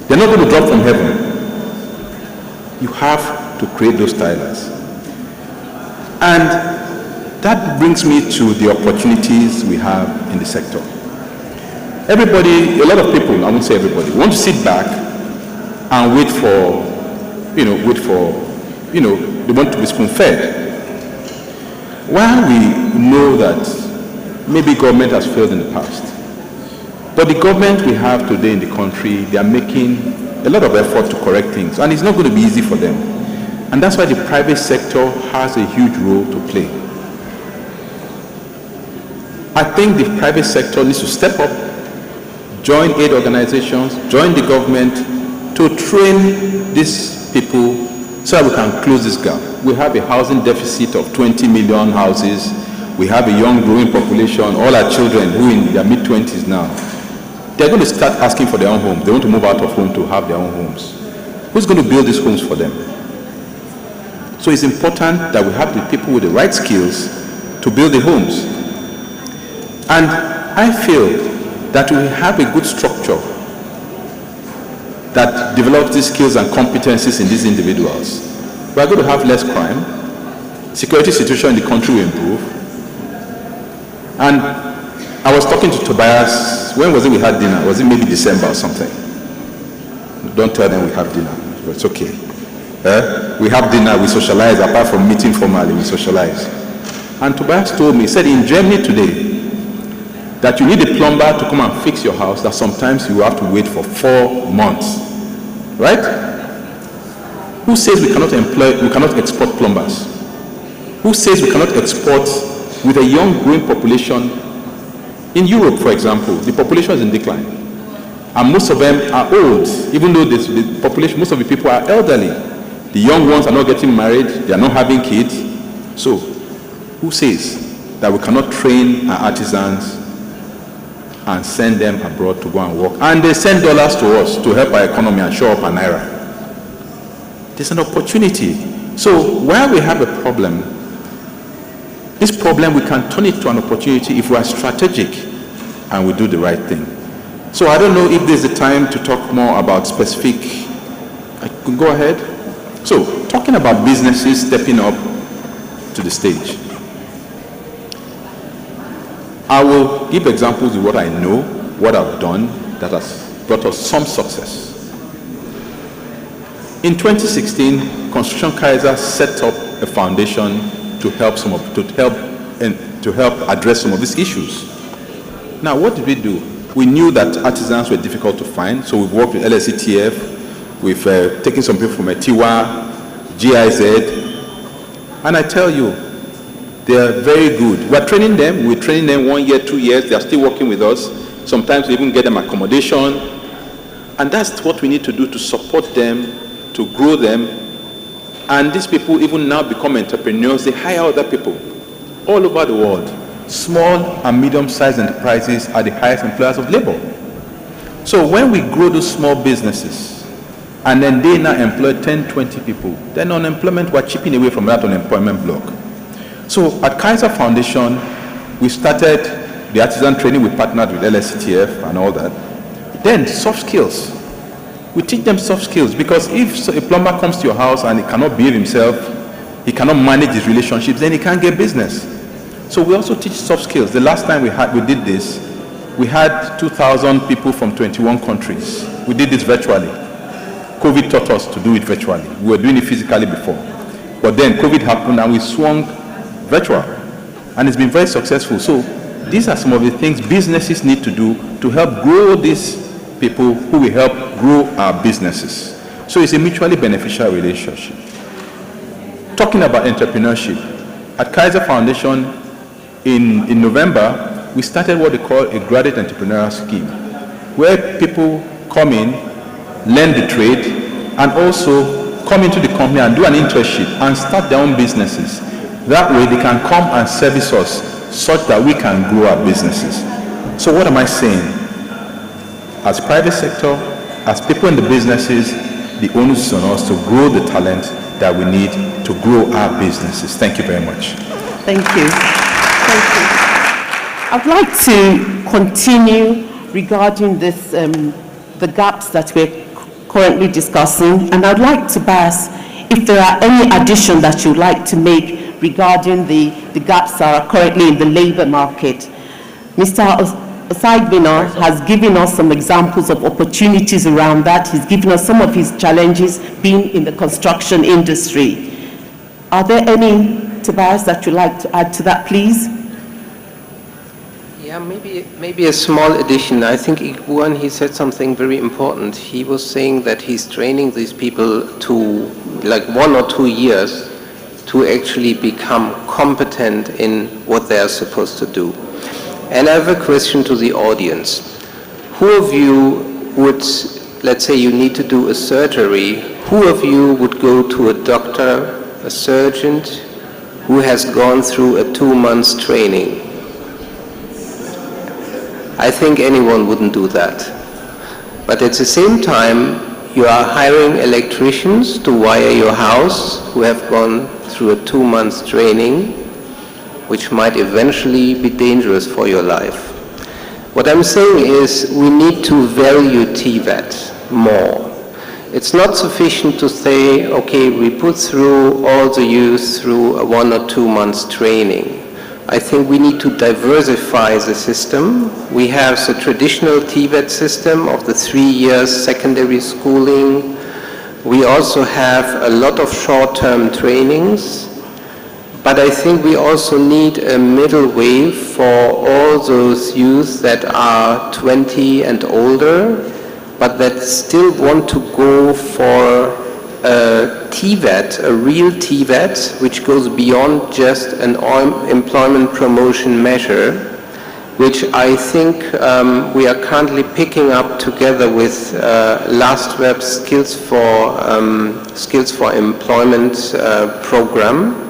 They're not going to drop from heaven. You have to create those tilers." And that brings me to the opportunities we have in the sector. Everybody, a lot of people, I won't say everybody, want to sit back and wait for, they want to be spoon-fed. While we know that maybe government has failed in the past, but the government we have today in the country, they are making a lot of effort to correct things, and it's not going to be easy for them. And that's why the private sector has a huge role to play. I think the private sector needs to step up, join aid organizations, join the government to train these people so that we can close this gap. We have a housing deficit of 20 million houses. We have a young growing population, all our children who are in their mid-20s now. They're going to start asking for their own home. They want to move out of home to have their own homes. Who's going to build these homes for them? So it's important that we have the people with the right skills to build the homes. And I feel that we have a good structure that develops these skills and competencies in these individuals. We are going to have less crime. Security situation in the country will improve. And I was talking to Tobias, when was it we had dinner? Was it maybe December or something? Don't tell them we have dinner, but it's okay. We have dinner, we socialize, apart from meeting formally, we socialize. And Tobias told me, he said in Germany today, that you need a plumber to come and fix your house, that sometimes you have to wait for 4 months. Right? Who says we cannot export plumbers? Who says we cannot export with a young growing population? In Europe, for example, the population is in decline. And most of them are old, even though the population, most of the people are elderly. The young ones are not getting married, they are not having kids. So, who says that we cannot train our artisans and send them abroad to go and work? And they send dollars to us to help our economy and show up a naira. There's an opportunity. So, while we have a problem, this problem, we can turn it to an opportunity if we are strategic and we do the right thing. So I don't know if there's a time to talk more about specific. I could go ahead. So, talking about businesses stepping up to the stage. I will give examples of what I know, what I've done, that has brought us some success. In 2016, Construction Kaiser set up a foundation to help address some of these issues. Now, what did we do? We knew that artisans were difficult to find, so we've worked with Lsctf, we've taken some people from Tiwa, GIZ, and I tell you, they are very good. We're training them 1 year, 2 years, they are still working with us. Sometimes we even get them accommodation, and that's what we need to do to support them, to grow them. And these people even now become entrepreneurs. They hire other people all over the world. Small and medium-sized enterprises are the highest employers of labor. So when we grow those small businesses, and then they now employ 10, 20 people, then unemployment, we're chipping away from that unemployment block. So at Kaiser Foundation, we started the artisan training. We partnered with Lsctf and all that. Then soft skills. We teach them soft skills, because if a plumber comes to your house and he cannot behave himself, he cannot manage his relationships, then he can't get business. So we also teach soft skills. The last time we did this, we had 2,000 people from 21 countries. We did this virtually. COVID taught us to do it virtually. We were doing it physically before. But then COVID happened and we swung virtual. And it's been very successful. So these are some of the things businesses need to do to help grow these people who will help grow our businesses. So it's a mutually beneficial relationship. Talking about entrepreneurship, at Kaiser Foundation in November, we started what they call a graduate entrepreneurial scheme, where people come in, learn the trade, and also come into the company and do an internship and start their own businesses. That way they can come and service us such that we can grow our businesses. So what am I saying? As private sector, as people in the businesses, the onus is on us to grow the talent that we need to grow our businesses. Thank you very much. Thank you. Thank you. I'd like to continue regarding this, the gaps that we're currently discussing, and I'd like to ask if there are any addition that you'd like to make regarding the gaps that are currently in the labor market. Mr. Osaigbina has given us some examples of opportunities around that. He's given us some of his challenges being in the construction industry. Are there any, Tobias, that you'd like to add to that, please? Yeah, maybe a small addition. I think Igbuan, he said something very important. He was saying that he's training these people to like 1 or 2 years to actually become competent in what they are supposed to do. And I have a question to the audience. Who of you would, let's say you need to do a surgery, who of you would go to a doctor, a surgeon, who has gone through a 2 months training? I think anyone wouldn't do that. But at the same time, you are hiring electricians to wire your house who have gone through a 2 months training, which might eventually be dangerous for your life. What I'm saying is we need to value TVET more. It's not sufficient to say, okay, we put through all the youth through a 1 or 2 months training. I think we need to diversify the system. We have the traditional TVET system of the 3 years secondary schooling. We also have a lot of short-term trainings. But I think we also need a middle way for all those youth that are 20 and older, but that still want to go for a TVET, a real TVET, which goes beyond just an employment promotion measure, which I think we are currently picking up together with Lsctf Skills for Employment program,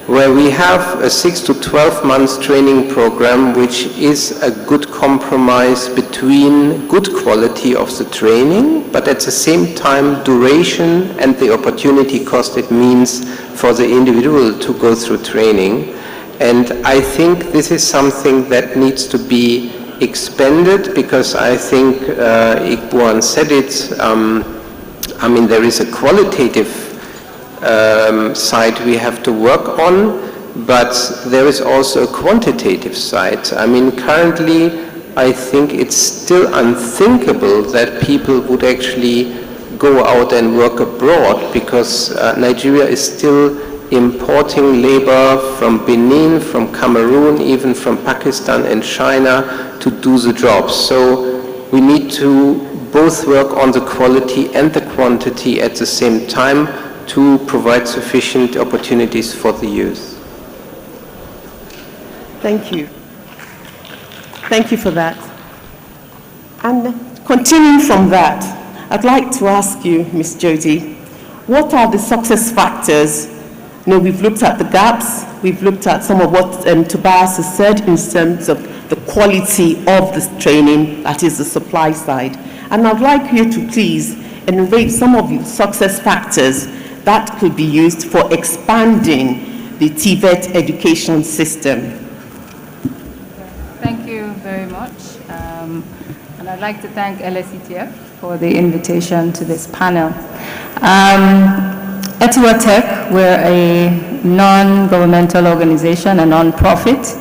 where we have a 6 to 12 months training program, which is a good compromise between good quality of the training, but at the same time duration and the opportunity cost it means for the individual to go through training. And I think this is something that needs to be expanded, because I think Igbuan said it, I mean, there is a qualitative side we have to work on, but there is also a quantitative side. I mean, currently, I think it's still unthinkable that people would actually go out and work abroad, because Nigeria is still importing labor from Benin, from Cameroon, even from Pakistan and China to do the jobs. So we need to both work on the quality and the quantity at the same time to provide sufficient opportunities for the youth. Thank you. Thank you for that. And continuing from that, I'd like to ask you, Ms. Jody, what are the success factors? You know, we've looked at the gaps, we've looked at some of what Tobias has said in terms of the quality of this training, that is the supply side. And I'd like you to please enumerate some of the success factors that could be used for expanding the TVET education system. Thank you very much. And I'd like to thank Lsctf for the invitation to this panel. Etiwatech, we're a non-governmental organization, a non-profit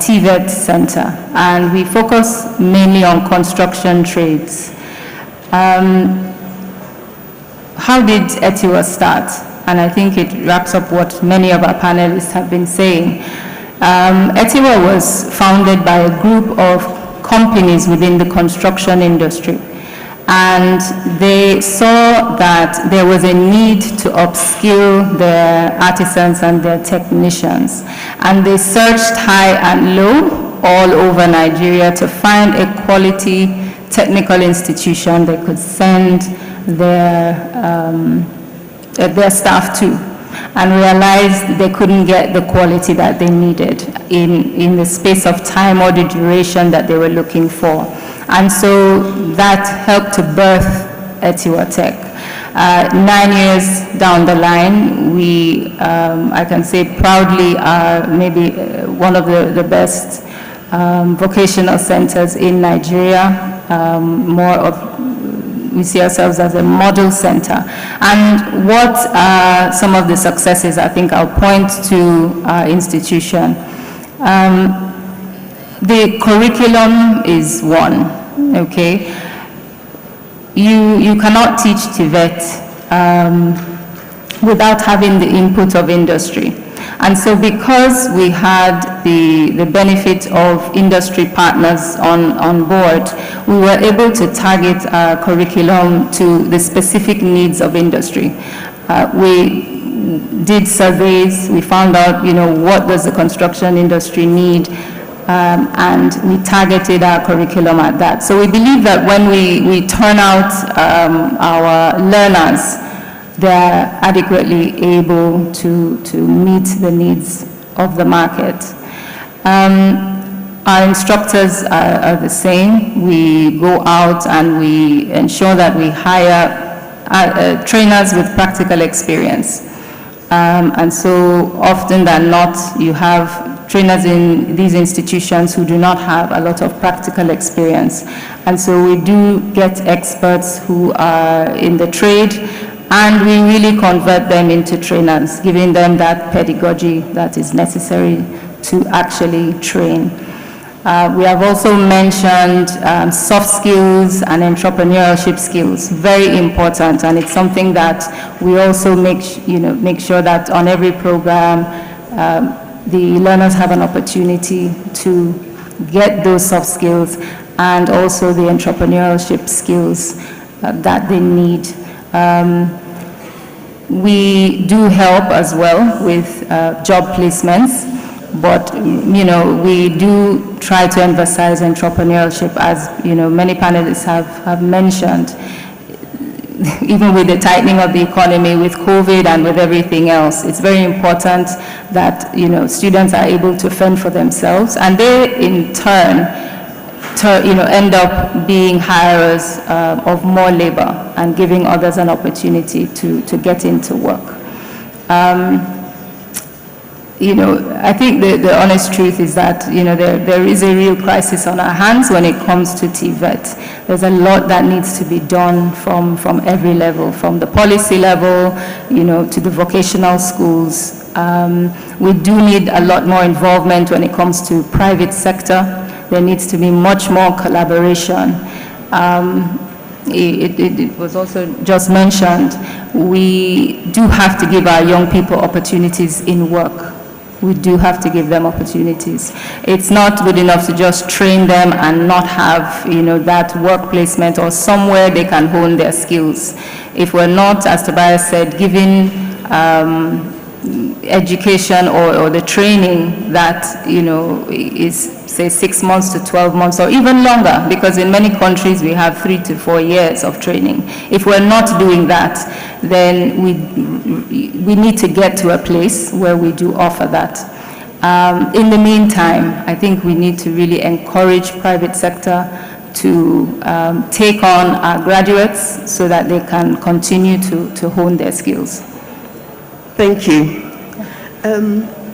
TVET center, and we focus mainly on construction trades. How did Etiwa start? And I think it wraps up what many of our panelists have been saying. Etiwa was founded by a group of companies within the construction industry. And they saw that there was a need to upskill their artisans and their technicians. And they searched high and low all over Nigeria to find a quality technical institution they could send their staff to, and realized they couldn't get the quality that they needed in the space of time or the duration that they were looking for. And so that helped to birth Etiwatech. 9 years down the line, we, I can say proudly, are maybe one of the best vocational centers in Nigeria. We see ourselves as a model center. And what are some of the successes? I think I'll point to our institution. The curriculum is one, okay? You cannot teach TVET without having the input of industry. And so because we had the benefit of industry partners on board, we were able to target our curriculum to the specific needs of industry. We did surveys, we found out, what does the construction industry need, and we targeted our curriculum at that. So we believe that when we turn out our learners, they're adequately able to meet the needs of the market. Our instructors are the same. We go out and we ensure that we hire trainers with practical experience. And so often than not, you have trainers in these institutions who do not have a lot of practical experience. And so we do get experts who are in the trade, and we really convert them into trainers, giving them that pedagogy that is necessary to actually train. We have also mentioned soft skills and entrepreneurship skills, very important, and it's something that we also make sure that on every program the learners have an opportunity to get those soft skills and also the entrepreneurship skills that they need. We do help as well with job placements, but we do try to emphasize entrepreneurship, as many panelists have mentioned. Even with the tightening of the economy, with COVID and with everything else, it's very important that students are able to fend for themselves, and they in turn end up being hirers of more labor and giving others an opportunity to get into work. I think the honest truth is that there is a real crisis on our hands when it comes to TVET. There's a lot that needs to be done from every level, from the policy level, to the vocational schools. We do need a lot more involvement when it comes to private sector. There needs to be much more collaboration. It was also just mentioned, we do have to give our young people opportunities in work. We do have to give them opportunities. It's not good enough to just train them and not have, that work placement or somewhere they can hone their skills. If we're not, as Tobias said, giving education or the training that, is, say, 6 months to 12 months or even longer, because in many countries we have 3 to 4 years of training. If we're not doing that, then we need to get to a place where we do offer that. In the meantime, I think we need to really encourage private sector to take on our graduates so that they can continue to hone their skills. Thank you.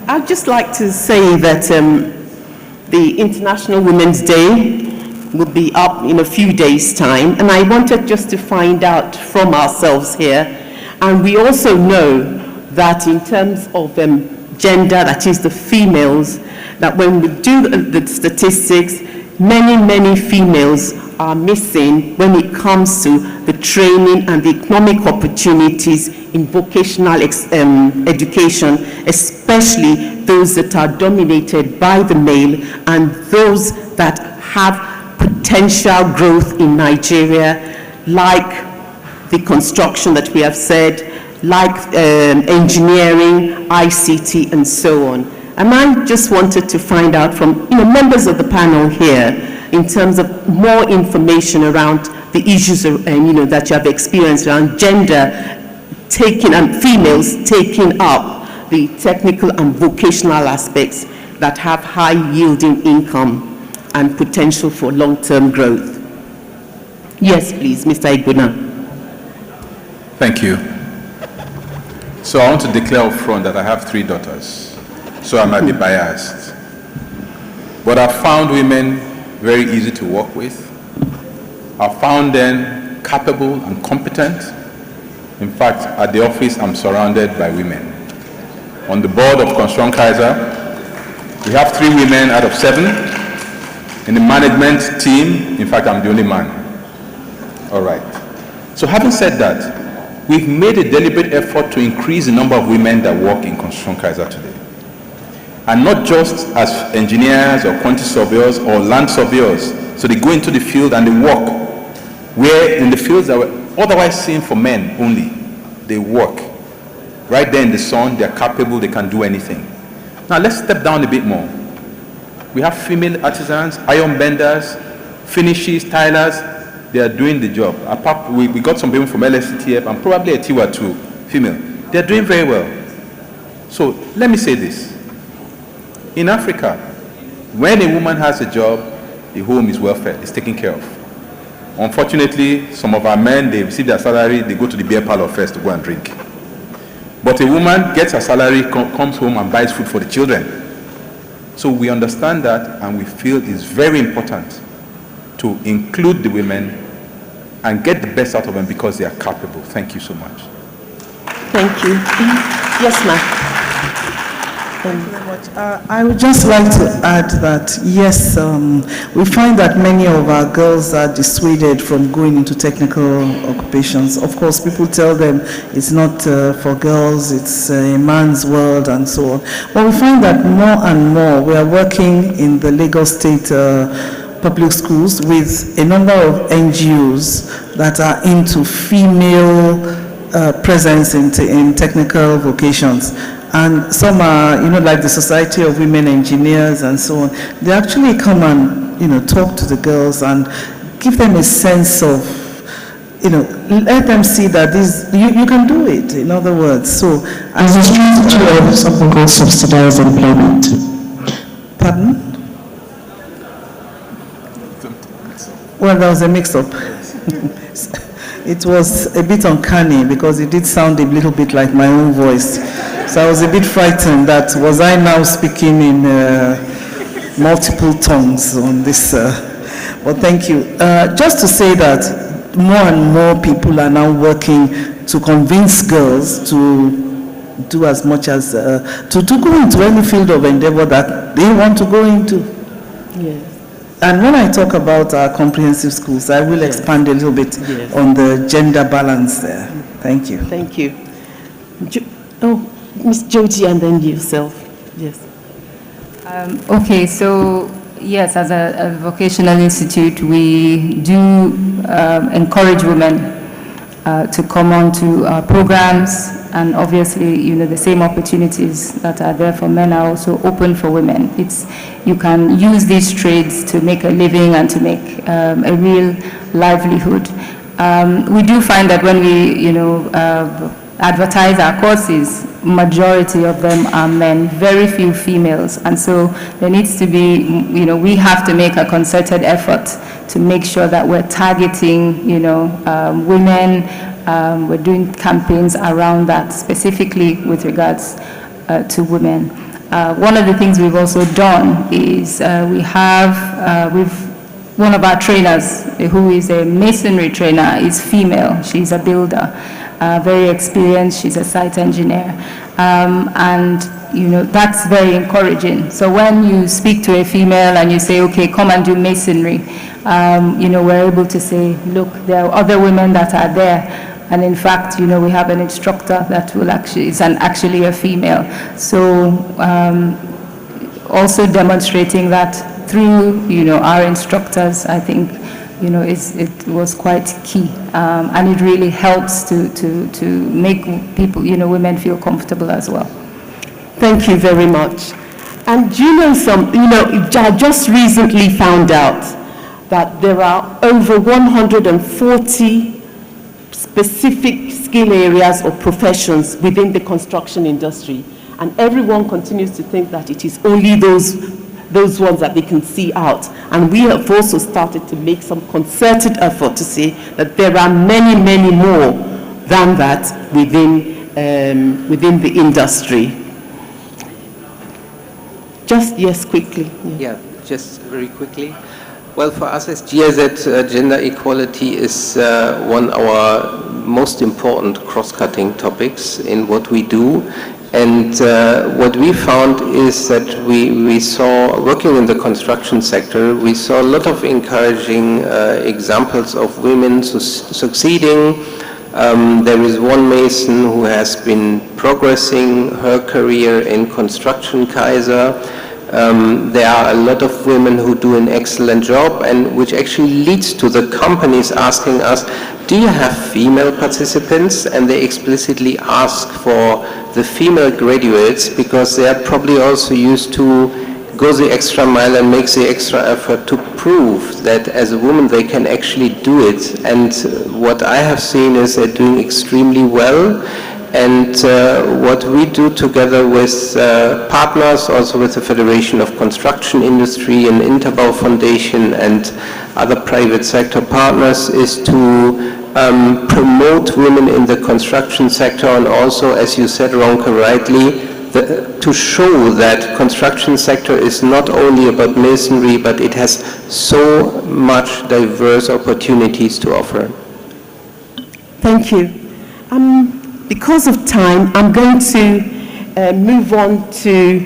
I'd just like to say that the International Women's Day will be up in a few days' time, and I wanted just to find out from ourselves here, and we also know that in terms of gender, that is the females, that when we do the statistics, many females are missing when it comes to the training and the economic opportunities in vocational education, especially those that are dominated by the male and those that have potential growth in Nigeria, like the construction that we have said, like engineering, ICT, and so on. And I just wanted to find out from members of the panel here, in terms of more information around the issues that you have experienced around gender taking and females taking up the technical and vocational aspects that have high yielding income and potential for long-term growth. Yes, please, Mr. Igbuna. Thank you. So I want to declare up front that I have 3 daughters, so I might be biased. But I found women very easy to work with. I found them capable and competent. In fact, at the office, I'm surrounded by women. On the board of Construction Kaiser, we have 3 women out of 7. In the management team, in fact, I'm the only man. All right. So having said that, we've made a deliberate effort to increase the number of women that work in Construction Kaiser today. and not just as engineers or quantity surveyors or land surveyors. So they go into the field and they work, where in the fields that were otherwise seen for men only, they work. Right there in the sun, they're capable, they can do anything. Now let's step down a bit more. We have female artisans, iron benders, finishes, tilers. They are doing the job. Apart, we got some people from Lsctf and probably a Tiwa too, female. They're doing very well. So let me say this. In Africa, when a woman has a job, the home is well fed, it's taken care of. Unfortunately, some of our men, they receive their salary, they go to the beer parlor first to go and drink. But a woman gets her salary, comes home and buys food for the children. So we understand that, and we feel it's very important to include the women and get the best out of them because they are capable. Thank you so much. Thank you. Yes, ma'am. Thank you very much. I would just like to add that, yes, we find that many of our girls are dissuaded from going into technical occupations. Of course, people tell them it's not for girls, it's a man's world and so on. But we find that more and more we are working in the Lagos State public schools with a number of NGOs that are into female presence in technical vocations. And some are, like the Society of Women Engineers and so on. They actually come and, talk to the girls and give them a sense of, let them see that you can do it, in other words. So, as a strategy of something called subsidized employment. Pardon? Well, there was a mix-up. It was a bit uncanny because it did sound a little bit like my own voice. So I was a bit frightened that was I now speaking in multiple tongues on this. Well, thank you. Just to say that more and more people are now working to convince girls to do as much as, to go into any field of endeavor that they want to go into. Yes. And when I talk about our comprehensive schools, I will expand a little bit on the gender balance there. Thank you. Thank you. Ms. Jyoti, and then yourself. Yes. Okay, so yes, as a vocational institute, we do encourage women to come on to our programs, and obviously, the same opportunities that are there for men are also open for women. You can use these trades to make a living and to make a real livelihood. We do find that when we, advertise our courses, majority of them are men, very few females, and so there needs to be, we have to make a concerted effort to make sure that we're targeting, women. We're doing campaigns around that, specifically with regards to women. One of the things we've also done is one of our trainers, who is a masonry trainer, is female. She's a builder. Very experienced, she's a site engineer, and that's very encouraging. So when you speak to a female and you say, okay, come and do masonry, we're able to say, look, there are other women that are there, and in fact, we have an instructor that is actually a female. So also demonstrating that through, our instructors, I think, it was quite key, and it really helps to make people, women feel comfortable as well. Thank you very much. And I just recently found out that there are over 140 specific skill areas or professions within the construction industry, and everyone continues to think that it is only those ones that they can see out. And we have also started to make some concerted effort to say that there are many, many more than that within the industry. Yes, quickly. Yeah, just very quickly. Well, for us as GIZ, gender equality is one of our most important cross-cutting topics in what we do. And what we found is that we saw, working in the construction sector, we saw a lot of encouraging examples of women succeeding There is one mason who has been progressing her career in construction, Kaiser. There are a lot of women who do an excellent job, and which actually leads to the companies asking us, do you have female participants? And they explicitly ask for the female graduates because they are probably also used to go the extra mile and make the extra effort to prove that as a woman they can actually do it. And what I have seen is they're doing extremely well. And what we do together with partners, also with the Federation of Construction Industry and Interbau Foundation and other private sector partners, is to promote women in the construction sector, and also, as you said, Ronke, rightly, to show that construction sector is not only about masonry, but it has so much diverse opportunities to offer. Thank you. Because of time, I'm going to move on to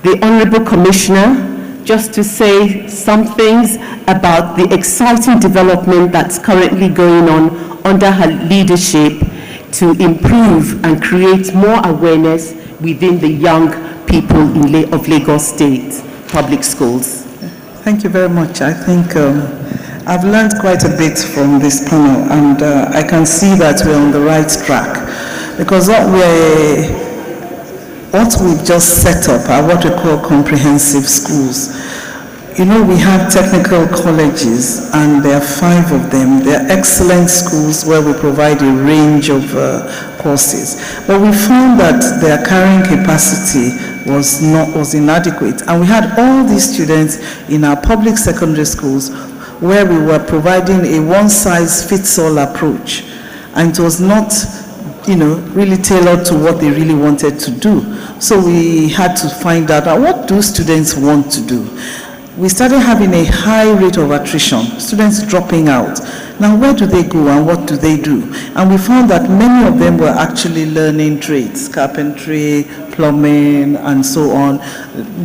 the Honourable Commissioner, just to say some things about the exciting development that's currently going on under her leadership to improve and create more awareness within the young people of Lagos State public schools. Thank you very much. I think I've learned quite a bit from this panel, and I can see that we're on the right track, because what we've just set up are what we call comprehensive schools. You know, we have technical colleges, and there are 5 of them. They're excellent schools where we provide a range of courses. But we found that their carrying capacity was inadequate. And we had all these students in our public secondary schools where we were providing a one-size-fits-all approach. And it was not, really tailored to what they really wanted to do. So we had to find out, what do students want to do? We started having a high rate of attrition, students dropping out. Now, where do they go and what do they do? And we found that many of them were actually learning trades, carpentry, plumbing, and so on,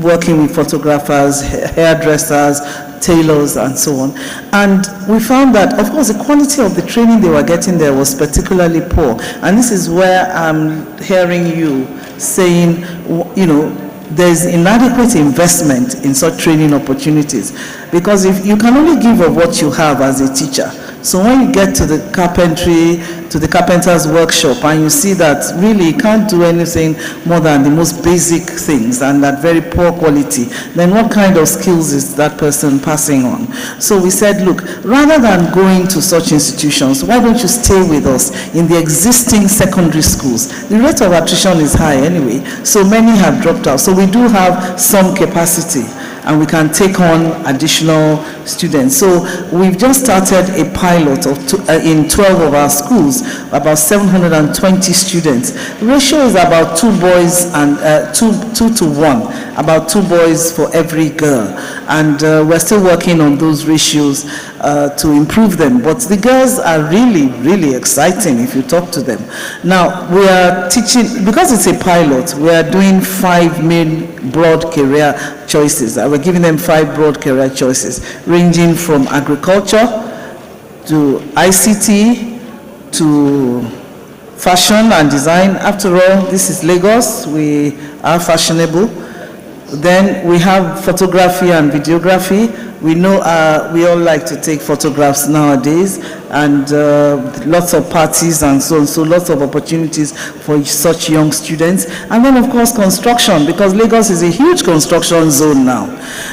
working with photographers, hairdressers, tailors, and so on. And we found that, of course, the quality of the training they were getting there was particularly poor. And this is where I'm hearing you saying, there's inadequate investment in such training opportunities, because if you can only give of what you have as a teacher. So when you get to the carpenter's workshop and you see that really you can't do anything more than the most basic things and at very poor quality, then what kind of skills is that person passing on? So we said, look, rather than going to such institutions, why don't you stay with us in the existing secondary schools? The rate of attrition is high anyway, so many have dropped out. So we do have some capacity, and we can take on additional students. So we've just started a pilot in 12 of our schools, about 720 students. The ratio is about 2 boys and 2 to 1, about 2 boys for every girl. And we're still working on those ratios to improve them. But the girls are really, really exciting if you talk to them. Now, we are teaching, because it's a pilot, we are doing 5 main broad career choices. We're giving them 5 broad career choices, ranging from agriculture to ICT to fashion and design. After all, this is Lagos. We are fashionable. Then we have photography and videography. We know we all like to take photographs nowadays, and lots of parties and so on, so lots of opportunities for such young students. And then, of course, construction, because Lagos is a huge construction zone now.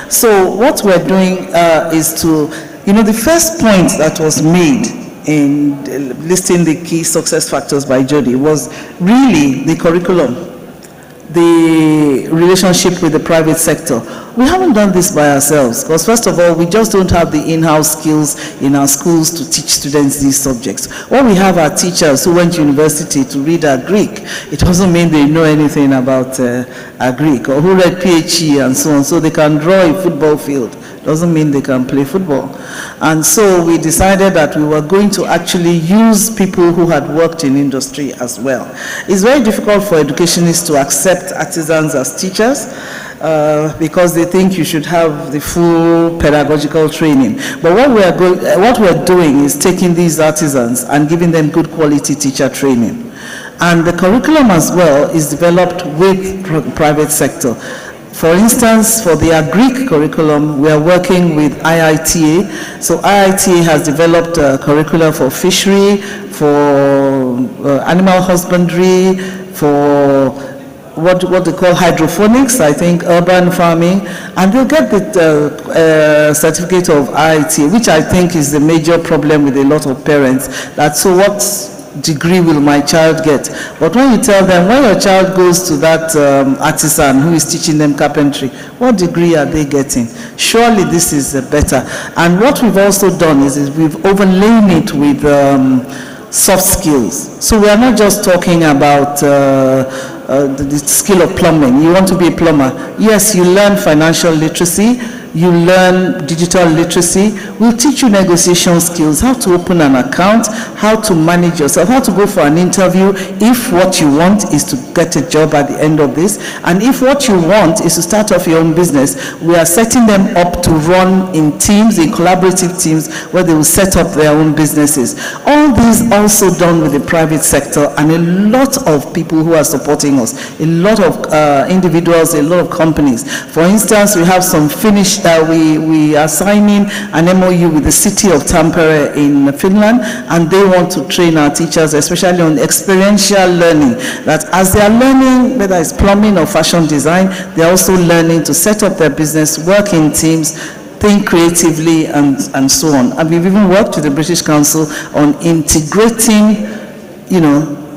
So what we're doing is to, the first point that was made in listing the key success factors by Jody was really the curriculum, the relationship with the private sector. We haven't done this by ourselves, because first of all, we just don't have the in-house skills in our schools to teach students these subjects. What we have are teachers who went to university to read Greek. It doesn't mean they know anything about Greek, or who read PhD and so on, so they can draw a football field. Doesn't mean they can play football. And so we decided that we were going to actually use people who had worked in industry as well. It's very difficult for educationists to accept artisans as teachers. because they think you should have the full pedagogical training. But what we're doing is taking these artisans and giving them good quality teacher training. And the curriculum as well is developed with private sector. For instance, for the Agric curriculum, we are working with IITA. So IITA has developed a curriculum for fishery, for animal husbandry, for what they call hydroponics, I think urban farming, and they'll get the certificate of IITA, which I think is the major problem with a lot of parents. That so what degree will my child get? But when you tell them, when your child goes to that artisan who is teaching them carpentry, what degree are they getting? Surely this is better. And what we've also done is we've overlain it with soft skills. So we are not just talking about the skill of plumbing. You want to be a plumber. Yes, you learn financial literacy, you learn digital literacy. We'll teach you negotiation skills, how to open an account, how to manage yourself, how to go for an interview if what you want is to get a job at the end of this. And if what you want is to start off your own business, we are setting them up to run in teams, in collaborative teams, where they will set up their own businesses. All these also done with the private sector and a lot of people who are supporting us, a lot of individuals, a lot of companies. For instance, we have some finished we are signing an MOU with the city of Tampere in Finland, and they want to train our teachers, especially on experiential learning, that as they are learning, whether it's plumbing or fashion design, they're also learning to set up their business, work in teams, think creatively, and so on. And we've even worked with the British Council on integrating,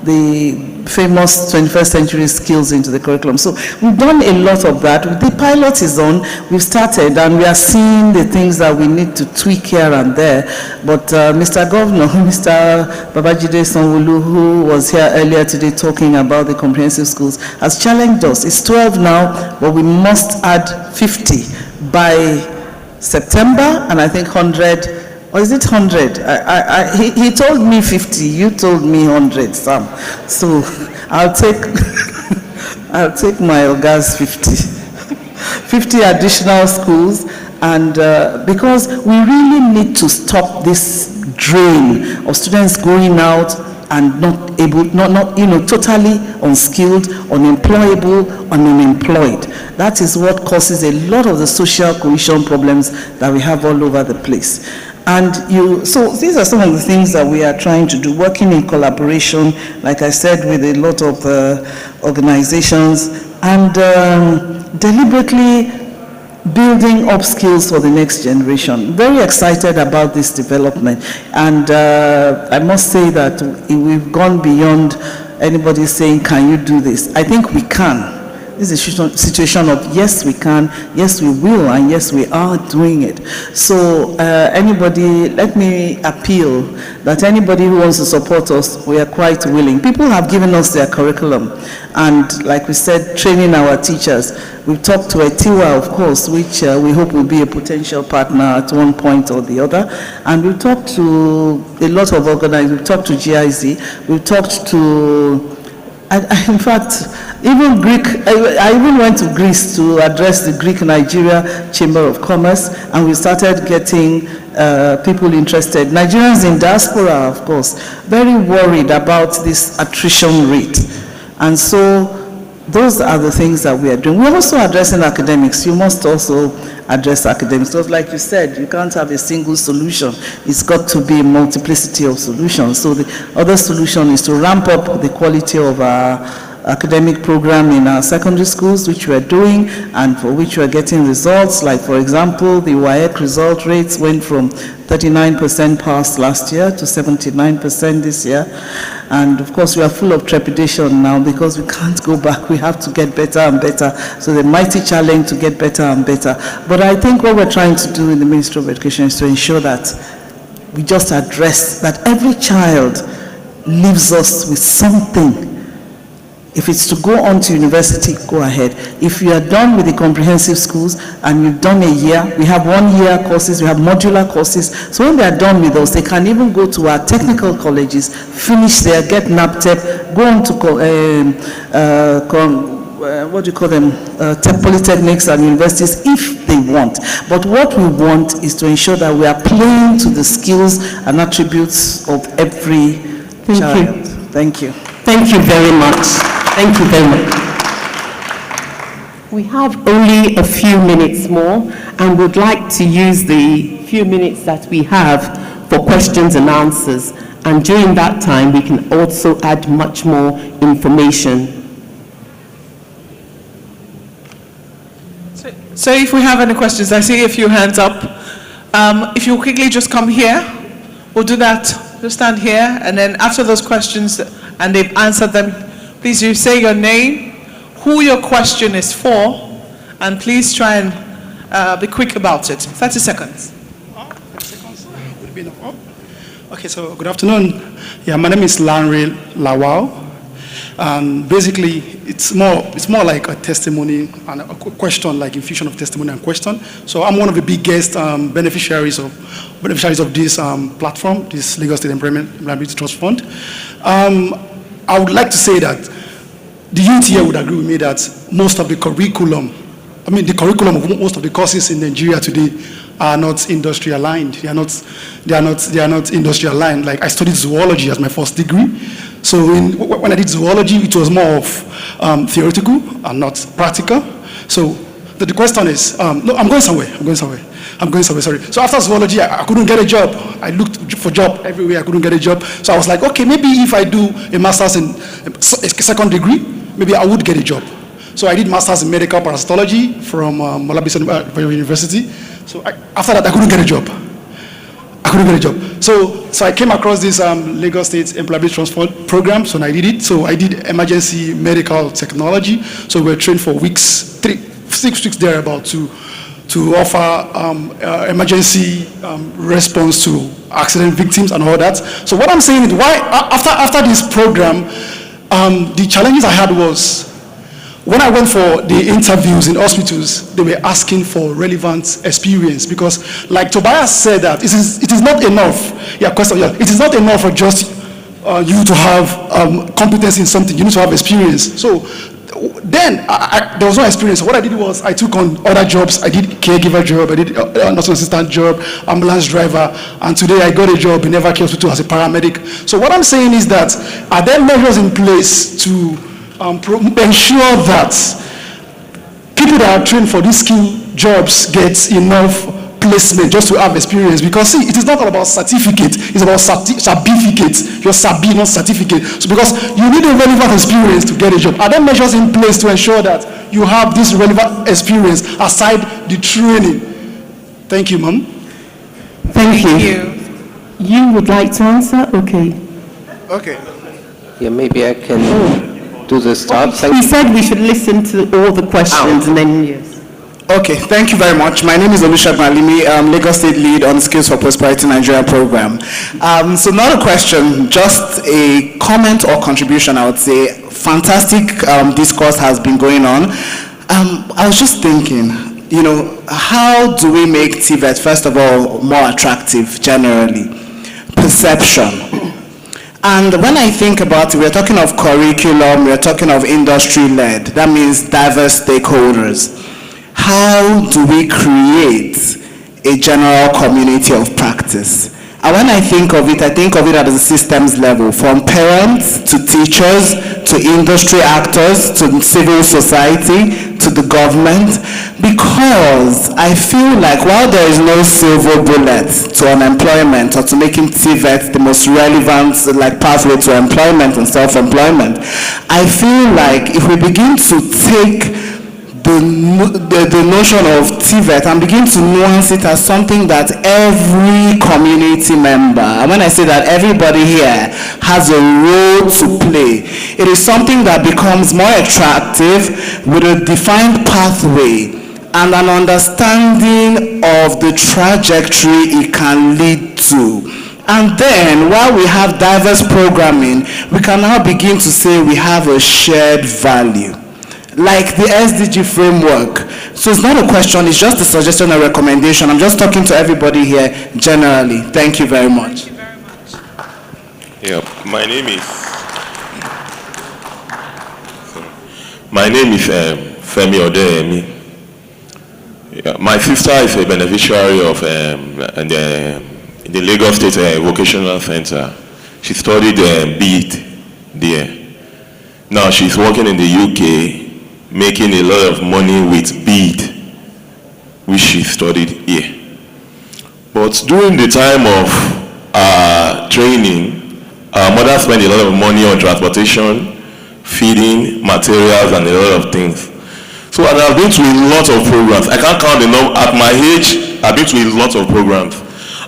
the famous 21st century skills into the curriculum. So we've done a lot of that. The pilot is on, we've started, and we are seeing the things that we need to tweak here and there. But Mr. Governor, Mr. Babajide Sanwo-Olu, who was here earlier today talking about the comprehensive schools, has challenged us. It's 12 now, but we must add 50 by September, and I think 100. Or is it 100? He told me 50, you told me 100, Sam. So I'll take my Oga's 50. 50 additional schools, and because we really need to stop this drain of students going out and not able, totally unskilled, unemployable, and unemployed. That is what causes a lot of the social cohesion problems that we have all over the place. And so these are some of the things that we are trying to do, working in collaboration, like I said, with a lot of organizations, and deliberately building up skills for the next generation. Very excited about this development. And I must say that we've gone beyond anybody saying, can you do this? I think we can. This is a situation of yes, we can, yes, we will, and yes, we are doing it. So anybody, let me appeal that anybody who wants to support us, we are quite willing. People have given us their curriculum, and like we said, training our teachers. We've talked to Etiwa, of course, which we hope will be a potential partner at one point or the other. And we've talked to a lot of organizations. We've talked to GIZ. We've talked to, in fact, even Greek, I even went to Greece to address the Greek Nigeria Chamber of Commerce, and we started getting people interested. Nigerians in diaspora, of course, very worried about this attrition rate. And so those are the things that we are doing. We're also addressing academics. You must also address academics. Just like you said, you can't have a single solution. It's got to be a multiplicity of solutions. So the other solution is to ramp up the quality of our academic program in our secondary schools, which we're doing, and for which we're getting results. Like, for example, the WAEC result rates went from 39% passed last year to 79% this year. And of course, we are full of trepidation now because we can't go back. We have to get better and better. So the mighty challenge to get better and better. But I think what we're trying to do in the Ministry of Education is to ensure that we just address that every child leaves us with something. If it's to go on to university, go ahead. If you are done with the comprehensive schools and you've done a year, we have 1 year courses, we have modular courses. So when they are done with us, they can even go to our technical colleges, finish there, get NAPTEP, go on to what do you call them, polytechnics and universities if they want. But what we want is to ensure that we are playing to the skills and attributes of every child. Thank you. Thank you very much. Thank you very much. We have only a few minutes more and would like to use the few minutes that we have for questions and answers. And during that time, we can also add much more information. So if we have any questions, I see a few hands up. If you quickly just come here, we'll do that. Just stand here, and then after those questions, and they've answered them, please you say your name, who your question is for, and please try and be quick about it. 30 seconds. Would it be enough? Okay, so good afternoon. Yeah, my name is Lanre Lawal. Basically, it's more like a testimony and a question, like infusion of testimony and question. So I'm one of the biggest beneficiaries of this platform, this Lagos State Employability Trust Fund. I would like to say that the youth here would agree with me that most of the curriculum of most of the courses in Nigeria today are not industry aligned. They are not industry aligned. Like I studied zoology as my first degree. So when I did zoology, it was more of theoretical and not practical. So the question is, no, I'm going somewhere, sorry. So after zoology, I couldn't get a job. I looked for job everywhere, I couldn't get a job. So I was like, okay, maybe if I do a master's in a second degree, maybe I would get a job. So I did master's in medical parasitology from Malabisa University. So after that, I couldn't get a job. So I came across this Lagos State Employability Trust Fund program, so I did it. So I did emergency medical technology. So we were trained for 6 weeks thereabout to offer emergency response to accident victims and all that. So what I'm saying is, why after this program, the challenges I had was, when I went for the interviews in hospitals, they were asking for relevant experience because, like Tobias said, that it is not enough. It is not enough for just you to have competence in something. You need to have experience. So then there was no experience. So what I did was I took on other jobs. I did caregiver job. I did nursing assistant job, ambulance driver, and today I got a job in Evercare Hospital as a paramedic. So what I'm saying is that are there measures in place to ensure that people that are trained for these skill jobs get enough placement just to have experience? Because see, it is not all about certificate, it's about certificate. Your sabi, not certificate. So because you need a relevant experience to get a job. Are there measures in place to ensure that you have this relevant experience aside the training? Thank you, ma'am. Thank you. You would like to answer? Okay. Yeah, maybe I can do the start. He said we should listen to all the questions and then yes. Okay, thank you very much. My name is Olusegun Alimi, Lagos State Lead on Skills for Prosperity Nigeria program. So not a question, just a comment or contribution, I would say. Fantastic discourse has been going on. I was just thinking, how do we make TVET, first of all, more attractive generally? Perception. And when I think about it, we're talking of curriculum, we're talking of industry-led. That means diverse stakeholders. How do we create a general community of practice? And when I think of it at a systems level, from parents to teachers, to industry actors, to civil society, to the government, because I feel like while there is no silver bullet to unemployment or to making TVET the most relevant pathway to employment and self-employment, I feel like if we begin to take the notion of TVET and begin to nuance it as something that every community member, and when I say that everybody here has a role to play, it is something that becomes more attractive with a defined pathway and an understanding of the trajectory it can lead to. And then, while we have diverse programming, we can now begin to say we have a shared value, like the SDG framework. So it's not a question, it's just a suggestion or recommendation. I'm just talking to everybody here generally. Thank you very much. Yeah, my name My name is Femi Odeyemi. My sister is a beneficiary of the Lagos State Vocational Center. She studied BEAT there. Now she's working in the UK, making a lot of money with BEAT, which she studied here. But during the time of training, our mother spent a lot of money on transportation, feeding, materials, and a lot of things. So I've been to a lot of programs. I can't count the number. At my age, I've been to a lot of programs.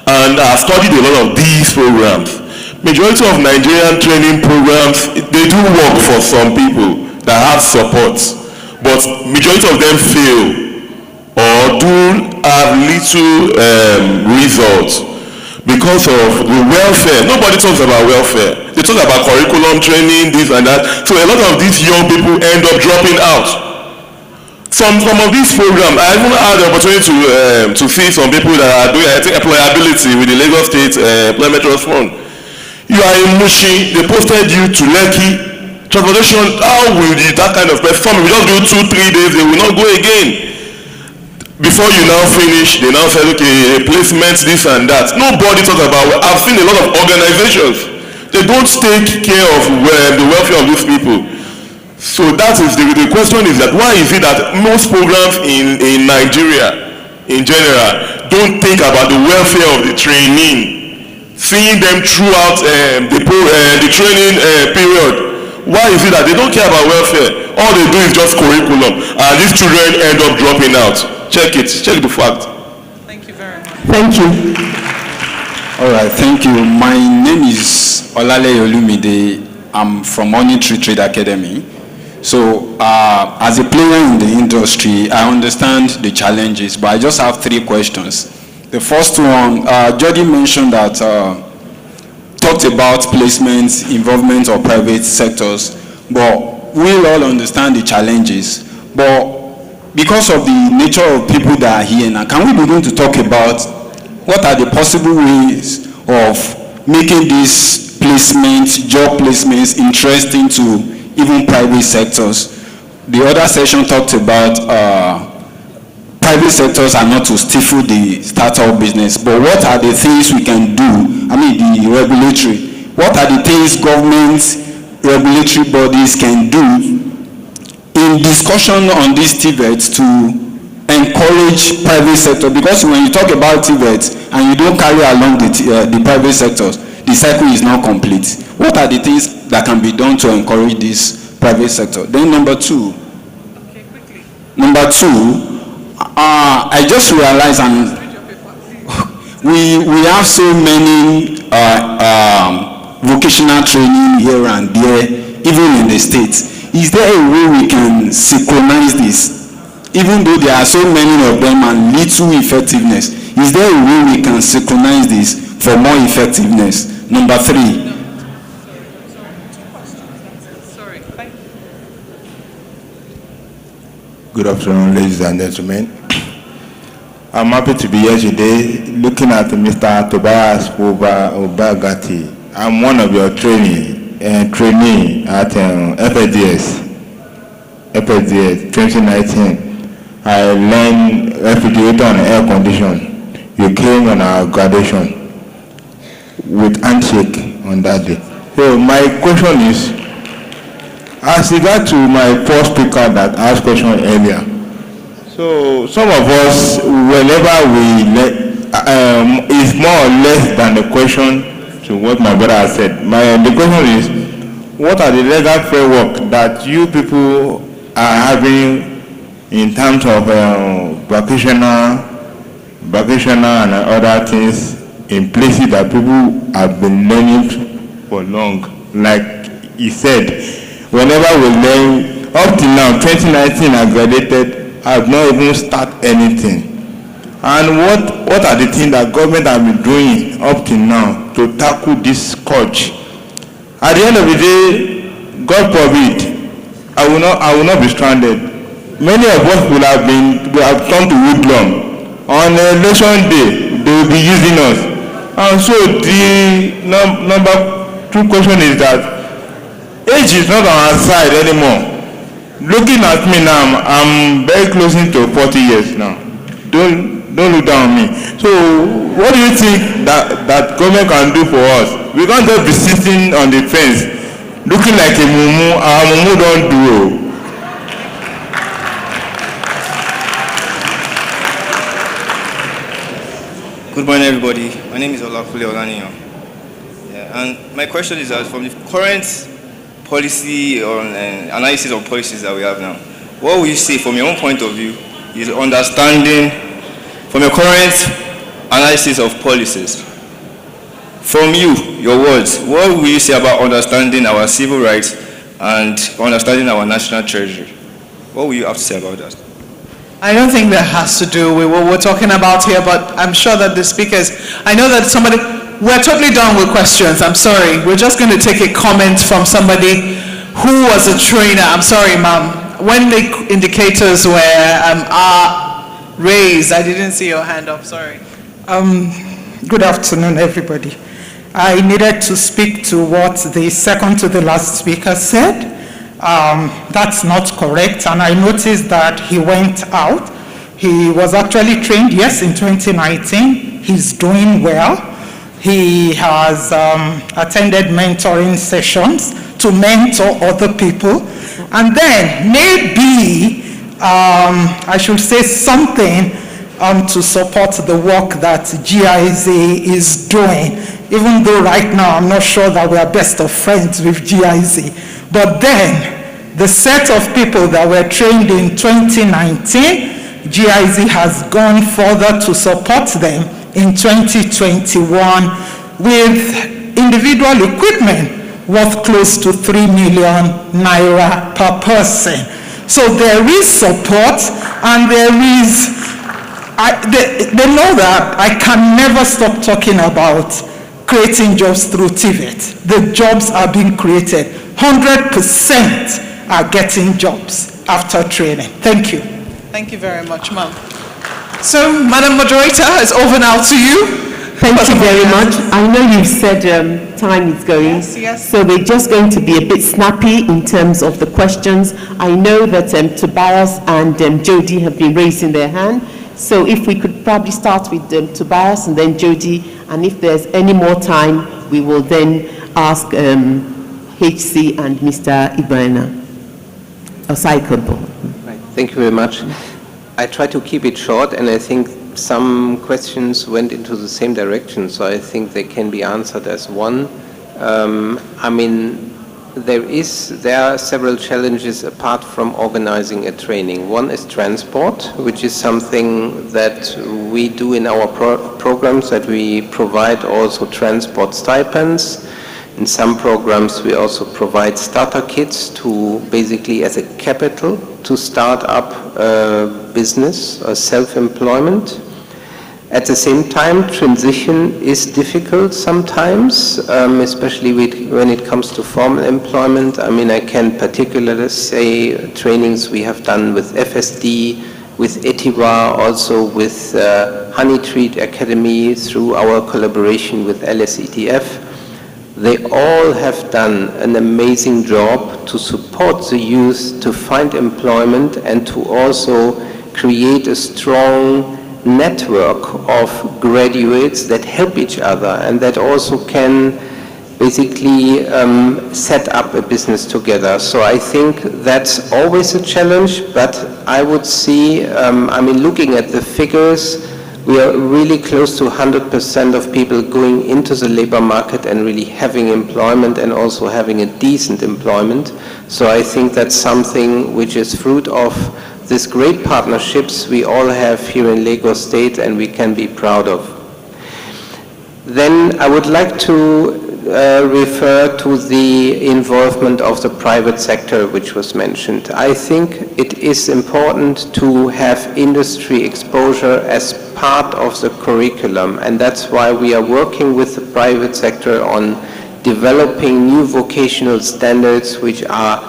And I've studied a lot of these programs. Majority of Nigerian training programs, they do work for some people that have support, but majority of them fail or do have little results because of the welfare. Nobody talks about welfare. They talk about curriculum training, this and that. So a lot of these young people end up dropping out. Some of these programs, I even had the opportunity to see some people that are doing employability with the Lagos State Employment Trust Fund. You are in Mushi, they posted you to Lekki. Transportation, how will you, that kind of person, some will just do 2-3 days, they will not go again. Before you now finish, they now say, okay, placement, this and that. Nobody talks about, I've seen a lot of organizations, they don't take care of the welfare of these people. So that is the question is that why is it that most programs in Nigeria, in general, don't think about the welfare of the trainee, seeing them throughout the training period? Why is it that they don't care about welfare? All they do is just curriculum, and these children end up dropping out. Check it, check the fact. Thank you. All right, thank you. My name is Olale Olumide. I'm from Money Tree Trade Academy. So, as a player in the industry, I understand the challenges, but I just have 3 questions. The first one, Jody mentioned that, talked about placements, involvement of private sectors, but we'll all understand the challenges. But because of the nature of people that are here now, can we begin to talk about what are the possible ways of making these placements, job placements, interesting to even private sectors? The other session talked about private sectors are not to stifle the startup business, but what are the things we can do? I mean, the regulatory. What are the things governments, regulatory bodies can do in discussion on these TVETs to encourage private sector? Because when you talk about TVETs and you don't carry along the private sectors, the cycle is not complete. What are the things that can be done to encourage this private sector? Then number 2. I just realized, and we have so many vocational training here and there, even in the States. Is there a way we can synchronize this? Even though there are so many of them and little effectiveness, is there a way we can synchronize this for more effectiveness? Number 3. Good afternoon, ladies and gentlemen. I'm happy to be here today looking at Mr. Tobias Obagati. I'm one of your trainee at FADS 2019. I learned refrigerator and air condition. You came on our graduation with handshake on that day. So my question is, as regard to my first speaker that asked question earlier, so some of us, whenever it's more or less than the question to what my brother has said. The question is, what are the legal framework that you people are having in terms of vocational and other things in places that people have been learning for long? Like he said, whenever we learn, up till now, 2019 I graduated, I have not even started anything. And what are the things that government have been doing up till now to tackle this scourge? At the end of the day, God forbid, I will not be stranded. Many of us will have come to Woodlawn. On election day, they will be using us. And so the number 2 question is that age is not on our side anymore. looking at me now, I'm very close to 40 years now. Don't look down on me. So what do you think that government can do for us? We can't just be sitting on the fence, looking like a mumu. Our mumu don't do. Good morning, everybody. My name is Olafule Olaniyan. And my question is that from the current policy on analysis of policies that we have now, what will you say from your own point of view is understanding, from your current analysis of policies, from you, your words, what will you say about understanding our civil rights and understanding our national treasury? What will you have to say about that? I don't think that has to do with what we're talking about here, but I'm sure that the speakers, I know that we're totally done with questions, I'm sorry. We're just going to take a comment from somebody who was a trainer. I'm sorry, ma'am. When the indicators are raised, I didn't see your hand up, sorry. Good afternoon, everybody. I needed to speak to what the second to the last speaker said. That's not correct, and I noticed that he went out. He was actually trained, yes, in 2019. He's doing well. He has attended mentoring sessions to mentor other people. And then maybe I should say something to support the work that GIZ is doing, even though right now I'm not sure that we are best of friends with GIZ. But then, the set of people that were trained in 2019, GIZ has gone further to support them in 2021 with individual equipment worth close to 3 million naira per person. So there is support, and there is, they know that I can never stop talking about creating jobs through TVET. The jobs are being created. 100% are getting jobs after training. Thank you. Thank you very much, ma'am. So, Madam Moderator, it's over now to you. Thank you very much. I know you've said time is going, yes. So we're just going to be a bit snappy in terms of the questions. I know that Tobias and Jody have been raising their hand. So if we could probably start with Tobias and then Jody, and if there's any more time, we will then ask HC and Mr. Ibrahima. Right. Thank you very much. I try to keep it short, and I think some questions went into the same direction, so I think they can be answered as one. There are several challenges apart from organizing a training. One is transport, which is something that we do in our programs, that we provide also transport stipends. In some programs, we also provide starter kits to basically as a capital to start up a business or self-employment. At the same time, transition is difficult sometimes, especially when it comes to formal employment. I can particularly say trainings we have done with FSD, with ETIWA, also with Honey Treat Academy through our collaboration with Lsctf. They all have done an amazing job to support the youth to find employment and to also create a strong network of graduates that help each other and that also can basically set up a business together. So I think that's always a challenge, but I would see, looking at the figures, we are really close to 100% of people going into the labor market and really having employment and also having a decent employment. So I think that's something which is fruit of these great partnerships we all have here in Lagos State and we can be proud of. Then I would like to refer to the involvement of the private sector, which was mentioned. I think it is important to have industry exposure as part of the curriculum, and that's why we are working with the private sector on developing new vocational standards which are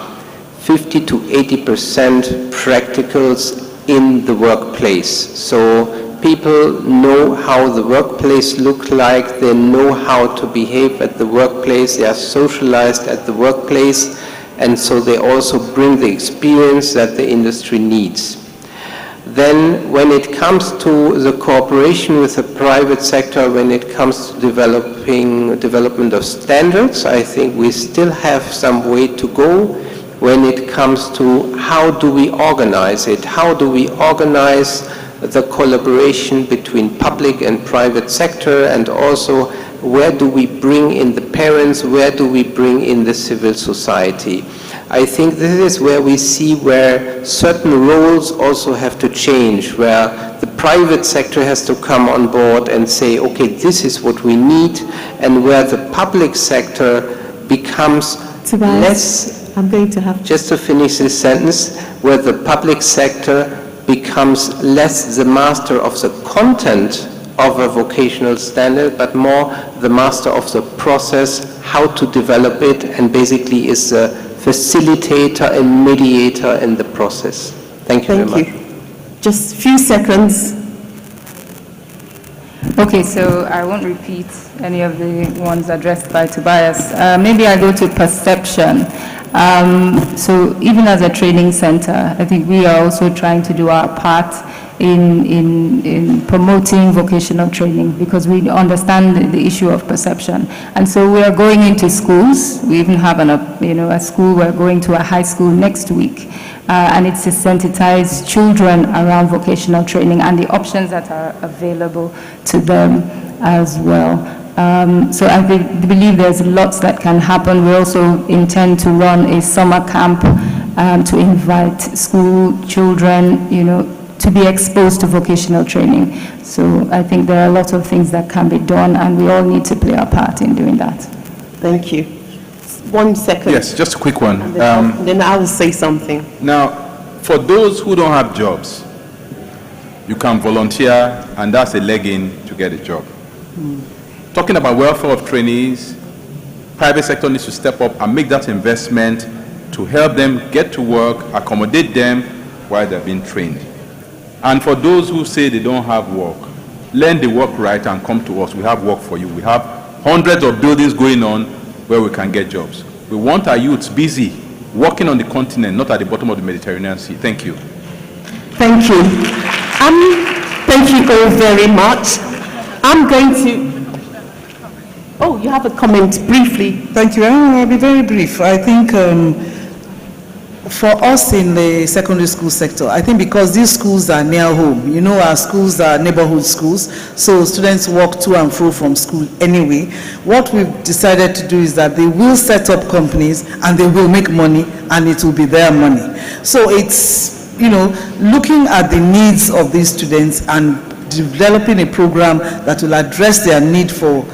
50 to 80% practicals in the workplace. So people know how the workplace looks like, they know how to behave at the workplace, they are socialized at the workplace, and so they also bring the experience that the industry needs. Then when it comes to the cooperation with the private sector, when it comes to development of standards, I think we still have some way to go when it comes to how do we organize it, how do we organize the collaboration between public and private sector, and also where do we bring in the parents, where do we bring in the civil society. I think this is where we see where certain roles also have to change, where the private sector has to come on board and say, okay, this is what we need, and where the public sector becomes less, I'm going to have just to finish this sentence, where the public sector becomes less the master of the content of a vocational standard, but more the master of the process, how to develop it, and basically is a facilitator and mediator in the process. Thank you very much. Just a few seconds. Okay, so I won't repeat any of the ones addressed by Tobias. Maybe I go to perception. So even as a training center, I think we are also trying to do our part in promoting vocational training, because we understand the issue of perception. And so we are going into schools. We even have a school. We're going to a high school next week. And it's to sensitize children around vocational training and the options that are available to them as well. So I believe there's lots that can happen. We also intend to run a summer camp to invite school children, to be exposed to vocational training. So I think there are a lot of things that can be done, and we all need to play our part in doing that. Thank you. 1 second. Yes, just a quick one. Then I will say something. Now, for those who don't have jobs, you can volunteer, and that's a leg in to get a job. Talking about welfare of trainees, private sector needs to step up and make that investment to help them get to work, accommodate them while they're being trained. And for those who say they don't have work, learn the work right and come to us. We have work for you. We have hundreds of buildings going on where we can get jobs. We want our youths busy, working on the continent, not at the bottom of the Mediterranean Sea. Thank you. Thank you. Thank you all very much. I'm going to... Oh, you have a comment briefly. Thank you. I'll be very brief. I think for us in the secondary school sector, I think because these schools are near home, our schools are neighborhood schools, so students walk to and fro from school anyway. What we've decided to do is that they will set up companies and they will make money, and it will be their money. So it's, looking at the needs of these students and developing a program that will address their need for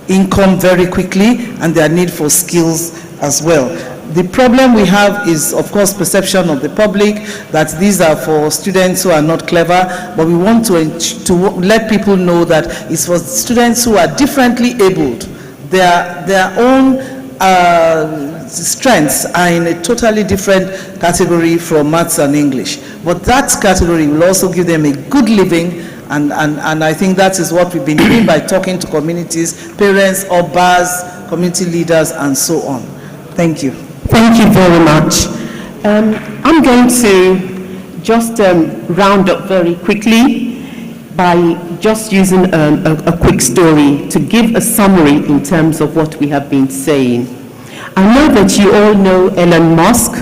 income very quickly and their need for skills as well. The problem we have is, of course, perception of the public that these are for students who are not clever, but we want to let people know that it's for students who are differently abled. Their own strengths are in a totally different category from maths and English. But that category will also give them a good living, and I think that is what we've been doing by talking to communities, parents, obas, community leaders, and so on. Thank you. Thank you very much. I'm going to just round up very quickly by just using a quick story to give a summary in terms of what we have been saying. I know that you all know Elon Musk,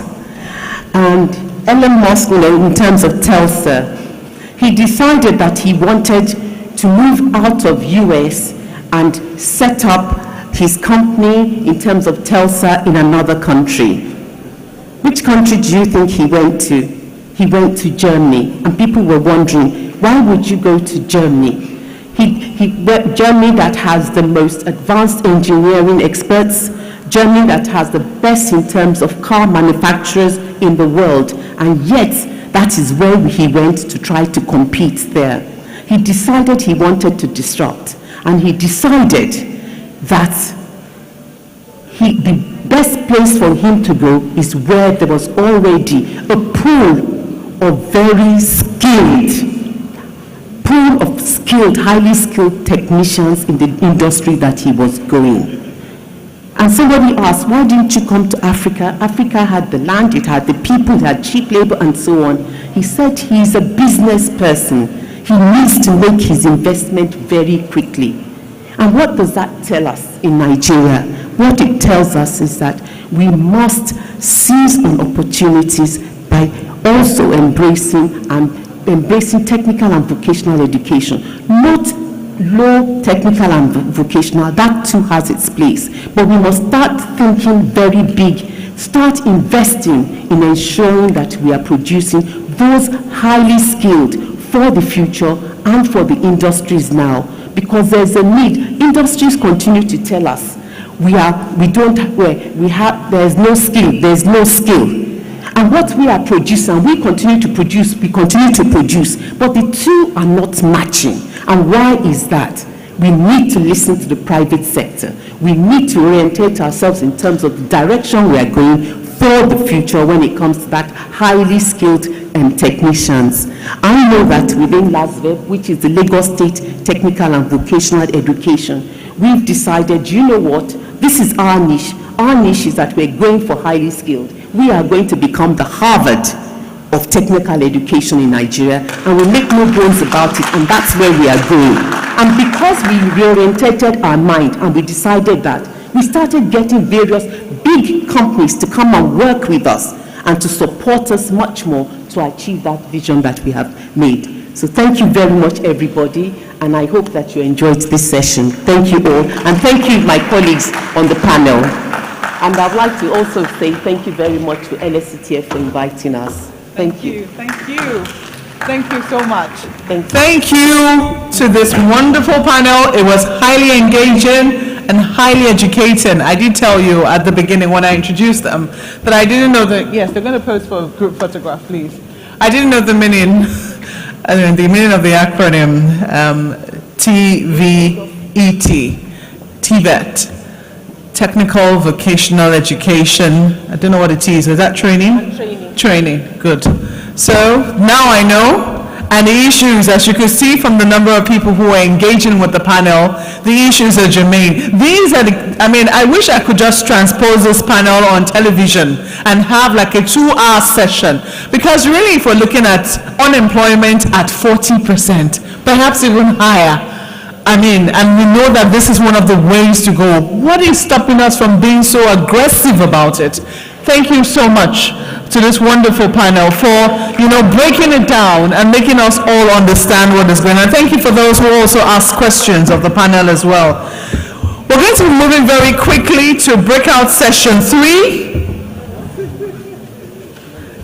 and Elon Musk, in terms of Telsa, he decided that he wanted to move out of US and set up his company in terms of Telsa in another country. Which country do you think he went to? He went to Germany, and people were wondering, why would you go to Germany? Germany that has the most advanced engineering experts, Germany that has the best in terms of car manufacturers in the world, and yet that is where he went to try to compete there. He decided he wanted to disrupt, and he decided that the best place for him to go is where there was already a pool of highly skilled technicians in the industry that he was going. And somebody asked, why didn't you come to Africa? Africa had the land, it had the people, it had cheap labor and so on. He said he's a business person. He needs to make his investment very quickly. And what does that tell us in Nigeria? What it tells us is that we must seize on opportunities by also embracing technical and vocational education. Not low technical and vocational, that too has its place. But we must start thinking very big, start investing in ensuring that we are producing those highly skilled for the future and for the industries now. Because there's a need. Industries continue to tell us there's no skill. And what we are producing, we continue to produce, but the two are not matching. And why is that? We need to listen to the private sector. We need to orientate ourselves in terms of the direction we are going for the future when it comes to that highly skilled technicians. I know that within Lsctf, which is the Lagos State Technical and Vocational Education, we've decided, you know what, this is our niche. Our niche is that we're going for highly skilled. We are going to become the Harvard of technical education in Nigeria, and we make no bones about it, and that's where we are going. And because we reorientated our mind and we decided that, we started getting various big companies to come and work with us and to support us much more to achieve that vision that we have made. So thank you very much, everybody, and I hope that you enjoyed this session. Thank you all, and thank you, my colleagues on the panel. And I'd like to also say thank you very much to Lsctf for inviting us. Thank you. Thank you. Thank you so much. Thank you to this wonderful panel. It was highly engaging and highly educating. I did tell you at the beginning when I introduced them that I didn't know that, yes, they're going to pose for a group photograph, please. I didn't know the meaning of the acronym TVET, TVET. Technical Vocational Education. I don't know what it is. Is that training? Training. Good. So now I know. And the issues, as you can see from the number of people who are engaging with the panel, the issues are germane. These are I wish I could just transpose this panel on television and have like a 2-hour session. Because really, if we're looking at unemployment at 40%, perhaps even higher, and we know that this is one of the ways to go. What is stopping us from being so aggressive about it? Thank you so much to this wonderful panel for, breaking it down and making us all understand what is going on. Thank you for those who also asked questions of the panel as well. We're going to be moving very quickly to breakout session 3.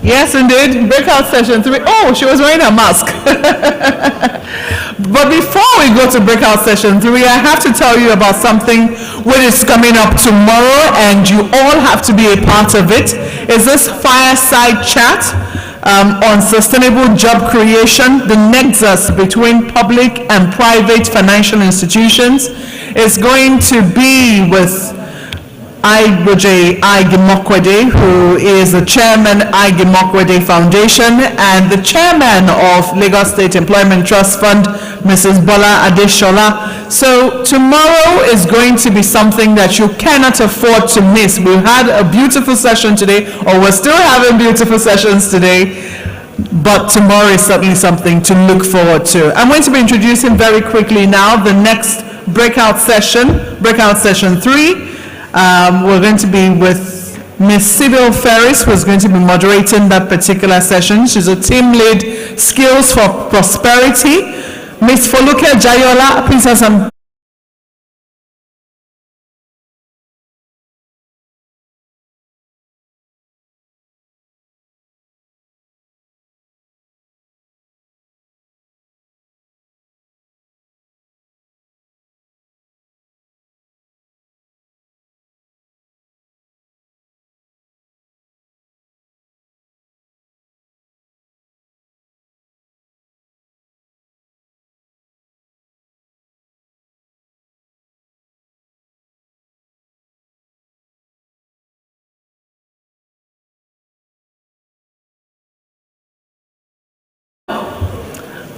Yes, indeed. Breakout session 3. Oh, she was wearing a mask. But before we go to breakout session 3, I have to tell you about something which is coming up tomorrow, and you all have to be a part of it. It's this fireside chat on sustainable job creation, the nexus between public and private financial institutions. It's going to be with Igboje Igimokwede, who is the chairman Igimokwede Foundation, and the chairman of Lagos State Employment Trust Fund, Mrs. Bola Adeshola. So tomorrow is going to be something that you cannot afford to miss. We had a beautiful session today, or we're still having beautiful sessions today, but tomorrow is certainly something to look forward to. I'm going to be introducing very quickly now the next breakout session 3. We're going to be with Ms. Sybil Ferris, who's going to be moderating that particular session. She's a team lead, Skills for Prosperity. Ms. Foluke Jayola, please have some.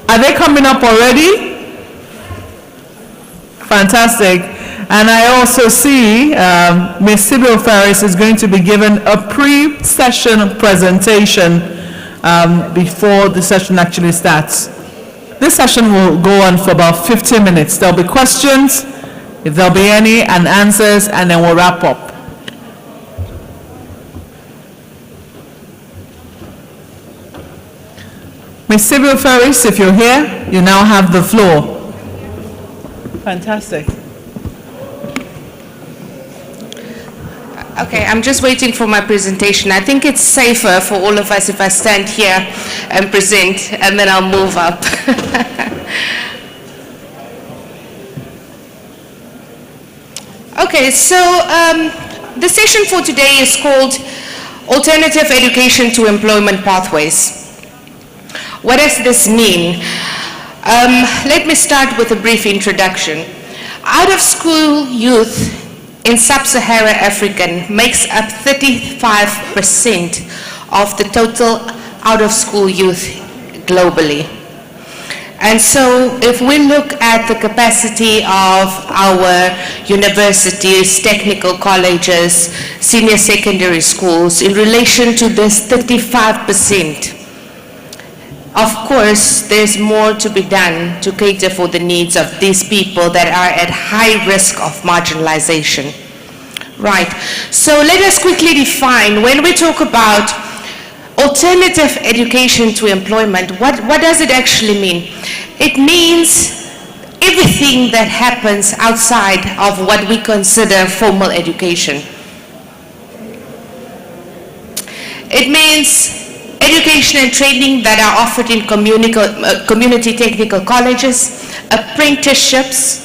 Are they coming up already? Fantastic. And I also see Ms. Sybil Ferris is going to be given a pre-session presentation before the session actually starts. This session will go on for about 15 minutes. There'll be questions, if there'll be any, and answers, and then we'll wrap up. Ms. Sybil Ferris, if you're here, you now have the floor. Fantastic. Okay, I'm just waiting for my presentation. I think it's safer for all of us if I stand here and present, and then I'll move up. Okay, so the session for today is called Alternative Education to Employment Pathways. What does this mean? Let me start with a brief introduction. Out-of-school youth in sub-Saharan Africa makes up 35% of the total out-of-school youth globally. And so if we look at the capacity of our universities, technical colleges, senior secondary schools in relation to this 35%, of course, there's more to be done to cater for the needs of these people that are at high risk of marginalization. Right, so let us quickly define, when we talk about alternative education to employment, what does it actually mean? It means everything that happens outside of what we consider formal education. It means education and training that are offered in community technical colleges, apprenticeships,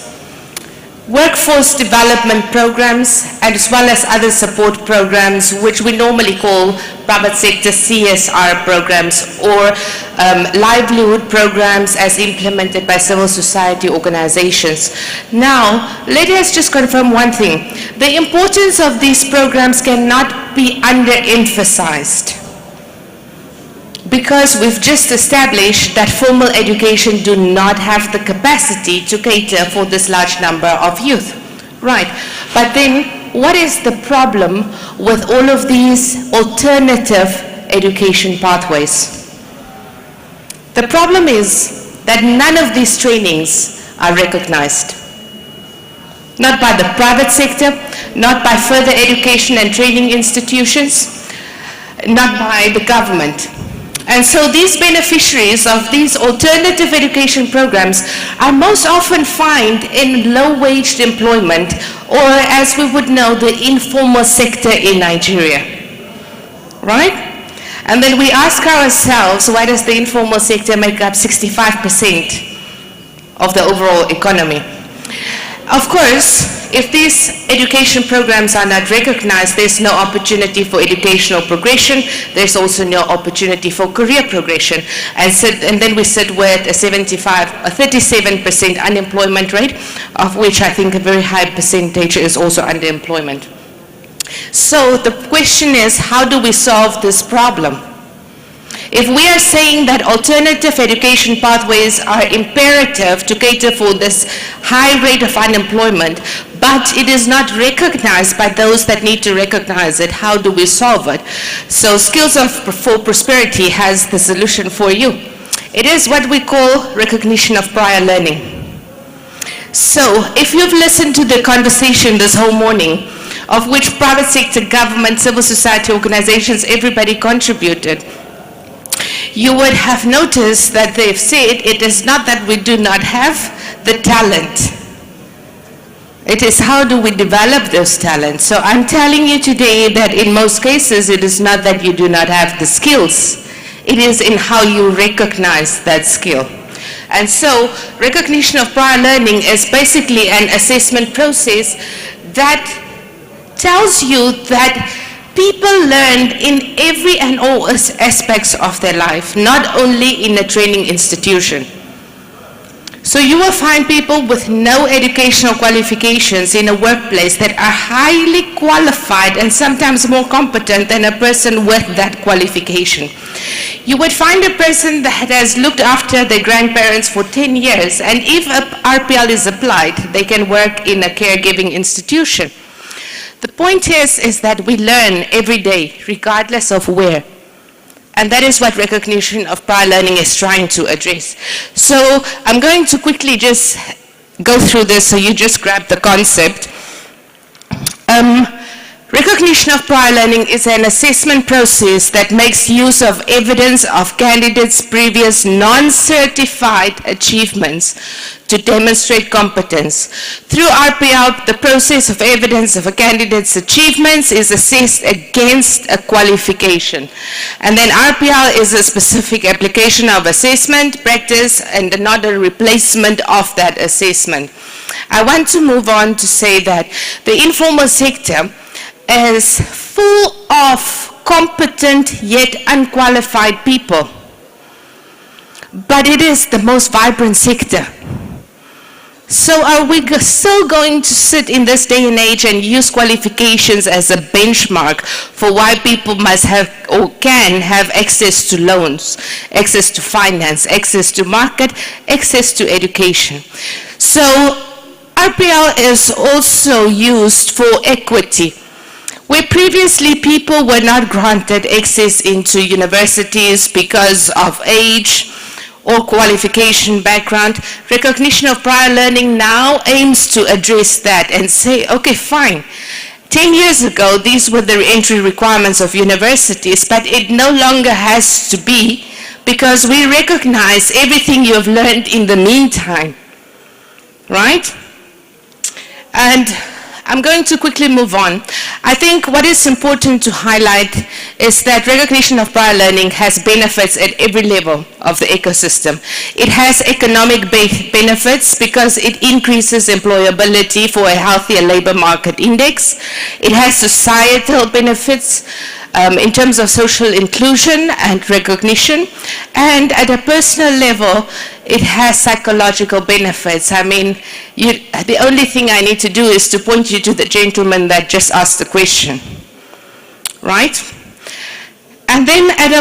workforce development programs, as well as other support programs, which we normally call private sector CSR programs, or livelihood programs as implemented by civil society organizations. Now, let us just confirm one thing. The importance of these programs cannot be underemphasized, because we've just established that formal education do not have the capacity to cater for this large number of youth. Right, but then what is the problem with all of these alternative education pathways? The problem is that none of these trainings are recognized. Not by the private sector, not by further education and training institutions, not by the government. And so these beneficiaries of these alternative education programs are most often found in low-waged employment, or as we would know, the informal sector in Nigeria, right? And then we ask ourselves, why does the informal sector make up 65% of the overall economy? Of course, if these education programs are not recognized, there's no opportunity for educational progression. There's also no opportunity for career progression. And then we sit with a 37% unemployment rate, of which I think a very high percentage is also underemployment. So the question is, how do we solve this problem? If we are saying that alternative education pathways are imperative to cater for this high rate of unemployment, but it is not recognized by those that need to recognize it, how do we solve it? So Skills for Prosperity has the solution for you. It is what we call recognition of prior learning. So if you've listened to the conversation this whole morning, of which private sector, government, civil society organizations, everybody contributed, you would have noticed that they've said it is not that we do not have the talent. It is how do we develop those talents. So I'm telling you today that in most cases it is not that you do not have the skills. It is in how you recognize that skill. And so recognition of prior learning is basically an assessment process that tells you that people learn in every and all aspects of their life, not only in a training institution. So you will find people with no educational qualifications in a workplace that are highly qualified and sometimes more competent than a person with that qualification. You would find a person that has looked after their grandparents for 10 years, and if RPL is applied, they can work in a caregiving institution. The point is that we learn every day, regardless of where. And that is what recognition of prior learning is trying to address. So I'm going to quickly just go through this so you just grab the concept. Recognition of prior learning is an assessment process that makes use of evidence of candidates' previous non-certified achievements to demonstrate competence. Through RPL, the process of evidence of a candidate's achievements is assessed against a qualification. And then RPL is a specific application of assessment, practice, and not a replacement of that assessment. I want to move on to say that the informal sector is full of competent yet unqualified people. But it is the most vibrant sector. So are we still going to sit in this day and age and use qualifications as a benchmark for why people must have or can have access to loans, access to finance, access to market, access to education? So RPL is also used for equity. Where previously people were not granted access into universities because of age or qualification background, recognition of prior learning now aims to address that and say, okay, fine. 10 years ago, these were the entry requirements of universities, but it no longer has to be, because we recognize everything you have learned in the meantime, right? And I'm going to quickly move on. I think what is important to highlight is that recognition of prior learning has benefits at every level of the ecosystem. It has economic benefits because it increases employability for a healthier labor market index. It has societal benefits in terms of social inclusion and recognition. And at a personal level, it has psychological benefits. I mean, the only thing I need to do is to point you to the gentleman that just asked the question, right? And then at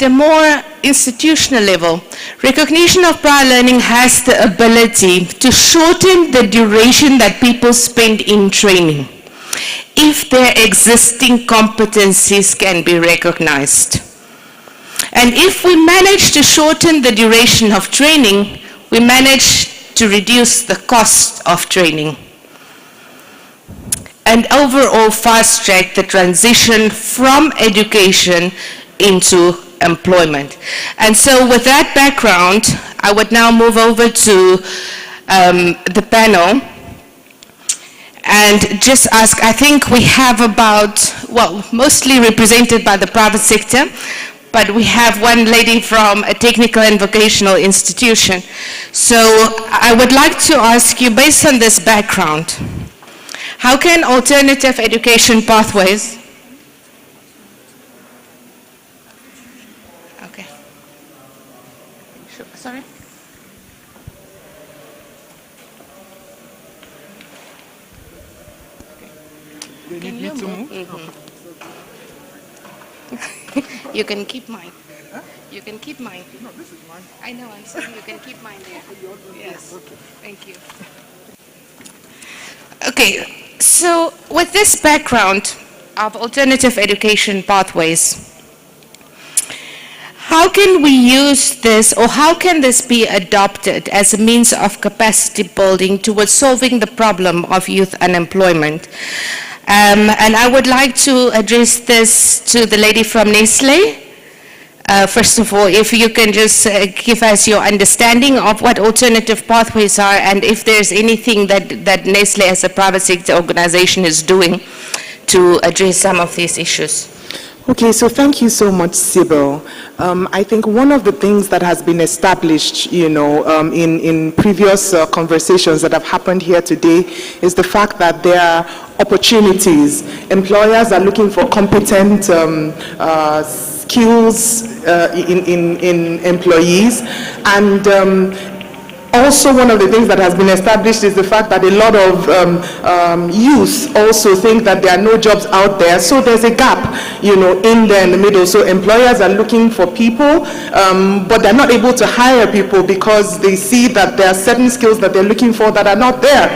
a more institutional level, recognition of prior learning has the ability to shorten the duration that people spend in training if their existing competencies can be recognized. And if we manage to shorten the duration of training, we manage to reduce the cost of training and overall fast track the transition from education into employment. And so with that background, I would now move over to the panel and just ask, I think we have about, well, mostly represented by the private sector, but we have one lady from a technical and vocational institution. So I would like to ask you, based on this background, how can alternative education pathways Sorry? Can you move? You can keep mine. You can keep mine. No, this is mine. I know, I'm saying you can keep mine there. Yes. Okay. Thank you. Okay, so with this background of alternative education pathways, how can we use this, or how can this be adopted as a means of capacity building towards solving the problem of youth unemployment? And I would like to address this to the lady from Nestle. First of all, if you can just give us your understanding of what alternative pathways are, and if there's anything that Nestle as a private sector organization is doing to address some of these issues. Okay, so thank you so much, Sybil. I think one of the things that has been established, in previous conversations that have happened here today is the fact that there are opportunities. Employers are looking for competent skills in employees. And also, one of the things that has been established is the fact that a lot of youth also think that there are no jobs out there. So there's a gap, in there in the middle. So employers are looking for people, but they're not able to hire people because they see that there are certain skills that they're looking for that are not there.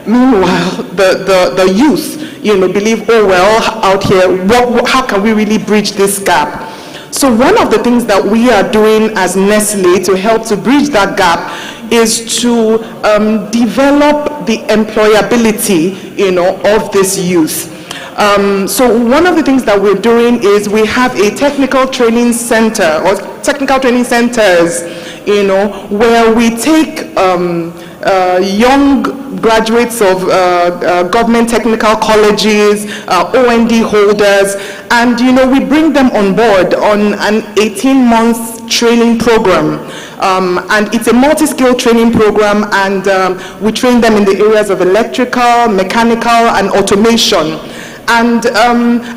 Meanwhile, the youth, believe, oh well, out here, how can we really bridge this gap? So one of the things that we are doing as Nestle to help to bridge that gap is to develop the employability, of this youth. So one of the things that we're doing is we have a technical training center or technical training centers, where we take young graduates of government technical colleges, OND holders, and we bring them on board on an 18-month training program. And it's a multi-skill training program, and we train them in the areas of electrical, mechanical, and automation. And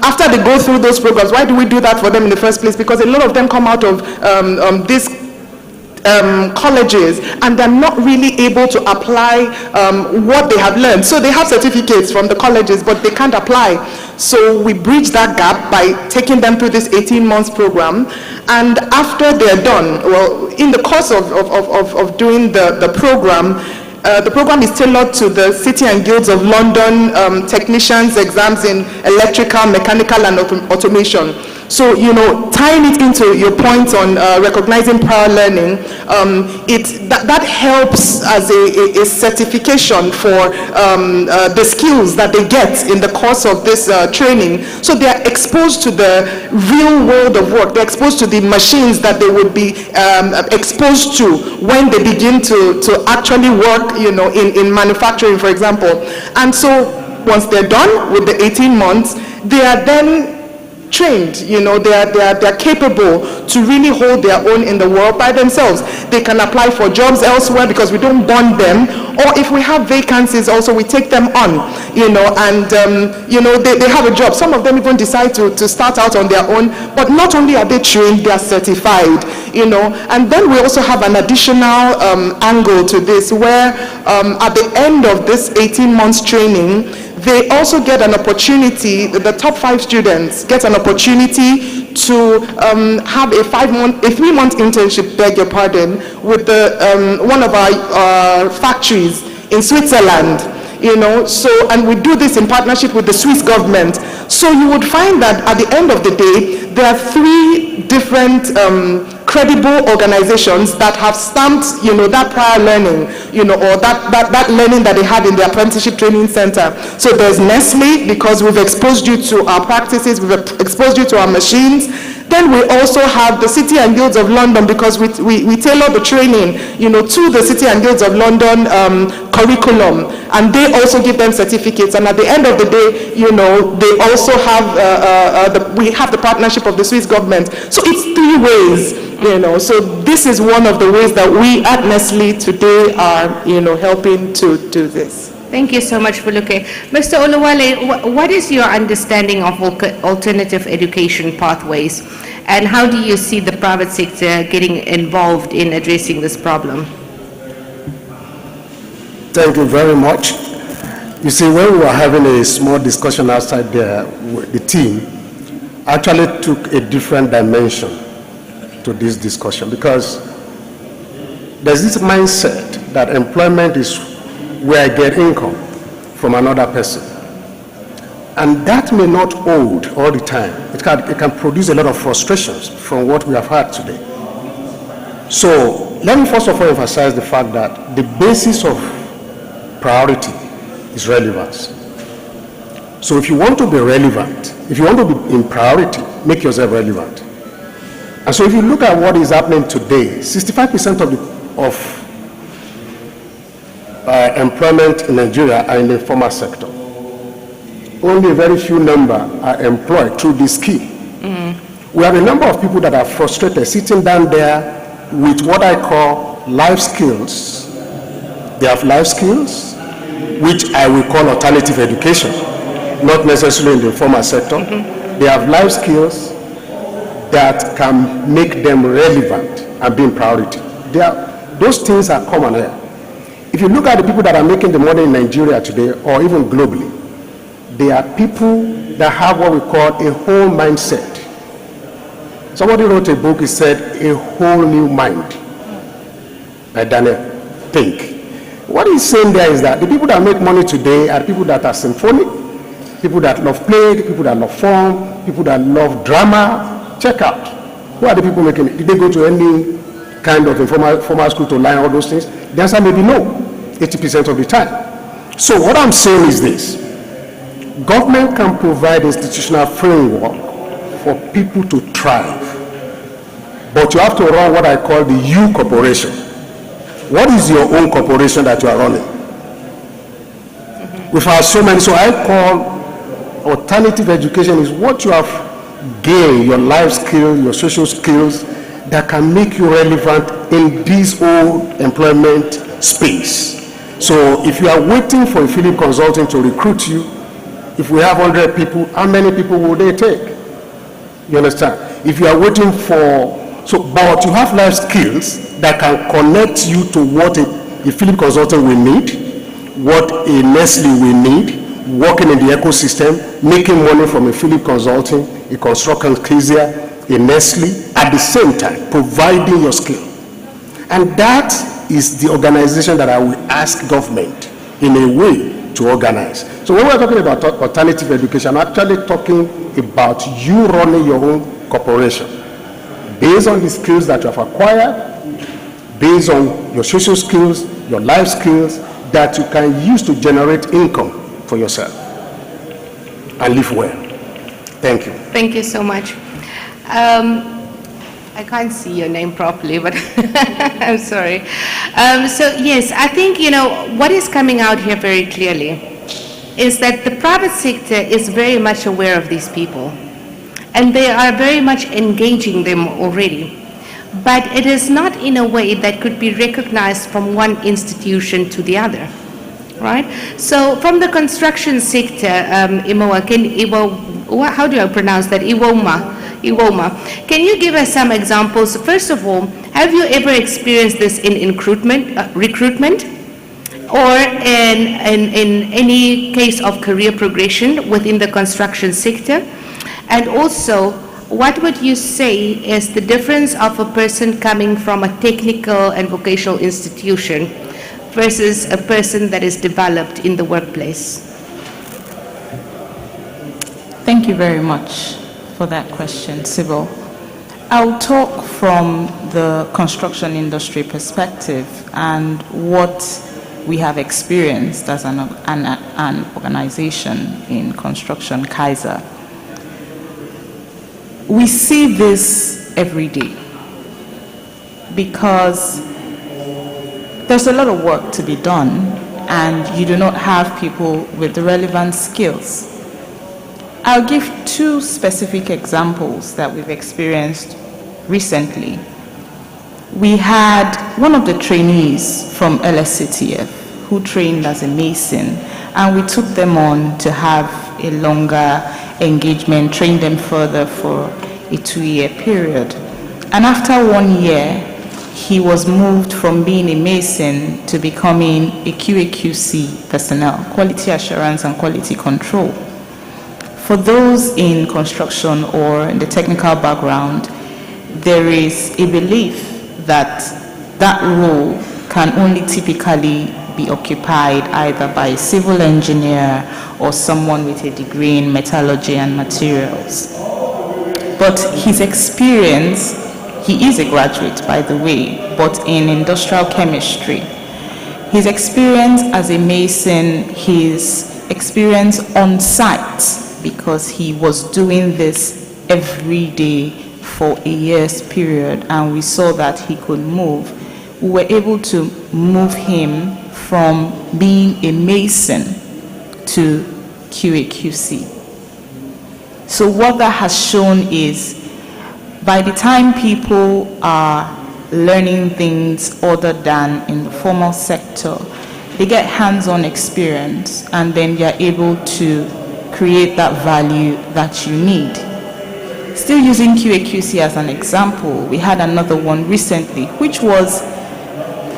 after they go through those programs, why do we do that for them in the first place? Because a lot of them come out of these colleges and they're not really able to apply what they have learned. So they have certificates from the colleges, but they can't apply. So we bridge that gap by taking them through this 18-month program. And after they're done, well, in the course of doing the program is tailored to the City and Guilds of London technicians exams in electrical, mechanical, and automation. So, tying it into your point on recognizing prior learning, that helps as a certification for the skills that they get in the course of this training. So they are exposed to the real world of work. They're exposed to the machines that they would be exposed to when they begin to actually work, in manufacturing, for example. And so once they're done with the 18 months, they are then trained, they're capable to really hold their own in the world by themselves. They can apply for jobs elsewhere because we don't bond them, or if we have vacancies also, we take them on, and they have a job. Some of them even decide to start out on their own, but not only are they trained, they are certified, and then we also have an additional angle to this where at the end of this 18 months training, they also get an opportunity, the top 5 students get an opportunity to have a 3-month internship, beg your pardon, with one of our factories in Switzerland. And we do this in partnership with the Swiss government. So you would find that at the end of the day, there are 3 different credible organizations that have stamped, that prior learning, or that learning that they had in the apprenticeship training center. So there's Nestle, because we've exposed you to our practices, we've exposed you to our machines. Then we also have the City and Guilds of London, because we tailor the training, to the City and Guilds of London curriculum, and they also give them certificates. And at the end of the day, they also have we have the partnership of the Swiss government. So it's 3 ways. So this is one of the ways that we at Nestle today are, helping to do this. Thank you so much, Fuluke. Mr. Oluwale, what is your understanding of alternative education pathways, and how do you see the private sector getting involved in addressing this problem? Thank you very much. You see, when we were having a small discussion outside there, the team actually took a different dimension to this discussion, because there's this mindset that employment is where I get income from another person. And that may not hold all the time. It can produce a lot of frustrations from what we have had today. So let me first of all emphasize the fact that the basis of priority is relevance. So if you want to be relevant, if you want to be in priority, make yourself relevant. And so if you look at what is happening today, 65% of employment in Nigeria are in the informal sector. Only a very few number are employed through this scheme. We have a number of people that are frustrated, sitting down there with what I call life skills. They have life skills, which I will call alternative education, not necessarily in the informal sector. They have life skills, that can make them relevant and be in priority. Those things are common here. If you look at the people that are making the money in Nigeria today, or even globally, they are people that have what we call a whole mindset. Somebody wrote a book, he said, A Whole New Mind, by Daniel Pink. What he's saying there is that the people that make money today are people that are symphonic, people that love play, people that love fun, people that love drama. Check out. Who are the people making it? Did they go to any kind of formal school to learn all those things? The answer may be no, 80% of the time. So what I'm saying is this. Government can provide institutional framework for people to thrive. But you have to run what I call the U corporation. What is your own corporation that you are running? We've had so many, so I call alternative education is what you have gained, your life skills, your social skills, that can make you relevant in this whole employment space. So if you are waiting for a Philip Consulting to recruit you, if we have 100 people, how many people will they take? You understand? If you are waiting for, but you have life skills that can connect you to what a Philip Consulting will need, what a Nestle will need, working in the ecosystem, making money from a Philip Consulting, a construction Kezia, a Nestle, at the same time, providing your skill. And that is the organization that I will ask government in a way to organize. So when we're talking about alternative education, I'm actually talking about you running your own corporation based on the skills that you have acquired, based on your social skills, your life skills, that you can use to generate income for yourself and live well. Thank you. Thank you so much. I can't see your name properly, but I'm sorry. So yes, I think, what is coming out here very clearly is that the private sector is very much aware of these people, and they are very much engaging them already. But it is not in a way that could be recognized from one institution to the other, right? So from the construction sector, how do I pronounce that? Iwoma. Can you give us some examples? First of all, have you ever experienced this in recruitment, or in any case of career progression within the construction sector? And also, what would you say is the difference of a person coming from a technical and vocational institution versus a person that is developed in the workplace? Thank you very much for that question, Sybil. I'll talk from the construction industry perspective and what we have experienced as an organization in construction, Kaiser. We see this every day because there's a lot of work to be done and you do not have people with the relevant skills. I'll give two specific examples that we've experienced recently. We had one of the trainees from Lsctf who trained as a mason, and we took them on to have a longer engagement, train them further for a 2-year period. And after 1 year, he was moved from being a mason to becoming a QA/QC personnel, quality assurance and quality control. For those in construction or in the technical background, there is a belief that that role can only typically be occupied either by a civil engineer or someone with a degree in metallurgy and materials. But his experience, he is a graduate, by the way, but in industrial chemistry. His experience as a mason, his experience on site, because he was doing this every day for a year's period, and we saw that he could move. We were able to move him from being a mason to QA/QC. So what that has shown is, by the time people are learning things other than in the formal sector, they get hands-on experience, and then they're able to create that value that you need. Still using QAQC as an example, we had another one recently, which was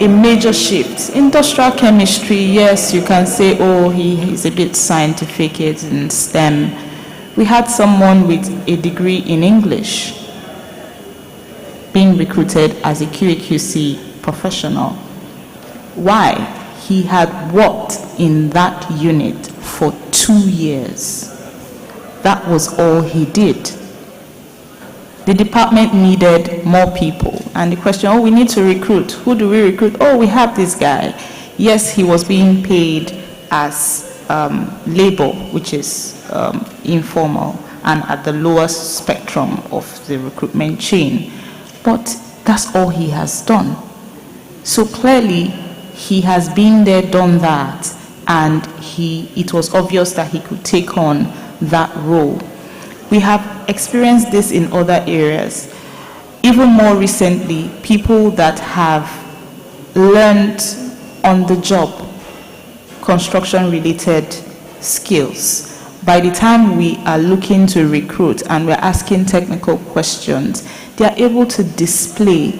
a major shift. Industrial chemistry, yes, you can say, oh, he's a bit scientific, it's in STEM. We had someone with a degree in English being recruited as a QAQC professional. Why? He had worked in that unit for 2 years. That was all he did. The department needed more people. And the question, oh, we need to recruit. Who do we recruit? Oh, we have this guy. Yes, he was being paid as labor, which is informal and at the lowest spectrum of the recruitment chain. But that's all he has done. So clearly, he has been there, done that, and it was obvious that he could take on that role. We have experienced this in other areas. Even more recently, people that have learned on the job construction-related skills. By the time we are looking to recruit and we're asking technical questions, they are able to display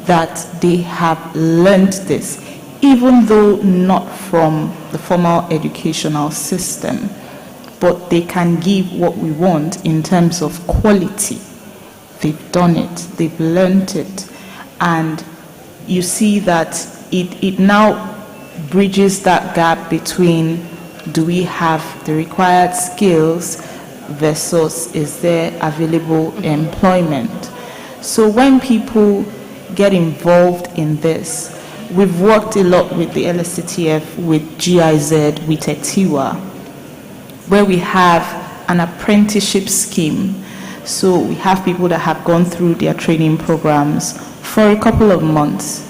that they have learned this, even though not from the formal educational system, but they can give what we want in terms of quality. They've done it, they've learned it, and you see that it now bridges that gap between do we have the required skills versus is there available employment. So when people get involved in this, we've worked a lot with the Lsctf, with GIZ, with ETIWA, where we have an apprenticeship scheme. So we have people that have gone through their training programs for a couple of months.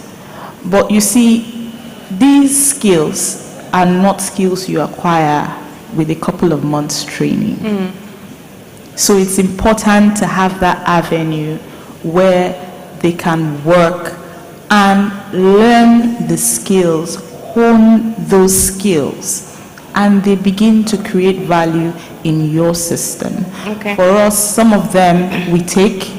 But you see, these skills are not skills you acquire with a couple of months training. So it's important to have that avenue where they can work and learn the skills, hone those skills, and they begin to create value in your system. Okay. For us, some of them we take,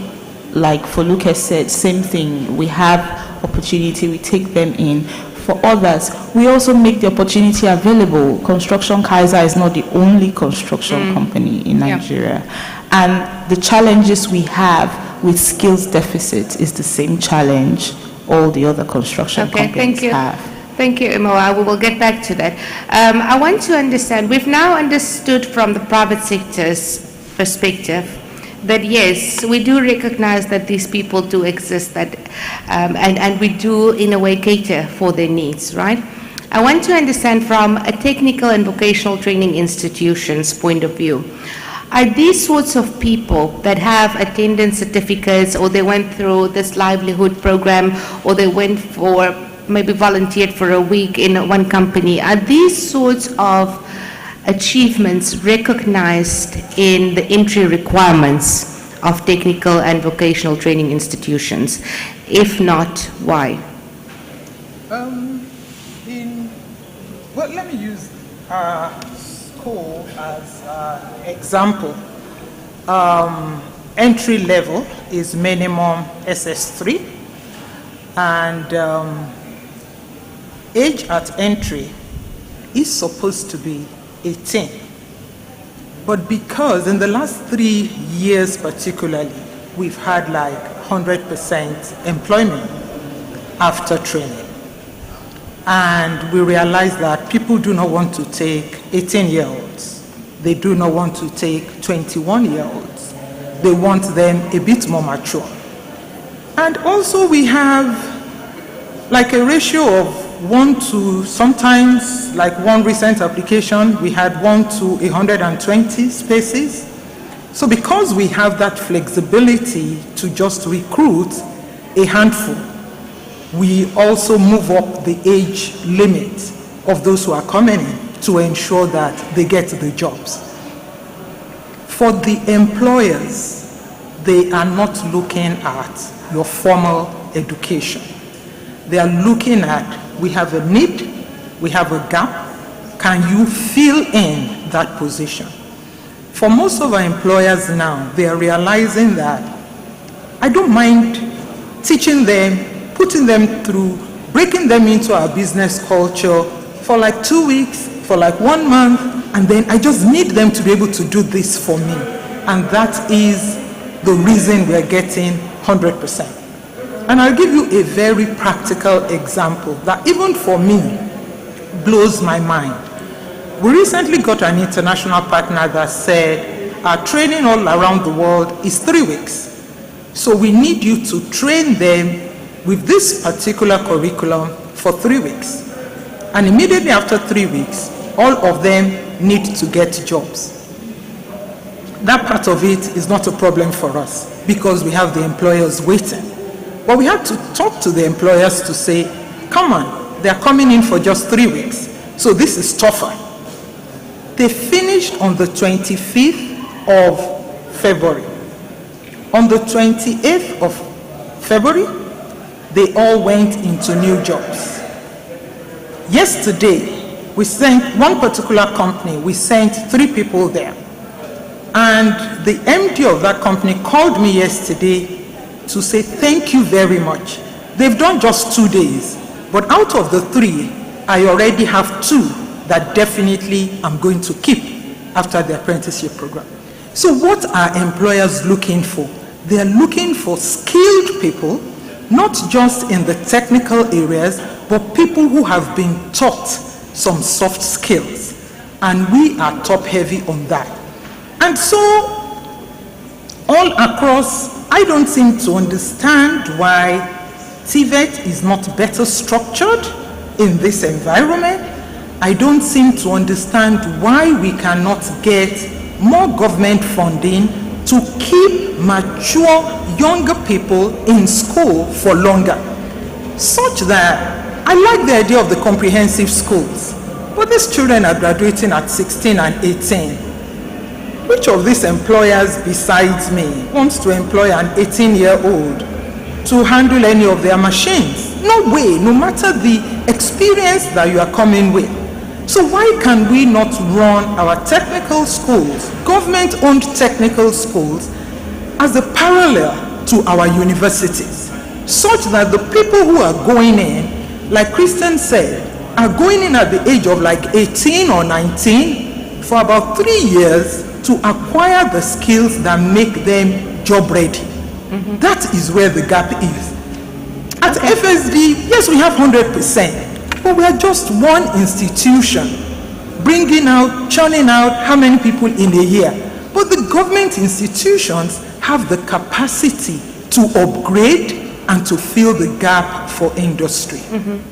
like Foluke said, same thing. We have opportunity, we take them in. For others, we also make the opportunity available. Construction Kaiser is not the only construction company in Nigeria. And the challenges we have with skills deficit is the same challenge all the other construction companies have. Thank you, Imoa. We will get back to that. I want to understand, we've now understood from the private sector's perspective that yes, we do recognize that these people do exist, that, and we do in a way cater for their needs, right? I want to understand from a technical and vocational training institution's point of view, are these sorts of people that have attendance certificates, or they went through this livelihood program, or they went for, maybe volunteered for a week in one company, are these sorts of achievements recognized in the entry requirements of technical and vocational training institutions? If not, why? Well, let me use school as an example. Entry level is minimum SS3, and age at entry is supposed to be 18. But because in the last 3 years particularly, we've had like 100% employment after training. And we realize that people do not want to take 18-year-olds. They do not want to take 21-year-olds. They want them a bit more mature. And also we have like a ratio of 1 to, sometimes like one recent application, we had 1 to 120 spaces. So because we have that flexibility to just recruit a handful, we also move up the age limit of those who are coming in to ensure that they get the jobs. For the employers, they are not looking at your formal education. They are looking at, we have a need, we have a gap, can you fill in that position? For most of our employers now, they are realizing that I don't mind teaching them, putting them through, breaking them into our business culture for like 2 weeks, for like 1 month, and then I just need them to be able to do this for me. And that is the reason we're getting 100%. And I'll give you a very practical example that even for me blows my mind. We recently got an international partner that said our training all around the world is 3 weeks. So we need you to train them with this particular curriculum for 3 weeks. And immediately after 3 weeks, all of them need to get jobs. That part of it is not a problem for us because we have the employers waiting. But we have to talk to the employers to say, come on, they're coming in for just 3 weeks. So this is tougher. They finished on the 25th of February. On the 28th of February, they all went into new jobs. Yesterday, we sent one particular company, we sent 3 people there. And the MD of that company called me yesterday to say thank you very much. They've done just 2 days, but out of the 3, I already have 2 that definitely I'm going to keep after the apprenticeship program. So what are employers looking for? They're looking for skilled people, not just in the technical areas, but people who have been taught some soft skills. And we are top heavy on that. And so, all across, I don't seem to understand why TVET is not better structured in this environment. I don't seem to understand why we cannot get more government funding to keep mature, younger people in school for longer. Such that, I like the idea of the comprehensive schools, but these children are graduating at 16 and 18. Which of these employers besides me wants to employ an 18-year-old to handle any of their machines? No way, no matter the experience that you are coming with. So why can we not run our technical schools, government-owned technical schools, as a parallel to our universities, such that the people who are going in, like Kristen said, are going in at the age of like 18 or 19 for about 3 years to acquire the skills that make them job ready. That is where the gap is. At FSD, yes, we have 100%, but we are just one institution bringing out, churning out how many people in a year. But the government institutions have the capacity to upgrade and to fill the gap for industry.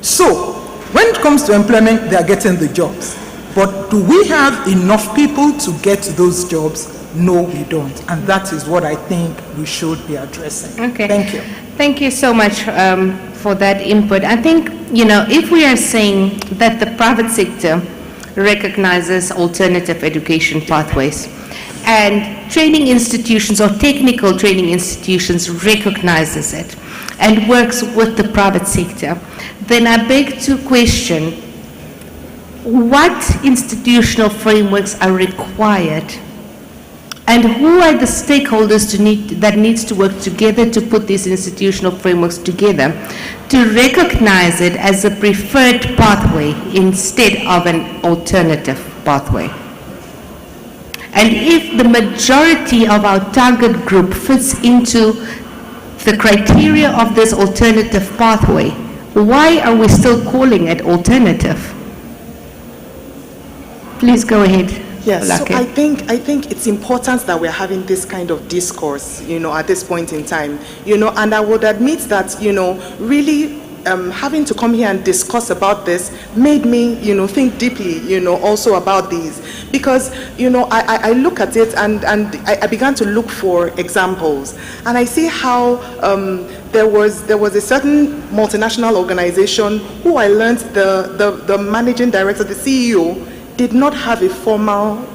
So, when it comes to employment, they are getting the jobs. But do we have enough people to get those jobs? No, we don't. And that is what I think we should be addressing. Okay. Thank you. Thank you so much for that input. I think, if we are saying that the private sector recognizes alternative education pathways and training institutions or technical training institutions recognizes it and works with the private sector, then I beg to question what institutional frameworks are required and who are the stakeholders that needs to work together to put these institutional frameworks together to recognize it as a preferred pathway instead of an alternative pathway. And if the majority of our target group fits into the criteria of this alternative pathway, why are we still calling it alternative? Please go ahead. Yes, so Olake. I think it's important that we're having this kind of discourse, at this point in time, and I would admit that, really having to come here and discuss about this made me, think deeply, also about these, because, I look at it and I began to look for examples, and I see how there was a certain multinational organization who I learned the managing director, the CEO, did not have a formal,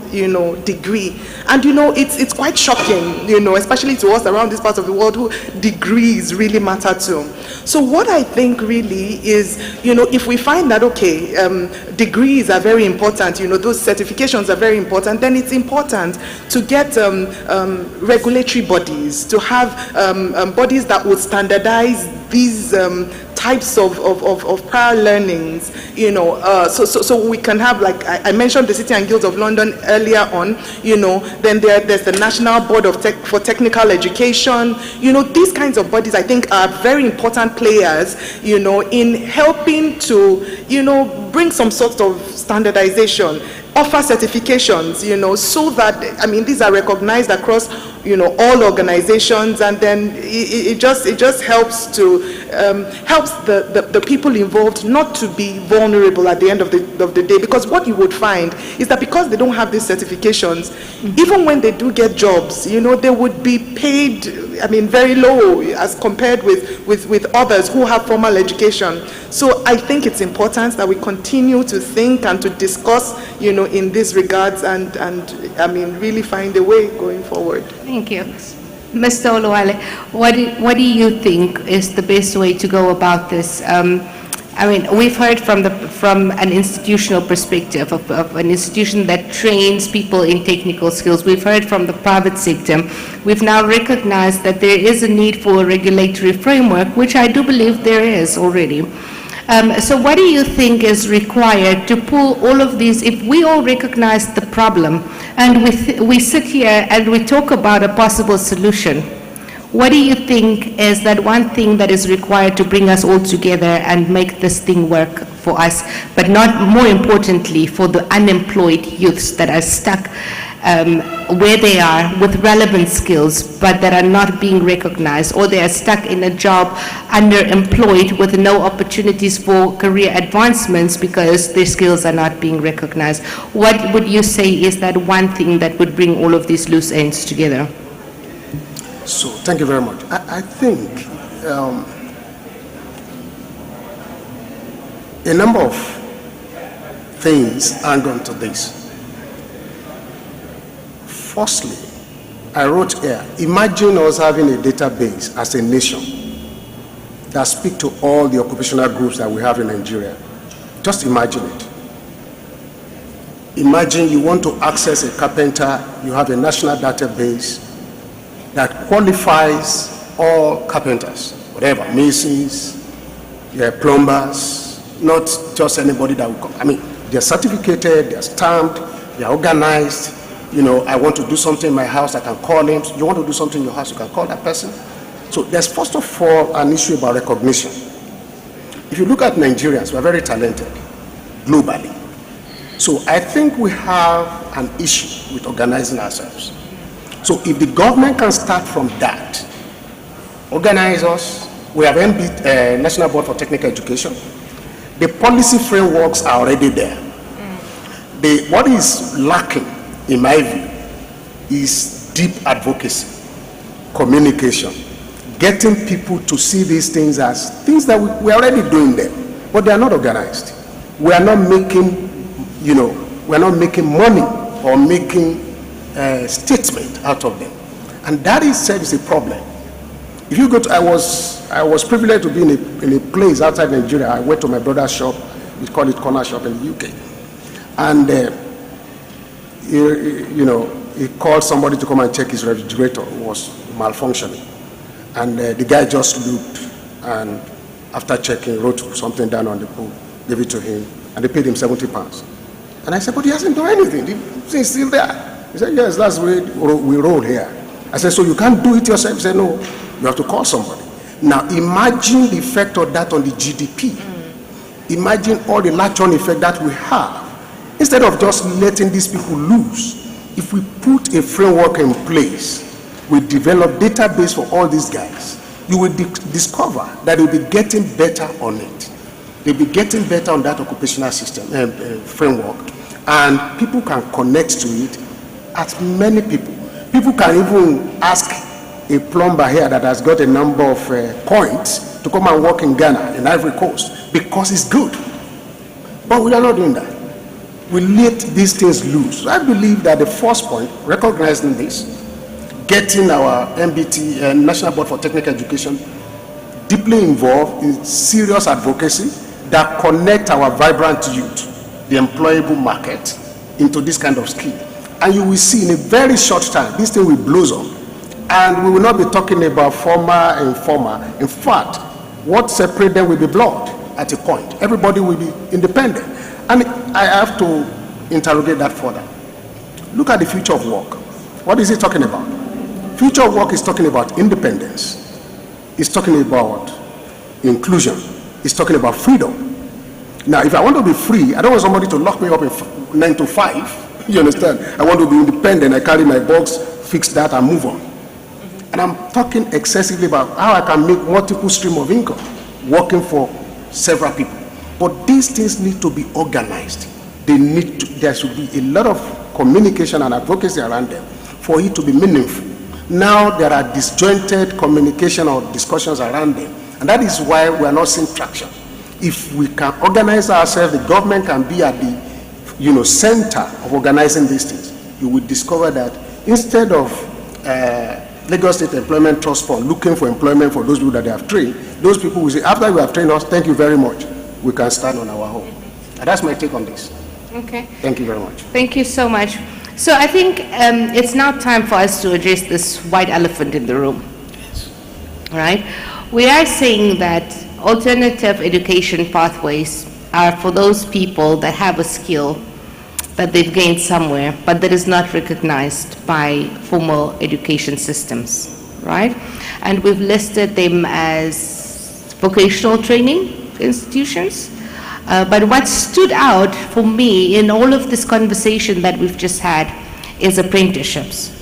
degree. And, it's quite shocking, especially to us around this part of the world who degrees really matter to. So what I think really is, if we find that, okay, degrees are very important, those certifications are very important, then it's important to get regulatory bodies, to have bodies that would standardize these types of prior learnings, so we can have, like I mentioned the City and Guilds of London earlier on, then there's the National Board for Technical Education. These kinds of bodies, I think, are very important players, in helping to, bring some sort of standardization, offer certifications, so that, these are recognized across, all organizations, and then it just helps to, helps the people involved not to be vulnerable at the end of the day, because what you would find is that because they don't have these certifications, even when they do get jobs, they would be paid, very low as compared with others who have formal education. So I think it's important that we continue to think and to discuss, in these regards, and really find a way going forward. Thank you. Mr. Oluwale, what do you think is the best way to go about this? We've heard from an institutional perspective of an institution that trains people in technical skills. We've heard from the private sector. We've now recognized that there is a need for a regulatory framework, which I do believe there is already. So what do you think is required to pull all of these, if we all recognize the problem and we sit here and we talk about a possible solution, what do you think is that one thing that is required to bring us all together and make this thing work for us, but not more importantly for the unemployed youths that are stuck where they are with relevant skills but that are not being recognized, or they are stuck in a job underemployed with no opportunities for career advancements because their skills are not being recognized? What would you say is that one thing that would bring all of these loose ends together? So, thank you very much. I think a number of things hang on to this. Firstly, I wrote here, imagine us having a database as a nation that speak to all the occupational groups that we have in Nigeria. Just imagine it. Imagine you want to access a carpenter, you have a national database that qualifies all carpenters, whatever, masons, plumbers, not just anybody that will come. They're certificated, they're stamped, they're organized. I want to do something in my house, I can call him. You want to do something in your house, you can call that person. So there's first of all an issue about recognition. If you look at Nigerians, we're very talented globally. So I think we have an issue with organizing ourselves. So if the government can start from that, organize us, we have National Board for Technical Education. The policy frameworks are already there. What is lacking, in my view, is deep advocacy, communication, getting people to see these things as things that we're already doing them, but they are not organized. We are not making, we're not making money or making statement out of them. And that itself is a problem. If you go to, I was privileged to be in a place outside Nigeria. I went to my brother's shop, we call it corner shop in the UK. And he called somebody to come and check his refrigerator. It was malfunctioning. And the guy just looked, and after checking, wrote something down on the pool, gave it to him, and they paid him £70. And I said, but he hasn't done anything. The thing's still there. He said, yes, that's the way we roll here. I said, so you can't do it yourself? He said, no, you have to call somebody. Now imagine the effect of that on the GDP. Imagine all the latch-on effect that we have. Instead of just letting these people loose, if we put a framework in place, we develop database for all these guys, you will discover that they'll be getting better on it. They'll be getting better on that occupational system framework, and people can connect to it as many people. People can even ask a plumber here that has got a number of points to come and work in Ghana, in Ivory Coast, because it's good. But we are not doing that. we let these things loose. I believe that the first point, recognizing this, getting our MBT, National Board for Technical Education, deeply involved in serious advocacy that connect our vibrant youth, the employable market, into this kind of skill. And you will see in a very short time, this thing will blossom. And we will not be talking about former and informal. In fact, what separates them will be blood at a point. Everybody will be independent. And I have to interrogate that further. Look at the future of work. What is it talking about? Future of work is talking about independence. It's talking about inclusion. It's talking about freedom. Now, if I want to be free, I don't want somebody to lock me up in 9 to 5. You understand? I want to be independent. I carry my box, fix that, and move on. And I'm talking excessively about how I can make multiple streams of income working for several people. But these things need to be organized. There should be a lot of communication and advocacy around them for it to be meaningful. Now there are disjointed communication or discussions around them, and that is why we are not seeing traction. If we can organize ourselves, the government can be at the center of organizing these things. You will discover that instead of Lagos State Employment Trust Fund looking for employment for those people that they have trained, those people will say, after you have trained us, thank you very much, we can stand on our own. And that's my take on this. Okay. Thank you very much. Thank you so much. So I think it's now time for us to address this white elephant in the room. Yes. All right? We are saying that alternative education pathways are for those people that have a skill that they've gained somewhere, but that is not recognized by formal education systems, right? And we've listed them as vocational training institutions. But what stood out for me in all of this conversation that we've just had is apprenticeships.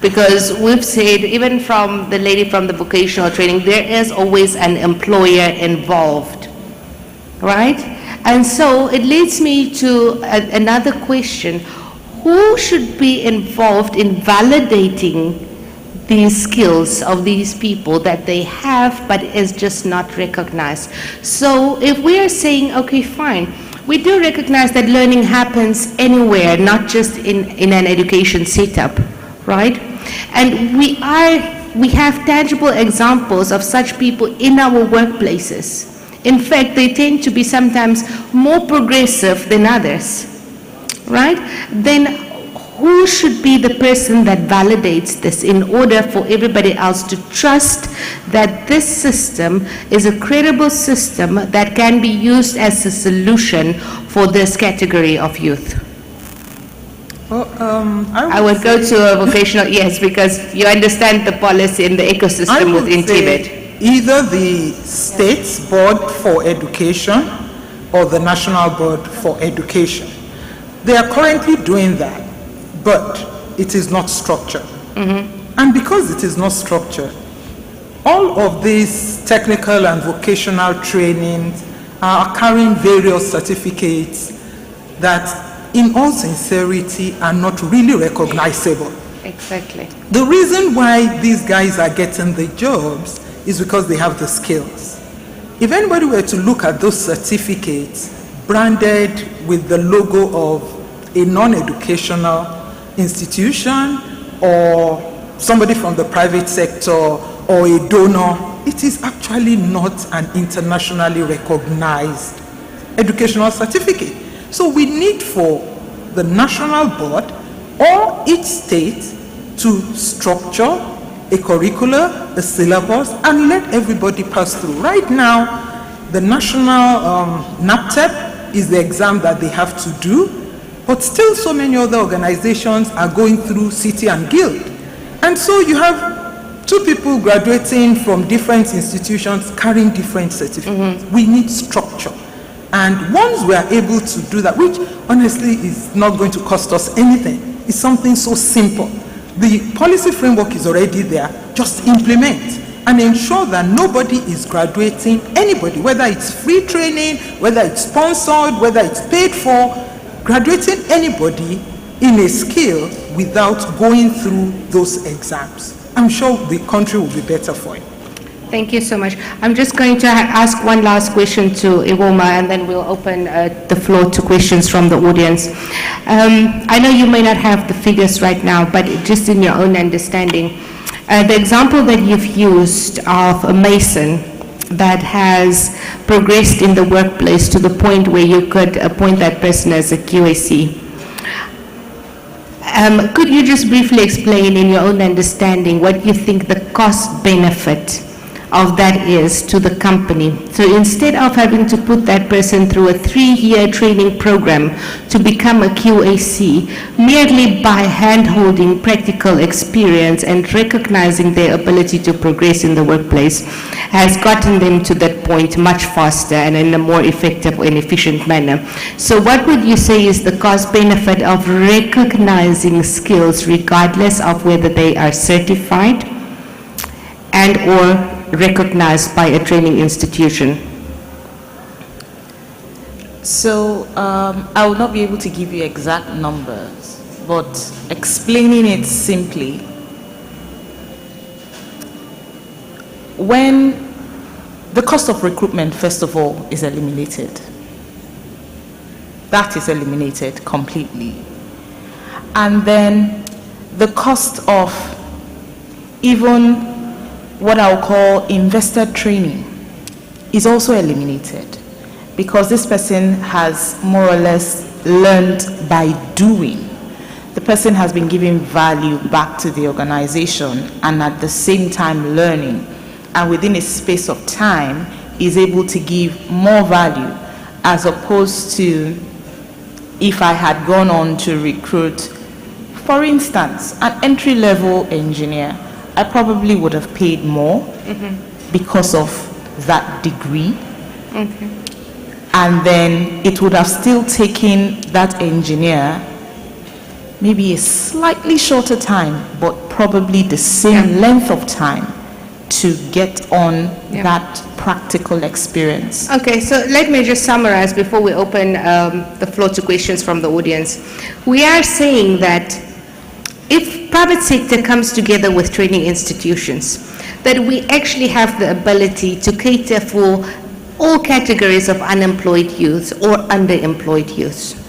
Because we've said, even from the lady from the vocational training, there is always an employer involved, right? And so it leads me to another question. Who should be involved in validating these skills of these people that they have but is just not recognized? So if we are saying, okay, fine, we do recognize that learning happens anywhere, not just in an education setup, right? And we have tangible examples of such people in our workplaces. In fact, they tend to be sometimes more progressive than others, right? Then who should be the person that validates this in order for everybody else to trust that this system is a credible system that can be used as a solution for this category of youth? Well, I would go to a vocational, yes, because you understand the policy and the ecosystem within TVET. Either the State's Board for Education or the National Board for Education. They are currently doing that, but it is not structured. Mm-hmm. And because it is not structured, all of these technical and vocational trainings are carrying various certificates that, in all sincerity, are not really recognizable. Exactly. The reason why these guys are getting the jobs is because they have the skills. If anybody were to look at those certificates branded with the logo of a non-educational institution or somebody from the private sector or a donor, it is actually not an internationally recognized educational certificate. So we need for the national board or each state to structure a curricula, a syllabus, and let everybody pass through. Right now, the national NAPTEP is the exam that they have to do, but still so many other organizations are going through City and Guild. And so you have two people graduating from different institutions carrying different certificates. Mm-hmm. We need structure. And once we are able to do that, which honestly is not going to cost us anything, it's something so simple. The policy framework is already there, just implement and ensure that nobody is graduating anybody, whether it's free training, whether it's sponsored, whether it's paid for, graduating anybody in a skill without going through those exams. I'm sure the country will be better for it. Thank you so much. I'm just going to ask one last question to Iwoma, and then we'll open the floor to questions from the audience. I know you may not have the figures right now, but just in your own understanding, the example that you've used of a mason that has progressed in the workplace to the point where you could appoint that person as a QAC. Could you just briefly explain in your own understanding what you think the cost benefit of that is to the company? So instead of having to put that person through a 3-year training program to become a QAC, merely by hand-holding practical experience and recognizing their ability to progress in the workplace has gotten them to that point much faster and in a more effective and efficient manner. So what would you say is the cost benefit of recognizing skills regardless of whether they are certified and or recognized by a training institution? So I will not be able to give you exact numbers, but explaining it simply, when the cost of recruitment, first of all, is eliminated. That is eliminated completely. And then the cost of even what I'll call invested training is also eliminated, because this person has more or less learned by doing. The person has been giving value back to the organization and at the same time learning, and within a space of time is able to give more value, as opposed to if I had gone on to recruit, for instance, an entry-level engineer. I probably would have paid more because of that degree. And then it would have still taken that engineer maybe a slightly shorter time, but probably the same length of time to get on that practical experience. Okay, so let me just summarize before we open the floor to questions from the audience. We are saying that if private sector comes together with training institutions, that we actually have the ability to cater for all categories of unemployed youth or underemployed youth.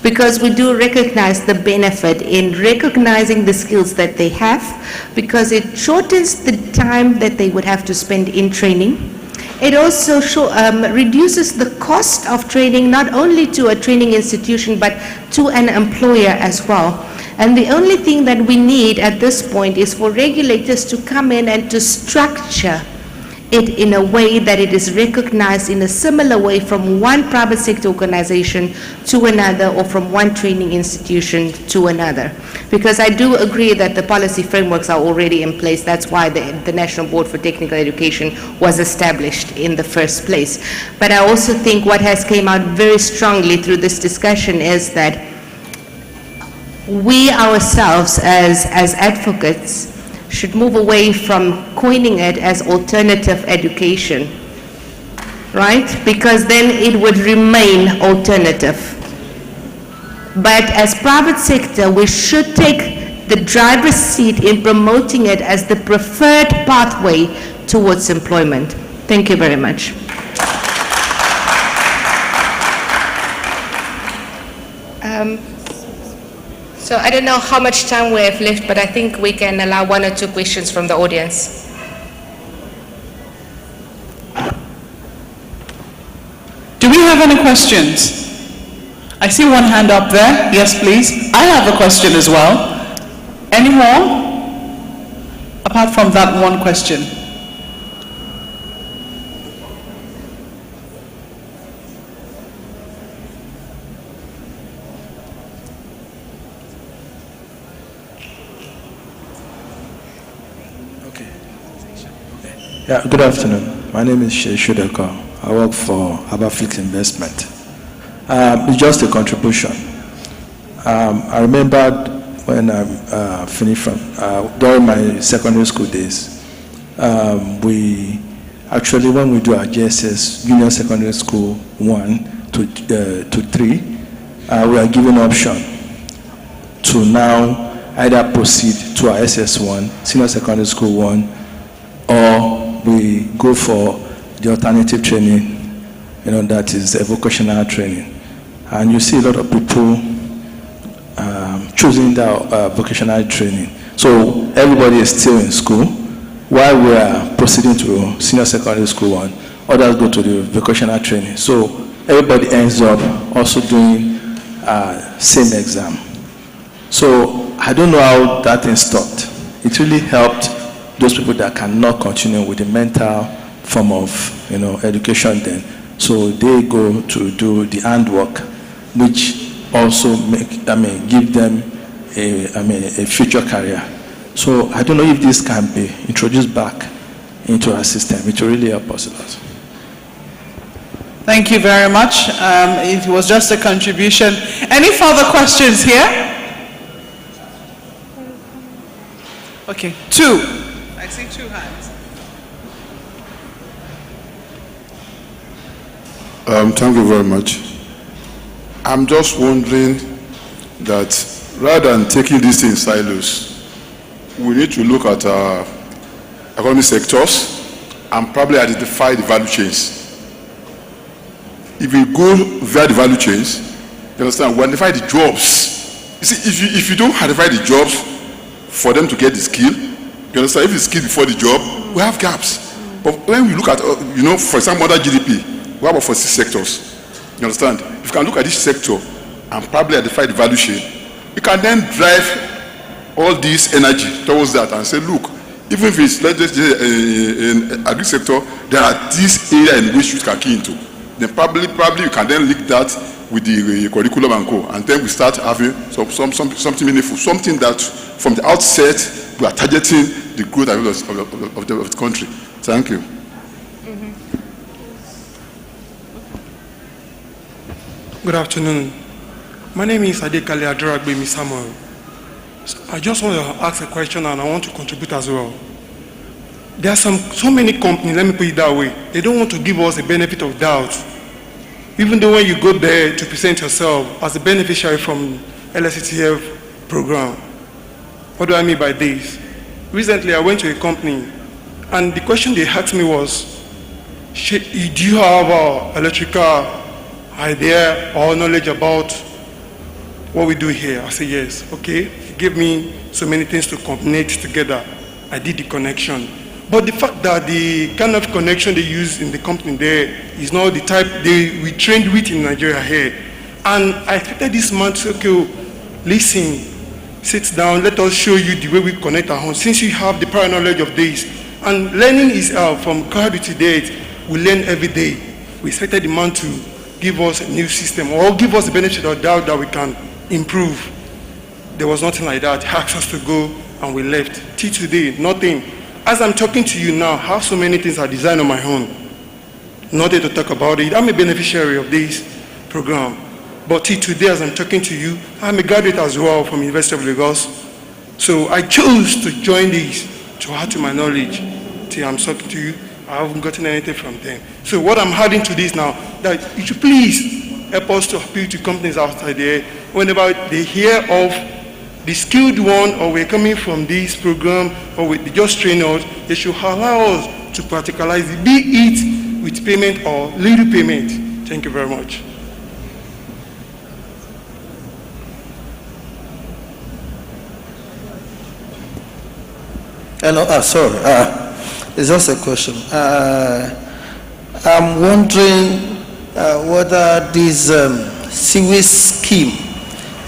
Because we do recognize the benefit in recognizing the skills that they have, because it shortens the time that they would have to spend in training. It also reduces the cost of training, not only to a training institution, but to an employer as well. And the only thing that we need at this point is for regulators to come in and to structure it in a way that it is recognized in a similar way from one private sector organization to another, or from one training institution to another. Because I do agree that the policy frameworks are already in place. That's why the National Board for Technical Education was established in the first place. But I also think what has came out very strongly through this discussion is that we ourselves as advocates should move away from coining it as alternative education, right? Because then it would remain alternative. But as private sector, we should take the driver's seat in promoting it as the preferred pathway towards employment. Thank you very much. So I don't know how much time we have left, but I think we can allow 1 or 2 questions from the audience. Do we have any questions? I see one hand up there. Yes, please. I have a question as well. Any more? Apart from that one question. Yeah, good afternoon. My name is Shudeko. I work for Aberflix Investment. It's just a contribution. I remembered when I finished from, during my secondary school days, we actually, when we do our JSS, Junior Secondary School 1 to 3, we are given option to now either proceed to our SS1, Senior Secondary School 1, or we go for the alternative training, that is a vocational training. And you see a lot of people choosing the vocational training. So everybody is still in school, while we are proceeding to senior secondary school one, others go to the vocational training. So everybody ends up also doing same exam. So I don't know how that thing stopped. It really helped those people that cannot continue with the mental form of education then. So they go to do the handwork, which also give them a future career. So I don't know if this can be introduced back into our system. It will really help us a lot. Thank you very much. It was just a contribution. Any further questions here? Okay, 2. I see 2 hands. Thank you very much. I'm just wondering that rather than taking these things in silos, we need to look at our economic sectors and probably identify the value chains. If we go via the value chains, you understand, we identify the jobs. You see, if you don't identify the jobs for them to get the skill, you understand, if it's skill before the job, we have gaps. But when we look at, for example, other GDP, we have about 46 sectors. You understand? If you can look at each sector and probably identify the value chain, you can then drive all this energy towards that and say, look, even if it's, let's just say, in agri sector, there are this area in which you can key into. Then probably you can then link that with the curriculum and co. And then we start having something meaningful, something that from the outset we are targeting the growth of the country. Thank you. Good afternoon. My name is Adekale Aduragbemi Samuel. So I just want to ask a question and I want to contribute as well. There are so many companies, let me put it that way, they don't want to give us a benefit of doubt. Even though when you go there to present yourself as a beneficiary from Lsctf program. What do I mean by this? Recently I went to a company and the question they asked me was, do you have an electrical idea or knowledge about what we do here? I said yes. Okay, he gave me so many things to connect together. I did the connection. But the fact that the kind of connection they use in the company there is not the type we trained with in Nigeria here. And I expected this man to say, okay, listen, sit down, let us show you the way we connect our home. Since you have the prior knowledge of this, and learning is from childhood to date, we learn every day. We expected the man to give us a new system or give us the benefit of doubt that we can improve. There was nothing like that. He asked us to go and we left. Till today, nothing. As I'm talking to you now, how so many things are designed on my own. Nothing to talk about it. I'm a beneficiary of this program. But till today, as I'm talking to you, I'm a graduate as well from University of Lagos. So I chose to join this to add to my knowledge. Till I'm talking to you, I haven't gotten anything from them. So what I'm adding to this now, that you should please help us to appeal to companies outside there whenever they hear of the skilled one or we're coming from this program or they just train us, they should allow us to practicalize it, be it with payment or little payment. Thank you very much. Hello, sorry, it's just a question. I'm wondering whether this sewage scheme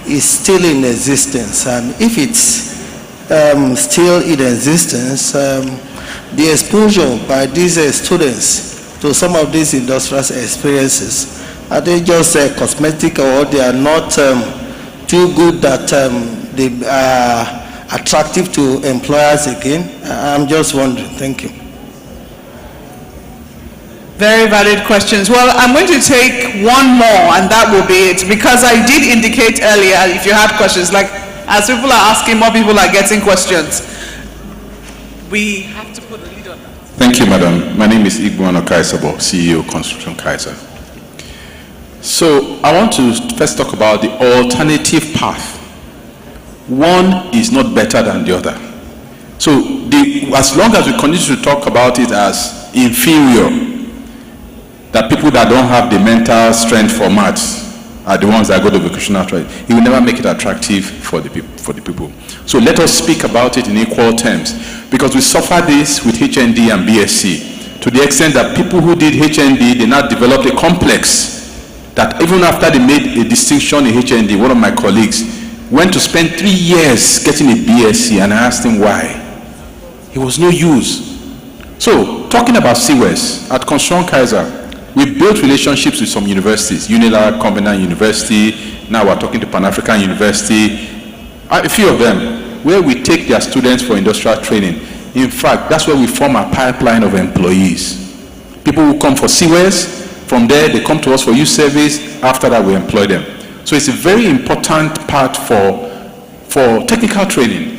is still in existence, and if it's still in existence, the exposure by these students to some of these industrial experiences, are they just cosmetic or they are not too good that they are attractive to employers again? I'm just wondering. Thank you. Very valid questions. Well, I'm going to take one more and that will be it, because I did indicate earlier if you had questions, like as people are asking, more people are getting questions. We have to put a lead on that. Thank you, madam. My name is Igboano Kaisabo, CEO, Construction Kaiser. So I want to first talk about the alternative path. One is not better than the other. So as long as we continue to talk about it as inferior, that people that don't have the mental strength for maths are the ones that go to vocational training, it will never make it attractive for the people. So let us speak about it in equal terms, because we suffer this with HND and BSc to the extent that people who did HND, they now developed a complex that even after they made a distinction in HND, one of my colleagues went to spend 3 years getting a BSc, and I asked him why. It was no use. So, talking about CWES, at Construction Kaiser, we built relationships with some universities, Unilag, Covenant University, now we're talking to Pan-African University, a few of them, where we take their students for industrial training. In fact, that's where we form a pipeline of employees. People who come for CWES, from there they come to us for youth service, after that we employ them. So it's a very important part for technical training,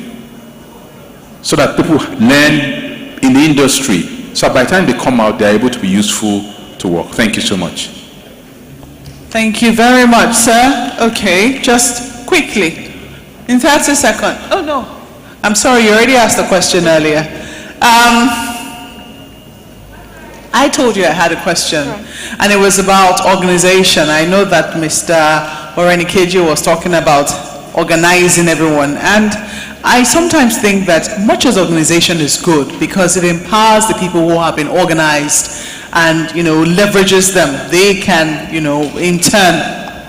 so that people learn in the industry, so by the time they come out, they're able to be useful to work. Thank you so much. Thank you very much, sir. Okay, just quickly, in 30 seconds. Oh, no. I'm sorry, you already asked the question earlier. I told you I had a question, and it was about organization. I know that Mr. Orenikeji was talking about organizing everyone, and I sometimes think that much as organization is good because it empowers the people who have been organized and, leverages them. They can, in turn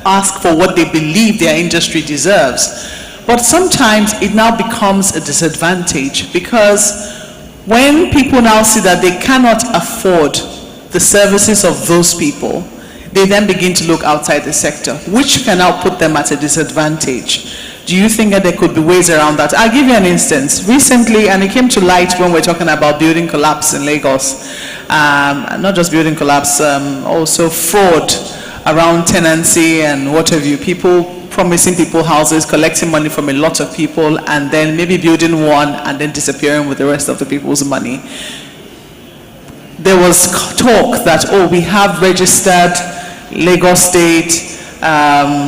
ask for what they believe their industry deserves. But sometimes it now becomes a disadvantage, because when people now see that they cannot afford the services of those people, they then begin to look outside the sector, which can now put them at a disadvantage. Do you think that there could be ways around that? I'll give you an instance. Recently, and it came to light when we're talking about building collapse in Lagos, not just building collapse, also fraud around tenancy and what have you, people promising people houses, collecting money from a lot of people, and then maybe building one and then disappearing with the rest of the people's money. There was talk that, we have registered Lagos State,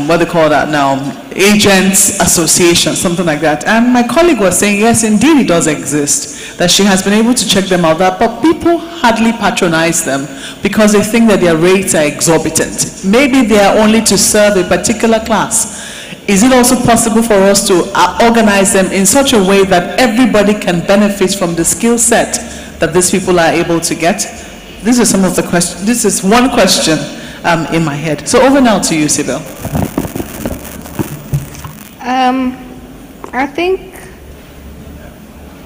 what do they call that now, agents association, something like that. And my colleague was saying, yes, indeed it does exist, that she has been able to check them out, but people hardly patronize them because they think that their rates are exorbitant. Maybe they are only to serve a particular class. Is it also possible for us to organize them in such a way that everybody can benefit from the skill set that these people are able to get? These are some of the questions. This is one question in my head. So over now to you, Sybil. I think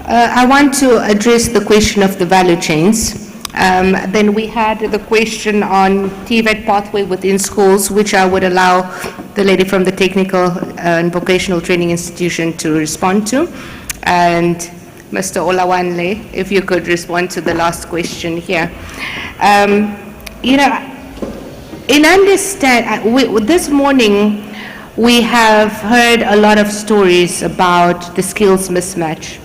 I want to address the question of the value chains. Then we had the question on TVET pathway within schools, which I would allow the lady from the Technical and Vocational Training Institution to respond to. And Mr. Olawanle, if you could respond to the last question here. This morning, we have heard a lot of stories about the skills mismatch,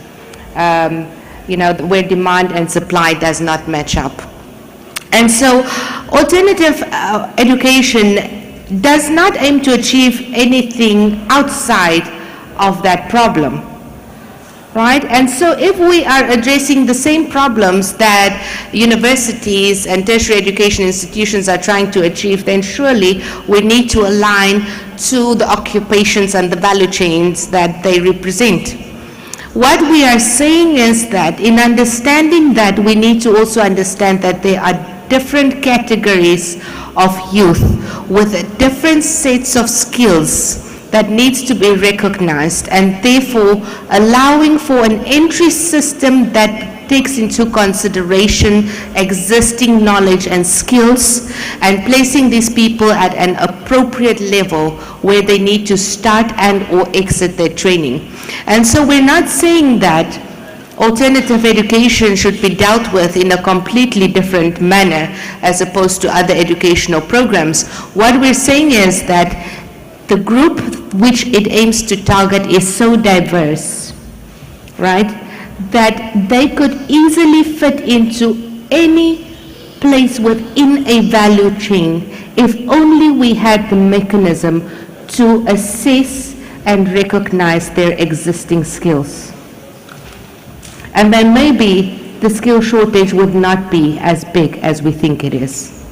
where demand and supply does not match up. And so alternative education does not aim to achieve anything outside of that problem, right? And so if we are addressing the same problems that universities and tertiary education institutions are trying to achieve, then surely we need to align to the occupations and the value chains that they represent. What we are saying is that in understanding that, we need to also understand that there are different categories of youth with different sets of skills that needs to be recognized, and therefore allowing for an entry system that takes into consideration existing knowledge and skills, and placing these people at an appropriate level where they need to start and or exit their training. And so we're not saying that alternative education should be dealt with in a completely different manner as opposed to other educational programs. What we're saying is that the group which it aims to target is so diverse, right, that they could easily fit into any place within a value chain if only we had the mechanism to assess and recognize their existing skills. And then maybe the skill shortage would not be as big as we think it is.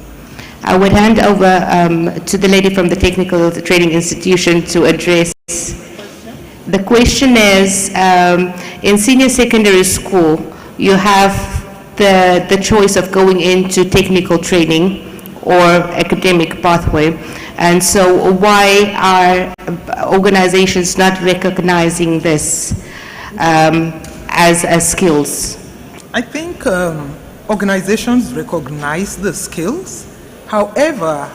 I would hand over to the lady from the Technical Training Institution to address. The question is, in senior secondary school, you have the choice of going into technical training or academic pathway. And so why are organizations not recognizing this as skills? I think organizations recognize the skills. However,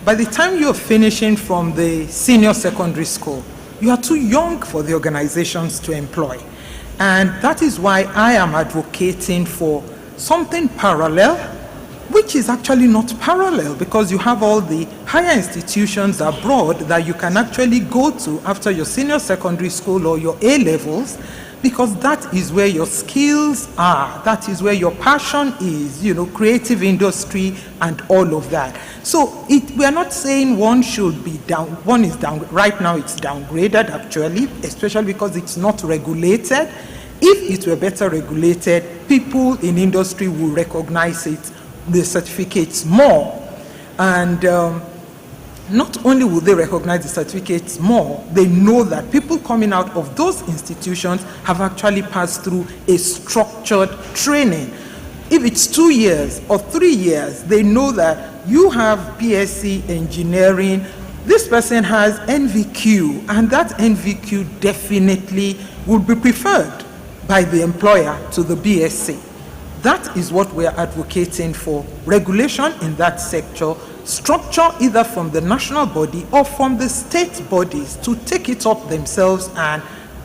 by the time you're finishing from the senior secondary school, you are too young for the organizations to employ. And that is why I am advocating for something parallel, which is actually not parallel, because you have all the higher institutions abroad that you can actually go to after your senior secondary school or your A-levels, because that is where your skills are, that is where your passion is, creative industry and all of that. So we are not saying one should be down, one is down, right now it's downgraded actually, especially because it's not regulated. If it were better regulated, people in industry will recognize it, the certificates more. And not only will they recognize the certificates more, they know that people coming out of those institutions have actually passed through a structured training. If it's 2 years or 3 years, they know that you have BSc engineering, this person has NVQ, and that NVQ definitely would be preferred by the employer to the BSc. That is what we are advocating for, regulation in that sector, structure either from the national body or from the state bodies to take it up themselves and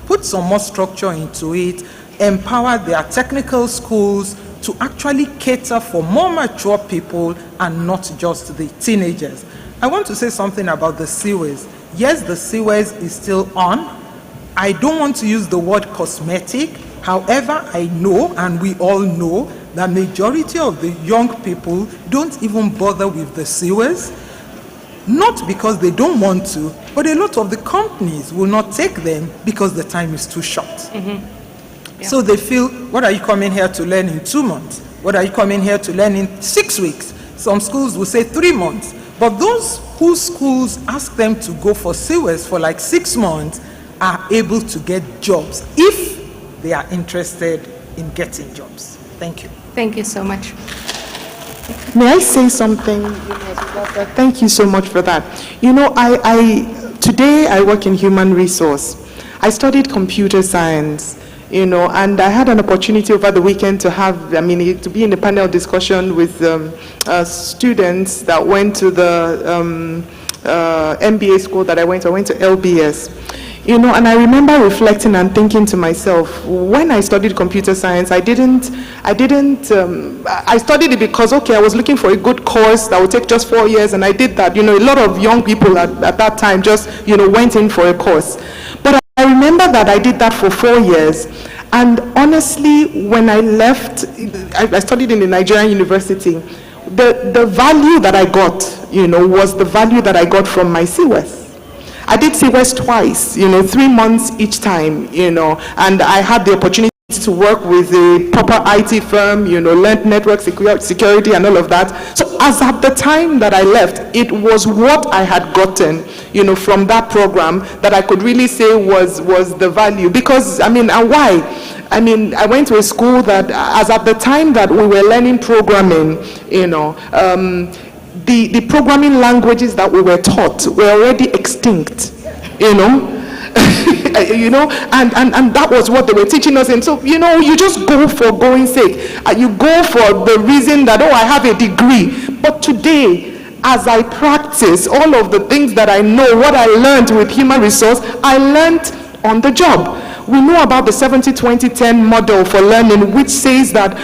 put some more structure into it, empower their technical schools to actually cater for more mature people and not just the teenagers. I want to say something about the CWES. Yes, the CWES is still on. I don't want to use the word cosmetic. However, I know, and we all know, the majority of the young people don't even bother with the CWES, not because they don't want to, but a lot of the companies will not take them because the time is too short. Mm-hmm. Yeah. So they feel, what are you coming here to learn in 2 months? What are you coming here to learn in 6 weeks? Some schools will say 3 months. But those whose schools ask them to go for CWES for like 6 months are able to get jobs if they are interested in getting jobs. Thank you. Thank you so much. May I say something? Thank you so much for that. Today I work in human resource. I studied computer science, and I had an opportunity over the weekend to be in a panel discussion with students that went to the MBA school that I went to LBS. And I remember reflecting and thinking to myself, when I studied computer science, I studied it because, I was looking for a good course that would take just 4 years, and I did that. A lot of young people at that time just, went in for a course. But I remember that I did that for 4 years. And honestly, when I left, I studied in a Nigerian university, the value that I got, was the value that I got from my CWES. I did CWES twice, 3 months each time, and I had the opportunity to work with a proper IT firm, learned network security and all of that. So as at the time that I left, it was what I had gotten, from that program that I could really say was the value. Because, and why? I went to a school that, as at the time that we were learning programming, the programming languages that we were taught were already extinct, and that was what they were teaching us. And so, you just go for going sake. You go for the reason that, I have a degree. But today, as I practice all of the things that I know, what I learned with human resource, I learned on the job. We know about the 70-20-10 model for learning, which says that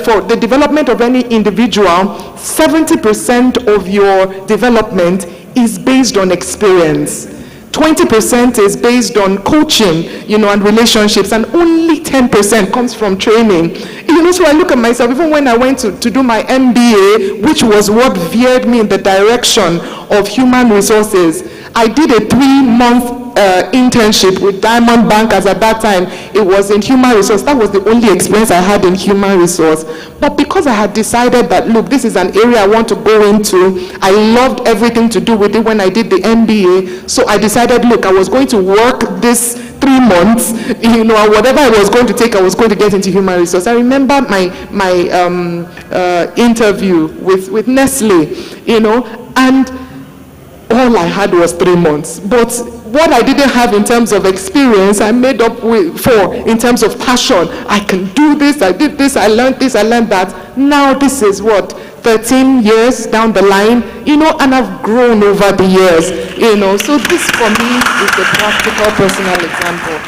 for the development of any individual, 70% of your development is based on experience. 20% is based on coaching, and relationships, and only 10% comes from training. So I look at myself, even when I went to do my MBA, which was what veered me in the direction of human resources, I did a 3-month internship with Diamond Bankers at that time. It was in human resource. That was the only experience I had in human resource. But because I had decided that, look, this is an area I want to go into, I loved everything to do with it when I did the MBA. So I decided, look, I was going to work this 3 months, you know, whatever I was going to take, I was going to get into human resource. I remember my interview with Nestle, you know, and all I had was 3 months. But what I didn't have in terms of experience, I made up for in terms of passion. I can do this, I did this, I learned that. Now this is what, 13 years down the line, you know, and I've grown over the years, you know. So this for me is the practical personal example.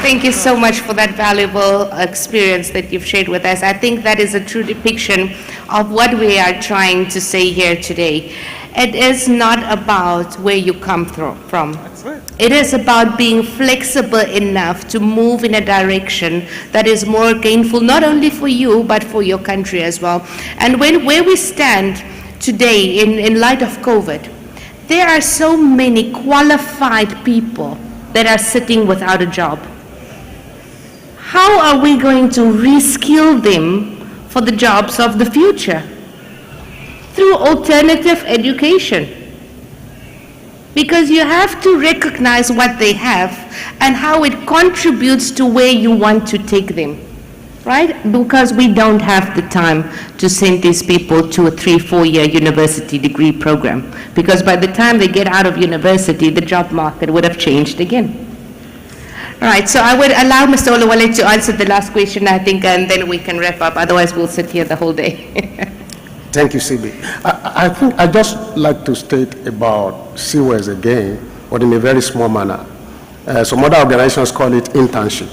Thank you so much for that valuable experience that you've shared with us. I think that is a true depiction of what we are trying to say here today. It is not about where you come from. That's right. It is about being flexible enough to move in a direction that is more gainful, not only for you, but for your country as well. And where we stand today in light of COVID, there are so many qualified people that are sitting without a job. How are we going to reskill them for the jobs of the future? Through alternative education. Because you have to recognize what they have and how it contributes to where you want to take them, right? Because we don't have the time to send these people to a 3-4 year university degree program. Because by the time they get out of university, the job market would have changed again. All right, so I would allow Mr. Olawale to answer the last question, I think, and then we can wrap up. Otherwise, we'll sit here the whole day. Thank you, CB. I think I'd just like to state about CWES again, but in a very small manner. Some other organizations call it internship.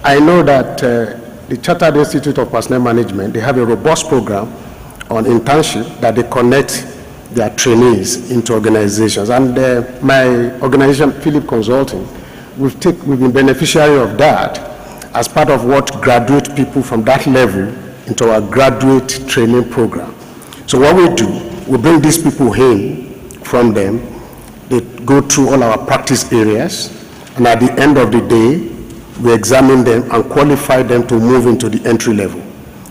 I know that the Chartered Institute of Personnel Management, they have a robust program on internship that they connect their trainees into organizations. And my organization, Philip Consulting, we've been beneficiary of that as part of what graduate people from that level into our graduate training program. So what we do, we bring these people in from them, they go through all our practice areas, and at the end of the day, we examine them and qualify them to move into the entry level.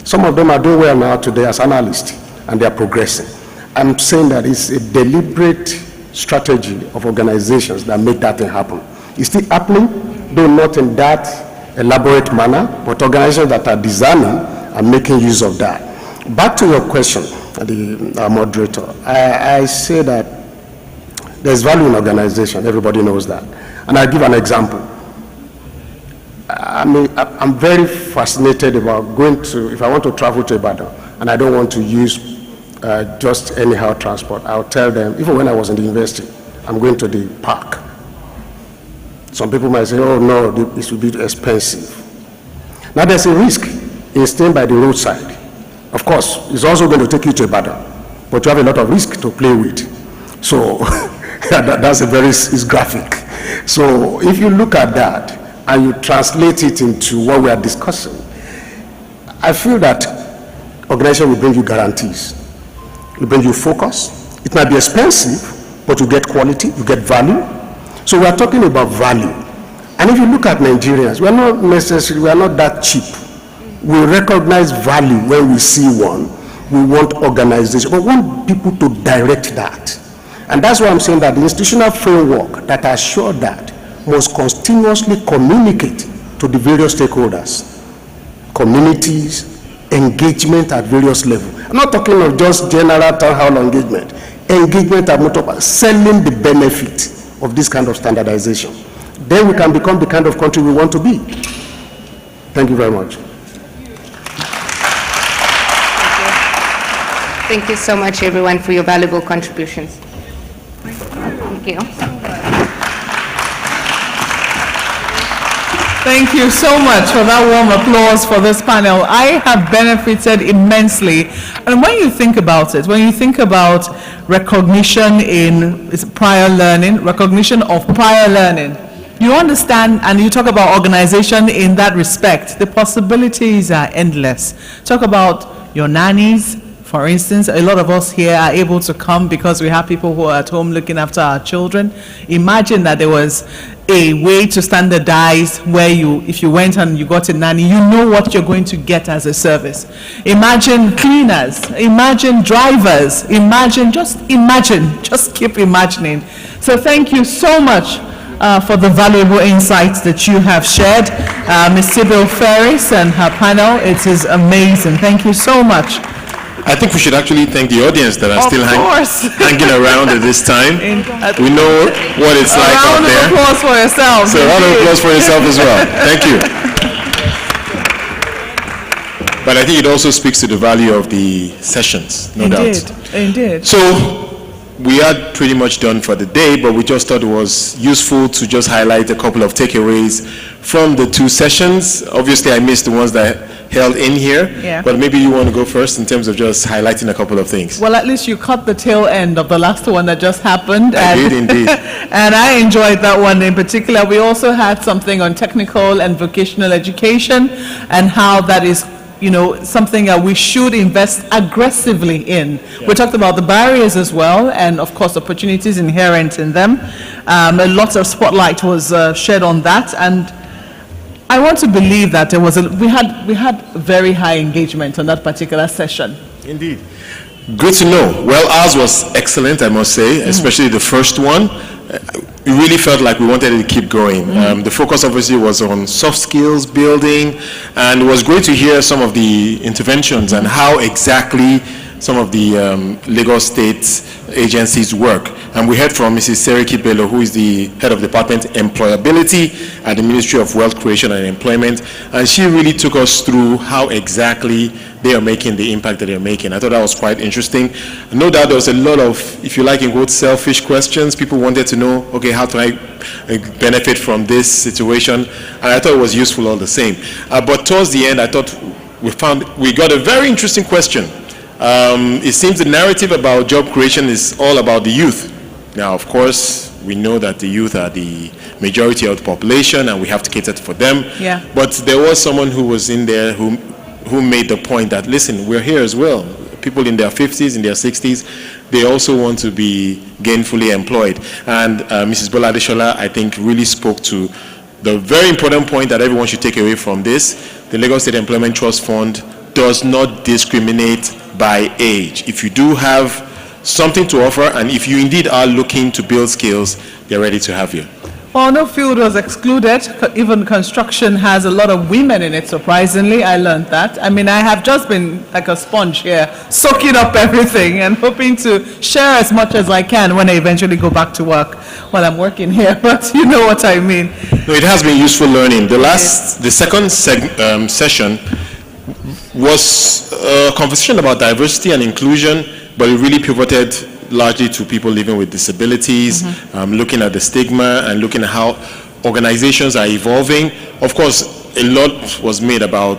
Some of them are doing well now today as analysts, and they are progressing. I'm saying that it's a deliberate strategy of organizations that make that thing happen. It's still happening, though not in that elaborate manner, but organizations that are designing and making use of that. Back to your question, the moderator, I say that there's value in organization, everybody knows that. And I'll give an example. I mean, I'm very fascinated about going to, if I want to travel to Ibadan, and I don't want to use just anyhow transport, I'll tell them, even when I was in the university, I'm going to the park. Some people might say, oh no, this will be too expensive. Now there's a risk in staying by the roadside. Of course, it's also going to take you to Ibadan, but you have a lot of risk to play with. So that's it's graphic. So if you look at that and you translate it into what we are discussing, I feel that organization will bring you guarantees. It will bring you focus. It might be expensive, but you get quality, you get value. So we are talking about value. And if you look at Nigerians, we are not that cheap. We recognize value when we see one. We want organization. We want people to direct that. And that's why I'm saying that the institutional framework that assure that must continuously communicate to the various stakeholders, communities, engagement at various levels. I'm not talking of just general town hall engagement. Engagement at multiple, selling the benefit of this kind of standardization. Then we can become the kind of country we want to be. Thank you very much. Thank you so much, everyone, for your valuable contributions. Thank you. Thank you so much for that warm applause for this panel. I have benefited immensely. And when you think about it, when you think about recognition recognition of prior learning, you understand, and you talk about organization in that respect, the possibilities are endless. Talk about your nannies For instance, a lot of us here are able to come because we have people who are at home looking after our children. Imagine that there was a way to standardize where if you went and you got a nanny, you know what you're going to get as a service. Imagine cleaners, imagine drivers, just keep imagining. So thank you so much for the valuable insights that you have shared. Ms. Sybil Ferris and her panel, it is amazing. Thank you so much. I think we should actually thank the audience that are still hanging around at this time. We know what it's like out there. A round of applause for yourself. So a round of applause for yourself as well. Thank you. But I think it also speaks to the value of the sessions, no doubt. Indeed. So we are pretty much done for the day, but we just thought it was useful to just highlight a couple of takeaways from the 2 sessions. Obviously, I missed the ones that held in here, but maybe you want to go first in terms of just highlighting a couple of things. Well, at least you caught the tail end of the last one that just happened. I did indeed. And I enjoyed that one in particular. We also had something on technical and vocational education and how that is something that we should invest aggressively in. Yeah. We talked about the barriers as well, and of course opportunities inherent in them. A lot of spotlight was shed on that, and I want to believe that we had very high engagement on that particular session. Indeed. Good to know. Well, ours was excellent, I must say, especially the first one. It really felt like we wanted it to keep going. The focus obviously was on soft skills building, and it was great to hear some of the interventions and how exactly some of the Lagos State agencies work. And we heard from Mrs. Seriki Bello, who is the head of Department Employability at the Ministry of Wealth Creation and Employment, and she really took us through how exactly they are making the impact that they're making. I thought that was quite interesting. No doubt there was a lot of, if you like, in quote, selfish questions. People wanted to know, okay, how can I benefit from this situation? And I thought it was useful all the same. But towards the end, I thought we got a very interesting question. It seems the narrative about job creation is all about the youth. Now, of course, we know that the youth are the majority of the population and we have to cater for them. Yeah. But there was someone who was in there who made the point that, listen, we're here as well. People in their 50s, in their 60s, they also want to be gainfully employed. And Mrs. Bola Adeshola, I think, really spoke to the very important point that everyone should take away from this. The Lagos State Employment Trust Fund does not discriminate by age. If you do have something to offer, and if you indeed are looking to build skills, they're ready to have you. Well, no field was excluded. Even construction has a lot of women in it, surprisingly. I learned that. I mean, I have just been like a sponge here, soaking up everything and hoping to share as much as I can when I eventually go back to work while I'm working here. But you know what I mean. No, it has been useful learning. The second session was a conversation about diversity and inclusion, but it really pivoted largely to people living with disabilities, looking at the stigma and looking at how organizations are evolving. Of course, a lot was made about